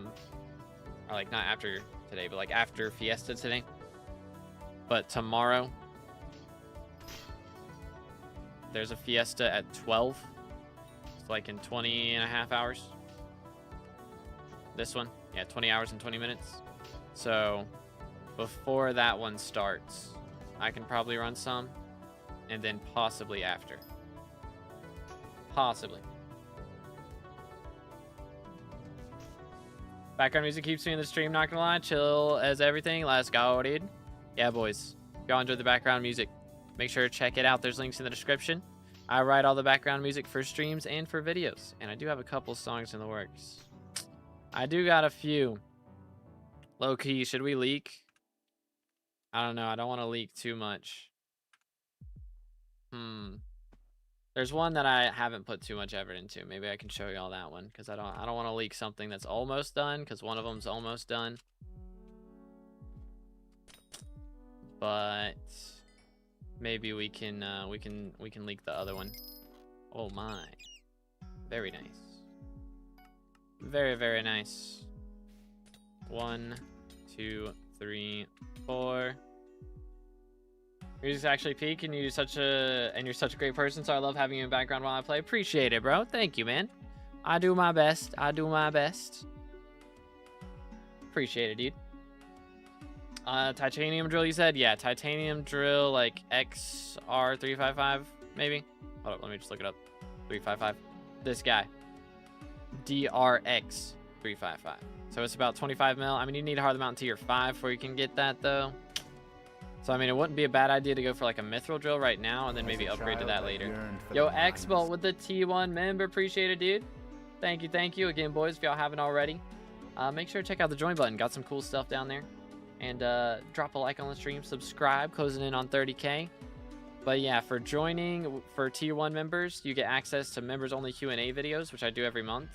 S1: like, not after today, but, like, after Fiesta today. But tomorrow, there's a Fiesta at 12. It's like in 20 and a half hours. This one, yeah, 20 hours and 20 minutes. So before that one starts, I can probably run some, and then possibly after. Possibly. Background music keeps me in the stream, not gonna lie. Chill as everything. Let's go, dude. Yeah, boys. If y'all enjoyed the background music, make sure to check it out. There's links in the description. I write all the background music for streams and for videos. And I do have a couple songs in the works. I do got a few. Low key, should we leak? I don't know. I don't want to leak too much. There's one that I haven't put too much effort into. Maybe I can show you all that one, because I don't want to leak something that's almost done, because one of them's almost done. But maybe we can leak the other one. Oh my. Very nice. Very, very nice. 1, 2, 3, 4. Music's actually peak, and you're such a great person, so I love having you in the background while I play. Appreciate it, bro. Thank you, man. I do my best. I do my best. Appreciate it, dude. Titanium drill, you said? Yeah, titanium drill, like XR355, maybe? Hold up, let me just look it up. 355. This guy. DRX355. So it's about 25 mil. I mean, you need a Heart of the Mountain tier 5 before you can get that, though. So, I mean, it wouldn't be a bad idea to go for, like, a mithril drill right now and then maybe upgrade to that later. Yo, Xbolt with the T1 member. Appreciate it, dude. Thank you, thank you. Again, boys, if y'all haven't already, make sure to check out the join button. Got some cool stuff down there. And drop a like on the stream. Subscribe. Closing in on 30K. But, yeah, for joining, for Tier 1 members, you get access to members-only Q&A videos, which I do every month.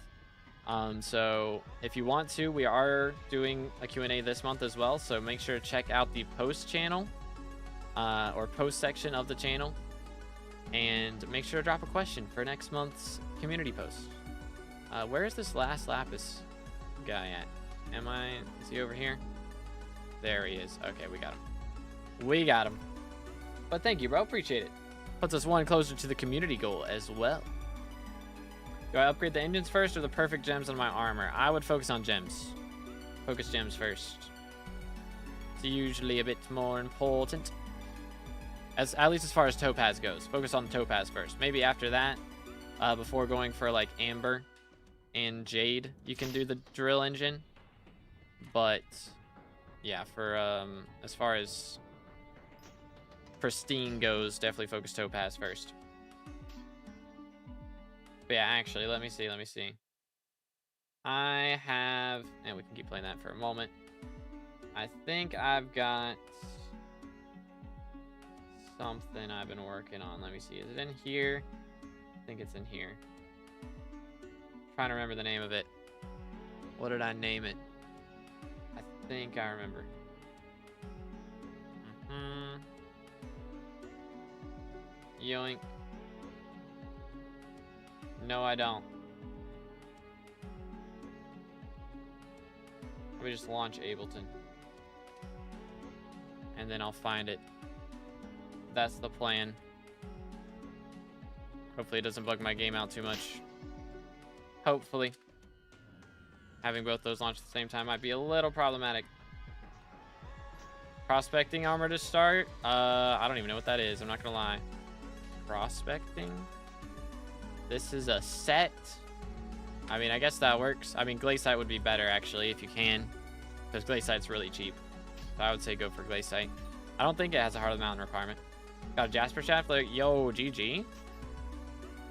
S1: So if you want to, we are doing a Q&A this month as well. So make sure to check out the post channel or post section of the channel. And make sure to drop a question for next month's community post. Where is this last Lapis guy at? Is he over here? There he is. Okay, we got him. We got him. But thank you, bro. Appreciate it. Puts us one closer to the community goal as well. Do I upgrade the engines first or the perfect gems on my armor? I would focus on gems. Focus gems first. It's usually a bit more important. At least as far as topaz goes. Focus on the topaz first. Maybe after that, before going for like amber and jade, you can do the drill engine. But yeah, for as far as pristine goes, definitely focus topaz first. But yeah, actually, let me see. I have, and we can keep playing that for a moment. I think I've got something I've been working on. Let me see. Is it in here? I think it's in here. I'm trying to remember the name of it. What did I name it? I think I remember. Yoink. No, I don't. Let me just launch Ableton. And then I'll find it. That's the plan. Hopefully it doesn't bug my game out too much. Hopefully. Having both those launched at the same time might be a little problematic. Prospecting armor to start? I don't even know what that is. I'm not gonna lie. Prospecting? This is a set. I mean, I guess that works. I mean, Glaciite would be better, actually, if you can. Because Glacite's really cheap. So I would say go for Glaciite. I don't think it has a Heart of the Mountain requirement. Got a Jasper Shaft. Like, yo, GG.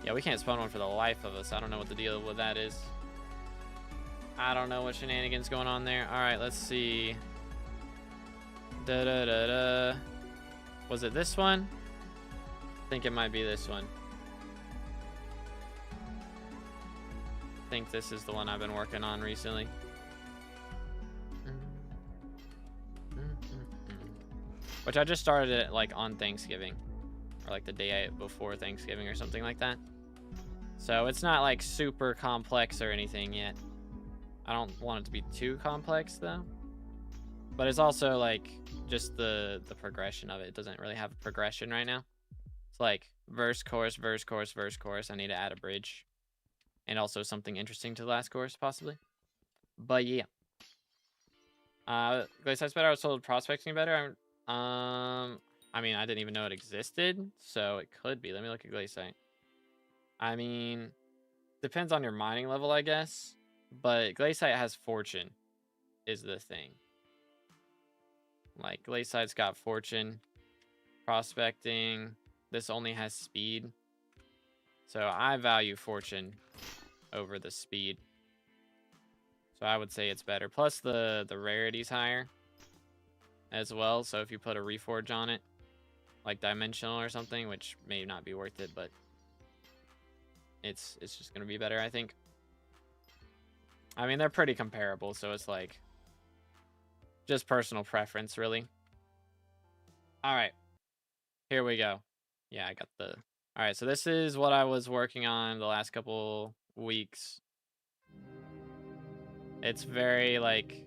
S1: Yeah, we can't spawn one for the life of us. I don't know what the deal with that is. I don't know what shenanigans going on there. All right, let's see. Da-da-da-da. Was it this one? I think it might be this one. I think this is the one I've been working on recently. Which I just started it like on Thanksgiving. Or like the day before Thanksgiving or something like that. So it's not like super complex or anything yet. I don't want it to be too complex though. But it's also like just the progression of it. It doesn't really have a progression right now. It's like verse, chorus, verse, chorus, verse, chorus. I need to add a bridge. And also something interesting to the last chorus, possibly. But yeah. Glaciite's better. I was told prospecting better. I mean, I didn't even know it existed. So it could be. Let me look at Glaciite. I mean, depends on your mining level, I guess. But Glaciite has fortune, is the thing. Like, Glaciite's got fortune. Prospecting. This only has speed. So I value fortune over the speed. So I would say it's better. Plus the rarity's higher as well. So if you put a reforge on it, like dimensional or something, which may not be worth it, but it's just gonna be better, I think. I mean, they're pretty comparable, so it's like just personal preference, really. All right, here we go. Yeah, I got the... All right, so this is what I was working on the last couple weeks. It's very, like,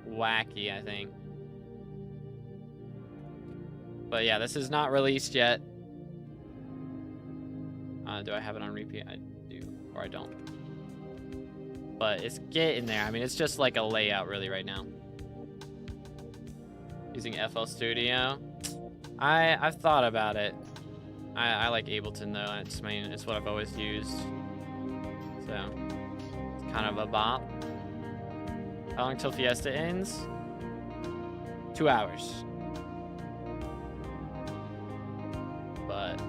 S1: wacky, I think. But yeah, this is not released yet. Do I have it on repeat? I do, or I don't. But it's getting there. I mean, it's just like a layout, really, right now. Using FL Studio. I've thought about it. I like Ableton though. It's it's what I've always used. So it's kind of a bop. How long till Fiesta ends? 2 hours. But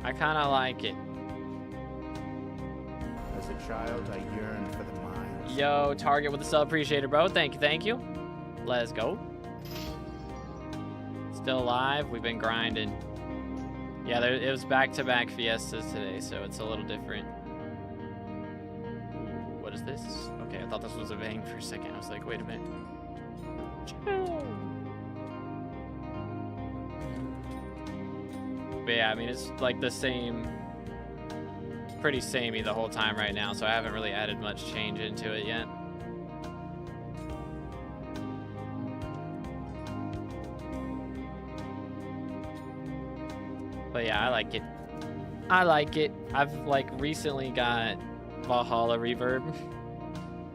S1: I kind of like it.
S2: As a child, I yearned for the mines.
S1: Yo, Target with the sub, appreciate it, bro. Thank you, thank you. Let's go. Still alive. We've been grinding. Yeah, it was back-to-back Fiestas today, so it's a little different. Ooh, what is this? Okay, I thought this was a bang for a second. I was like, wait a minute. But yeah, I mean, it's like the same, pretty samey the whole time right now, so I haven't really added much change into it yet. But yeah, I like it. I like it. I've like recently got Valhalla reverb.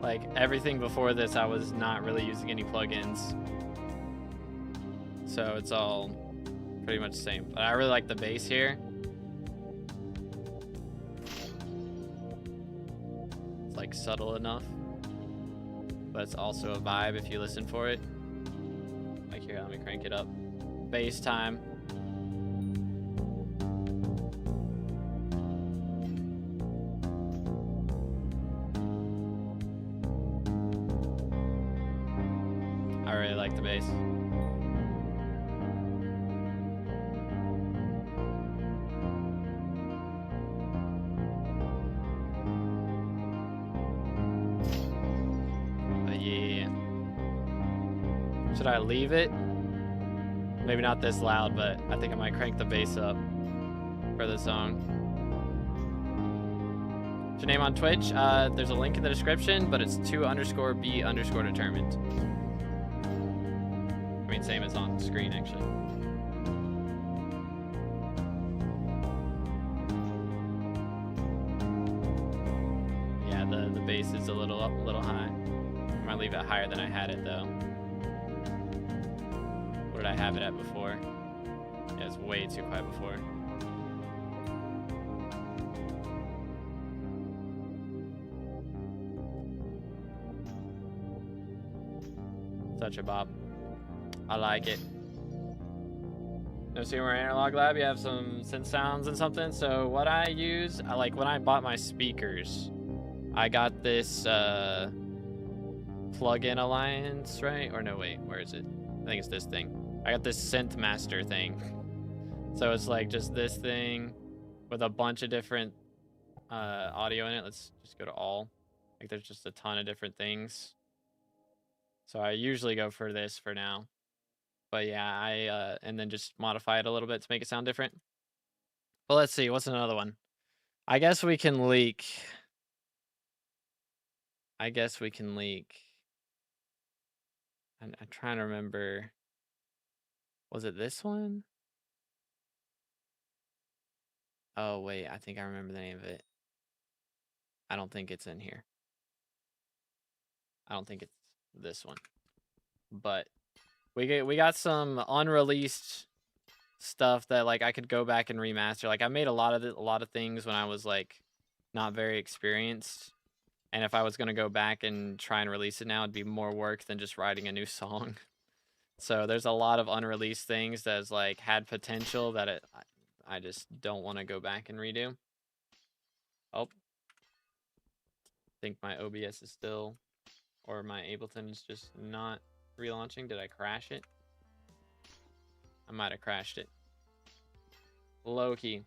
S1: Like everything before this, I was not really using any plugins. So it's all pretty much the same. But I really like the bass here. It's like subtle enough. But it's also a vibe if you listen for it. Like here, let me crank it up. Bass time. I really like the bass. But yeah. Should I leave it? Maybe not this loud, but I think I might crank the bass up for the song. What's your name on Twitch? There's a link in the description, but it's 2_B_determined. I mean, same as on screen, actually. Yeah, the bass is a little high. I'm gonna leave it higher than I had it, though. What did I have it at before? Yeah, it's way too quiet before. Such a bop. I like it. No sooner analog lab, you have some synth sounds and something. So what I use, like when I bought my speakers, I got this plug-in alliance, right? Or no, wait, where is it? I think it's this thing. I got this synth master thing. So it's like just this thing with a bunch of different audio in it. Let's just go to all. Like there's just a ton of different things. So I usually go for this for now. But yeah, and then just modify it a little bit to make it sound different. But let's see, what's another one? I guess we can leak. I'm trying to remember. Was it this one? Oh, wait, I think I remember the name of it. I don't think it's in here. I don't think it's this one. But we got some unreleased stuff that like I could go back and remaster. Like I made a lot of things when I was like not very experienced. And if I was going to go back and try and release it now, it'd be more work than just writing a new song. So there's a lot of unreleased things that's like had potential that I just don't want to go back and redo. Oh. I think my OBS is still, or my Ableton is just not relaunching. Did I crash it? I might have crashed it. Low-key.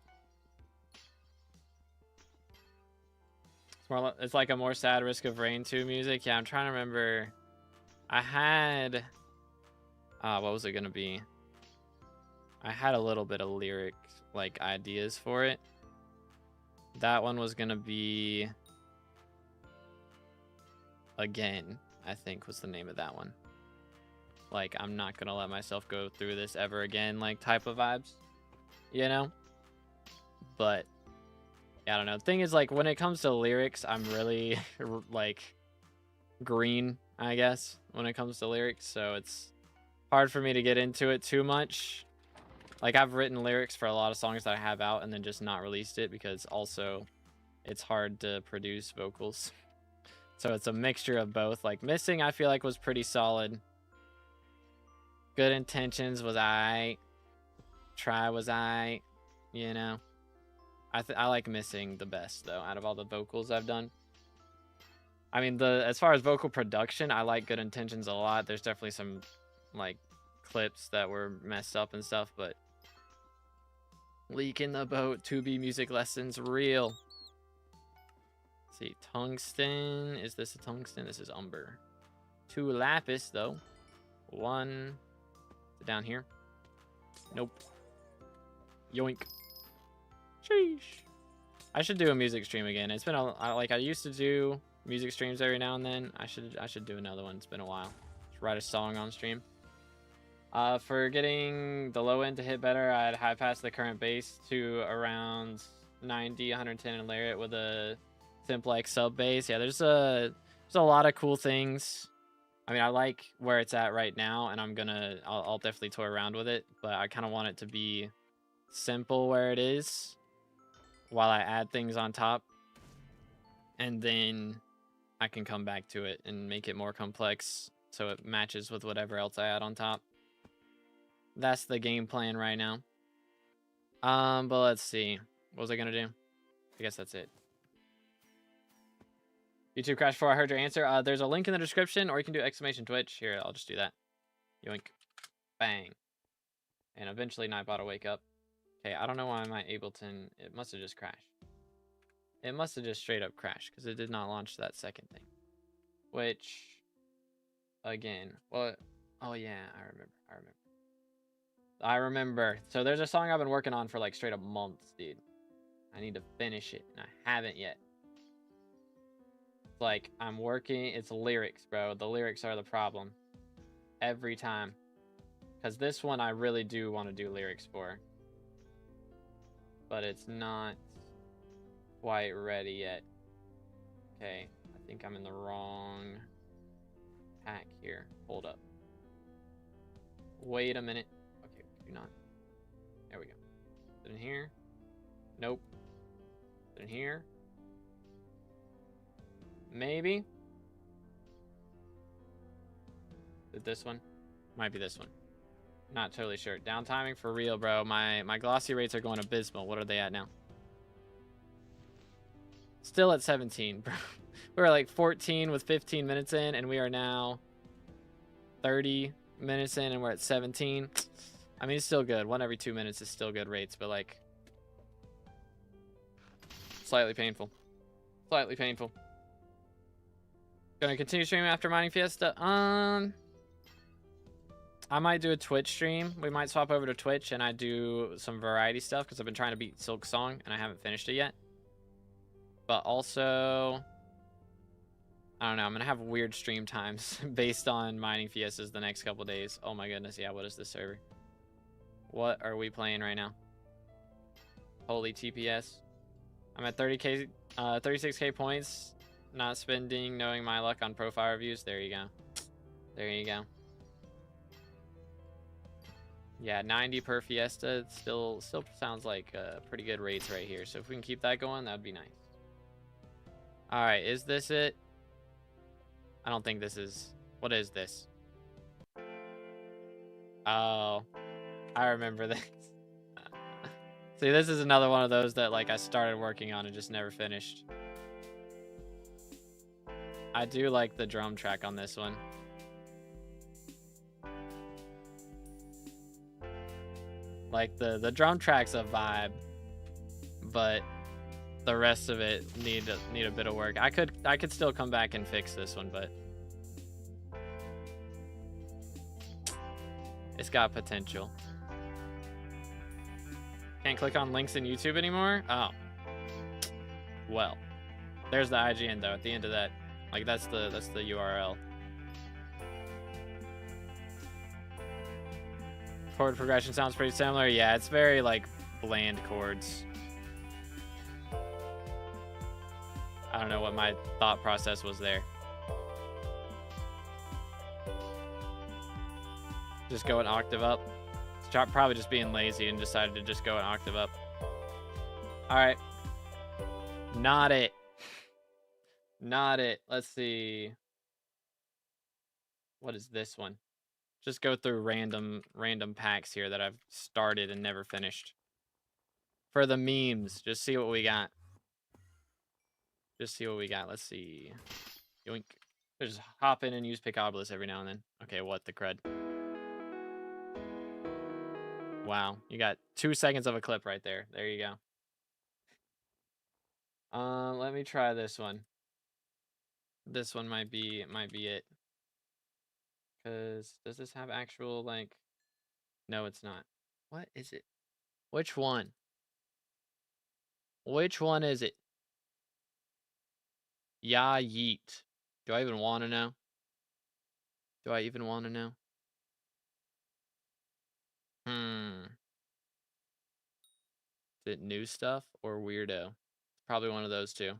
S1: It's like a more sad Risk of Rain 2 music. Yeah, I'm trying to remember. I had... what was it going to be? I had a little bit of lyric, like, ideas for it. That one was going to be... Again, I think was the name of that one. Like, I'm not going to let myself go through this ever again, like, type of vibes. You know? But... I don't know. The thing is, like, when it comes to lyrics, I'm really, like, green, I guess, when it comes to lyrics. So it's hard for me to get into it too much. Like, I've written lyrics for a lot of songs that I have out and then just not released it because also it's hard to produce vocals. So it's a mixture of both. Like, Missing, I feel like, was pretty solid. Good Intentions was aight. Try was aight, you know. I like Missing the best, though, out of all the vocals I've done. I mean, as far as vocal production, I like Good Intentions a lot. There's definitely some, like, clips that were messed up and stuff, but... Leak in the boat, 2B music lessons, real. Let's see, Tungsten. Is this a Tungsten? This is Umber. 2 Lapis, though. 1... Is it down here? Nope. Yoink. Sheesh. I should do a music stream again. It's been like I used to do music streams every now and then. I should do another one. It's been a while. Just write a song on stream. For getting the low end to hit better, I'd high pass the current bass to around 90, 110 and layer it with a simplex sub bass. Yeah, there's a lot of cool things. I mean, I like where it's at right now, and I'll definitely toy around with it, but I kind of want it to be simple where it is, while I add things on top, and then I can come back to it and make it more complex so it matches with whatever else I add on top. That's the game plan right now. But let's see. What was I gonna do? I guess that's it. YouTube crash 4, I heard your answer. There's a link in the description, or you can do exclamation Twitch. Here, I'll just do that. Yoink. Bang. And eventually Nightbot will wake up. Okay, I don't know why my Ableton... It must have just crashed. It must have just straight up crashed, because it did not launch that second thing. Which... Again... Well... Oh, yeah, I remember. So there's a song I've been working on for, like, straight up months, dude. I need to finish it, and I haven't yet. It's like, I'm working... It's lyrics, bro. The lyrics are the problem. Every time. Because this one I really do want to do lyrics for. But it's not quite ready yet. Okay, I think I'm in the wrong pack here. Hold up. Wait a minute. Okay, do not. There we go. Is it in here? Nope. Is it in here? Maybe. this one? Might be this one. Not totally sure. Down timing for real, bro. My glossy rates are going abysmal. What are they at now? Still at 17, bro. We're like 14 with 15 minutes in, and we are now 30 minutes in, and we're at 17. I mean, it's still good. 1 every 2 minutes is still good rates, but like slightly painful. Slightly painful. Gonna continue streaming after mining Fiesta. I might do a Twitch stream. We might swap over to Twitch and I do some variety stuff because I've been trying to beat Silk Song and I haven't finished it yet. But also, I don't know. I'm gonna have weird stream times based on mining Fiestas the next couple days. Oh my goodness, yeah. What is this server? What are we playing right now? Holy TPS. I'm at 30k, 36k points. Not spending, knowing my luck on profile reviews. There you go. There you go. Yeah, 90 per Fiesta. It still sounds like pretty good rates right here. So if we can keep that going, that'd be nice. All right, is this it? I don't think this is. What is this? Oh, I remember this. See, this is another one of those that like I started working on and just never finished. I do like the drum track on this one. Like the drum track's a vibe, but the rest of it need a bit of work. I could still come back and fix this one, but it's got potential. Can't click on links in YouTube anymore? Oh. Well. There's the IGN though at the end of that. Like that's the URL. Chord progression sounds pretty similar. Yeah, it's very like bland chords. I don't know what my thought process was there. Just go an octave up. Probably just being lazy and decided to just go an octave up. All right. Not it. Not it. Let's see. What is this one? Just go through random packs here that I've started and never finished. For the memes, just see what we got. Just see what we got. Let's see. Yoink. Just hop in and use Pickobolus every now and then. Okay, what the crud. Wow, you got 2 seconds of a clip right there. There you go. Let me try this one. This one might be it. Cause does this have actual like? No, it's not. What is it? Which one? Which one is it? Yeah, yeet. Do I even want to know? Do I even want to know? Is it new stuff or weirdo? Probably one of those two.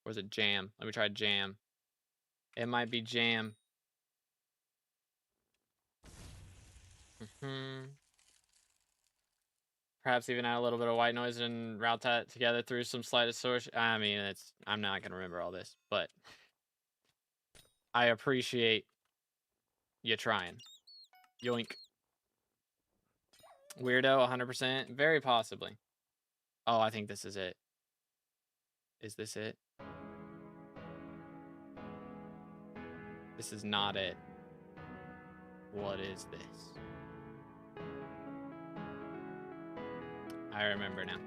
S1: Or is it jam? Let me try jam. It might be jam. Perhaps even add a little bit of white noise and route that together through some slight distortion. I mean, I'm not gonna remember all this, but I appreciate you trying. Yoink. Weirdo, 100%. Very possibly. Oh, I think this is it. Is this it? This is not it. What is this? I remember now.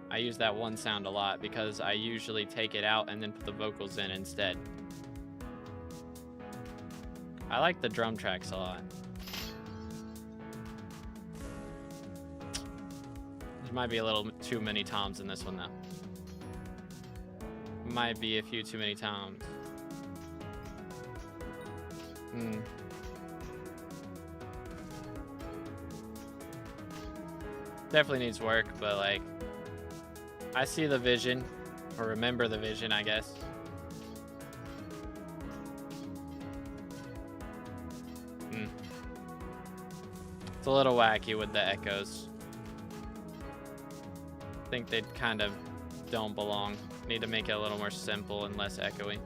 S1: I use that one sound a lot because I usually take it out and then put the vocals in instead. I like the drum tracks a lot. There might be a little too many toms in this one though. Might be a few too many toms. Definitely needs work, but like I see the vision, or remember the vision, I guess. It's a little wacky with the echoes. I think they kind of don't belong. Need to make it a little more simple and less echoey.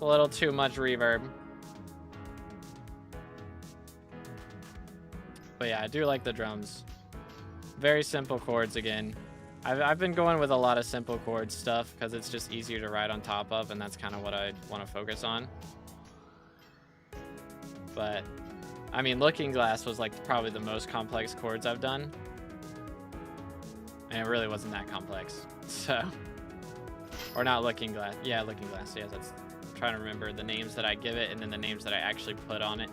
S1: A little too much reverb. But yeah, I do like the drums. Very simple chords again. I've been going with a lot of simple chord stuff because it's just easier to write on top of, and that's kind of what I want to focus on. But, I mean, Looking Glass was like probably the most complex chords I've done. And it really wasn't that complex. So, or not Looking Glass. Yeah, Looking Glass. Yeah, that's, I'm trying to remember the names that I give it and then the names that I actually put on it.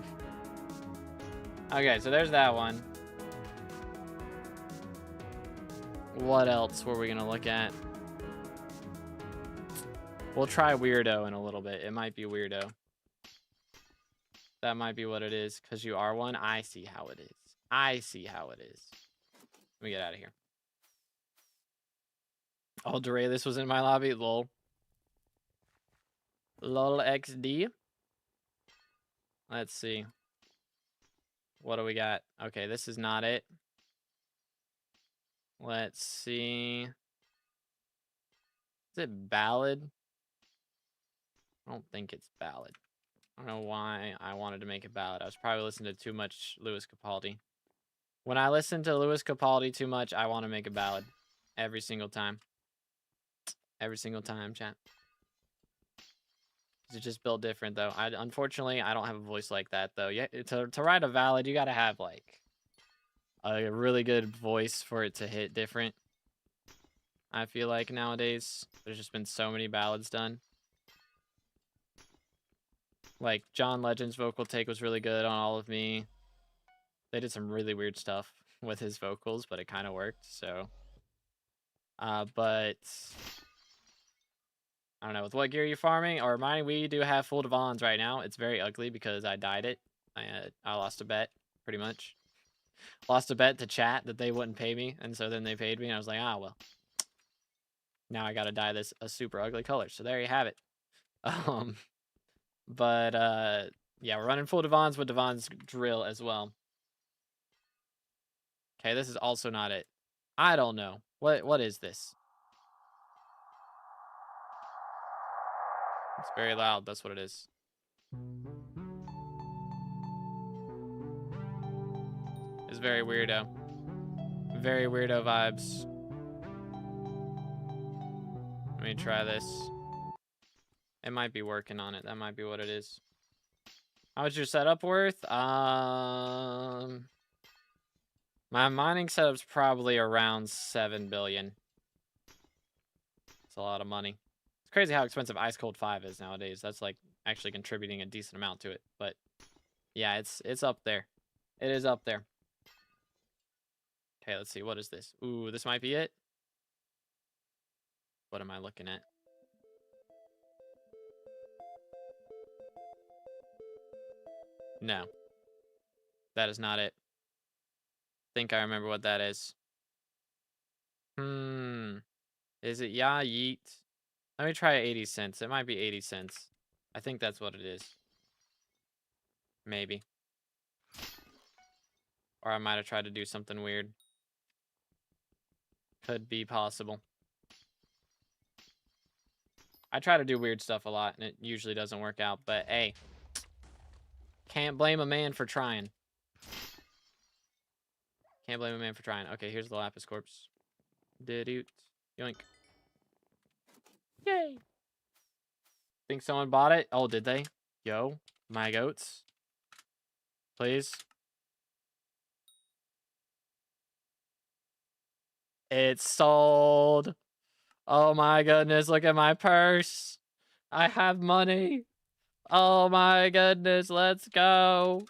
S1: Okay, so there's that one. What else were we gonna look at? We'll try Weirdo in a little bit. It might be Weirdo. That might be what it is, because you are one. I see how it is. I see how it is. Let me get out of here. Oh, Doralis was in my lobby. Lol. Lol XD. Let's see. What do we got? Okay, this is not it. Let's see. Is it Ballad? I don't think it's Ballad. I don't know why I wanted to make it Ballad. I was probably listening to too much Lewis Capaldi. When I listen to Lewis Capaldi too much, I want to make a ballad. Every single time. Every single time, chat. It's just built different, though. Unfortunately, I don't have a voice like that, though. Yeah, to write a ballad, you gotta have, like, a really good voice for it to hit different. I feel like nowadays, there's just been so many ballads done. Like, John Legend's vocal take was really good on All of Me. They did some really weird stuff with his vocals, but it kind of worked, so. But I don't know, with what gear you're farming, or mine, we do have full Devons right now. It's very ugly because I dyed it. I lost a bet, pretty much. Lost a bet to chat that they wouldn't pay me, and so then they paid me, and I was like, ah, well. Now I gotta dye this a super ugly color, so there you have it. Yeah, we're running full Devons with Devon's drill as well. Okay, this is also not it. I don't know. What is this? It's very loud, that's what it is. It's very weirdo. Very weirdo vibes. Let me try this. It might be working on it. That might be what it is. How much your setup worth? My mining setup's probably around 7 billion. It's a lot of money. It's crazy how expensive Ice Cold 5 is nowadays. That's like actually contributing a decent amount to it. But yeah, it's up there. It is up there. Okay, let's see. What is this? Ooh, this might be it. What am I looking at? No. That is not it. I think I remember what that is. Is it Yeah Yeet? Let me try 80 cents. It might be 80 cents. I think that's what it is. Maybe. Or I might have tried to do something weird. Could be possible. I try to do weird stuff a lot, and it usually doesn't work out. But, hey. Can't blame a man for trying. Can't blame a man for trying. Okay, here's the Lapis Corpse. Did-oot. Yoink. Yay! Think someone bought it? Oh, did they? Yo, my goats. Please. It's sold. Oh my goodness, look at my purse. I have money. Oh my goodness, let's go.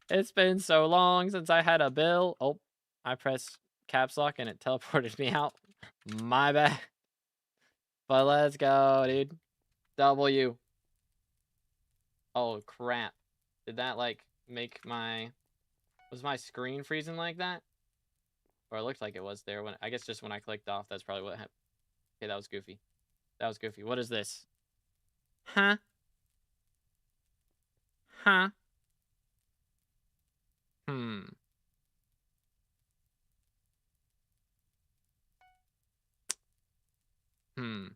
S1: It's been so long since I had a bill. Oh, I pressed caps lock and it teleported me out. My bad. But let's go, dude. W. Oh, crap. Did that, like, make my... Was my screen freezing like that? Or it looked like it was there. When I guess just when I clicked off, that's probably what happened. Okay, that was goofy. That was goofy. What is this? Huh? Huh? Hmm. Hmm.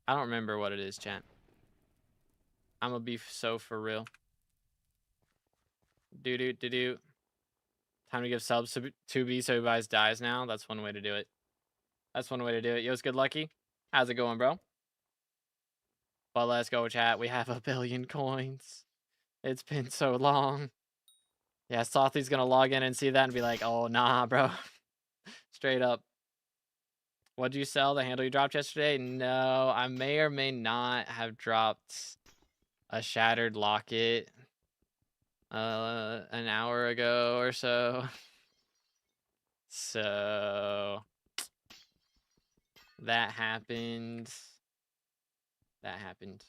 S1: I don't remember what it is, chat. I'm gonna be so for real. Do. Time to give subs to B so he buys dies now. That's one way to do it. That's one way to do it. Yo's good lucky. How's it going, bro? But let's go, chat. We have 1 billion coins. It's been so long. Yeah, Sothy's gonna log in and see that and be like, oh, nah, bro. Straight up. What'd you sell? The handle you dropped yesterday? No, I may or may not have dropped a shattered locket an hour ago or so. So that happened. That happened.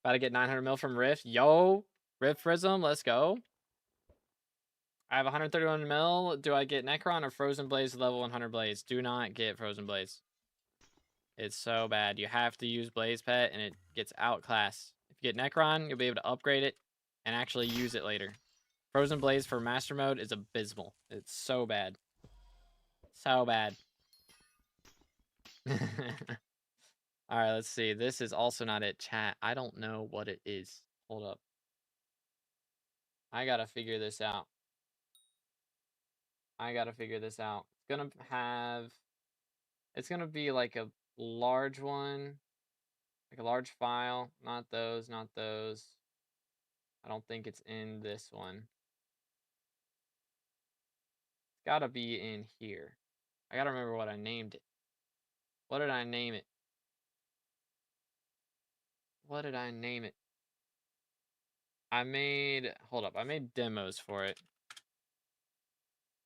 S1: About to get 900 mil from Rift. Yo, Rift Prism, let's go. I have 131 mil. Do I get Necron or Frozen Blaze level 100 Blaze? Do not get Frozen Blaze. It's so bad. You have to use Blaze Pet and it gets outclassed. If you get Necron, you'll be able to upgrade it and actually use it later. Frozen Blaze for Master Mode is abysmal. It's so bad. So bad. Alright, let's see. This is also not it, chat. I don't know what it is. Hold up. I gotta figure this out. It's gonna be like a large one. Like a large file. Not those, not those. I don't think it's in this one. It's gotta be in here. I gotta remember what I named it. What did I name it? What did I name it? Hold up, I made demos for it.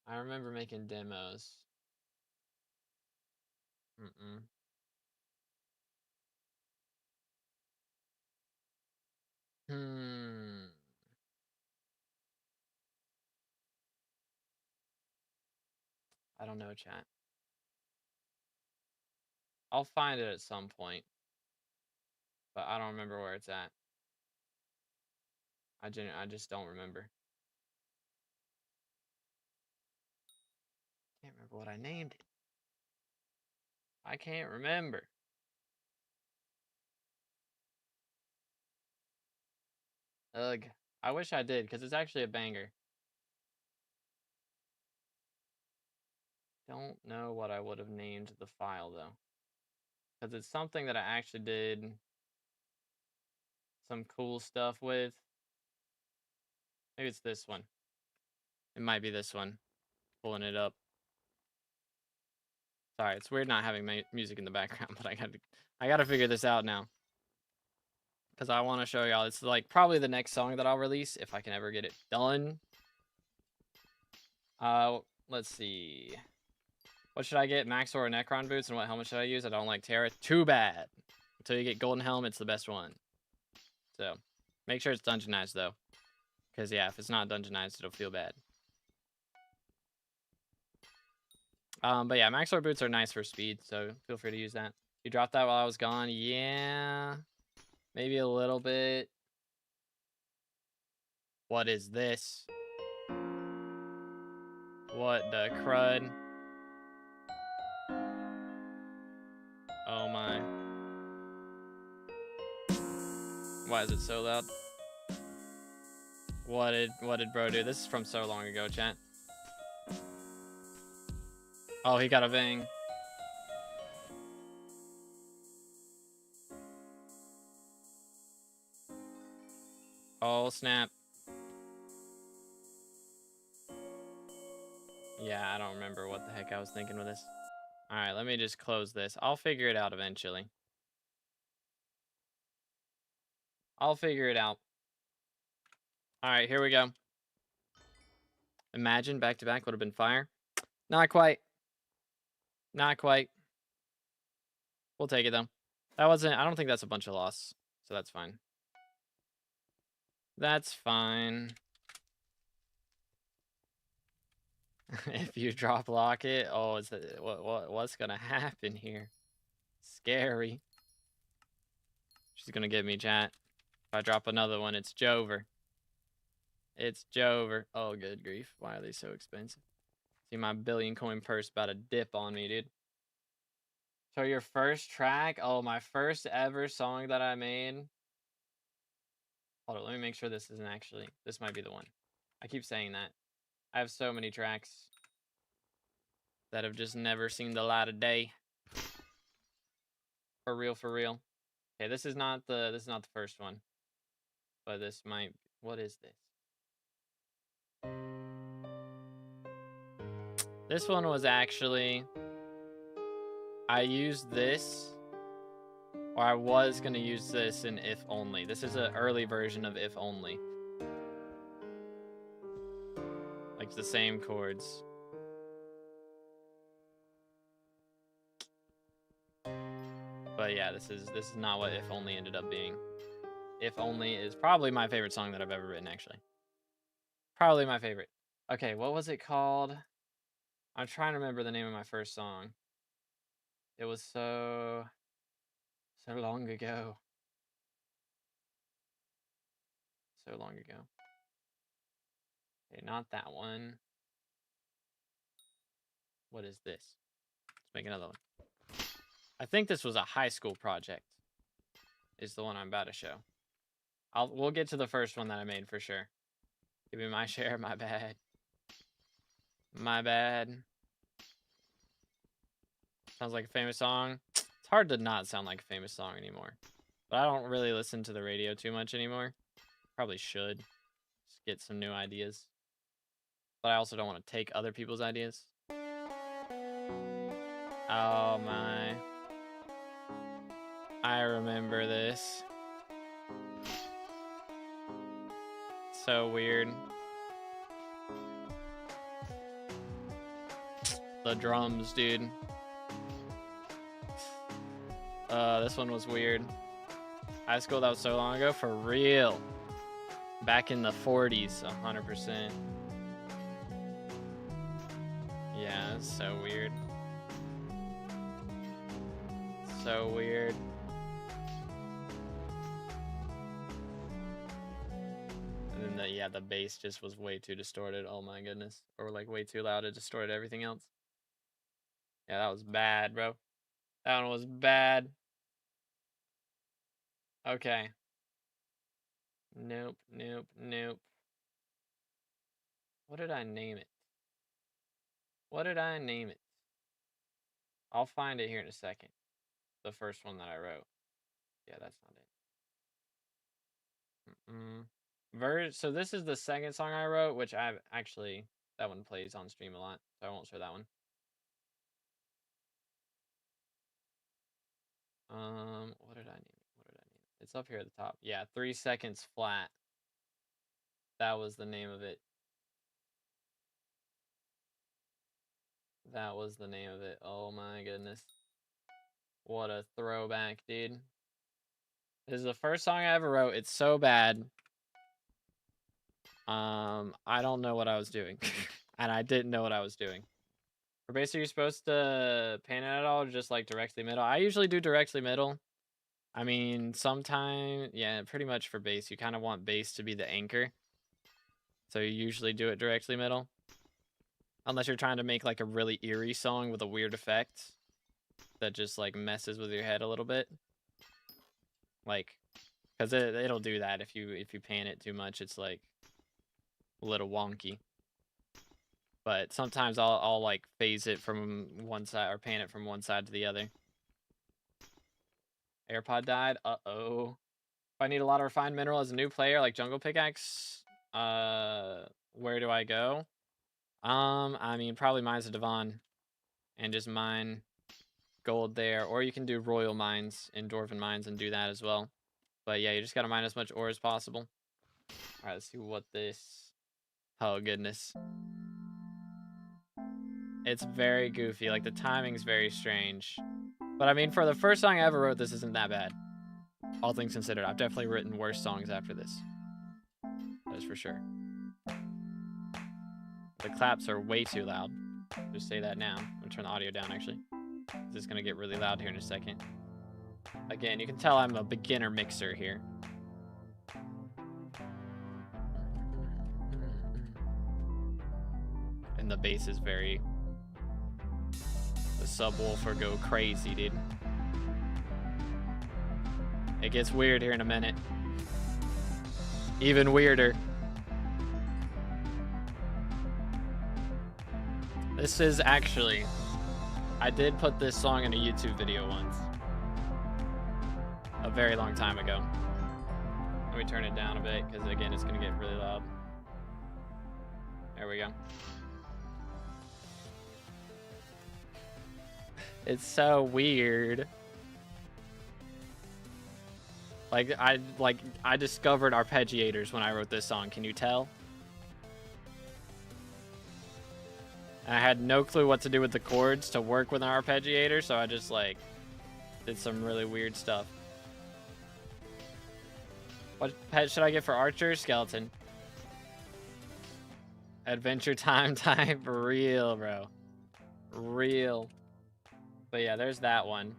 S1: I remember making demos. I don't know, chat. I'll find it at some point. But I don't remember where it's at. I just don't remember. Can't remember what I named it. I can't remember. Ugh. I wish I did, because it's actually a banger. Don't know what I would have named the file, though. Because it's something that I actually did some cool stuff with. Maybe it's this one. It might be this one. Pulling it up. Sorry, it's weird not having music in the background, but I gotta figure this out now. Because I want to show y'all. It's like probably the next song that I'll release if I can ever get it done. Let's see. What should I get? Max or Necron boots, and what helmet should I use? I don't like Terra. Too bad. Until you get Golden Helm, it's the best one. So, make sure it's dungeonized, though. Because, yeah, if it's not dungeonized, it'll feel bad. But, yeah, Max or boots are nice for speed, so feel free to use that. You dropped that while I was gone? Yeah. Maybe a little bit. What is this? What the crud? Oh my. Why is it so loud? What did bro do? This is from so long ago, chat. Oh, he got a Vang. Oh, snap. Yeah, I don't remember what the heck I was thinking with this. Alright, let me just close this. I'll figure it out eventually. I'll figure it out. Alright, here we go. Imagine back-to-back would have been fire. Not quite. Not quite. We'll take it, though. That wasn't... I don't think that's a bunch of loss. So that's fine. That's fine. If you drop Locket, oh, what's gonna happen here? Scary. She's gonna get me, chat. If I drop another one, it's Jover. It's Jover. Oh, good grief. Why are they so expensive? See my 1 billion coin purse about to dip on me, dude. So your first track? Oh, my first ever song that I made. Hold on, let me make sure this isn't actually. This might be the one. I keep saying that. I have so many tracks that have just never seen the light of day. For real, for real. Okay, this is not the first one. But this might. What is this? This one was actually. I used this, or I was gonna use this in If Only. This is an early version of If Only. Like the same chords. But yeah, this is not what If Only ended up being. If Only is probably my favorite song that I've ever written, actually. Probably my favorite. Okay, what was it called? I'm trying to remember the name of my first song. It was so long ago. So long ago. Okay, not that one. What is this? Let's make another one. I think this was a high school project. Is the one I'm about to show. We'll get to the first one that I made for sure. Give me my share, my bad. My bad. Sounds like a famous song. It's hard to not sound like a famous song anymore. But I don't really listen to the radio too much anymore. Probably should. Just get some new ideas. But I also don't want to take other people's ideas. Oh my. I remember this. So weird. The drums, dude. This one was weird. High school, that was so long ago, for real. Back in the 40s, 100%. Yeah, it's so weird. So weird. And then the bass just was way too distorted. Oh my goodness. Or like way too loud. It distorted everything else. Yeah, that was bad, bro. That one was bad. Okay. Nope, nope, nope. What did I name it? What did I name it? I'll find it here in a second. The first one that I wrote. Yeah, that's not it. So this is the second song I wrote, which I've actually, that one plays on stream a lot, so I won't show that one. What did I name it? What did I name it? It's up here at the top. Yeah, 3 seconds flat. That was the name of it. That was the name of it. Oh my goodness. What a throwback, dude. This is the first song I ever wrote. It's so bad. I don't know what I was doing. And I didn't know what I was doing. For bass, are you supposed to pan it at all, or just like directly middle? I usually do directly middle. I mean, sometimes, yeah, pretty much for bass, you kind of want bass to be the anchor. So you usually do it directly middle. Unless you're trying to make like a really eerie song with a weird effect that just like messes with your head a little bit. Like, because it'll do that if you pan it too much. It's like a little wonky. But sometimes I'll like phase it from one side or pan it from one side to the other. AirPod died. Uh-oh. If I need a lot of refined mineral as a new player, like Jungle Pickaxe, where do I go? I mean, probably Mines of Devon, and just mine gold there. Or you can do Royal Mines in Dwarven Mines and do that as well. But yeah, you just gotta mine as much ore as possible. Alright, let's see what this... Oh, goodness. It's very goofy. Like, the timing's very strange. But I mean, for the first song I ever wrote, this isn't that bad. All things considered, I've definitely written worse songs after this. That is for sure. The claps are way too loud. Just say that now. I'm gonna turn the audio down, actually. This is gonna get really loud here in a second. Again, you can tell I'm a beginner mixer here. And the bass is very... The subwoofer go crazy, dude. It gets weird here in a minute. Even weirder. This is actually... I did put this song in a YouTube video once. A very long time ago. Let me turn it down a bit, because again, it's going to get really loud. There we go. It's so weird. I discovered arpeggiators when I wrote this song. Can you tell? And I had no clue what to do with the chords to work with an arpeggiator, so I just like did some really weird stuff. What pet should I get for Archer? Skeleton. Adventure time type. Real, bro. Real. But yeah, there's that one.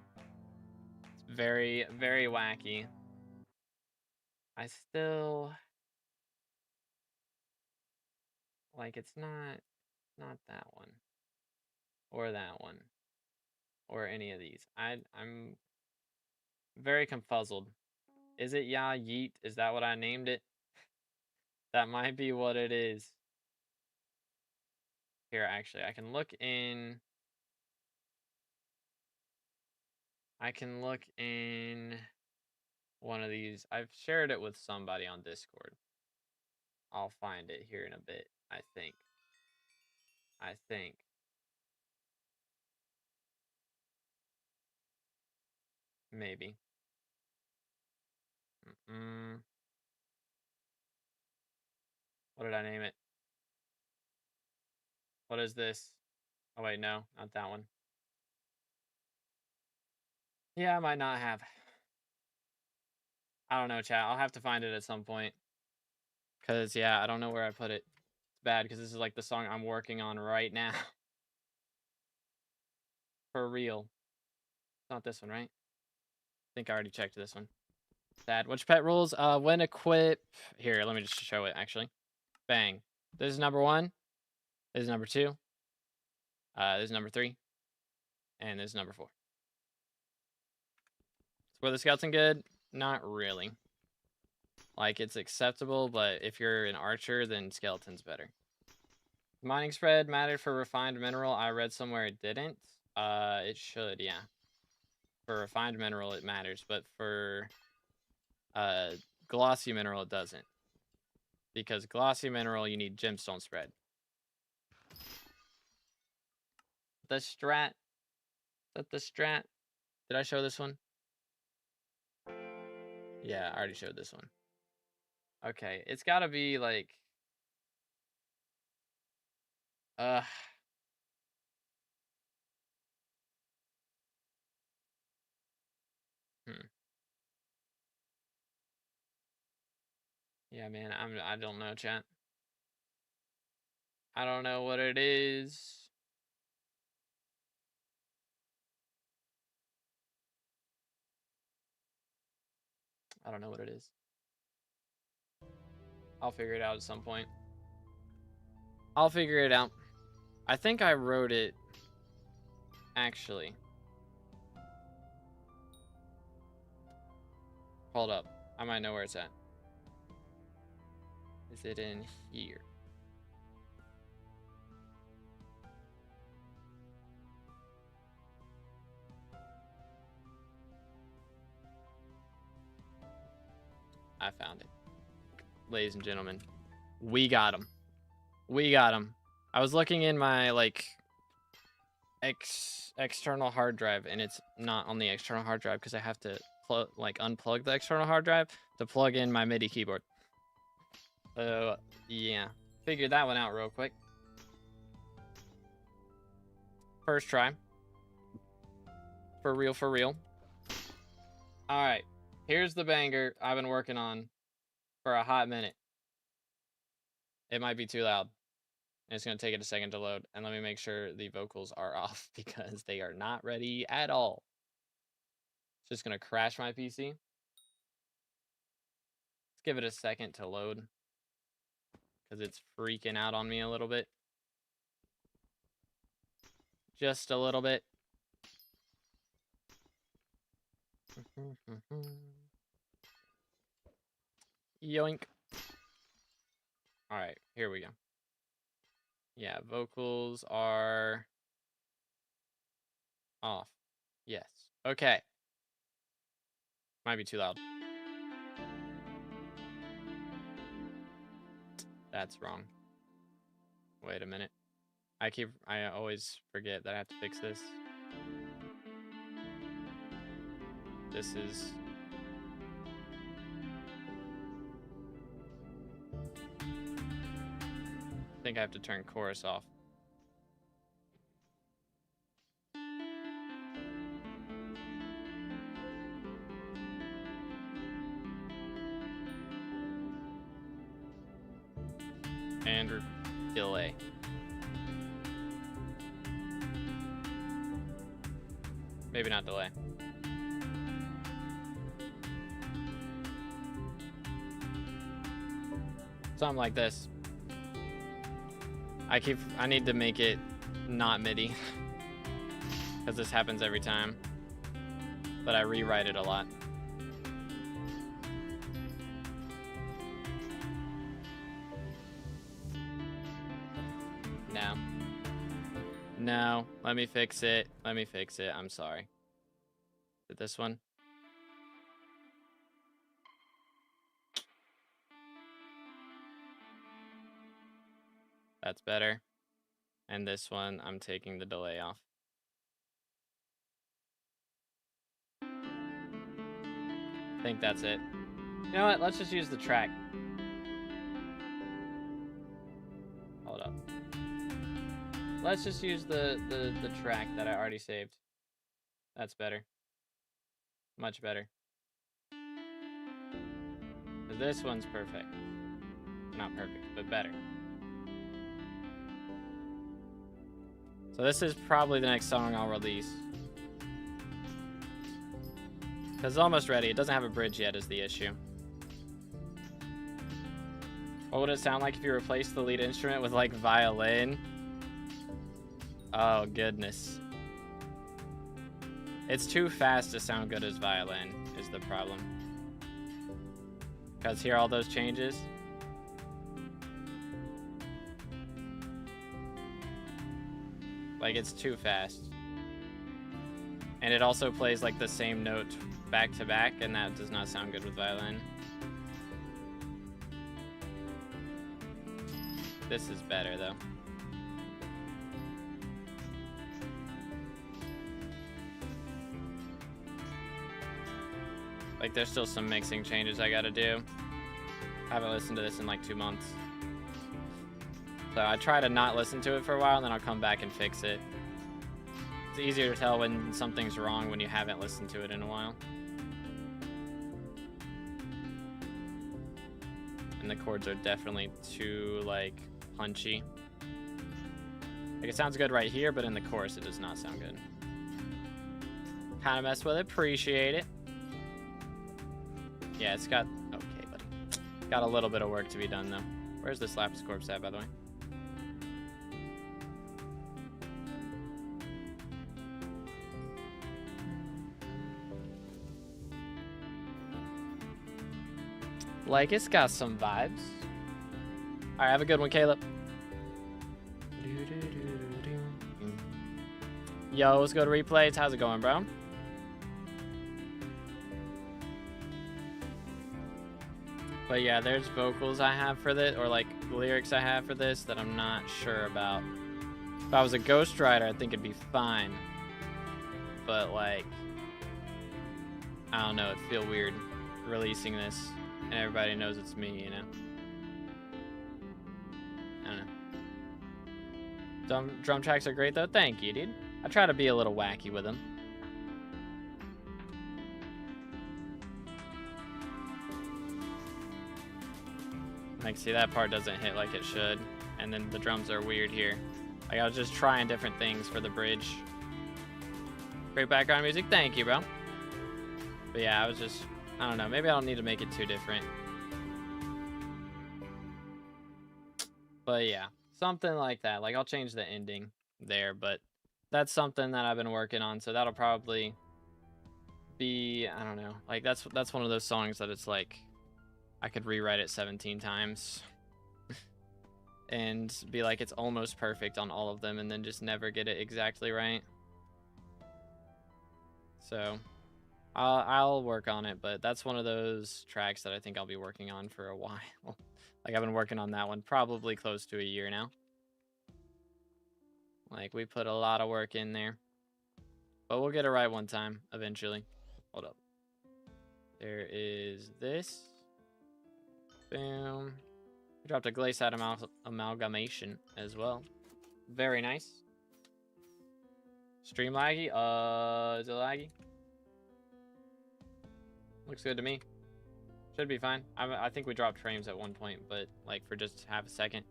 S1: It's very, very wacky. I still... Like, it's not that one. Or that one. Or any of these. I'm very confuzzled. Is it Ya Yeet? Is that what I named it? That might be what it is. Here, actually, I can look in... one of these. I've shared it with somebody on Discord. I'll find it here in a bit, I think. Maybe. What did I name it? What is this? Oh, wait, no, not that one. Yeah, I might not have. I don't know, chat. I'll have to find it at some point. Because, yeah, I don't know where I put it. It's bad because this is like the song I'm working on right now. For real. It's not this one, right? I think I already checked this one. Sad. Which pet rules? When equip... Here, let me just show it, actually. Bang. This is number 1. This is number 2. This is number 3. And this is number 4. Were the skeleton good? Not really. Like, it's acceptable, but if you're an archer, then skeleton's better. Mining spread mattered for refined mineral. I read somewhere it didn't. It should, yeah. For refined mineral, it matters, but for glossy mineral, it doesn't. Because glossy mineral, you need gemstone spread. The strat. Is that the strat? Did I show this one? Yeah, I already showed this one. Okay, it's gotta be like... Yeah, man, I don't know, chat. I don't know what it is. I don't know what it is. I'll figure it out at some point. I'll figure it out. I think I wrote it, actually. Hold up. I might know where it's at. Is it in here? I found it. Ladies and gentlemen, we got him. We got him. I was looking in my, like, external hard drive, and it's not on the external hard drive because I have to, unplug the external hard drive to plug in my MIDI keyboard. Yeah. Figured that one out real quick. First try. For real, for real. Alright. Here's the banger I've been working on for a hot minute. It might be too loud. It's going to take it a second to load. And let me make sure the vocals are off because they are not ready at all. It's just going to crash my PC. Let's give it a second to load because it's freaking out on me a little bit. Just a little bit. Yoink. All right, here we go. Yeah, vocals are off. Yes. Okay. Might be too loud. That's wrong. Wait a minute. I always forget that I have to fix this. This is... I think I have to turn chorus off. And delay. Maybe not delay. Something like this. I need to make it not MIDI. Because this happens every time. But I rewrite it a lot. No. No. Let me fix it. Let me fix it. I'm sorry. Is it this one? That's better. And this one, I'm taking the delay off. I think that's it. You know what? Let's just use the track. Hold up. Let's just use the track that I already saved. That's better. Much better. This one's perfect. Not perfect, but better. So this is probably the next song I'll release. Because it's almost ready. It doesn't have a bridge yet is the issue. What would it sound like if you replaced the lead instrument with like violin? Oh goodness. It's too fast to sound good as violin is the problem. Because hear all those changes? Like it's too fast. And it also plays like the same note back to back, and that does not sound good with violin. This is better though. Like there's still some mixing changes I gotta do. I haven't listened to this in like 2 months. So I try to not listen to it for a while, and then I'll come back and fix it. It's easier to tell when something's wrong when you haven't listened to it in a while. And the chords are definitely too, like, punchy. Like, it sounds good right here, but in the chorus it does not sound good. Kind of mess with it. Appreciate it. Yeah, it's got... Okay, buddy. Got a little bit of work to be done, though. Where's this Lapis Corpse at, by the way? Like, it's got some vibes. Alright, have a good one, Caleb. Yo, let's go to replays. How's it going, bro? But yeah, there's vocals I have for this, or like lyrics I have for this that I'm not sure about. If I was a ghostwriter, I think it'd be fine. But like, I don't know, it'd feel weird releasing this and everybody knows it's me, you know? I don't know. Drum tracks are great though. Thank you, dude. I try to be a little wacky with them. Like, see, that part doesn't hit like it should. And then the drums are weird here. Like, I was just trying different things for the bridge. Great background music. Thank you, bro. But yeah, I was just... I don't know. Maybe I don't need to make it too different. But yeah, something like that. Like, I'll change the ending there, but that's something that I've been working on, so that'll probably be, I don't know, like that's one of those songs that it's like I could rewrite it 17 times and be like it's almost perfect on all of them and then just never get it exactly right. So I'll work on it, but that's one of those tracks that I think I'll be working on for a while. Like I've been working on that one probably close to a year now. Like we put a lot of work in there, but we'll get it right one time eventually. Hold up. There is this. Boom. We dropped a glaze out amalgamation as well. Very nice. Stream laggy? Is it laggy? Looks good to me. Should be fine. I think we dropped frames at one point, but like for just half a second.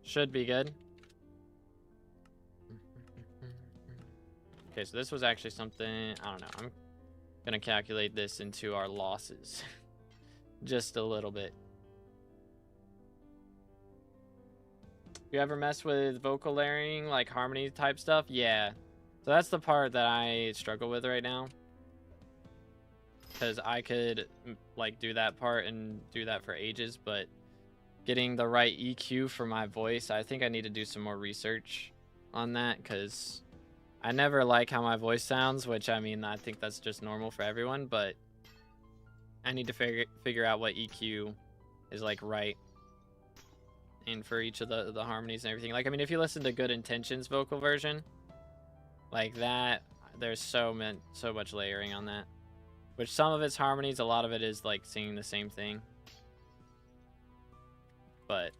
S1: Should be good. Okay, so this was actually something, I don't know. I'm gonna calculate this into our losses. Just a little bit. You ever mess with vocal layering, like harmony type stuff? Yeah. So that's the part that I struggle with right now. Because I could like do that part and do that for ages, but getting the right EQ for my voice, I think I need to do some more research on that, because I never like how my voice sounds, which I mean, I think that's just normal for everyone, but I need to figure out what EQ is like right and for each of the harmonies and everything. Like, I mean, if you listen to Good Intentions vocal version, like that, there's so much layering on that. Which some of it's harmonies, a lot of it is like singing the same thing. But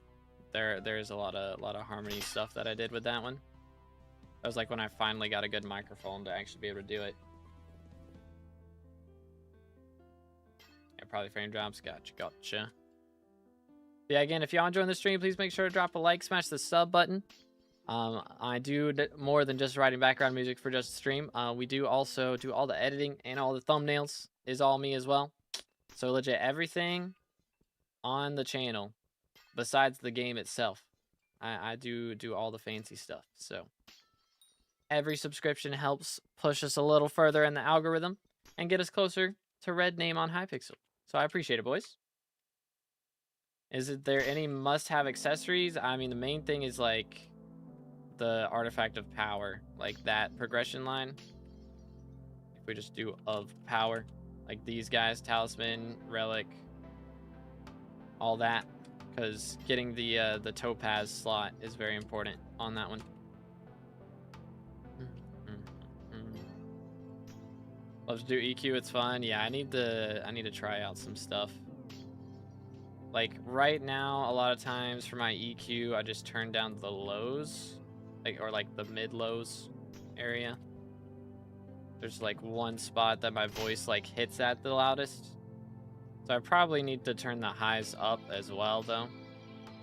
S1: there's a lot of harmony stuff that I did with that one. That was like when I finally got a good microphone to actually be able to do it. Yeah, probably frame drops. Gotcha. Yeah, again, if y'all enjoying the stream, please make sure to drop a like, smash the sub button. I do more than just writing background music for just the stream. We do also do all the editing and all the thumbnails is all me as well. So legit everything on the channel besides the game itself. I do all the fancy stuff. So every subscription helps push us a little further in the algorithm and get us closer to red name on Hypixel. So I appreciate it, boys. Is there any must-have accessories? I mean, the main thing is like the artifact of power, like that progression line. If we just do of power, like these guys, talisman, relic, all that, because getting the topaz slot is very important on that one. Love to do EQ, it's fun. Yeah, I need to try out some stuff. Like right now, a lot of times for my EQ, I just turn down the lows, or the mid lows area. There's like one spot that my voice like hits at the loudest. So I probably need to turn the highs up as well though,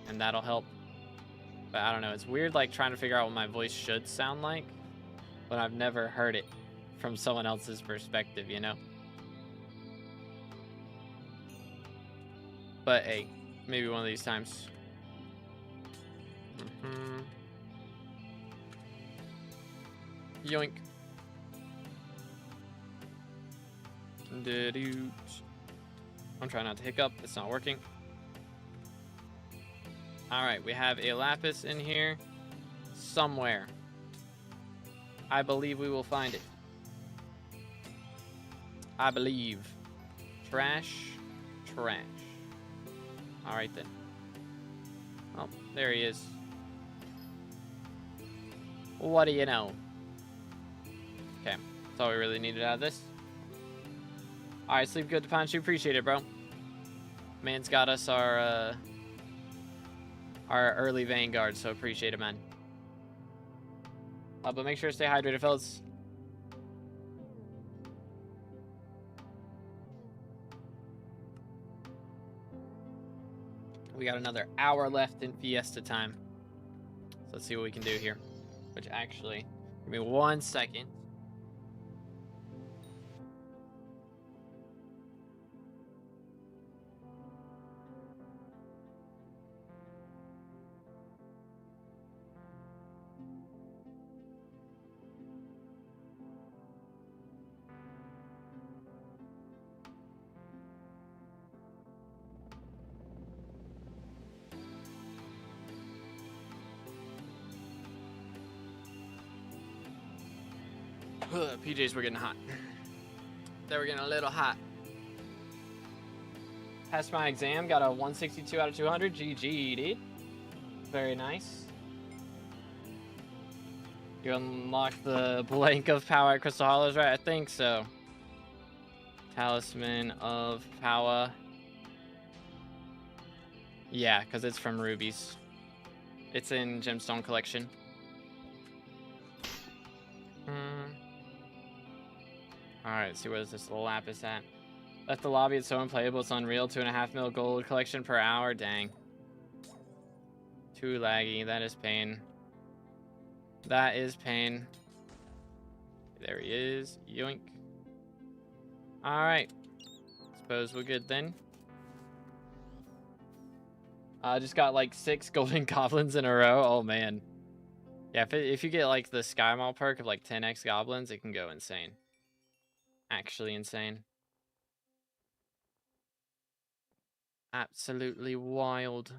S1: and that'll help. But I don't know, it's weird like trying to figure out what my voice should sound like when I've never heard it from someone else's perspective, you know? But hey, maybe one of these times. Yoink. I'm trying not to hiccup. It's not working. All right, we have a lapis in here somewhere. I believe we will find it. I believe. Trash. All right then. Oh, there he is. What do you know? Okay, that's all we really needed out of this. All right, sleep good to punch. You appreciate it, bro. Man's got us our early Vanguard, so appreciate it, man. But make sure to stay hydrated, fellas. We got another hour left in Fiesta time. So let's see what we can do here. Which actually, give me 1 second. PJs were getting hot. They were getting a little hot. Passed my exam, got a 162 out of 200. GG, dude. Very nice. You unlocked the blank of power at Crystal Hollows, right? I think so. Talisman of power. Yeah, because it's from rubies. It's in Gemstone Collection. Alright, see where's this little lapis at. Left the lobby, it's so unplayable, it's unreal. 2.5 mil gold collection per hour, dang. Too laggy, that is pain. That is pain. There he is, yoink. Alright, suppose we're good then. I just got like 6 golden goblins in a row, oh man. Yeah, if you get like the Sky Mall perk of like 10x goblins, it can go insane. Actually insane. Absolutely wild.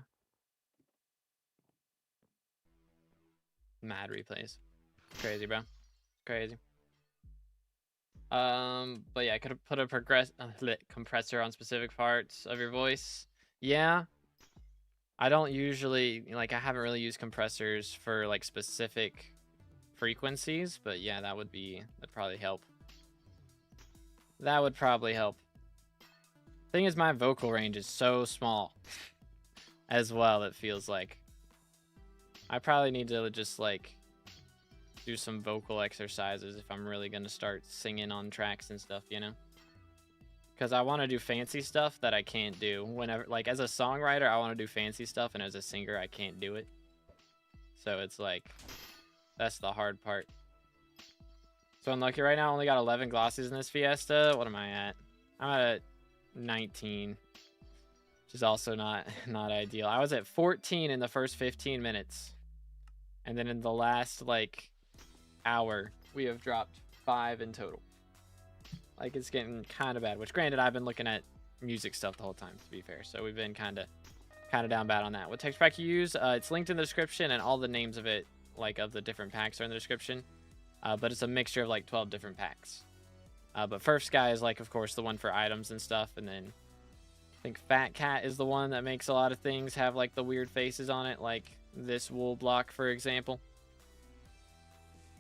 S1: Mad replays. Crazy, bro. Crazy. But yeah, I could have put a compressor on specific parts of your voice. Yeah. I don't usually, like, I haven't really used compressors for like specific frequencies, but yeah, that'd probably help. That would probably help. Thing is, my vocal range is so small as well, it feels like. I probably need to just like do some vocal exercises if I'm really gonna start singing on tracks and stuff, you know? Because I want to do fancy stuff that I can't do whenever, like, as a songwriter, I want to do fancy stuff, and as a singer, I can't do it. So it's like, that's the hard part. So unlucky right now, I only got 11 glossies in this Fiesta. What am I at? I'm at 19, which is also not ideal. I was at 14 in the first 15 minutes. And then in the last, like, hour, we have dropped 5 in total. Like, it's getting kind of bad, which granted, I've been looking at music stuff the whole time, to be fair. So we've been kind of down bad on that. What text pack you use? It's linked in the description, and all the names of it, like, of the different packs are in the description. But it's a mixture of, like, 12 different packs. But Furfsky is, like, of course, the one for items and stuff. And then I think Fat Cat is the one that makes a lot of things have, like, the weird faces on it, like this wool block, for example.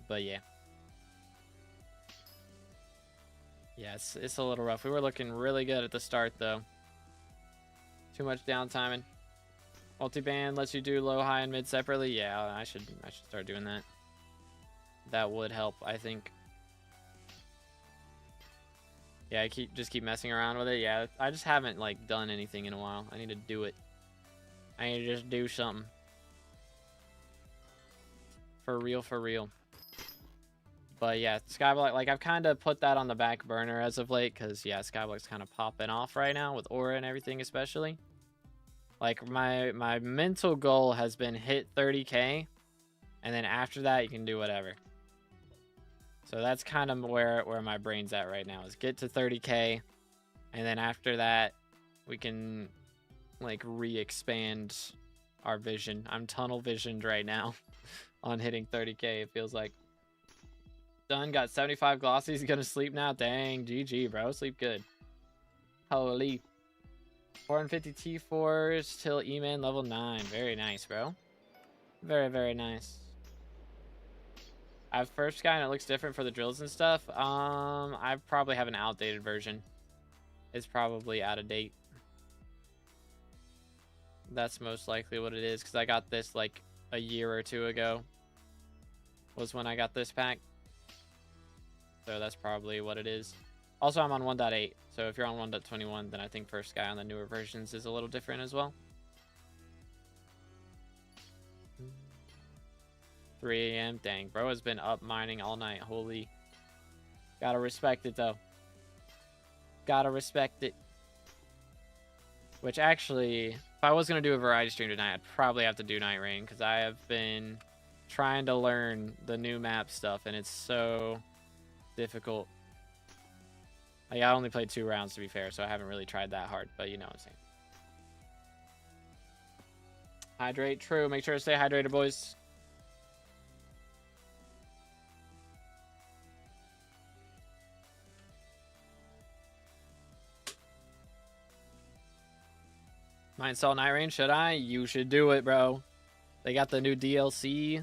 S1: But, yeah. Yeah, it's a little rough. We were looking really good at the start, though. Too much downtiming. Multi-band lets you do low, high, and mid separately. Yeah, I should start doing that. That would help, I think. Yeah, I just keep messing around with it. Yeah, I just haven't like done anything in a while. I need to do it. I need to just do something. For real, for real. But yeah, SkyBlock, like, I've kind of put that on the back burner as of late, because yeah, SkyBlock's kind of popping off right now with Aura and everything, especially. Like, my mental goal has been hit 30k, and then after that, you can do whatever. So that's kind of where my brain's at right now, is get to 30k, and then after that, we can, like, re-expand our vision. I'm tunnel visioned right now on hitting 30k, it feels like. Done, got 75 glossies, gonna sleep now. Dang, GG, bro. Sleep good. Holy. 450 T4s till E-Man level 9. Very nice, bro. Very, very nice. I have Furfsky and it looks different for the drills and stuff. I probably have an outdated version. It's probably out of date. That's most likely what it is, because I got this like a year or two ago. Was when I got this pack. So that's probably what it is. Also, I'm on 1.8, so if you're on 1.21, then I think Furfsky on the newer versions is a little different as well. 3 a.m. Dang, bro has been up mining all night. Holy. Gotta respect it, though. Gotta respect it. Which, actually, if I was going to do a variety stream tonight, I'd probably have to do Night Rain, because I have been trying to learn the new map stuff, and it's so difficult. Like, I only played 2 rounds, to be fair, so I haven't really tried that hard, but you know what I'm saying. Hydrate, true. Make sure to stay hydrated, boys. Might install Night Rain, should I? You should do it, bro. They got the new DLC.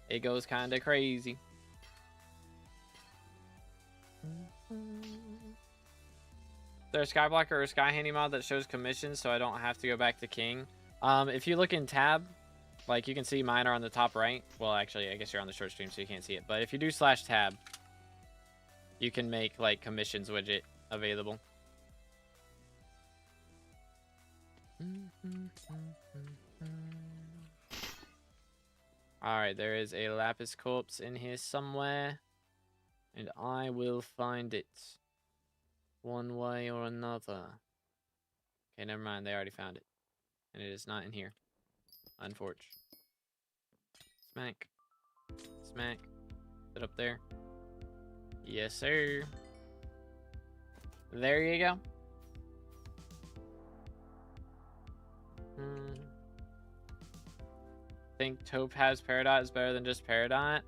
S1: It goes kind of crazy. There's a Skyblocker or a Sky Handy mod that shows commissions, so I don't have to go back to King. If you look in tab, like you can see mine are on the top right. Well, actually, I guess you're on the short stream, so you can't see it. But if you do /tab, you can make like commissions widget available. Alright, there is a Lapis Corpse in here somewhere. And I will find it. One way or another. Okay, never mind. They already found it. And it is not in here. Unfortunate. Smack. Smack. Is it up there? Yes, sir. There you go. Think Topaz Peridot is better than just Peridot?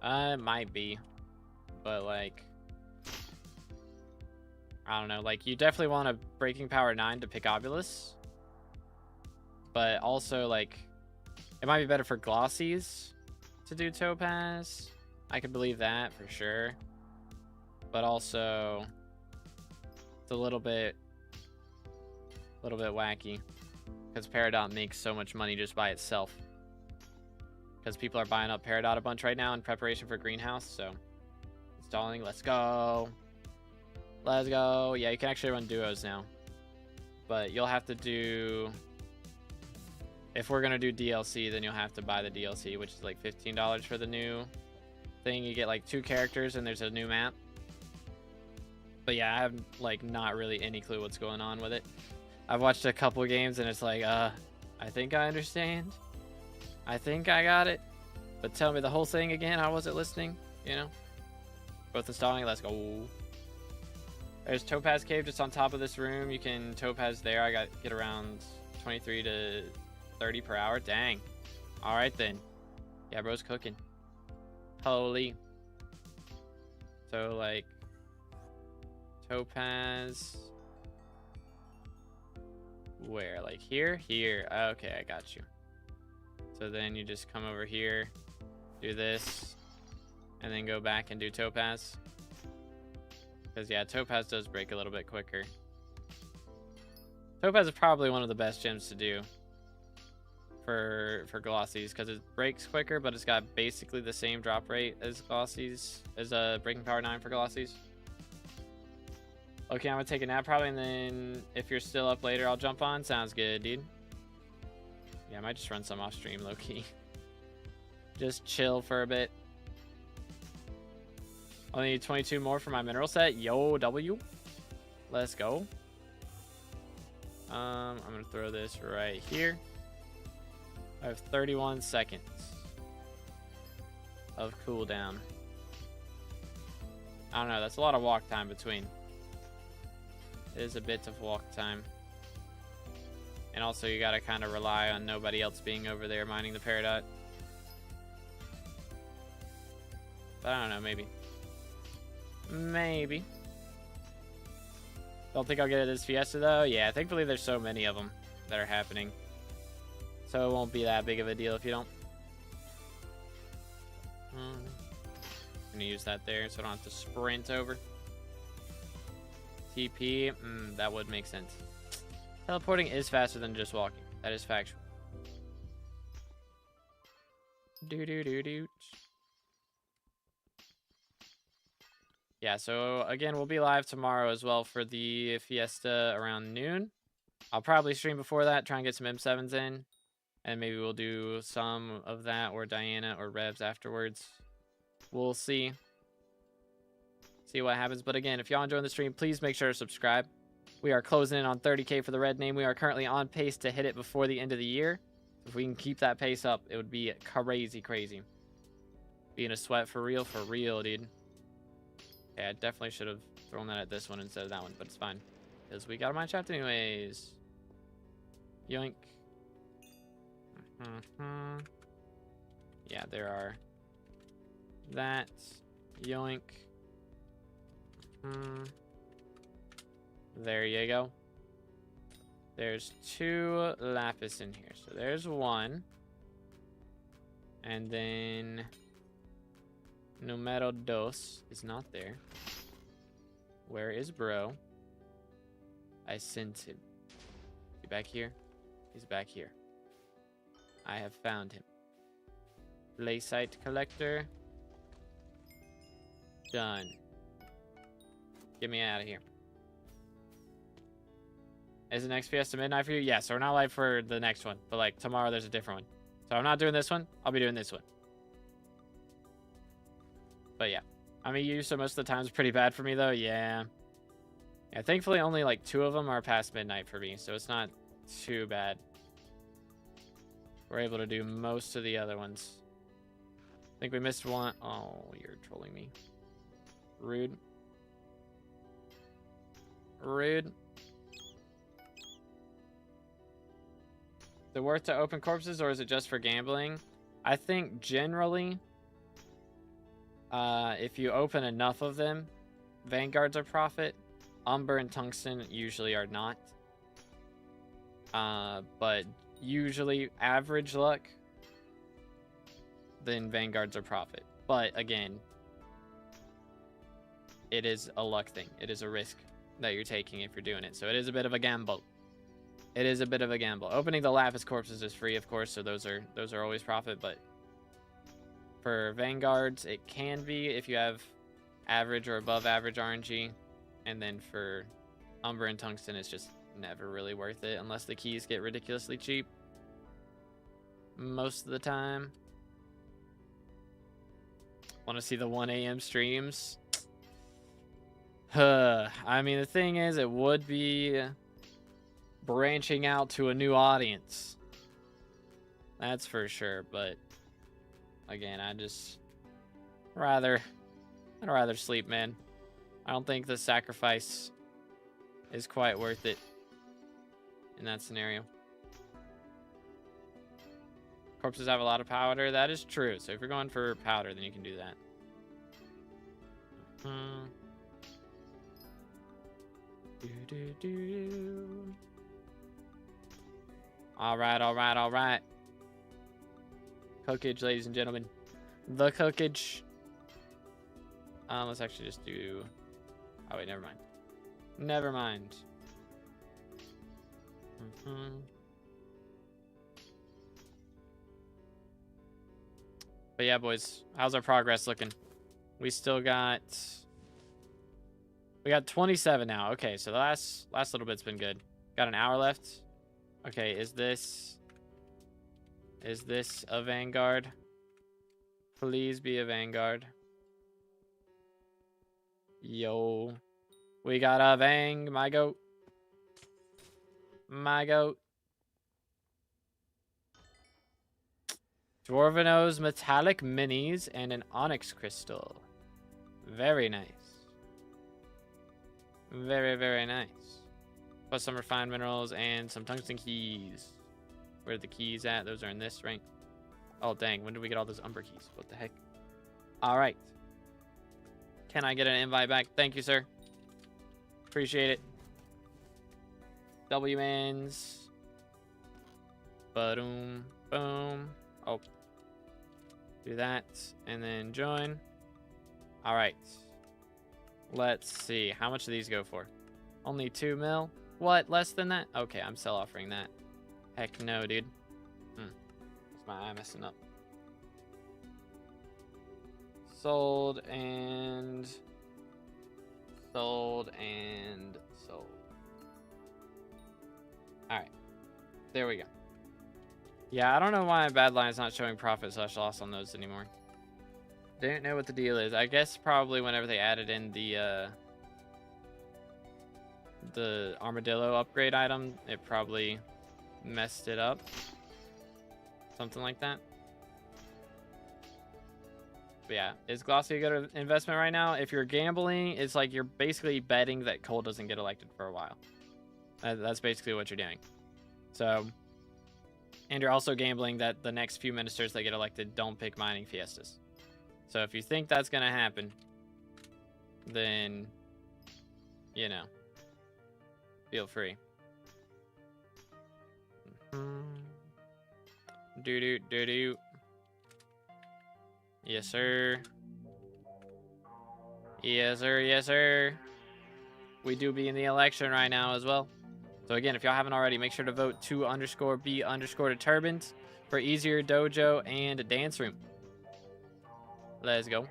S1: It might be. But, like... I don't know. Like, you definitely want a Breaking Power 9 to pick Obulus. But also, like... It might be better for Glossies to do Topaz. I could believe that, for sure. But also... It's a little bit wacky. Because Peridot makes so much money just by itself. Because people are buying up Peridot a bunch right now in preparation for Greenhouse, so... Installing, let's go. Let's go. Yeah, you can actually run duos now. But you'll have to do... If we're going to do DLC, then you'll have to buy the DLC, which is like $15 for the new thing. You get like 2 characters and there's a new map. But yeah, I have like not really any clue what's going on with it. I've watched a couple games and it's like, I think I understand. I think I got it. But tell me the whole thing again. I wasn't listening, you know? Both installing, let's go. There's Topaz Cave just on top of this room. You can Topaz there. I get around 23 to 30 per hour. Dang. All right then. Yeah, bro's cooking. Holy. So like Topaz. Where? Like here? Here. Okay, I got you. So then you just come over here, do this, and then go back and do Topaz. Because yeah, Topaz does break a little bit quicker. Topaz is probably one of the best gems to do for Glossies, because it breaks quicker, but it's got basically the same drop rate as Glossies, as a Breaking Power 9 for Glossies. Okay, I'm gonna take a nap probably, and then if you're still up later, I'll jump on. Sounds good, dude. Yeah, I might just run some off stream, low-key. Just chill for a bit. Only need 22 more for my mineral set. YoGoU. Let's go. I'm gonna throw this right here. I have 31 seconds of cooldown. I don't know, that's a lot of walk time between. It is a bit of walk time. And also you gotta kind of rely on nobody else being over there mining the Peridot. But I don't know, maybe. Maybe. Don't think I'll get it this Fiesta though. Yeah, thankfully there's so many of them that are happening. So it won't be that big of a deal if you don't. I'm gonna use that there so I don't have to sprint over. TP, that would make sense. Teleporting is faster than just walking. That is factual. Do. Yeah, so again, we'll be live tomorrow as well for the Fiesta around noon. I'll probably stream before that, try and get some M7s in. And maybe we'll do some of that, or Diana, or Revs afterwards. We'll see. See what happens. But again, if y'all enjoying the stream, please make sure to subscribe. We are closing in on 30K for the red name. We are currently on pace to hit it before the end of the year. If we can keep that pace up, it would be crazy, crazy. Being a sweat for real, dude. Okay, I definitely should have thrown that at this one instead of that one, but it's fine. Because we got a Mineshaft anyways. Yoink. Yeah, there are that. Yoink. There you go. There's 2 lapis in here. So there's 1. And then numero 2 is not there. Where is bro? I sent him. Is he back here? He's back here. I have found him. Laysite collector. Done. Get me out of here. Is the next Fiesta midnight for you? Yeah, so we're not live for the next one. But like tomorrow there's a different one. So I'm not doing this one. I'll be doing this one. But yeah. I mean, you, so most of the time is pretty bad for me though. Yeah. Yeah, thankfully only like 2 of them are past midnight for me. So it's not too bad. We're able to do most of the other ones. I think we missed one. Oh, you're trolling me. Rude. Rude. Is it worth to open corpses or is it just for gambling? I think generally, if you open enough of them, Vanguards are profit. Umber and Tungsten usually are not. But usually average luck, then Vanguards are profit. But again, it is a luck thing. It is a risk that you're taking if you're doing it. So it is a bit of a gamble. It is a bit of a gamble. Opening the Lapis corpses is free, of course, so those are always profit, but for Vanguards, it can be if you have average or above average RNG. And then for Umber and Tungsten, it's just never really worth it unless the keys get ridiculously cheap. Most of the time. Want to see the 1 a.m. streams? I mean, the thing is, it would be branching out to a new audience. That's for sure, but again, I'd rather sleep, man. I don't think the sacrifice is quite worth it in that scenario. Corpses have a lot of powder. That is true. So if you're going for powder, then you can do that. All right. Cookage, ladies and gentlemen. The cookage. Let's actually just do... Oh, wait, never mind. Never mind. But yeah, boys, how's our progress looking? We still got... We got 27 now. Okay, so the last little bit's been good. Got an hour left. Okay, is this a Vanguard? Please be a Vanguard. Yo. We got a Vang, my goat. My goat. Dwarvenos metallic minis and an onyx crystal. Very nice. Very, very nice. Plus some refined minerals and some tungsten keys. Where are the keys at? Those are in this, right? Oh, dang. When did we get all those umber keys? What the heck? All right. Can I get an invite back? Thank you, sir. Appreciate it. WNs. Boom. Boom. Oh. Do that. And then join. All right. Let's see. How much do these go for? Only 2 mil? What? Less than that? Okay, I'm sell offering that. Heck no, dude. That's my eye messing up. Sold and sold and sold. Alright. There we go. Yeah, I don't know why Badline's not showing profit / loss on those anymore. Didn't know what the deal is. I guess probably whenever they added in the armadillo upgrade item, it probably messed it up. Something like that. But yeah, is Glossy a good investment right now? If you're gambling, it's like you're basically betting that Cole doesn't get elected for a while. That's basically what you're doing. So, and you're also gambling that the next few ministers that get elected don't pick mining fiestas. So if you think that's going to happen, then, you know, feel free. Do. Yes, sir. Yes, sir. Yes, sir. We do be in the election right now as well. So again, if y'all haven't already, make sure to vote 2_B_determined for easier dojo and dance room. Let's go. All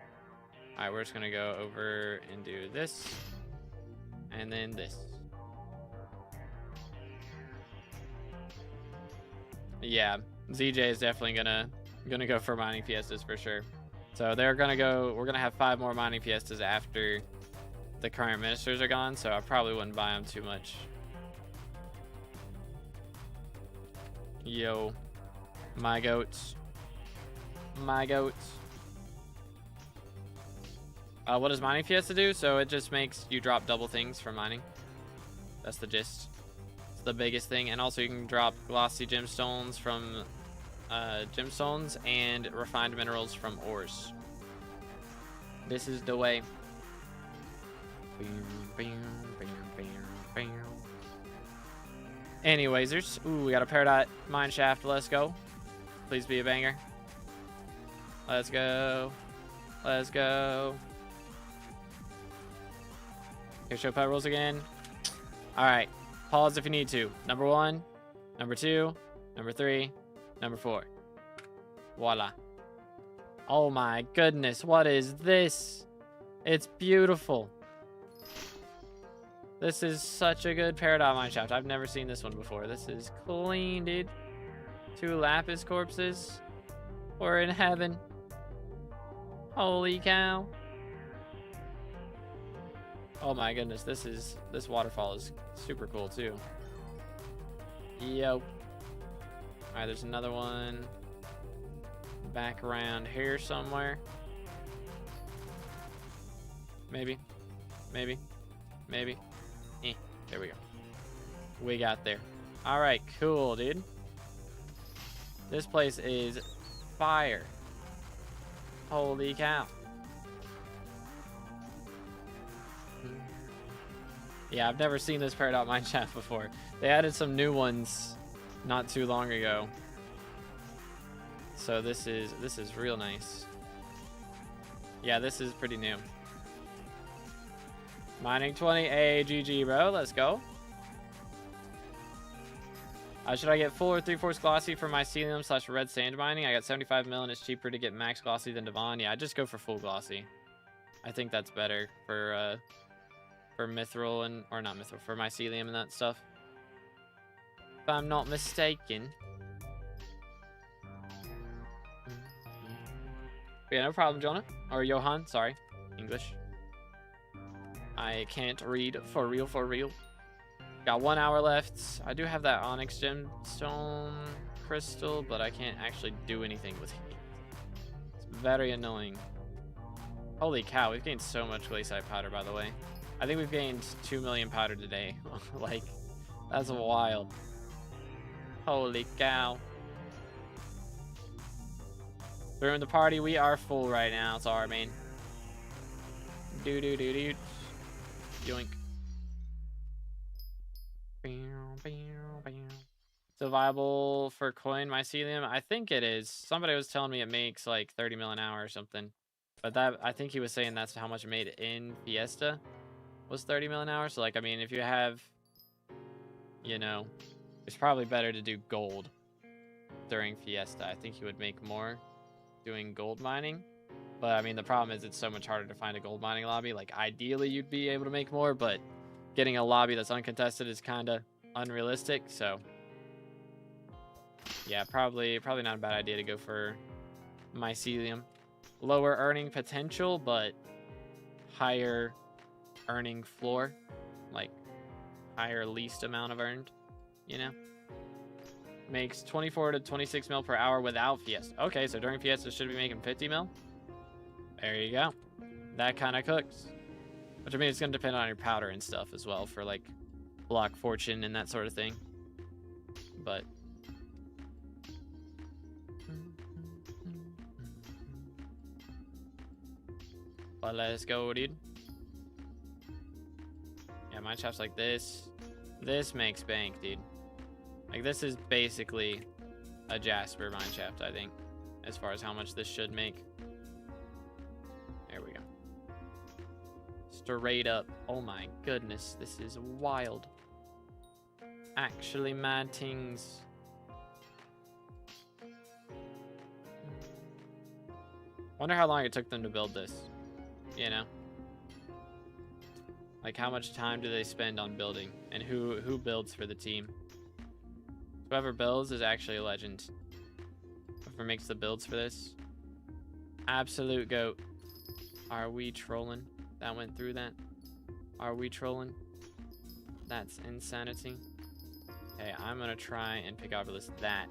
S1: right, we're just gonna go over and do this, and then this. Yeah, ZJ is definitely gonna go for mining fiestas for sure. So they're gonna go. We're gonna have 5 more mining fiestas after the current ministers are gone. So I probably wouldn't buy them too much. Yo, my goats. My goats. What does mining fiesta do? So it just makes you drop double things from mining. That's the gist. It's the biggest thing. And also you can drop glossy gemstones from gemstones and refined minerals from ores. This is the way. Anyways, ooh, we got a Peridot mine shaft. Let's go. Please be a banger. Let's go. Let's go. Here, show pet rules again. All right. Pause if you need to. Number 1, number 2, number 3, number 4. Voila. Oh my goodness. What is this? It's beautiful. This is such a good Peridot mineshaft. I've never seen this one before. This is clean, dude. 2 lapis corpses. We're in heaven. Holy cow. Oh my goodness, this waterfall is super cool too. Yo. Alright, there's another one back around here somewhere. Maybe. There we go. We got there. Alright, cool, dude. This place is fire. Holy cow. Yeah, I've never seen this Peridot mineshaft before. They added some new ones not too long ago. So this is real nice. Yeah, this is pretty new. Mining 20 AGG, bro. Let's go. Should I get full or 3/4 glossy for my mycelium / red sand mining? I got 75 mil and it's cheaper to get max glossy than Devon. Yeah, I just go for full glossy. I think that's better for mithril and, or not mithril, for mycelium and that stuff. If I'm not mistaken. Yeah, no problem, Jonah. Or Johan, sorry. English. I can't read for real, for real. Got 1 hour left. I do have that onyx gemstone crystal, but I can't actually do anything with it. It's very annoying. Holy cow, we've gained so much glaciite powder, by the way. I think we've gained 2 million powder today. Like, that's wild. Holy cow. During the party, we are full right now. It's our main. Do. Yoink. So viable for coin mycelium? I think it is. Somebody was telling me it makes like 30 mil an hour or something. But that, I think he was saying that's how much it made in Fiesta, was 30 mil an hour. So like, I mean, if you have, you know, it's probably better to do gold during Fiesta. I think you would make more doing gold mining. But I mean, the problem is it's so much harder to find a gold mining lobby. Like ideally you'd be able to make more, but getting a lobby that's uncontested is kind of unrealistic. So yeah, probably not a bad idea to go for mycelium. Lower earning potential, but higher earning floor, like higher least amount of earned, you know. Makes 24 to 26 mil per hour without Fiesta. Okay, so during Fiesta should be making 50 mil. There you go. That kind of cooks. Which I mean, it's gonna depend on your powder and stuff as well for like block fortune and that sort of thing. But let's go, dude. Yeah, mine shafts like this. This makes bank, dude. Like this is basically a Jasper mineshaft, I think, as far as how much this should make. There we go. Straight up. Oh my goodness, this is wild. Actually mad things. Wonder how long it took them to build this, you know? Like, how much time do they spend on building? And who builds for the team? Whoever builds is actually a legend. Whoever makes the builds for this. Absolute GOAT. Are we trolling? That went through that. Are we trolling? That's insanity. Okay, I'm gonna try and pick out a list that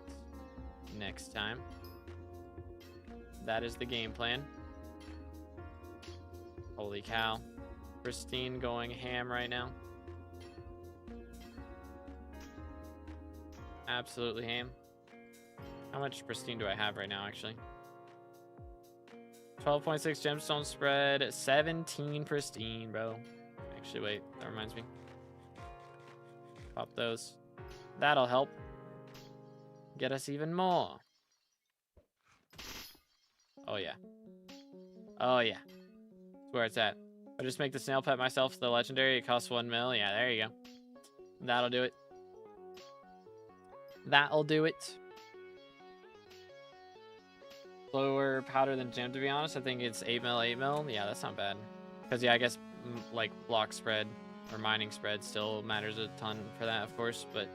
S1: next time. That is the game plan. Holy cow. Pristine going ham right now. Absolutely ham. How much pristine do I have right now, actually? 12.6 gemstone spread, 17 pristine, bro. Actually, wait, that reminds me. Pop those. That'll help get us even more. Oh, yeah. Oh, yeah. That's where it's at. I'll just make the snail pet myself the legendary. It costs 1 mil. Yeah, there you go. That'll do it. That'll do it. Lower powder than gem, to be honest. I think it's 8 mil, 8 mil. Yeah, that's not bad. Because, yeah, I guess, like, block spread or mining spread still matters a ton for that, of course. But,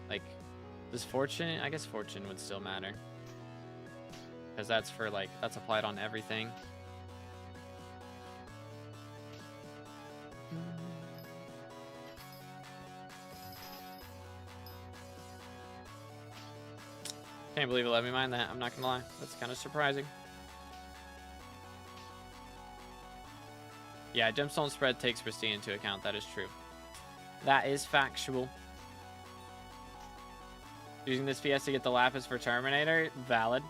S1: like, does fortune? I guess fortune would still matter. Because that's for, like, that's applied on everything. Can't believe it let me mine that. I'm not gonna lie. That's kind of surprising. Yeah, gemstone spread takes pristine into account. That is true. That is factual. Using this Fiesta to get the lapis for Terminator. Valid.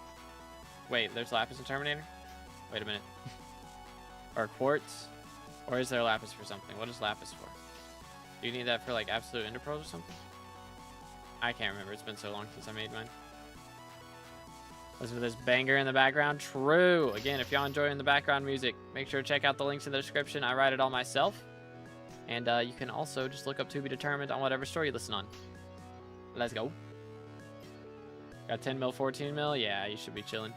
S1: Wait, there's lapis in Terminator? Wait a minute. Or quartz? Or is there lapis for something? What is lapis for? Do you need that for like absolute ender pearls or something? I can't remember. It's been so long since I made mine. Listen to this banger in the background. True. Again, if y'all enjoying the background music, make sure to check out the links in the description. I write it all myself. And you can also just look up To Be Determined on whatever store you listen on. Let's go. Got 10 mil, 14 mil? Yeah, you should be chilling.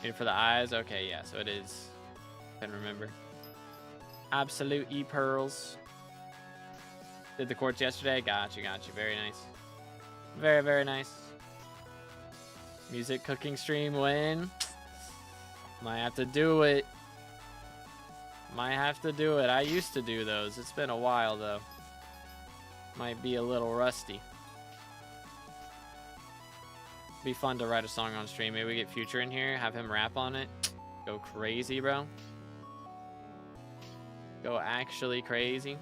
S1: Need it for the eyes? Okay, yeah, so it is. Couldn't remember. Absolute E-pearls. Did the quartz yesterday? Got you, got you. Very nice. Very, very nice. Music cooking stream win. Might have to do it. Might have to do it. I used to do those. It's been a while, though. Might be a little rusty. Be fun to write a song on stream. Maybe we get Future in here, have him rap on it. Go crazy, bro. Go actually crazy.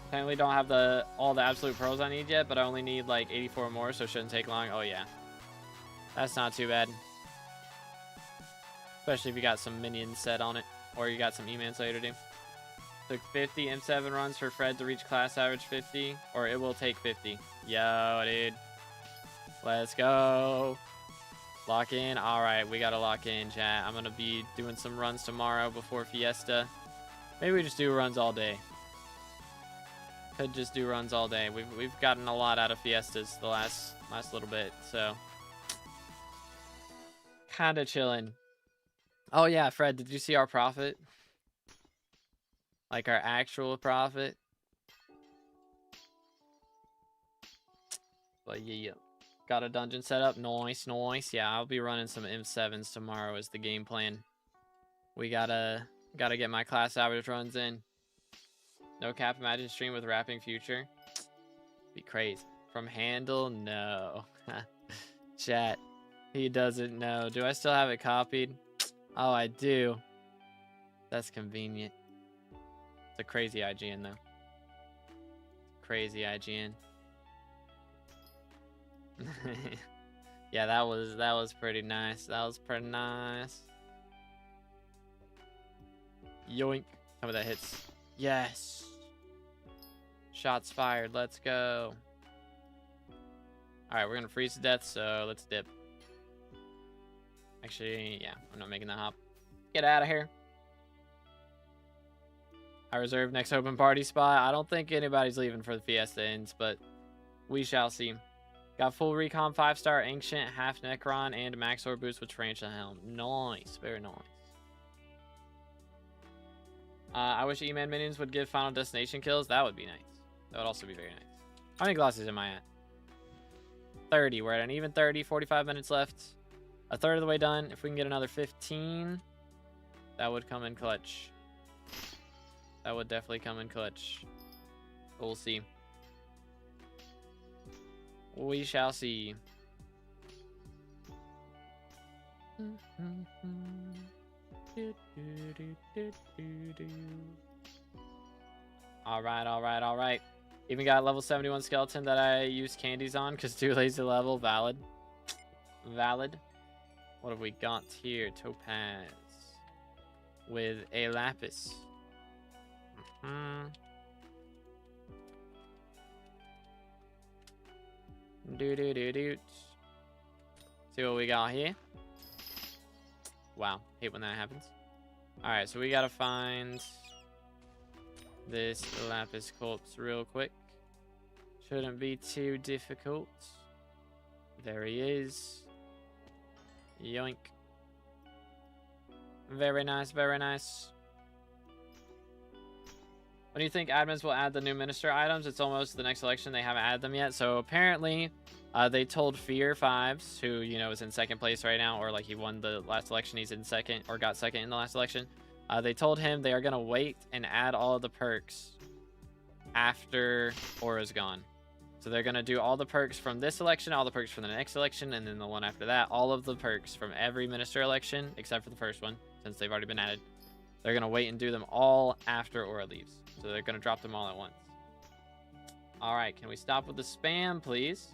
S1: Apparently don't have all the absolute pearls I need yet, but I only need like 84 more, so it shouldn't take long. Oh yeah. That's not too bad. Especially if you got some minions set on it. Or you got some E-mans later to do. Took 50 M7 runs for Fred to reach class average 50. Or it will take 50. Yo, dude. Let's go. Lock in. Alright, we gotta lock in, chat. I'm gonna be doing some runs tomorrow before Fiesta. Maybe we just do runs all day. Could just do runs all day. We've gotten a lot out of Fiestas the last little bit, so kind of chilling. Oh yeah, Fred, did you see our profit? Like our actual profit? But yeah, got a dungeon set up. Nice, nice. Yeah, I'll be running some M7s tomorrow is the game plan. We gotta get my class average runs in. No cap, imagine stream with rapping Future. Be crazy. From Handle? No. Chat. He doesn't know. Do I still have it copied? Oh, I do. That's convenient. It's a crazy IGN, though. Crazy IGN. Yeah, that was pretty nice. That was pretty nice. Yoink. Tell me that hits. Yes. Shots fired. Let's go. Alright, we're gonna freeze to death, so let's dip. Actually, yeah, I'm not making that hop. Get out of here. I reserve next open party spot. I don't think anybody's leaving for the Fiesta ends, but we shall see. Got full recon, 5-star ancient, half Necron, and max sword boost with range to helm. Nice, very nice. I wish E-Man minions would give final destination kills. That would be nice. That would also be very nice. How many glosses am I at? 30. We're at an even 30. 45 minutes left. A third of the way done. If we can get another 15, that would come in clutch. That would definitely come in clutch. We'll see. We shall see. Alright. Even got a level 71 skeleton that I used candies on because too lazy to level. Valid. What have we got here? Topaz. With a lapis. See what we got here. Wow, hate when that happens. Alright, so we gotta find this lapis corpse real quick. Shouldn't be too difficult. There he is. Yoink. Very nice, very nice. When do you think admins will add the new minister items? It's almost the next election. They haven't added them yet. So apparently, they told Fear Fives, who, you know, is in second place right now, or like he won the last election, he's in second, or got second in the last election. They told him they are going to wait and add all of the perks after Aura's gone. So they're going to do all the perks from this election, all the perks from the next election, and then the one after that. All of the perks from every minister election, except for the first one, since they've already been added. They're going to wait and do them all after Aura leaves. So they're going to drop them all at once. Alright, can we stop with the spam, please?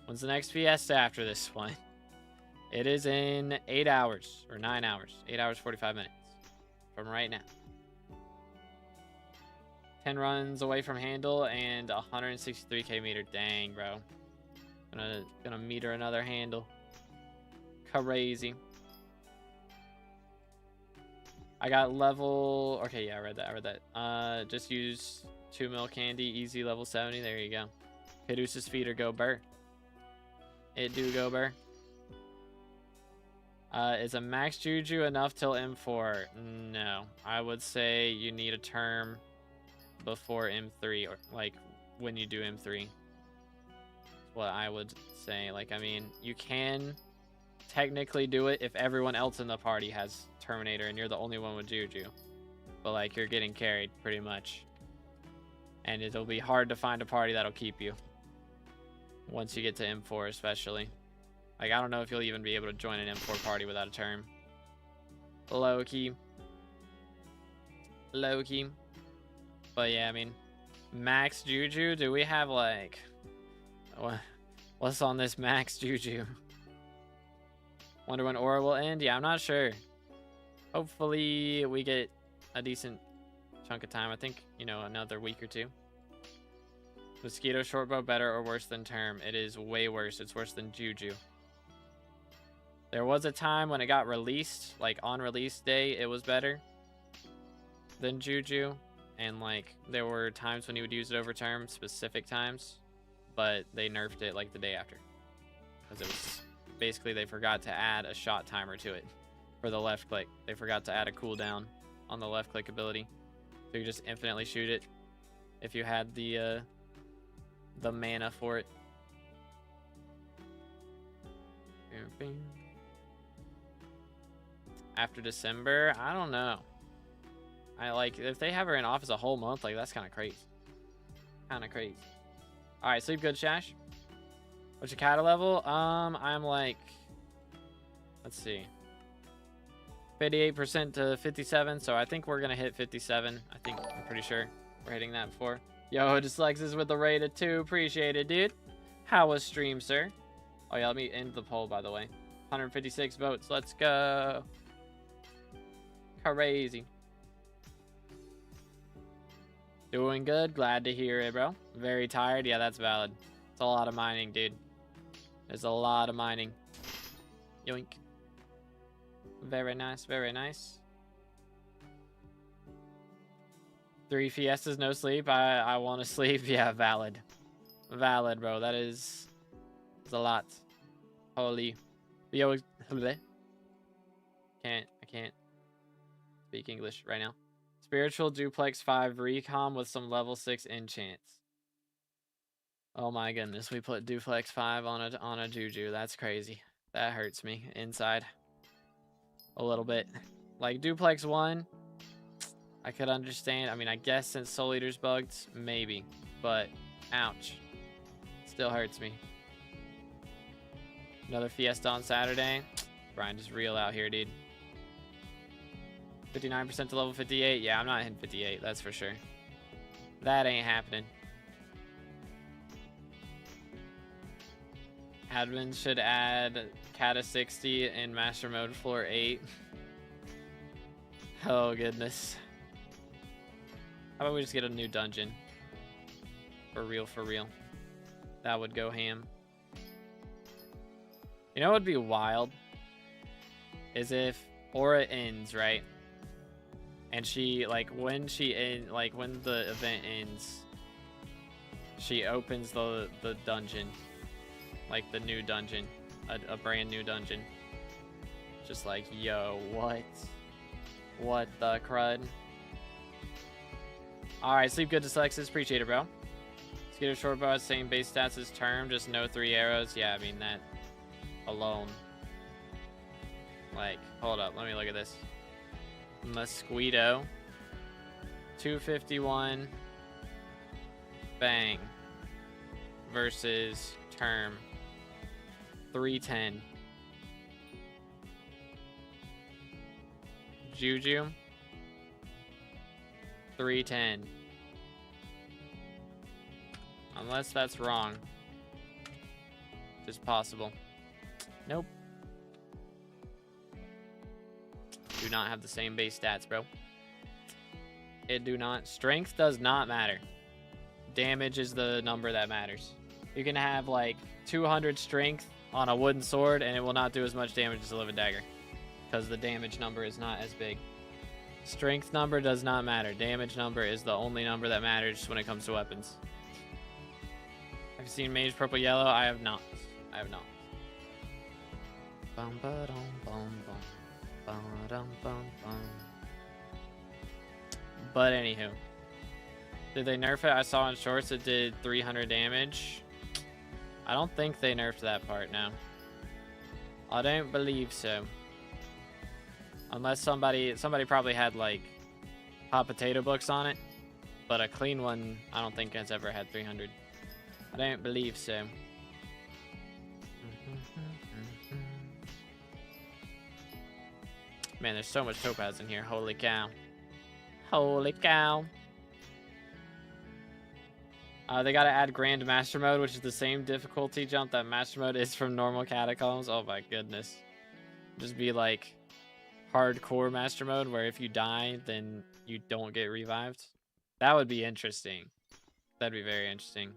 S1: When's the next Fiesta after this one? It is in 8 hours, or 9 hours. 8 hours, 45 minutes. From right now. 10 runs away from handle and 163k meter. Dang, bro. Gonna meter another handle. Crazy. I got level... Okay, yeah, I read that. Just use 2 mil candy, easy level 70. There you go. Caduceus feeder, go burr. It do go burr. Is a max juju enough till M4? No. I would say you need a term before M3, or like when you do M3. That's what I would say. Like, I mean, you can technically do it if everyone else in the party has Terminator and you're the only one with Juju. But like, you're getting carried pretty much. And it'll be hard to find a party that'll keep you. Once you get to M4 especially. Like, I don't know if you'll even be able to join an M4 party without a term. Low-key. Low-key. But yeah, I mean, max Juju, do we have like... What's on this max Juju? Wonder when Aura will end? Yeah, I'm not sure. Hopefully we get a decent chunk of time. I think, you know, another week or two. Mosquito shortbow better or worse than term? It is way worse. It's worse than Juju. There was a time when it got released, like on release day, it was better than Juju. And like, there were times when you would use it over term, specific times, but they nerfed it like the day after. Because it was, basically they forgot to add a shot timer to it for the left click. They forgot to add a cooldown on the left click ability. So you just infinitely shoot it if you had the mana for it. After December, I don't know. I like, if they have her in office a whole month, like, that's kind of crazy. Kind of crazy. All right, sleep good, Shash. What's your kata level? I'm like, let's see, 58% to 57. So I think we're gonna hit 57. I'm pretty sure we're hitting that before. Yo, Dyslexis with the rated 2. Appreciate it, dude. How was stream, sir? Oh yeah, let me end the poll, by the way. 156 votes. Let's go. Crazy. Doing good. Glad to hear it, bro. Very tired. Yeah, that's valid. It's a lot of mining, dude. There's a lot of mining. Yoink. Very nice. Very nice. 3 Fiestas, no sleep. I want to sleep. Yeah, valid. Valid, bro. That is... It's a lot. Holy. Yo, I can't speak English right now. Spiritual Duplex 5 Recom with some level 6 enchants. Oh my goodness, we put Duplex 5 on a Juju. That's crazy. That hurts me inside. A little bit. Like Duplex 1, I could understand. I mean, I guess since Soul Eater's bugged, maybe. But, ouch. Still hurts me. Another Fiesta on Saturday. Brian just real out here, dude. 59% to level 58. Yeah, I'm not hitting 58, that's for sure. That ain't happening. Admin should add Kata 60 in Master Mode Floor 8. Oh, goodness. How about we just get a new dungeon? For real, for real. That would go ham. You know what would be wild? Is if Aura ends, right? And she, like, when the event ends, she opens the dungeon. Like, the new dungeon. A brand new dungeon. Just like, yo, what? What the crud? Alright, sleep good, Dyslexis. Appreciate it, bro. Skater short bow, same base stats as Term, just no 3 arrows. Yeah, I mean, that alone. Like, hold up, let me look at this. Mosquito. 251. Bang. Versus Term. 310. Juju. 310. Unless that's wrong. It's possible. Nope. Do not have the same base stats, bro. It do not. Strength does not matter. Damage is the number that matters. You can have like 200 strength on a wooden sword and it will not do as much damage as a living dagger. Because the damage number is not as big. Strength number does not matter. Damage number is the only number that matters when it comes to weapons. Have you seen Mage Purple Yellow? I have not. I have not. Bum, ba, dum, bum, bum. Bum, dum, bum, bum. But anywho. Did they nerf it? I saw in shorts it did 300 damage. I don't think they nerfed that part now. I don't believe so. Unless somebody probably had like hot potato books on it. But a clean one, I don't think has ever had 300. I don't believe so. Man, there's so much topaz in here. Holy cow. Holy cow. They gotta add Grand Master Mode, which is the same difficulty jump that Master Mode is from normal Catacombs. Oh my goodness. Just be like hardcore Master Mode, where if you die, then you don't get revived. That would be interesting. That'd be very interesting.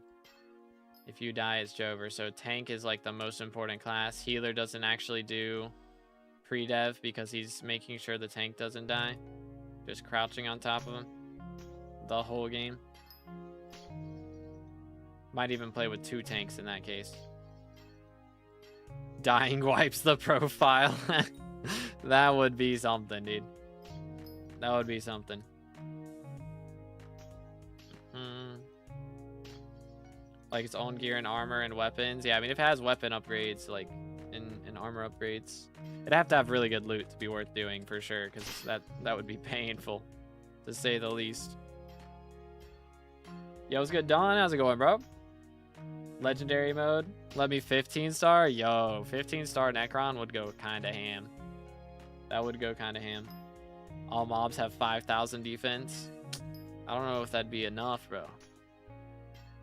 S1: If you die, it's Jover. So tank is like the most important class. Healer doesn't actually do pre-dev because he's making sure the tank doesn't die. Just crouching on top of him the whole game. Might even play with 2 tanks in that case. Dying wipes the profile. That would be something, dude. That would be something. Like its own gear and armor and weapons. Yeah, I mean, if it has weapon upgrades, like, and armor upgrades, it'd have to have really good loot to be worth doing, for sure, because that would be painful, to say the least. Yo, what's good, Don? How's it going, bro? Legendary mode. Let me 15 star. Yo, 15 star Necron would go kind of ham. That would go kind of ham. All mobs have 5,000 defense. I don't know if that'd be enough, bro.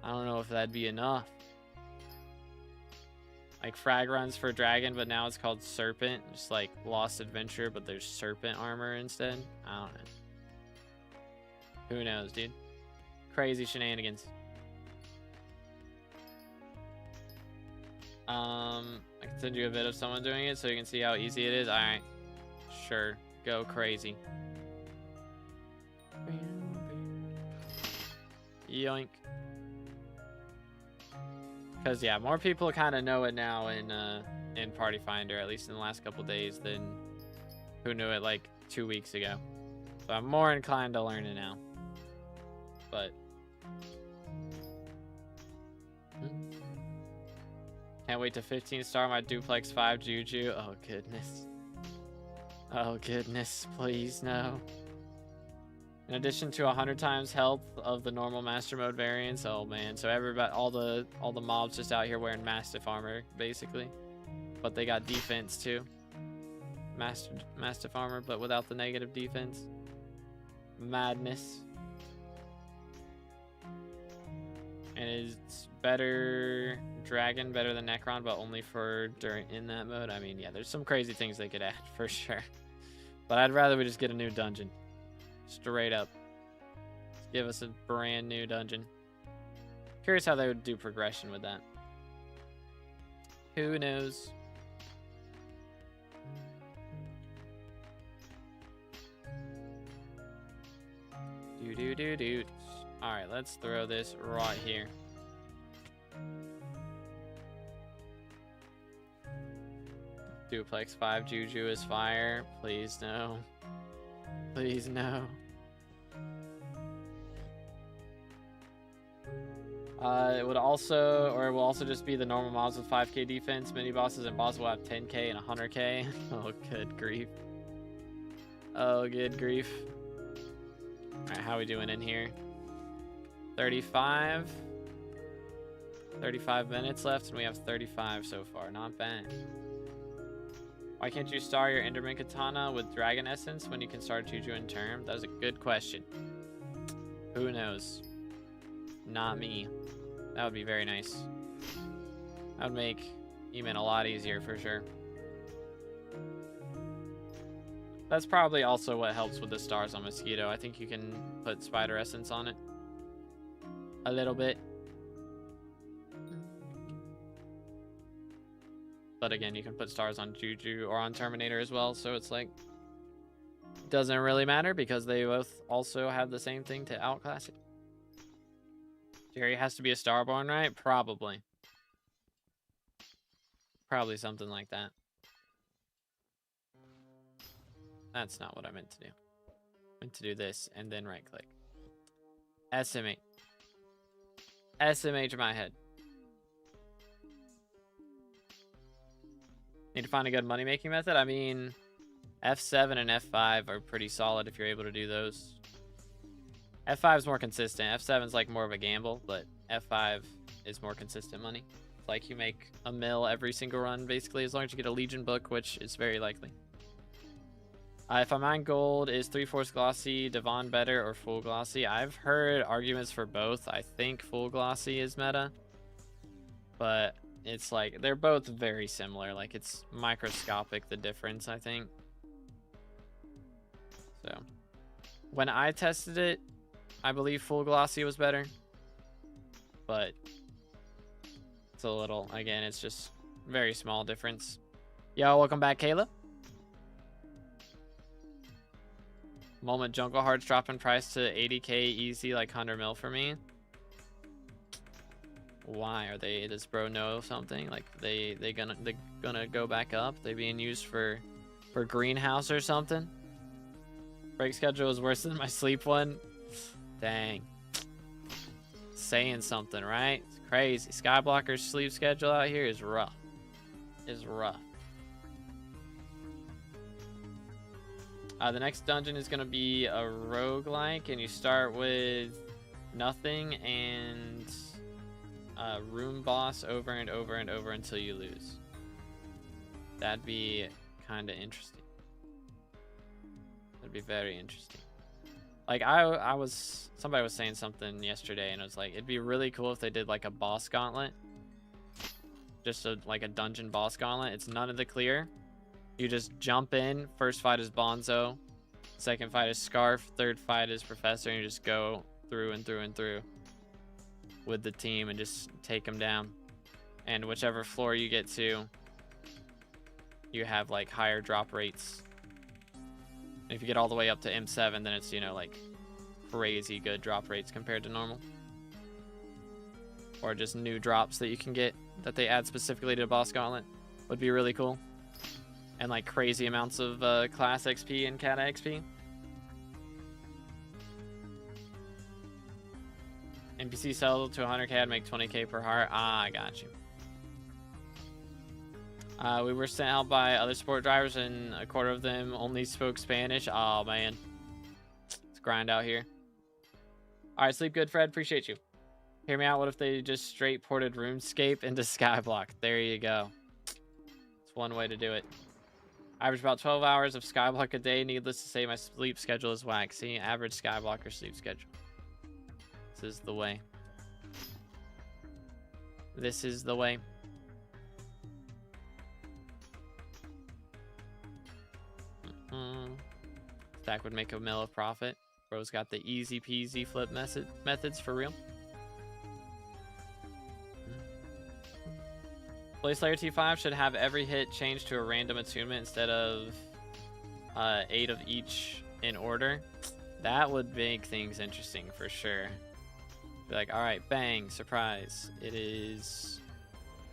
S1: I don't know if that'd be enough. Like frag runs for dragon, but now it's called serpent. Just like Lost Adventure, but there's serpent armor instead. I don't know. Who knows, dude? Crazy shenanigans. I can send you a bit of someone doing it so you can see how easy it is. Alright. Sure. Go crazy. Yoink. Because, yeah, more people kind of know it now in Party Finder, at least in the last couple days, than who knew it like 2 weeks ago. So I'm more inclined to learn it now. But can't wait to 15-star my duplex 5 Juju. Oh goodness. Oh goodness, please no. In addition to 100 times health of the normal master mode variants. Oh man, so everybody, all the mobs just out here wearing mastiff armor basically, but they got defense too. Mastiff armor, but without the negative defense. Madness. And it's better dragon, better than Necron, but only for in that mode. I mean, yeah, there's some crazy things they could add for sure. But I'd rather we just get a new dungeon. Straight up. Just give us a brand new dungeon. Curious how they would do progression with that. Who knows? Do. Alright, let's throw this right here. Duplex 5 Juju is fire. Please no. Please no. It would also, or it will also just be the normal mobs with 5k defense. Mini bosses and bosses will have 10k and 100k. Oh, good grief. Oh, good grief. Alright, how are we doing in here? 35 minutes left, and we have 35 so far. Not bad. Why can't you star your Enderman Katana with Dragon Essence when you can start Juju in term? That was a good question. Who knows? Not me. That would be very nice. That would make Eman a lot easier for sure. That's probably also what helps with the stars on Mosquito. I think you can put Spider Essence on it. A little bit. But again, you can put stars on Juju or on Terminator as well, so it's like doesn't really matter because they both also have the same thing to outclass it. Jerry has to be a Starborn, right? Probably. Probably something like that. That's not what I meant to do. I meant to do this and then right click. SMH. SMH in my head. Need to find a good money-making method? I mean, F7 and F5 are pretty solid if you're able to do those. F5 is more consistent. F7 is like more of a gamble, but F5 is more consistent money. It's like you make a mil every single run, basically, as long as you get a Legion book, which is very likely. If I mine gold, is 3/4 glossy Devon better or full glossy? I've heard arguments for both. I think full glossy is meta, but it's like they're both very similar. Like it's microscopic the difference, I think. So when I tested it, I believe full glossy was better, but it's a little, again, it's just very small difference. Yo, welcome back, Kayla. Moment Jungle Hearts dropping price to 80k easy, like 100 mil for me. Why are they? Does bro know something? Like they gonna go back up? They being used for greenhouse or something? Break schedule is worse than my sleep one. Dang. Saying something, right? It's crazy. Skyblocker's sleep schedule out here is rough. Is rough. The next dungeon is going to be a roguelike, and you start with nothing and room boss over and over and over until you lose. That'd be kind of interesting. That'd be very interesting. Like somebody was saying something yesterday, and it was like, it'd be really cool if they did like a boss gauntlet. just like a dungeon boss gauntlet. It's none of the clear. You just jump in. First fight is Bonzo. Second fight is Scarf. Third fight is Professor. And you just go through and through and through with the team and just take them down. And whichever floor you get to, you have like higher drop rates. And if you get all the way up to M7, then it's, you know, like crazy good drop rates compared to normal. Or just new drops that you can get that they add specifically to the boss gauntlet would be really cool. And like crazy amounts of class XP and Kata XP. NPC sell to 100k, I'd make 20k per heart. Ah, I got you. We were sent out by other sport drivers and a quarter of them only spoke Spanish. Oh man, it's grind out here. All right, sleep good, Fred. Appreciate you. Hear me out. What if they just straight ported RuneScape into SkyBlock? There you go. It's one way to do it. I average about 12 hours of SkyBlock a day. Needless to say, my sleep schedule is whack. See, average SkyBlocker sleep schedule. This is the way. This is the way. Stack would make a mill of profit. Bro's got the easy peasy flip methods for real. Blaze Slayer T5 should have every hit changed to a random attunement instead of 8 of each in order. That would make things interesting for sure. Be like, all right, bang, surprise. It is,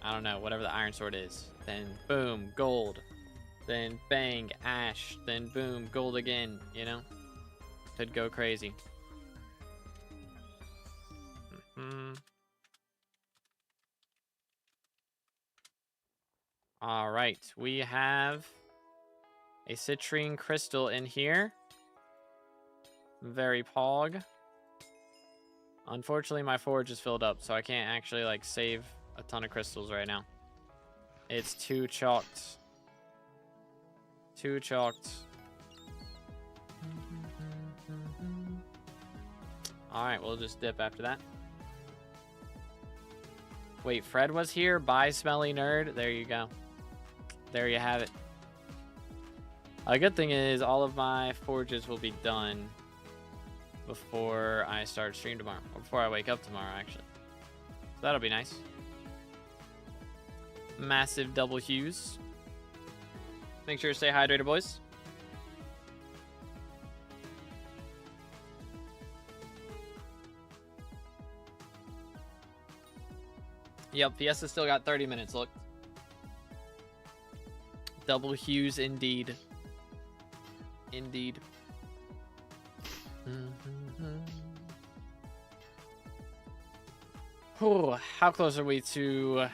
S1: I don't know, whatever the Iron Sword is. Then boom, gold. Then bang, ash. Then boom, gold again, you know? Could go crazy. All right, we have a citrine crystal in here. Very pog. Unfortunately, my forge is filled up, so I can't actually like save a ton of crystals right now. It's too chalked. Too chalked. All right, we'll just dip after that. Wait, Fred was here? Bye, smelly nerd. There you go. There you have it. A good thing is all of my forges will be done before I start stream tomorrow. Or before I wake up tomorrow, actually. So that'll be nice. Massive double hues. Make sure to stay hydrated, boys. Yep, Fiesta still got 30 minutes, look. Double hues indeed. Indeed. Ooh, how close are we to...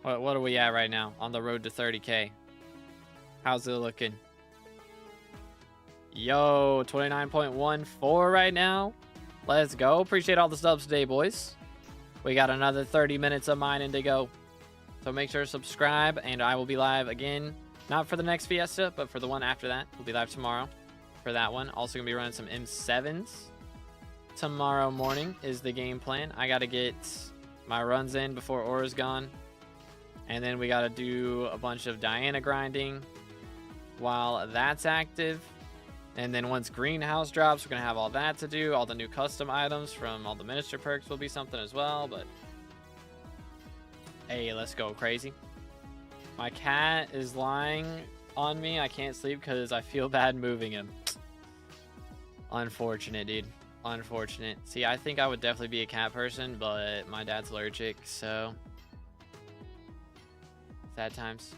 S1: What are we at right now? On the road to 30k. How's it looking? Yo, 29.14 right now. Let's go. Appreciate all the subs today, boys. We got another 30 minutes of mining to go. So make sure to subscribe, and I will be live again. Not for the next Fiesta, but for the one after that. We'll be live tomorrow for that one. Also going to be running some M7s. Tomorrow morning is the game plan. I got to get my runs in before Aura's gone. And then we got to do a bunch of Diana grinding while that's active. And then once Greenhouse drops, we're going to have all that to do. All the new custom items from all the minister perks will be something as well. But hey, let's go crazy. My cat is lying on me. I can't sleep because I feel bad moving him. Unfortunate, dude. Unfortunate. See, I think I would definitely be a cat person, but my dad's allergic, so sad times.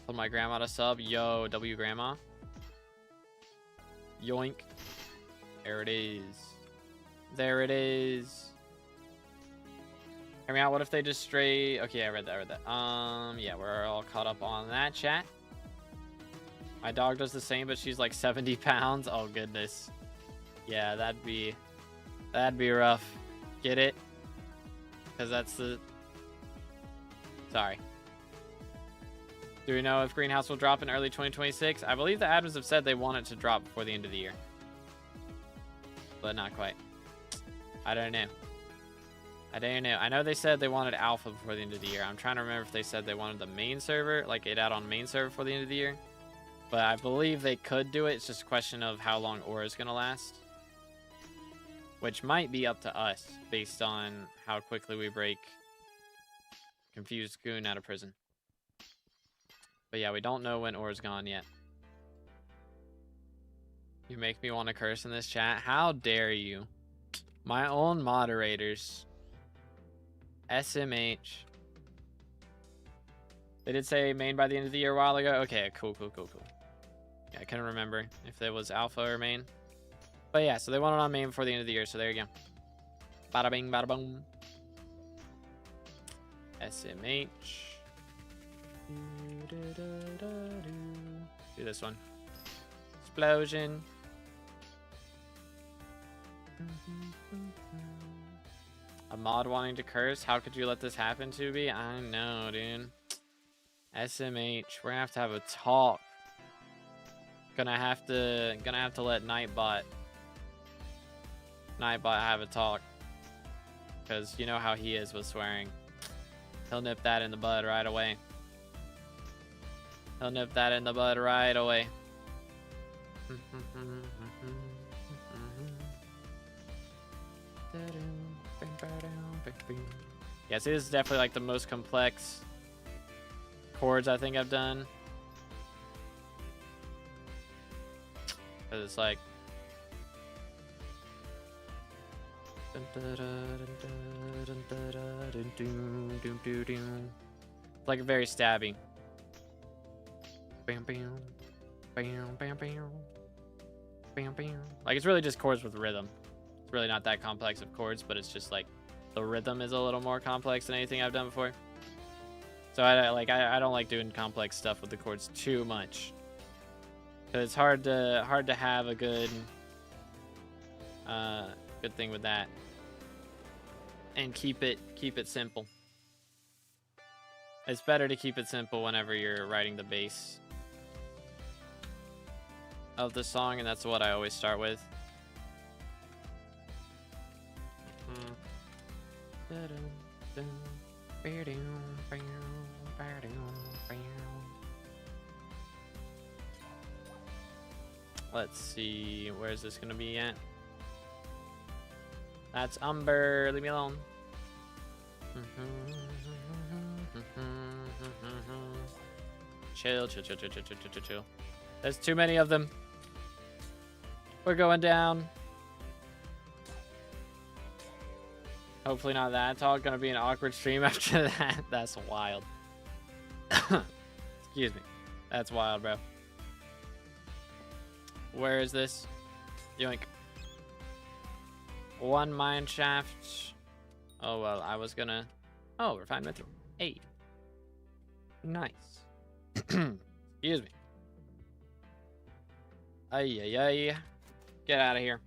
S1: Told my grandma to sub. Yo, W grandma. Yoink. There it is. There it is. Hear me out. What if they just stray... Okay, I read that. Yeah, we're all caught up on that, chat. My dog does the same, but she's like 70 pounds. Oh, goodness. Yeah, that'd be rough. Get it? Because that's the... Sorry. Do we know if Greenhouse will drop in early 2026? I believe the admins have said they want it to drop before the end of the year. But not quite. I don't know. I don't know. I know they said they wanted alpha before the end of the year. I'm trying to remember if they said they wanted the main server, like it out on main server before the end of the year. But I believe they could do it. It's just a question of how long Aura is going to last. Which might be up to us based on how quickly we break Confused Goon out of prison. But yeah, we don't know when Aura's gone yet. You make me want to curse in this chat. How dare you? My own moderators. SMH. They did say main by the end of the year a while ago. Okay, cool. Yeah, I couldn't remember if it was alpha or main. But yeah, so they want it on main before the end of the year, so there you go. Bada bing, bada boom. SMH. Do this one. Explosion. A mod wanting to curse? How could you let this happen, Tubi? I know, dude. SMH, we're gonna have a talk. Gonna have to let Nightbot have a talk. Because you know how he is with swearing. He'll nip that in the bud right away. He'll nip that in the bud right away. Yeah, see, this is definitely like the most complex chords I think I've done. Because it's like... It's like very stabby. Like, it's really just chords with rhythm. It's really not that complex of chords, but it's just like the rhythm is a little more complex than anything I've done before. So I don't like doing complex stuff with the chords too much. Cause it's hard to have a good thing with that. And keep it simple. It's better to keep it simple whenever you're writing the bass of the song, and that's what I always start with. Let's see, where's this gonna be at? That's Umber, leave me alone. Chill. There's too many of them. We're going down. Hopefully not that. It's all gonna be an awkward stream after that. That's wild. Excuse me. That's wild, bro. Where is this? Yoink. One mine shaft. Oh, well, I was gonna... Oh, refined metal. 8. Nice. Excuse me. Ay. Get out of here.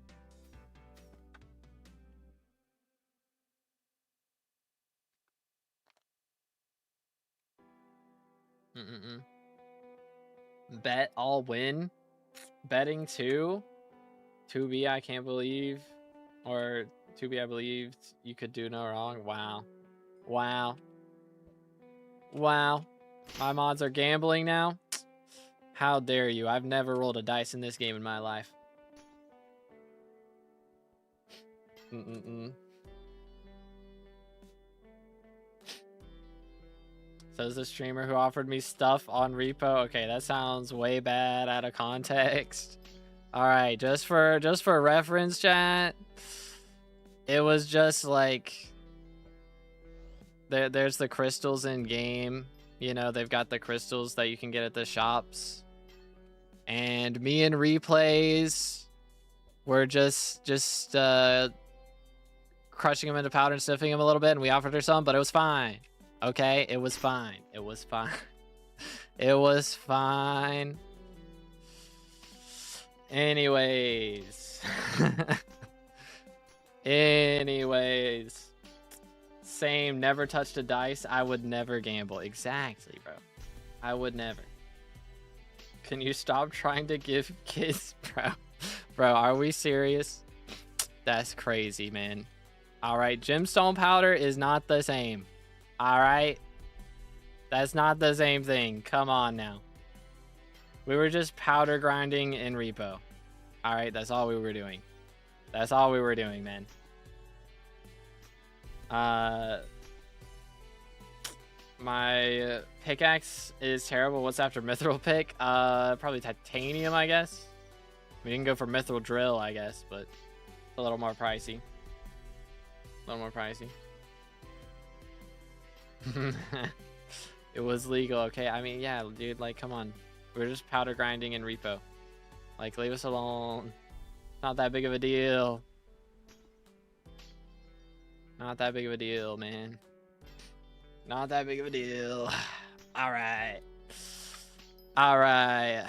S1: Bet all win. Betting 2. 2B, I can't believe. Or 2B, I believed you could do no wrong. Wow. My mods are gambling now. How dare you? I've never rolled a dice in this game in my life. Says the streamer who offered me stuff on repo. Okay, that sounds way bad out of context. All right, just for reference, chat. It was just like there's the crystals in game. You know, they've got the crystals that you can get at the shops. And me and Replays were just crushing them into powder and sniffing them a little bit, and we offered her some, but it was fine. Okay, it was fine. It was fine. It was fine. Anyways. Same, never touched a dice. I would never gamble. Exactly, bro. I would never. Can you stop trying to give kids, bro? Bro, are we serious? That's crazy, man. All right, gemstone powder is not the same. All right, that's not the same thing. Come on now. We were just powder grinding in repo. All right, that's all we were doing. That's all we were doing, man. My pickaxe is terrible. What's after mithril pick? Probably titanium, I guess. We can go for mithril drill, I guess, but a little more pricey. A little more pricey. It was legal, okay? I mean, yeah, dude, like, come on. We're just powder grinding in repo. Like, leave us alone. Not that big of a deal. Not that big of a deal, man. Not that big of a deal. All right. All right.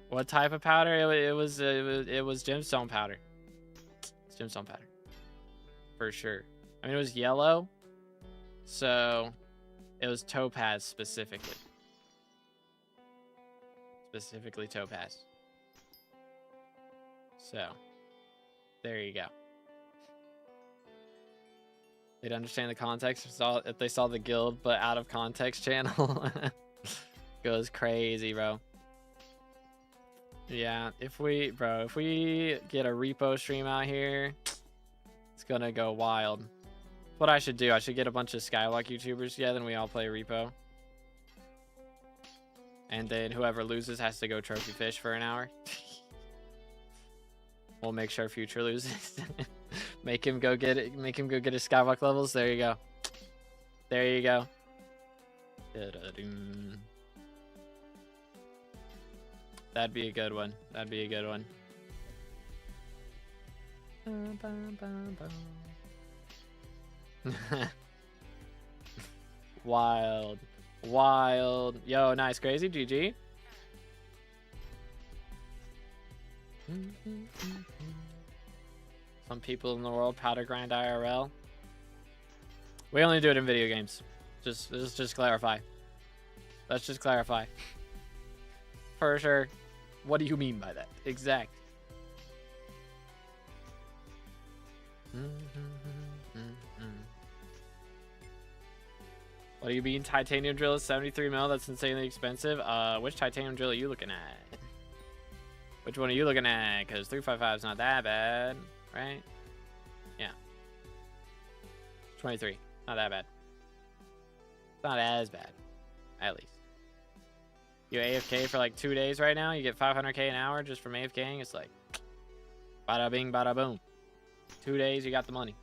S1: What type of powder? It was gemstone powder. It's gemstone powder. For sure. I mean, it was yellow. So it was topaz specifically. Specifically topaz. So there you go. They'd understand the context if they saw the guild, but out of context channel. Goes crazy, bro. Yeah, if we get a repo stream out here, it's gonna go wild. What I should do, I should get a bunch of SkyBlock YouTubers together and we all play repo. And then whoever loses has to go trophy fish for an hour. We'll make sure Future loses. Make him go get it. Make him go get his SkyBlock levels. There you go. There you go. That'd be a good one. That'd be a good one. Wild. Wild. Yo, nice. Crazy. GG. Some people in the world powder grind IRL. We only do it in video games. Let's just clarify. Let's just clarify. For sure. What do you mean by that? Exact. What do you mean? Titanium drill is 73 mil? That's insanely expensive. Which titanium drill are you looking at? Which one are you looking at? Because 355 is not that bad, right? Yeah. 23. Not that bad. It's not as bad, at least. You AFK for like 2 days right now. You get 500k an hour just from AFKing. It's like, bada bing, bada boom. 2 days, you got the money.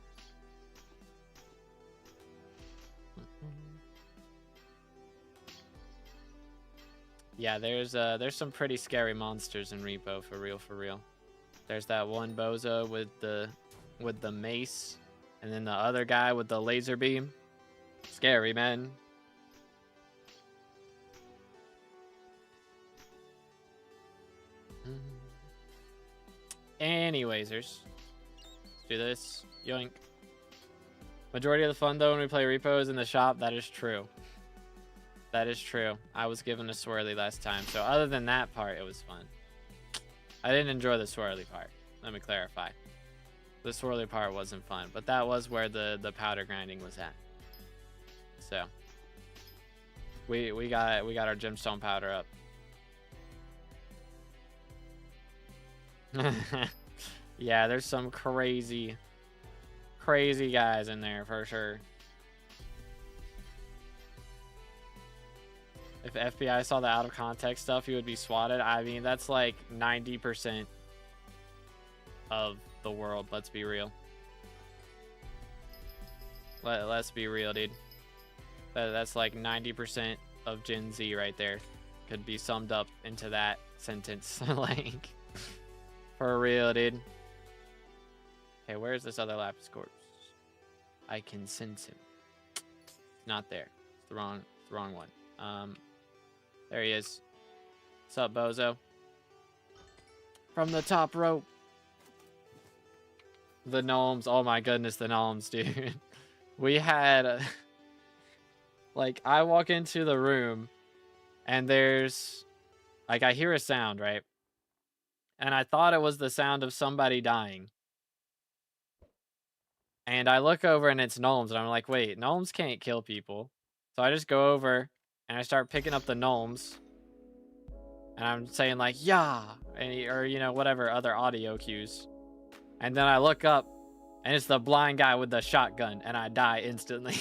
S1: Yeah, there's some pretty scary monsters in repo, for real, for real. There's that one bozo with the mace, and then the other guy with the laser beam. Scary, man. Anywaysers, let's do this. Yoink. Majority of the fun though when we play repo is in the shop. That is true. That is true. I was given a swirly last time, so other than that part, it was fun. I didn't enjoy the swirly part. Let me clarify. The swirly part wasn't fun, but that was where the powder grinding was at. So we got our gemstone powder up. Yeah, there's some crazy guys in there for sure. If FBI saw the out of context stuff, he would be swatted. I mean, that's like 90% of the world. Let's be real. Let's be real, dude. That's like 90% of Gen Z right there. Could be summed up into that sentence. Like, for real, dude. Okay, where's this other Lapis corpse? I can sense him. Not there. It's the wrong one. There he is. What's up, bozo? From the top rope. The gnomes. Oh my goodness, the gnomes, dude. We had... like, I walk into the room, and there's... like, I hear a sound, right? And I thought it was the sound of somebody dying. And I look over and it's gnomes, and I'm like, wait, gnomes can't kill people. So I just go over and I start picking up the gnomes. And I'm saying like, yeah, or, you know, whatever other audio cues. And then I look up and it's the blind guy with the shotgun and I die instantly.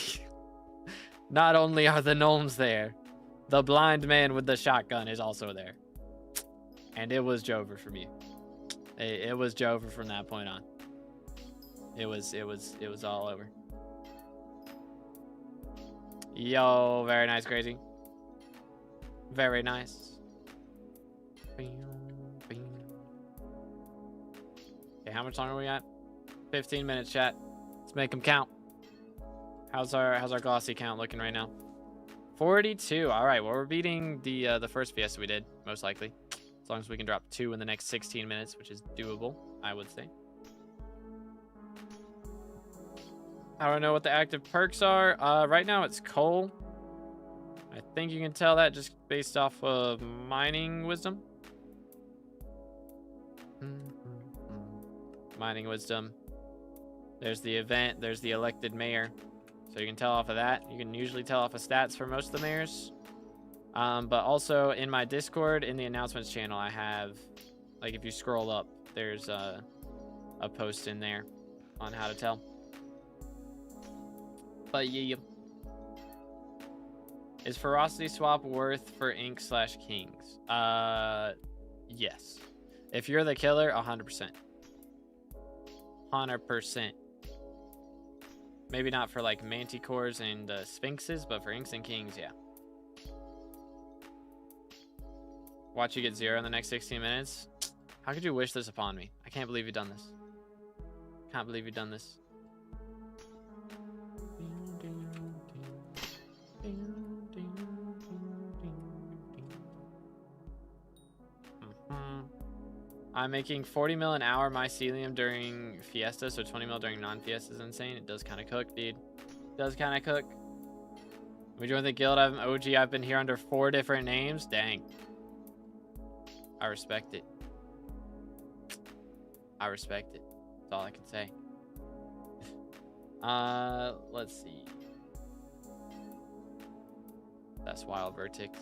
S1: Not only are the gnomes there, the blind man with the shotgun is also there. And it was Jover for me. It was Jover from that point on. It was all over. Yo, very nice, Crazy. Very nice. Okay, how much longer we got? 15 minutes, chat. Let's make them count. How's our glossy count looking right now? 42. All right, well, we're beating the first Fiesta we did, most likely. As long as we can drop 2 in the next 16 minutes, which is doable, I would say. I don't know what the active perks are. Right now it's coal. I think you can tell that just based off of mining wisdom. Mining wisdom. There's the event. There's the elected mayor. So you can tell off of that. You can usually tell off of stats for most of the mayors. But also in my Discord, in the announcements channel, I have, like, if you scroll up, there's a post in there on how to tell. But yeah. Is ferocity swap worth for ink/kings? Yes. If you're the killer, 100%. 100%. Maybe not for like manticores and sphinxes, but for inks and kings, yeah. Watch you get 0 in the next 16 minutes. How could you wish this upon me? I can't believe you've done this. Can't believe you've done this. I'm making 40 mil an hour mycelium during Fiesta, so 20 mil during non-Fiesta is insane. It does kind of cook, dude. It does kind of cook. We join the guild. I'm OG. I've been here under 4 different names. Dang. I respect it. I respect it. That's all I can say. Let's see. That's wild, Vertix.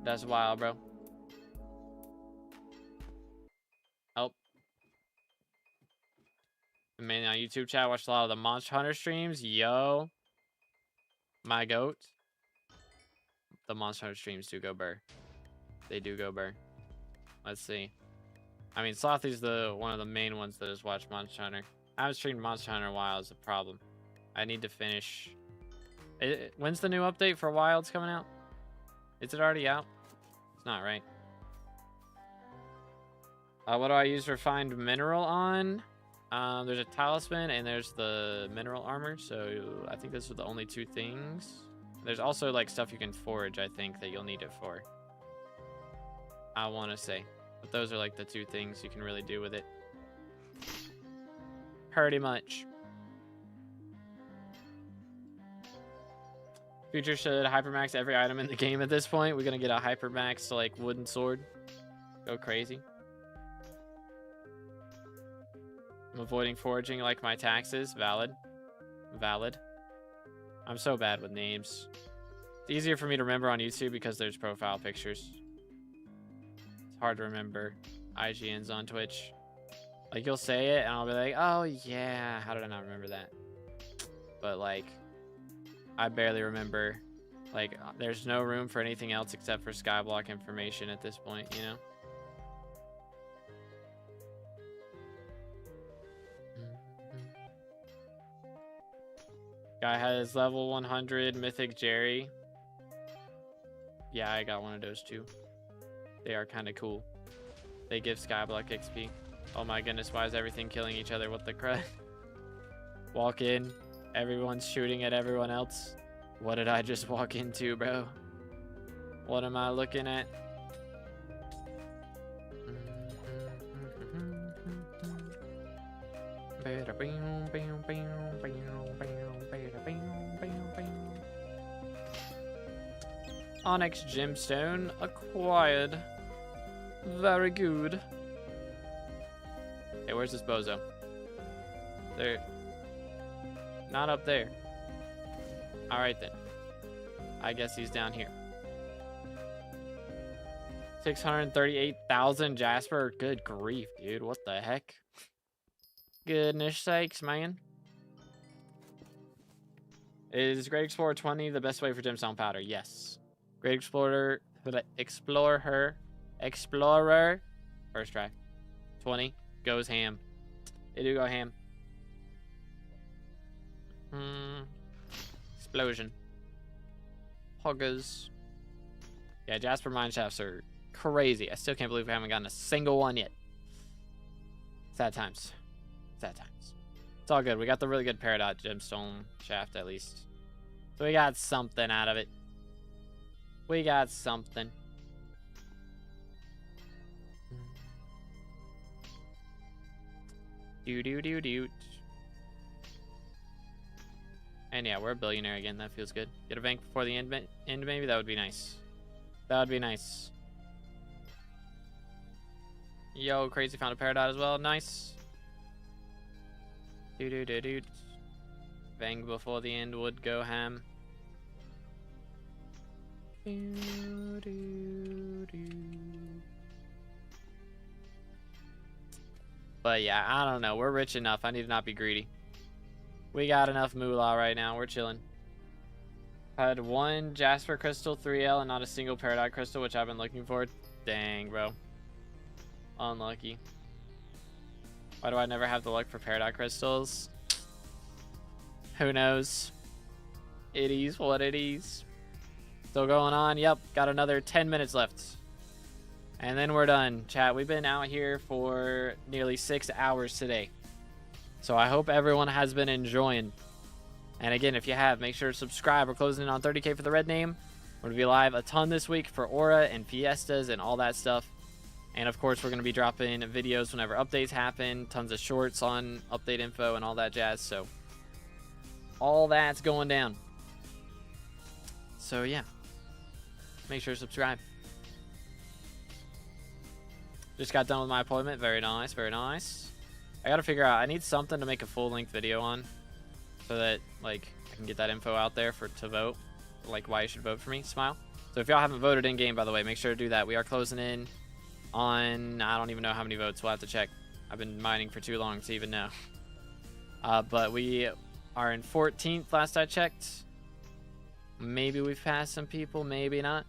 S1: That's wild, bro. Oh. Mainly on YouTube chat, watched a lot of the Monster Hunter streams. Yo. My goat. The Monster Hunter streams do go burr. They do go burr. Let's see. I mean, Slothy's one of the main ones that has watched Monster Hunter. I haven't streamed Monster Hunter in a while is a problem. I need to finish. When's the new update for Wilds coming out? Is it already out? It's not, right? What do I use refined mineral on? There's a talisman and there's the mineral armor. So I think those are the only 2 things. There's also like stuff you can forage, I think, that you'll need it for. I want to say. But those are like the 2 things you can really do with it. Pretty much. Future should hypermax every item in the game at this point. We're going to get a hypermax like wooden sword. Go crazy. I'm avoiding foraging like my taxes. Valid. Valid. I'm so bad with names. It's easier for me to remember on YouTube because there's profile pictures. It's hard to remember IGNs on Twitch. Like, you'll say it and I'll be like, oh yeah, how did I not remember that? But like, I barely remember. Like, there's no room for anything else except for SkyBlock information at this point, you know? Guy has level 100 Mythic Jerry. Yeah, I got one of those too. They are kind of cool. They give SkyBlock XP. Oh my goodness, why is everything killing each other? What the crud? Walk in, everyone's shooting at everyone else. What did I just walk into, bro? What am I looking at? Onyx gemstone acquired. Very good. Hey, where's this bozo? There. Not up there. All right, then. I guess he's down here. 638,000 Jasper. Good grief, dude. What the heck? Goodness sakes, man. Is Great Explorer 20 the best way for gemstone powder? Yes. Great Explorer, Explorer, first try. 20 goes ham. They do go ham. Explosion. Hoggers. Yeah, Jasper Mineshafts are crazy. I still can't believe we haven't gotten a single one yet. Sad times. Sad times. It's all good. We got the really good Peridot gemstone shaft at least. So we got something out of it. We got something. Do. And yeah, we're a billionaire again. That feels good. Get a bank before the end maybe? That would be nice. That would be nice. Yo, crazy found a Peridot as well. Nice. Do. Bang before the end would go ham. But yeah, I don't know. We're rich enough. I need to not be greedy. We got enough moolah right now. We're chilling. Had one Jasper Crystal 3L and not a single Peridot Crystal, which I've been looking for. Dang, bro. Unlucky. Why do I never have the luck for Peridot Crystals? Who knows? It is what it is. Still going on. Yep, got another 10 minutes left. And then we're done. Chat, we've been out here for nearly 6 hours today. So I hope everyone has been enjoying. And again, if you have, make sure to subscribe. We're closing in on 30K for the red name. We're going to be live a ton this week for Aura and Fiestas and all that stuff. And of course, we're going to be dropping videos whenever updates happen. Tons of shorts on update info and all that jazz. So all that's going down. So yeah, make sure to subscribe. Just got done with my appointment. Very nice, very nice. I gotta figure out, I need something to make a full-length video on so that like I can get that info out there to vote, like why you should vote for me. Smile. So if y'all haven't voted in game, by the way, make sure to do that. We are closing in on, I don't even know how many votes. We'll have to check. I've been mining for too long to even know. But we are in 14th last I checked. Maybe we've passed some people, maybe not.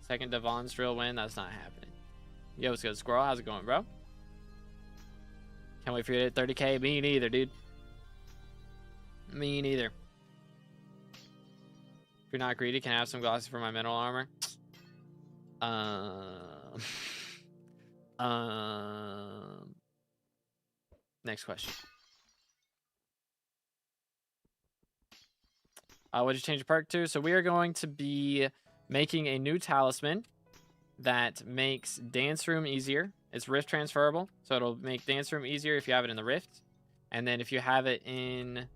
S1: Second Devon's drill win, that's not happening. Yo, what's good, Squirrel? How's it going, bro? Can't wait for you to hit 30K. Me neither, dude. Me neither. If you're not greedy, can I have some glasses for my mineral armor? Next question. What'd you change your perk to? So we are going to be making a new talisman that makes Dance Room easier. It's Rift transferable, so it'll make Dance Room easier if you have it in the Rift. And then if you have it in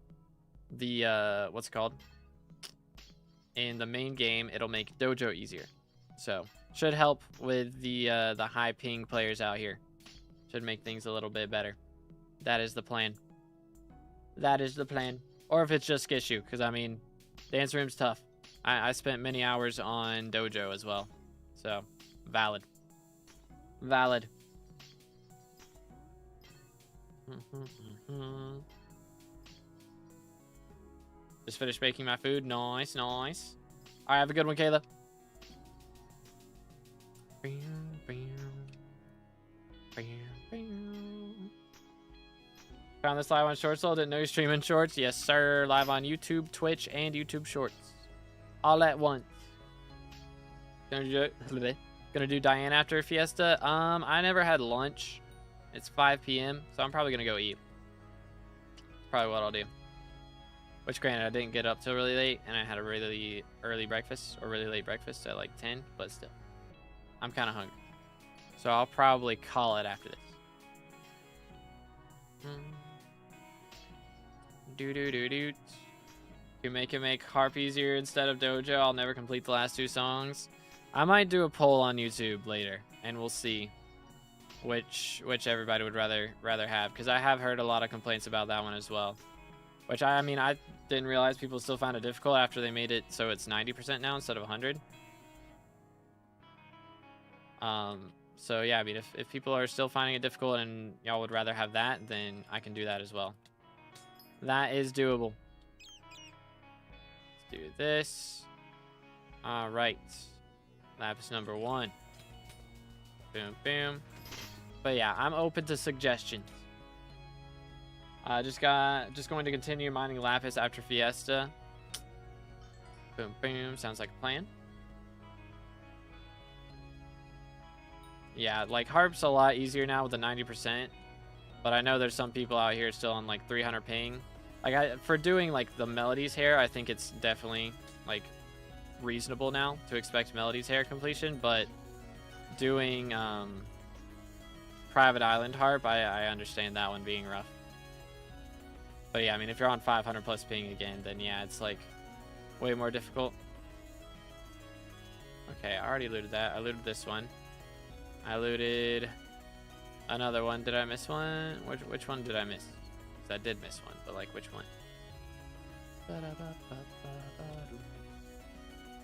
S1: the, what's it called? In the main game, it'll make Dojo easier. So, should help with the high ping players out here. Should make things a little bit better. That is the plan. That is the plan. Or if it's just Skishu, because I mean, Dance Room's tough. I spent many hours on Dojo as well. So, valid. Valid. Just finished making my food. Nice, nice. All right, have a good one, Kayla. Found this live on Shorts. Didn't know you're streaming Shorts. Yes, sir. Live on YouTube, Twitch, and YouTube Shorts. All at once. Gonna do Diana after Fiesta. I never had lunch. It's 5 p.m., so I'm probably gonna go eat. Probably what I'll do. Which, granted, I didn't get up till really late, and I had a really early breakfast, or really late breakfast at like 10, but still. I'm kind of hungry. So I'll probably call it after this. Do. You make it make harp easier instead of Dojo. I'll never complete the last 2 songs. I might do a poll on YouTube later, and we'll see which everybody would rather have, because I have heard a lot of complaints about that one as well. Which I mean, I didn't realize people still found it difficult after they made it so it's 90% now instead of 100. So yeah, I mean, if people are still finding it difficult and y'all would rather have that, then I can do that as well. That is doable. Let's do this. All right. Lapis number 1. Boom, boom. But yeah, I'm open to suggestions. Just going to continue mining Lapis after Fiesta. Boom, boom. Sounds like a plan. Yeah, like Harp's a lot easier now with the 90%. But I know there's some people out here still on like 300 ping. Like for doing like the Melody's hair, I think it's definitely like reasonable now to expect Melody's hair completion. But doing Private Island Harp, I understand that one being rough. But yeah, I mean, if you're on 500 plus ping again, then yeah, it's like way more difficult. Okay, I already looted that. I looted this one. I looted another one. Did I miss one? Which one did I miss? 'Cause I did miss one, but like which one?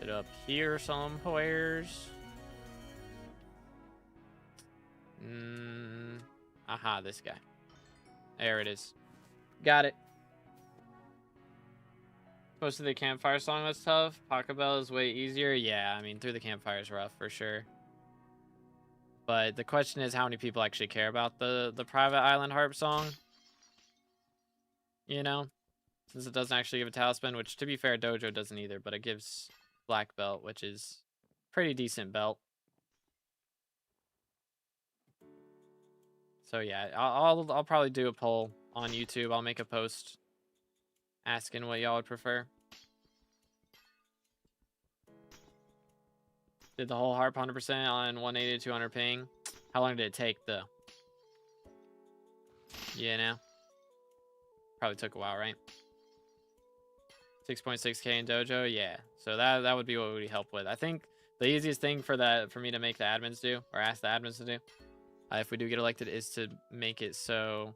S1: It up here somewheres. Aha, this guy. There it is. Got it. Most of the campfire song was tough. Pachelbel is way easier. Yeah, I mean, Through the Campfire is rough for sure. But the question is how many people actually care about the Private Island Harp song. You know? Since it doesn't actually give a talisman, which to be fair, Dojo doesn't either, but it gives black belt, which is pretty decent belt. So yeah, I'll probably do a poll on YouTube. I'll make a post asking what y'all would prefer. Did the whole harp 100% on 180 to 200 ping. How long did it take though? You know? Probably took a while, right? 6.6k in Dojo, yeah. So that would be what we help with. I think the easiest thing for me to make the admins do, or ask the admins to do, if we do get elected, is to make it so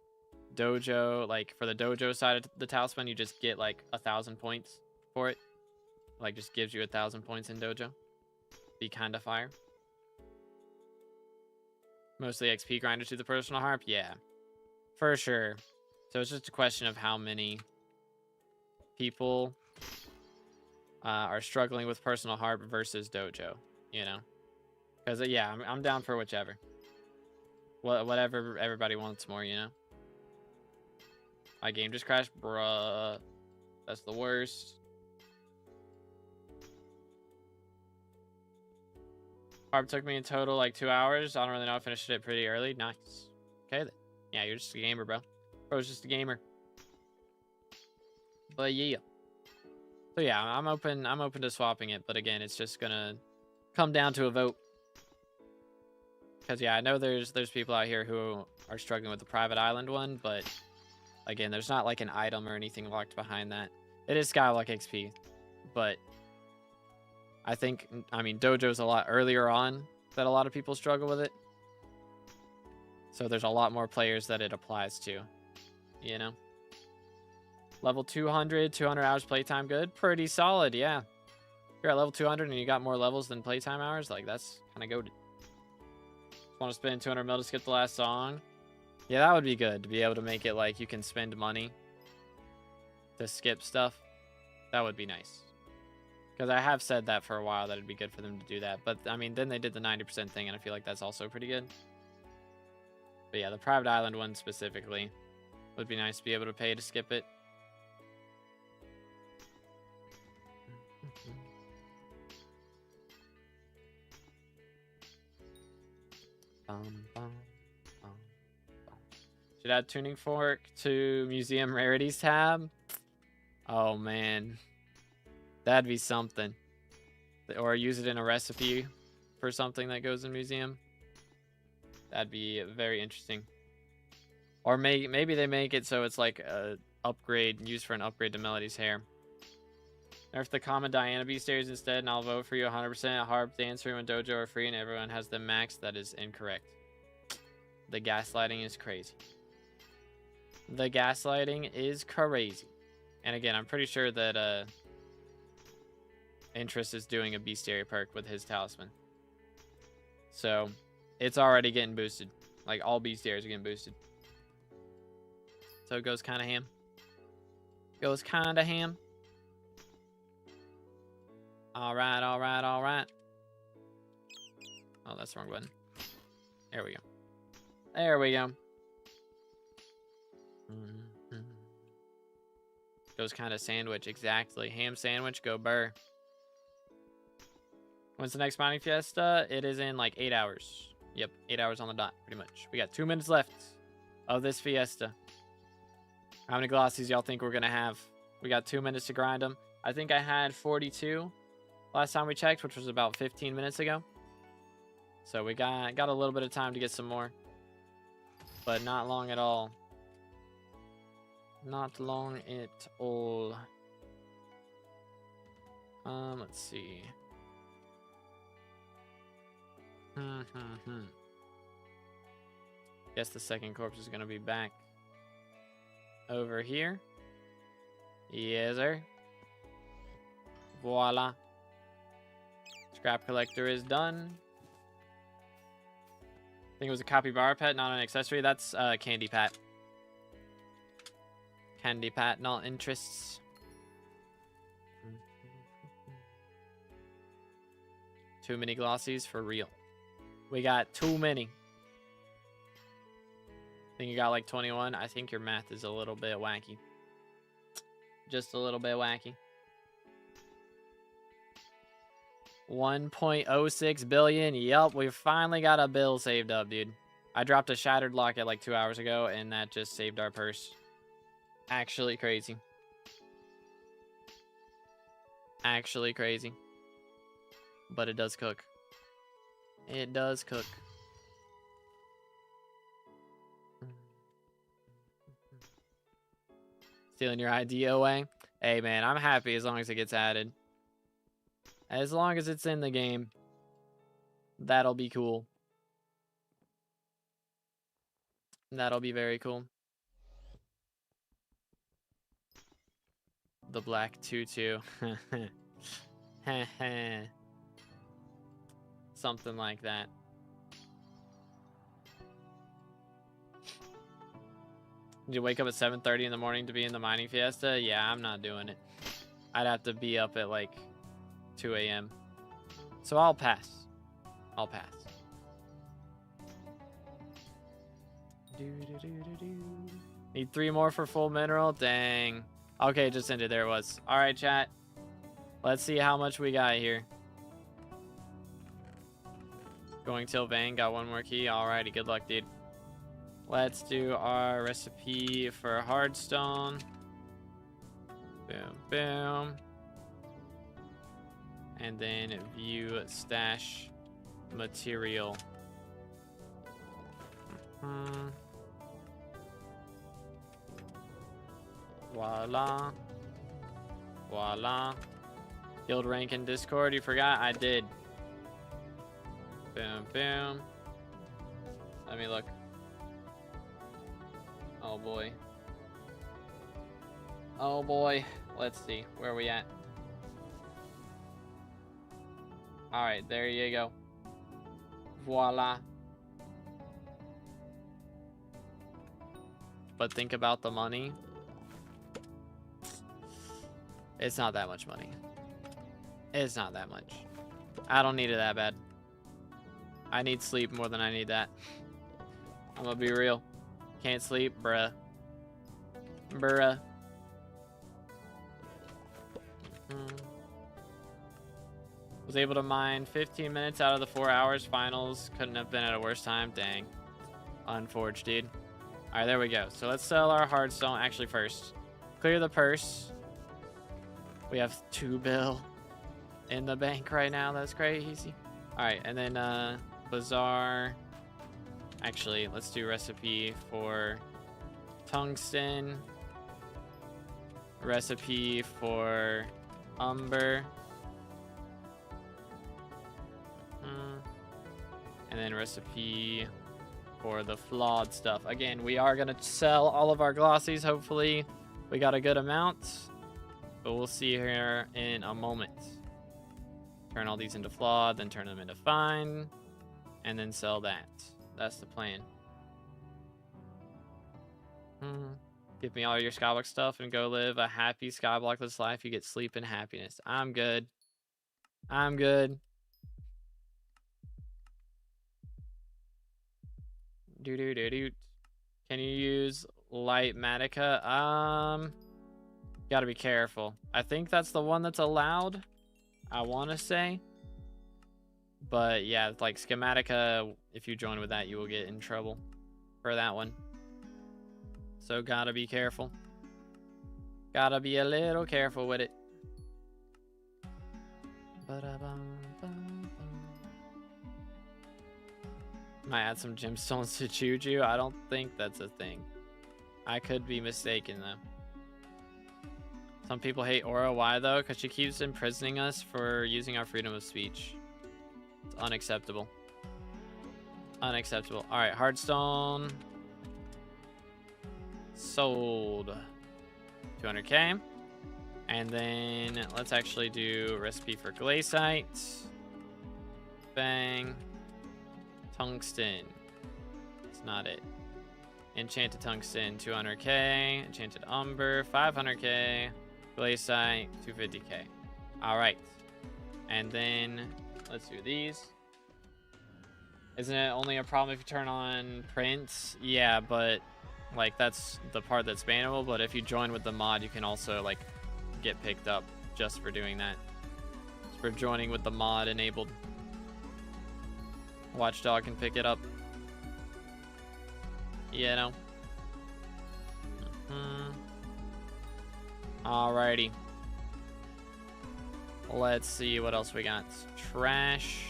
S1: Dojo, like for the Dojo side of the talisman, you just get like 1,000 points for it. Like just gives you 1,000 points in Dojo. Be kind of fire. Mostly XP grinders to the personal harp, yeah, for sure. So it's just a question of how many people are struggling with personal harp versus Dojo, you know? Because yeah, I'm down for whichever. Whatever everybody wants more, you know? My game just crashed, bruh. That's the worst. Harp took me in total like 2 hours. I don't really know. I finished it pretty early. Nice. Okay then. Yeah, you're just a gamer, bro. Bro's just a gamer. But yeah. So yeah, I'm open to swapping it, but again, it's just gonna come down to a vote. Because yeah, I know there's people out here who are struggling with the private island one, but again, there's not like an item or anything locked behind that. It is SkyBlock XP, but I mean, Dojo's a lot earlier on that a lot of people struggle with it. So there's a lot more players that it applies to, you know? Level 200 hours playtime, good. Pretty solid, yeah. You're at level 200 and you got more levels than playtime hours, like that's kind of goated. Want to spend 200 mil to skip the last song? Yeah, that would be good to be able to make it like you can spend money to skip stuff. That would be nice. Because I have said that for a while that it'd be good for them to do that. But I mean, then they did the 90% thing and I feel like that's also pretty good. But yeah, the private island one specifically would be nice to be able to pay to skip it. Should add tuning fork to museum rarities tab. Oh man, that'd be something. Or use it in a recipe for something that goes in museum. That'd be very interesting. Or maybe they make it so it's like a upgrade, used for an upgrade to Melody's hair. Nerf the common Diana B stairs instead, and I'll vote for you 100%. Harp, Dance Room, and Dojo are free, and everyone has them maxed. That is incorrect. The gaslighting is crazy. The gaslighting is crazy. And again, I'm pretty sure that Intrests is doing a bestiary perk with his talisman. So it's already getting boosted. Like all bestiaries are getting boosted. So it goes kind of ham. Goes kind of ham. All right, all right, all right. Oh, that's the wrong button. There we go. There we go. Goes kind of sandwich, exactly. Ham sandwich, go burr. When's the next mining fiesta? It is in like 8 hours. Yep, 8 hours on the dot, pretty much. We got 2 minutes left of this fiesta. How many glossies y'all think we're gonna have? We got 2 minutes to grind them. I think I had 42 last time we checked, which was about 15 minutes ago. So we got a little bit of time to get some more. But not long at all. Not long at all. Let's see. Guess the second corpse is gonna be back over here. Yes, sir. Voila. Scrap collector is done. I think it was a capybara pet, not an accessory. That's Candy Pat. Candy Pat, not Intrests. Too many glossies for real. We got too many. I think you got like 21. I think your math is a little bit wacky. Just a little bit wacky. 1.06 billion. Yup, we finally got a bill saved up, dude. I dropped a shattered locket like 2 hours ago, and that just saved our purse. Actually crazy. Actually crazy. But it does cook. It does cook. Stealing your ID away? Hey, man, I'm happy as long as it gets added. As long as it's in the game, that'll be cool. That'll be very cool. The black tutu. Something like that. Did you wake up at 7:30 in the morning to be in the mining fiesta? Yeah, I'm not doing it. I'd have to be up at like 2 a.m. So I'll pass. I'll pass. Need 3 more for full mineral? Dang. Okay, just ended. There it was. Alright, chat. Let's see how much we got here. Going till Vane. Got 1 more key. Alrighty, good luck, dude. Let's do our recipe for hardstone. Boom, boom. And then view stash material. Voila. Voila. Guild rank in Discord. You forgot? I did. Boom, boom. Let me look. Oh boy. Oh boy. Let's see. Where are we at? Alright, there you go. Voila. But think about the money. It's not that much money. It's not that much. I don't need it that bad. I need sleep more than I need that. I'm gonna be real. Can't sleep, bruh. Bruh. Was able to mine 15 minutes out of the 4 hours. Finals couldn't have been at a worse time. Dang. Unforged, dude. Alright, there we go. So let's sell our hardstone. Actually, first, clear the purse. We have 2 bill in the bank right now. That's crazy. Alright, and then bazaar. Actually, let's do recipe for tungsten. Recipe for umber. And then recipe for the flawed stuff. Again, we are going to sell all of our glossies. Hopefully, we got a good amount. but we'll see here in a moment. Turn all these into flawed, then turn them into fine, and then sell that. That's the plan. Give me all your Skyblock stuff and go live a happy Skyblockless life. You get sleep and happiness. I'm good. I'm good. Do. Can you use Light Matica? Gotta be careful. I think that's the one that's allowed, I want to say. But yeah, like Schematica, if you join with that, you will get in trouble for that one. So gotta be careful. Gotta be a little careful with it. Might add some gemstones to Juju. I don't think that's a thing. I could be mistaken though. Some people hate Aura. Why though? Because she keeps imprisoning us for using our freedom of speech. It's unacceptable. Unacceptable. All right, Hardstone. Sold. 200k. And then let's actually do recipe for glaciite. Bang. Tungsten. It's not it. Enchanted tungsten, 200k. Enchanted umber, 500k. Glaciite, 250k. All right. And then let's do these. Isn't it only a problem if you turn on prints? Yeah, but like that's the part that's bannable. But if you join with the mod, you can also like get picked up just for doing that. Just for joining with the mod enabled. Watchdog can pick it up. You know. Alrighty. Let's see what else we got. Trash.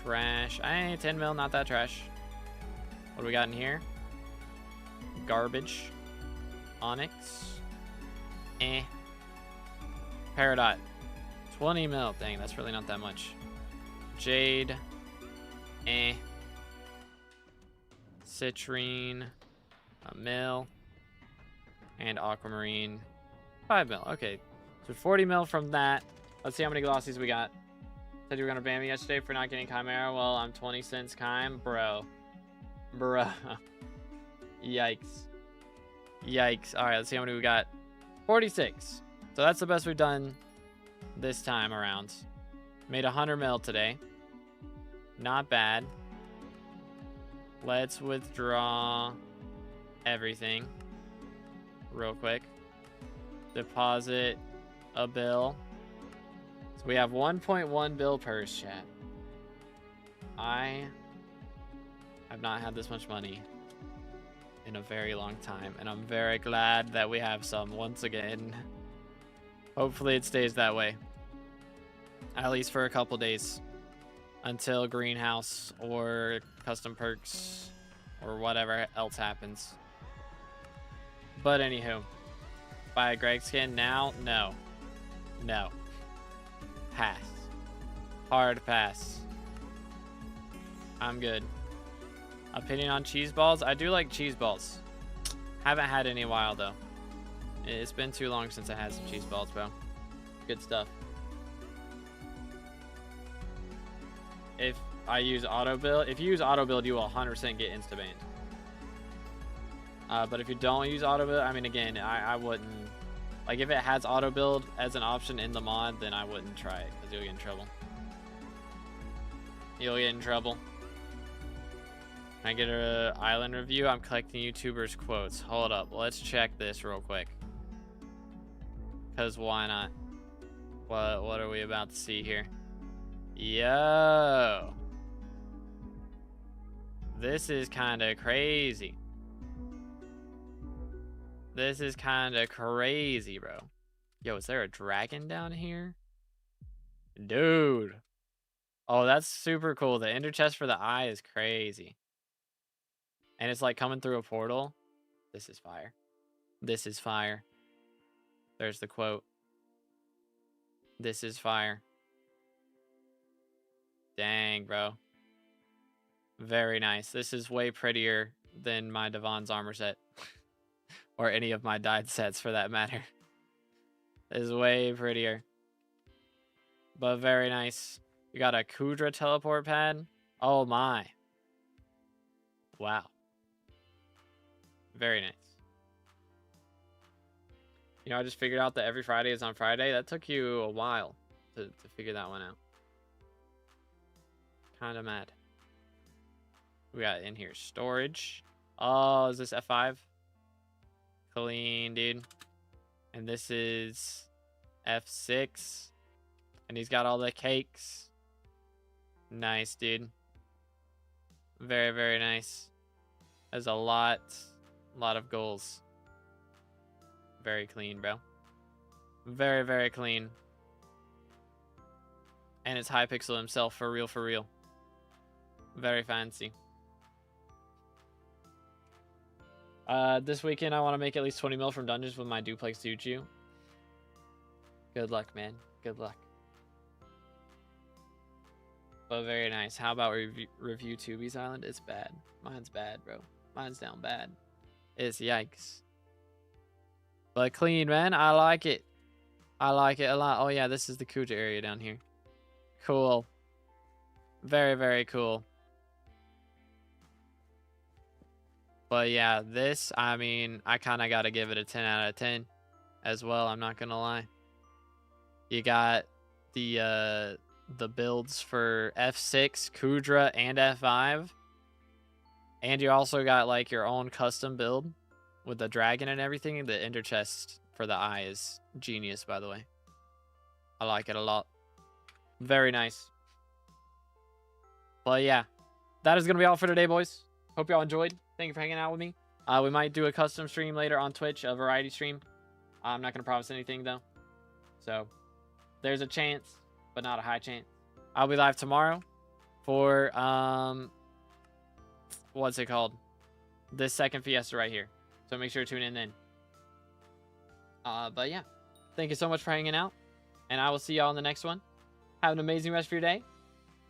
S1: Trash. 10 mil, not that trash. What do we got in here? Garbage. Onyx. Peridot. 20 mil. Dang, that's really not that much. Jade. Citrine. A mil. And aquamarine. 5 mil. Okay. So 40 mil from that. Let's see how many glossies we got. Said you were gonna ban me yesterday for not getting Chimera. Well, I'm 20 cents Chime. Bro. Yikes. Yikes. Alright, let's see how many we got. 46. So that's the best we've done this time around. Made 100 mil today. Not bad. Let's withdraw everything real quick. Deposit a bill. So we have 1.1 bill purse, chat. I have not had this much money in a very long time, and I'm very glad that we have some once again. Hopefully it stays that way, at least for a couple days, until greenhouse or custom perks or whatever else happens. But anywho, buy a Greg skin now? No. Pass. Hard pass. I'm good. Opinion on cheese balls? I do like cheese balls. Haven't had any in a while though. It's been too long since I had some cheese balls, bro. Good stuff. If I use auto build, if you use auto build, you will 100% get insta banned. But if you don't use auto build, I mean, again, I wouldn't. Like, if it has auto build as an option in the mod, then I wouldn't try it because you'll get in trouble. You'll get in trouble. Can I get an island review? I'm collecting YouTubers' quotes. Hold up. Let's check this real quick. Because why not? What are we about to see here? Yo. This is kind of crazy. This is kind of crazy, bro. Yo, is there a dragon down here? Dude. Oh, that's super cool. The ender chest for the eye is crazy. And it's like coming through a portal. This is fire. This is fire. There's the quote. This is fire. Dang, bro. Very nice. This is way prettier than my Devon's armor set. Or any of my dyed sets for that matter. is way prettier. But very nice. We got a Kudra teleport pad. Oh my. Wow. Very nice. You know, I just figured out that every Friday is on Friday. That took you a while to figure that one out. Kind of mad. We got in here storage. Oh, is this F5? Clean, dude. And this is F6. And he's got all the cakes. Nice, dude. Very, very nice. There's a lot of goals. Very clean, bro. Very, very clean. And it's Hypixel himself, for real, for real. Very fancy. This weekend, I want to make at least 20 mil from dungeons with my duplex Juju. Good luck, man. Good luck. But very nice. How about review Tubi's Island? It's bad. Mine's bad, bro. Mine's down bad. It's yikes. But clean, man. I like it. I like it a lot. Oh, yeah. This is the Kuja area down here. Cool. Very, very cool. But yeah, this, I mean, I kind of got to give it a 10 out of 10 as well. I'm not going to lie. You got the builds for F6, Kudra, and F5. And you also got like your own custom build with the dragon and everything. The ender chest for the eye is genius, by the way. I like it a lot. Very nice. But yeah, that is going to be all for today, boys. Hope y'all enjoyed. Thank you for hanging out with me. We might do a custom stream later on Twitch, a variety stream. I'm not going to promise anything, though. So, there's a chance, but not a high chance. I'll be live tomorrow for, what's it called? This second Fiesta right here. So, make sure to tune in then. But yeah, thank you so much for hanging out. And I will see y'all in the next one. Have an amazing rest of your day.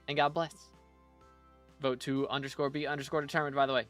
S1: And God bless. Vote to _B_determined, by the way.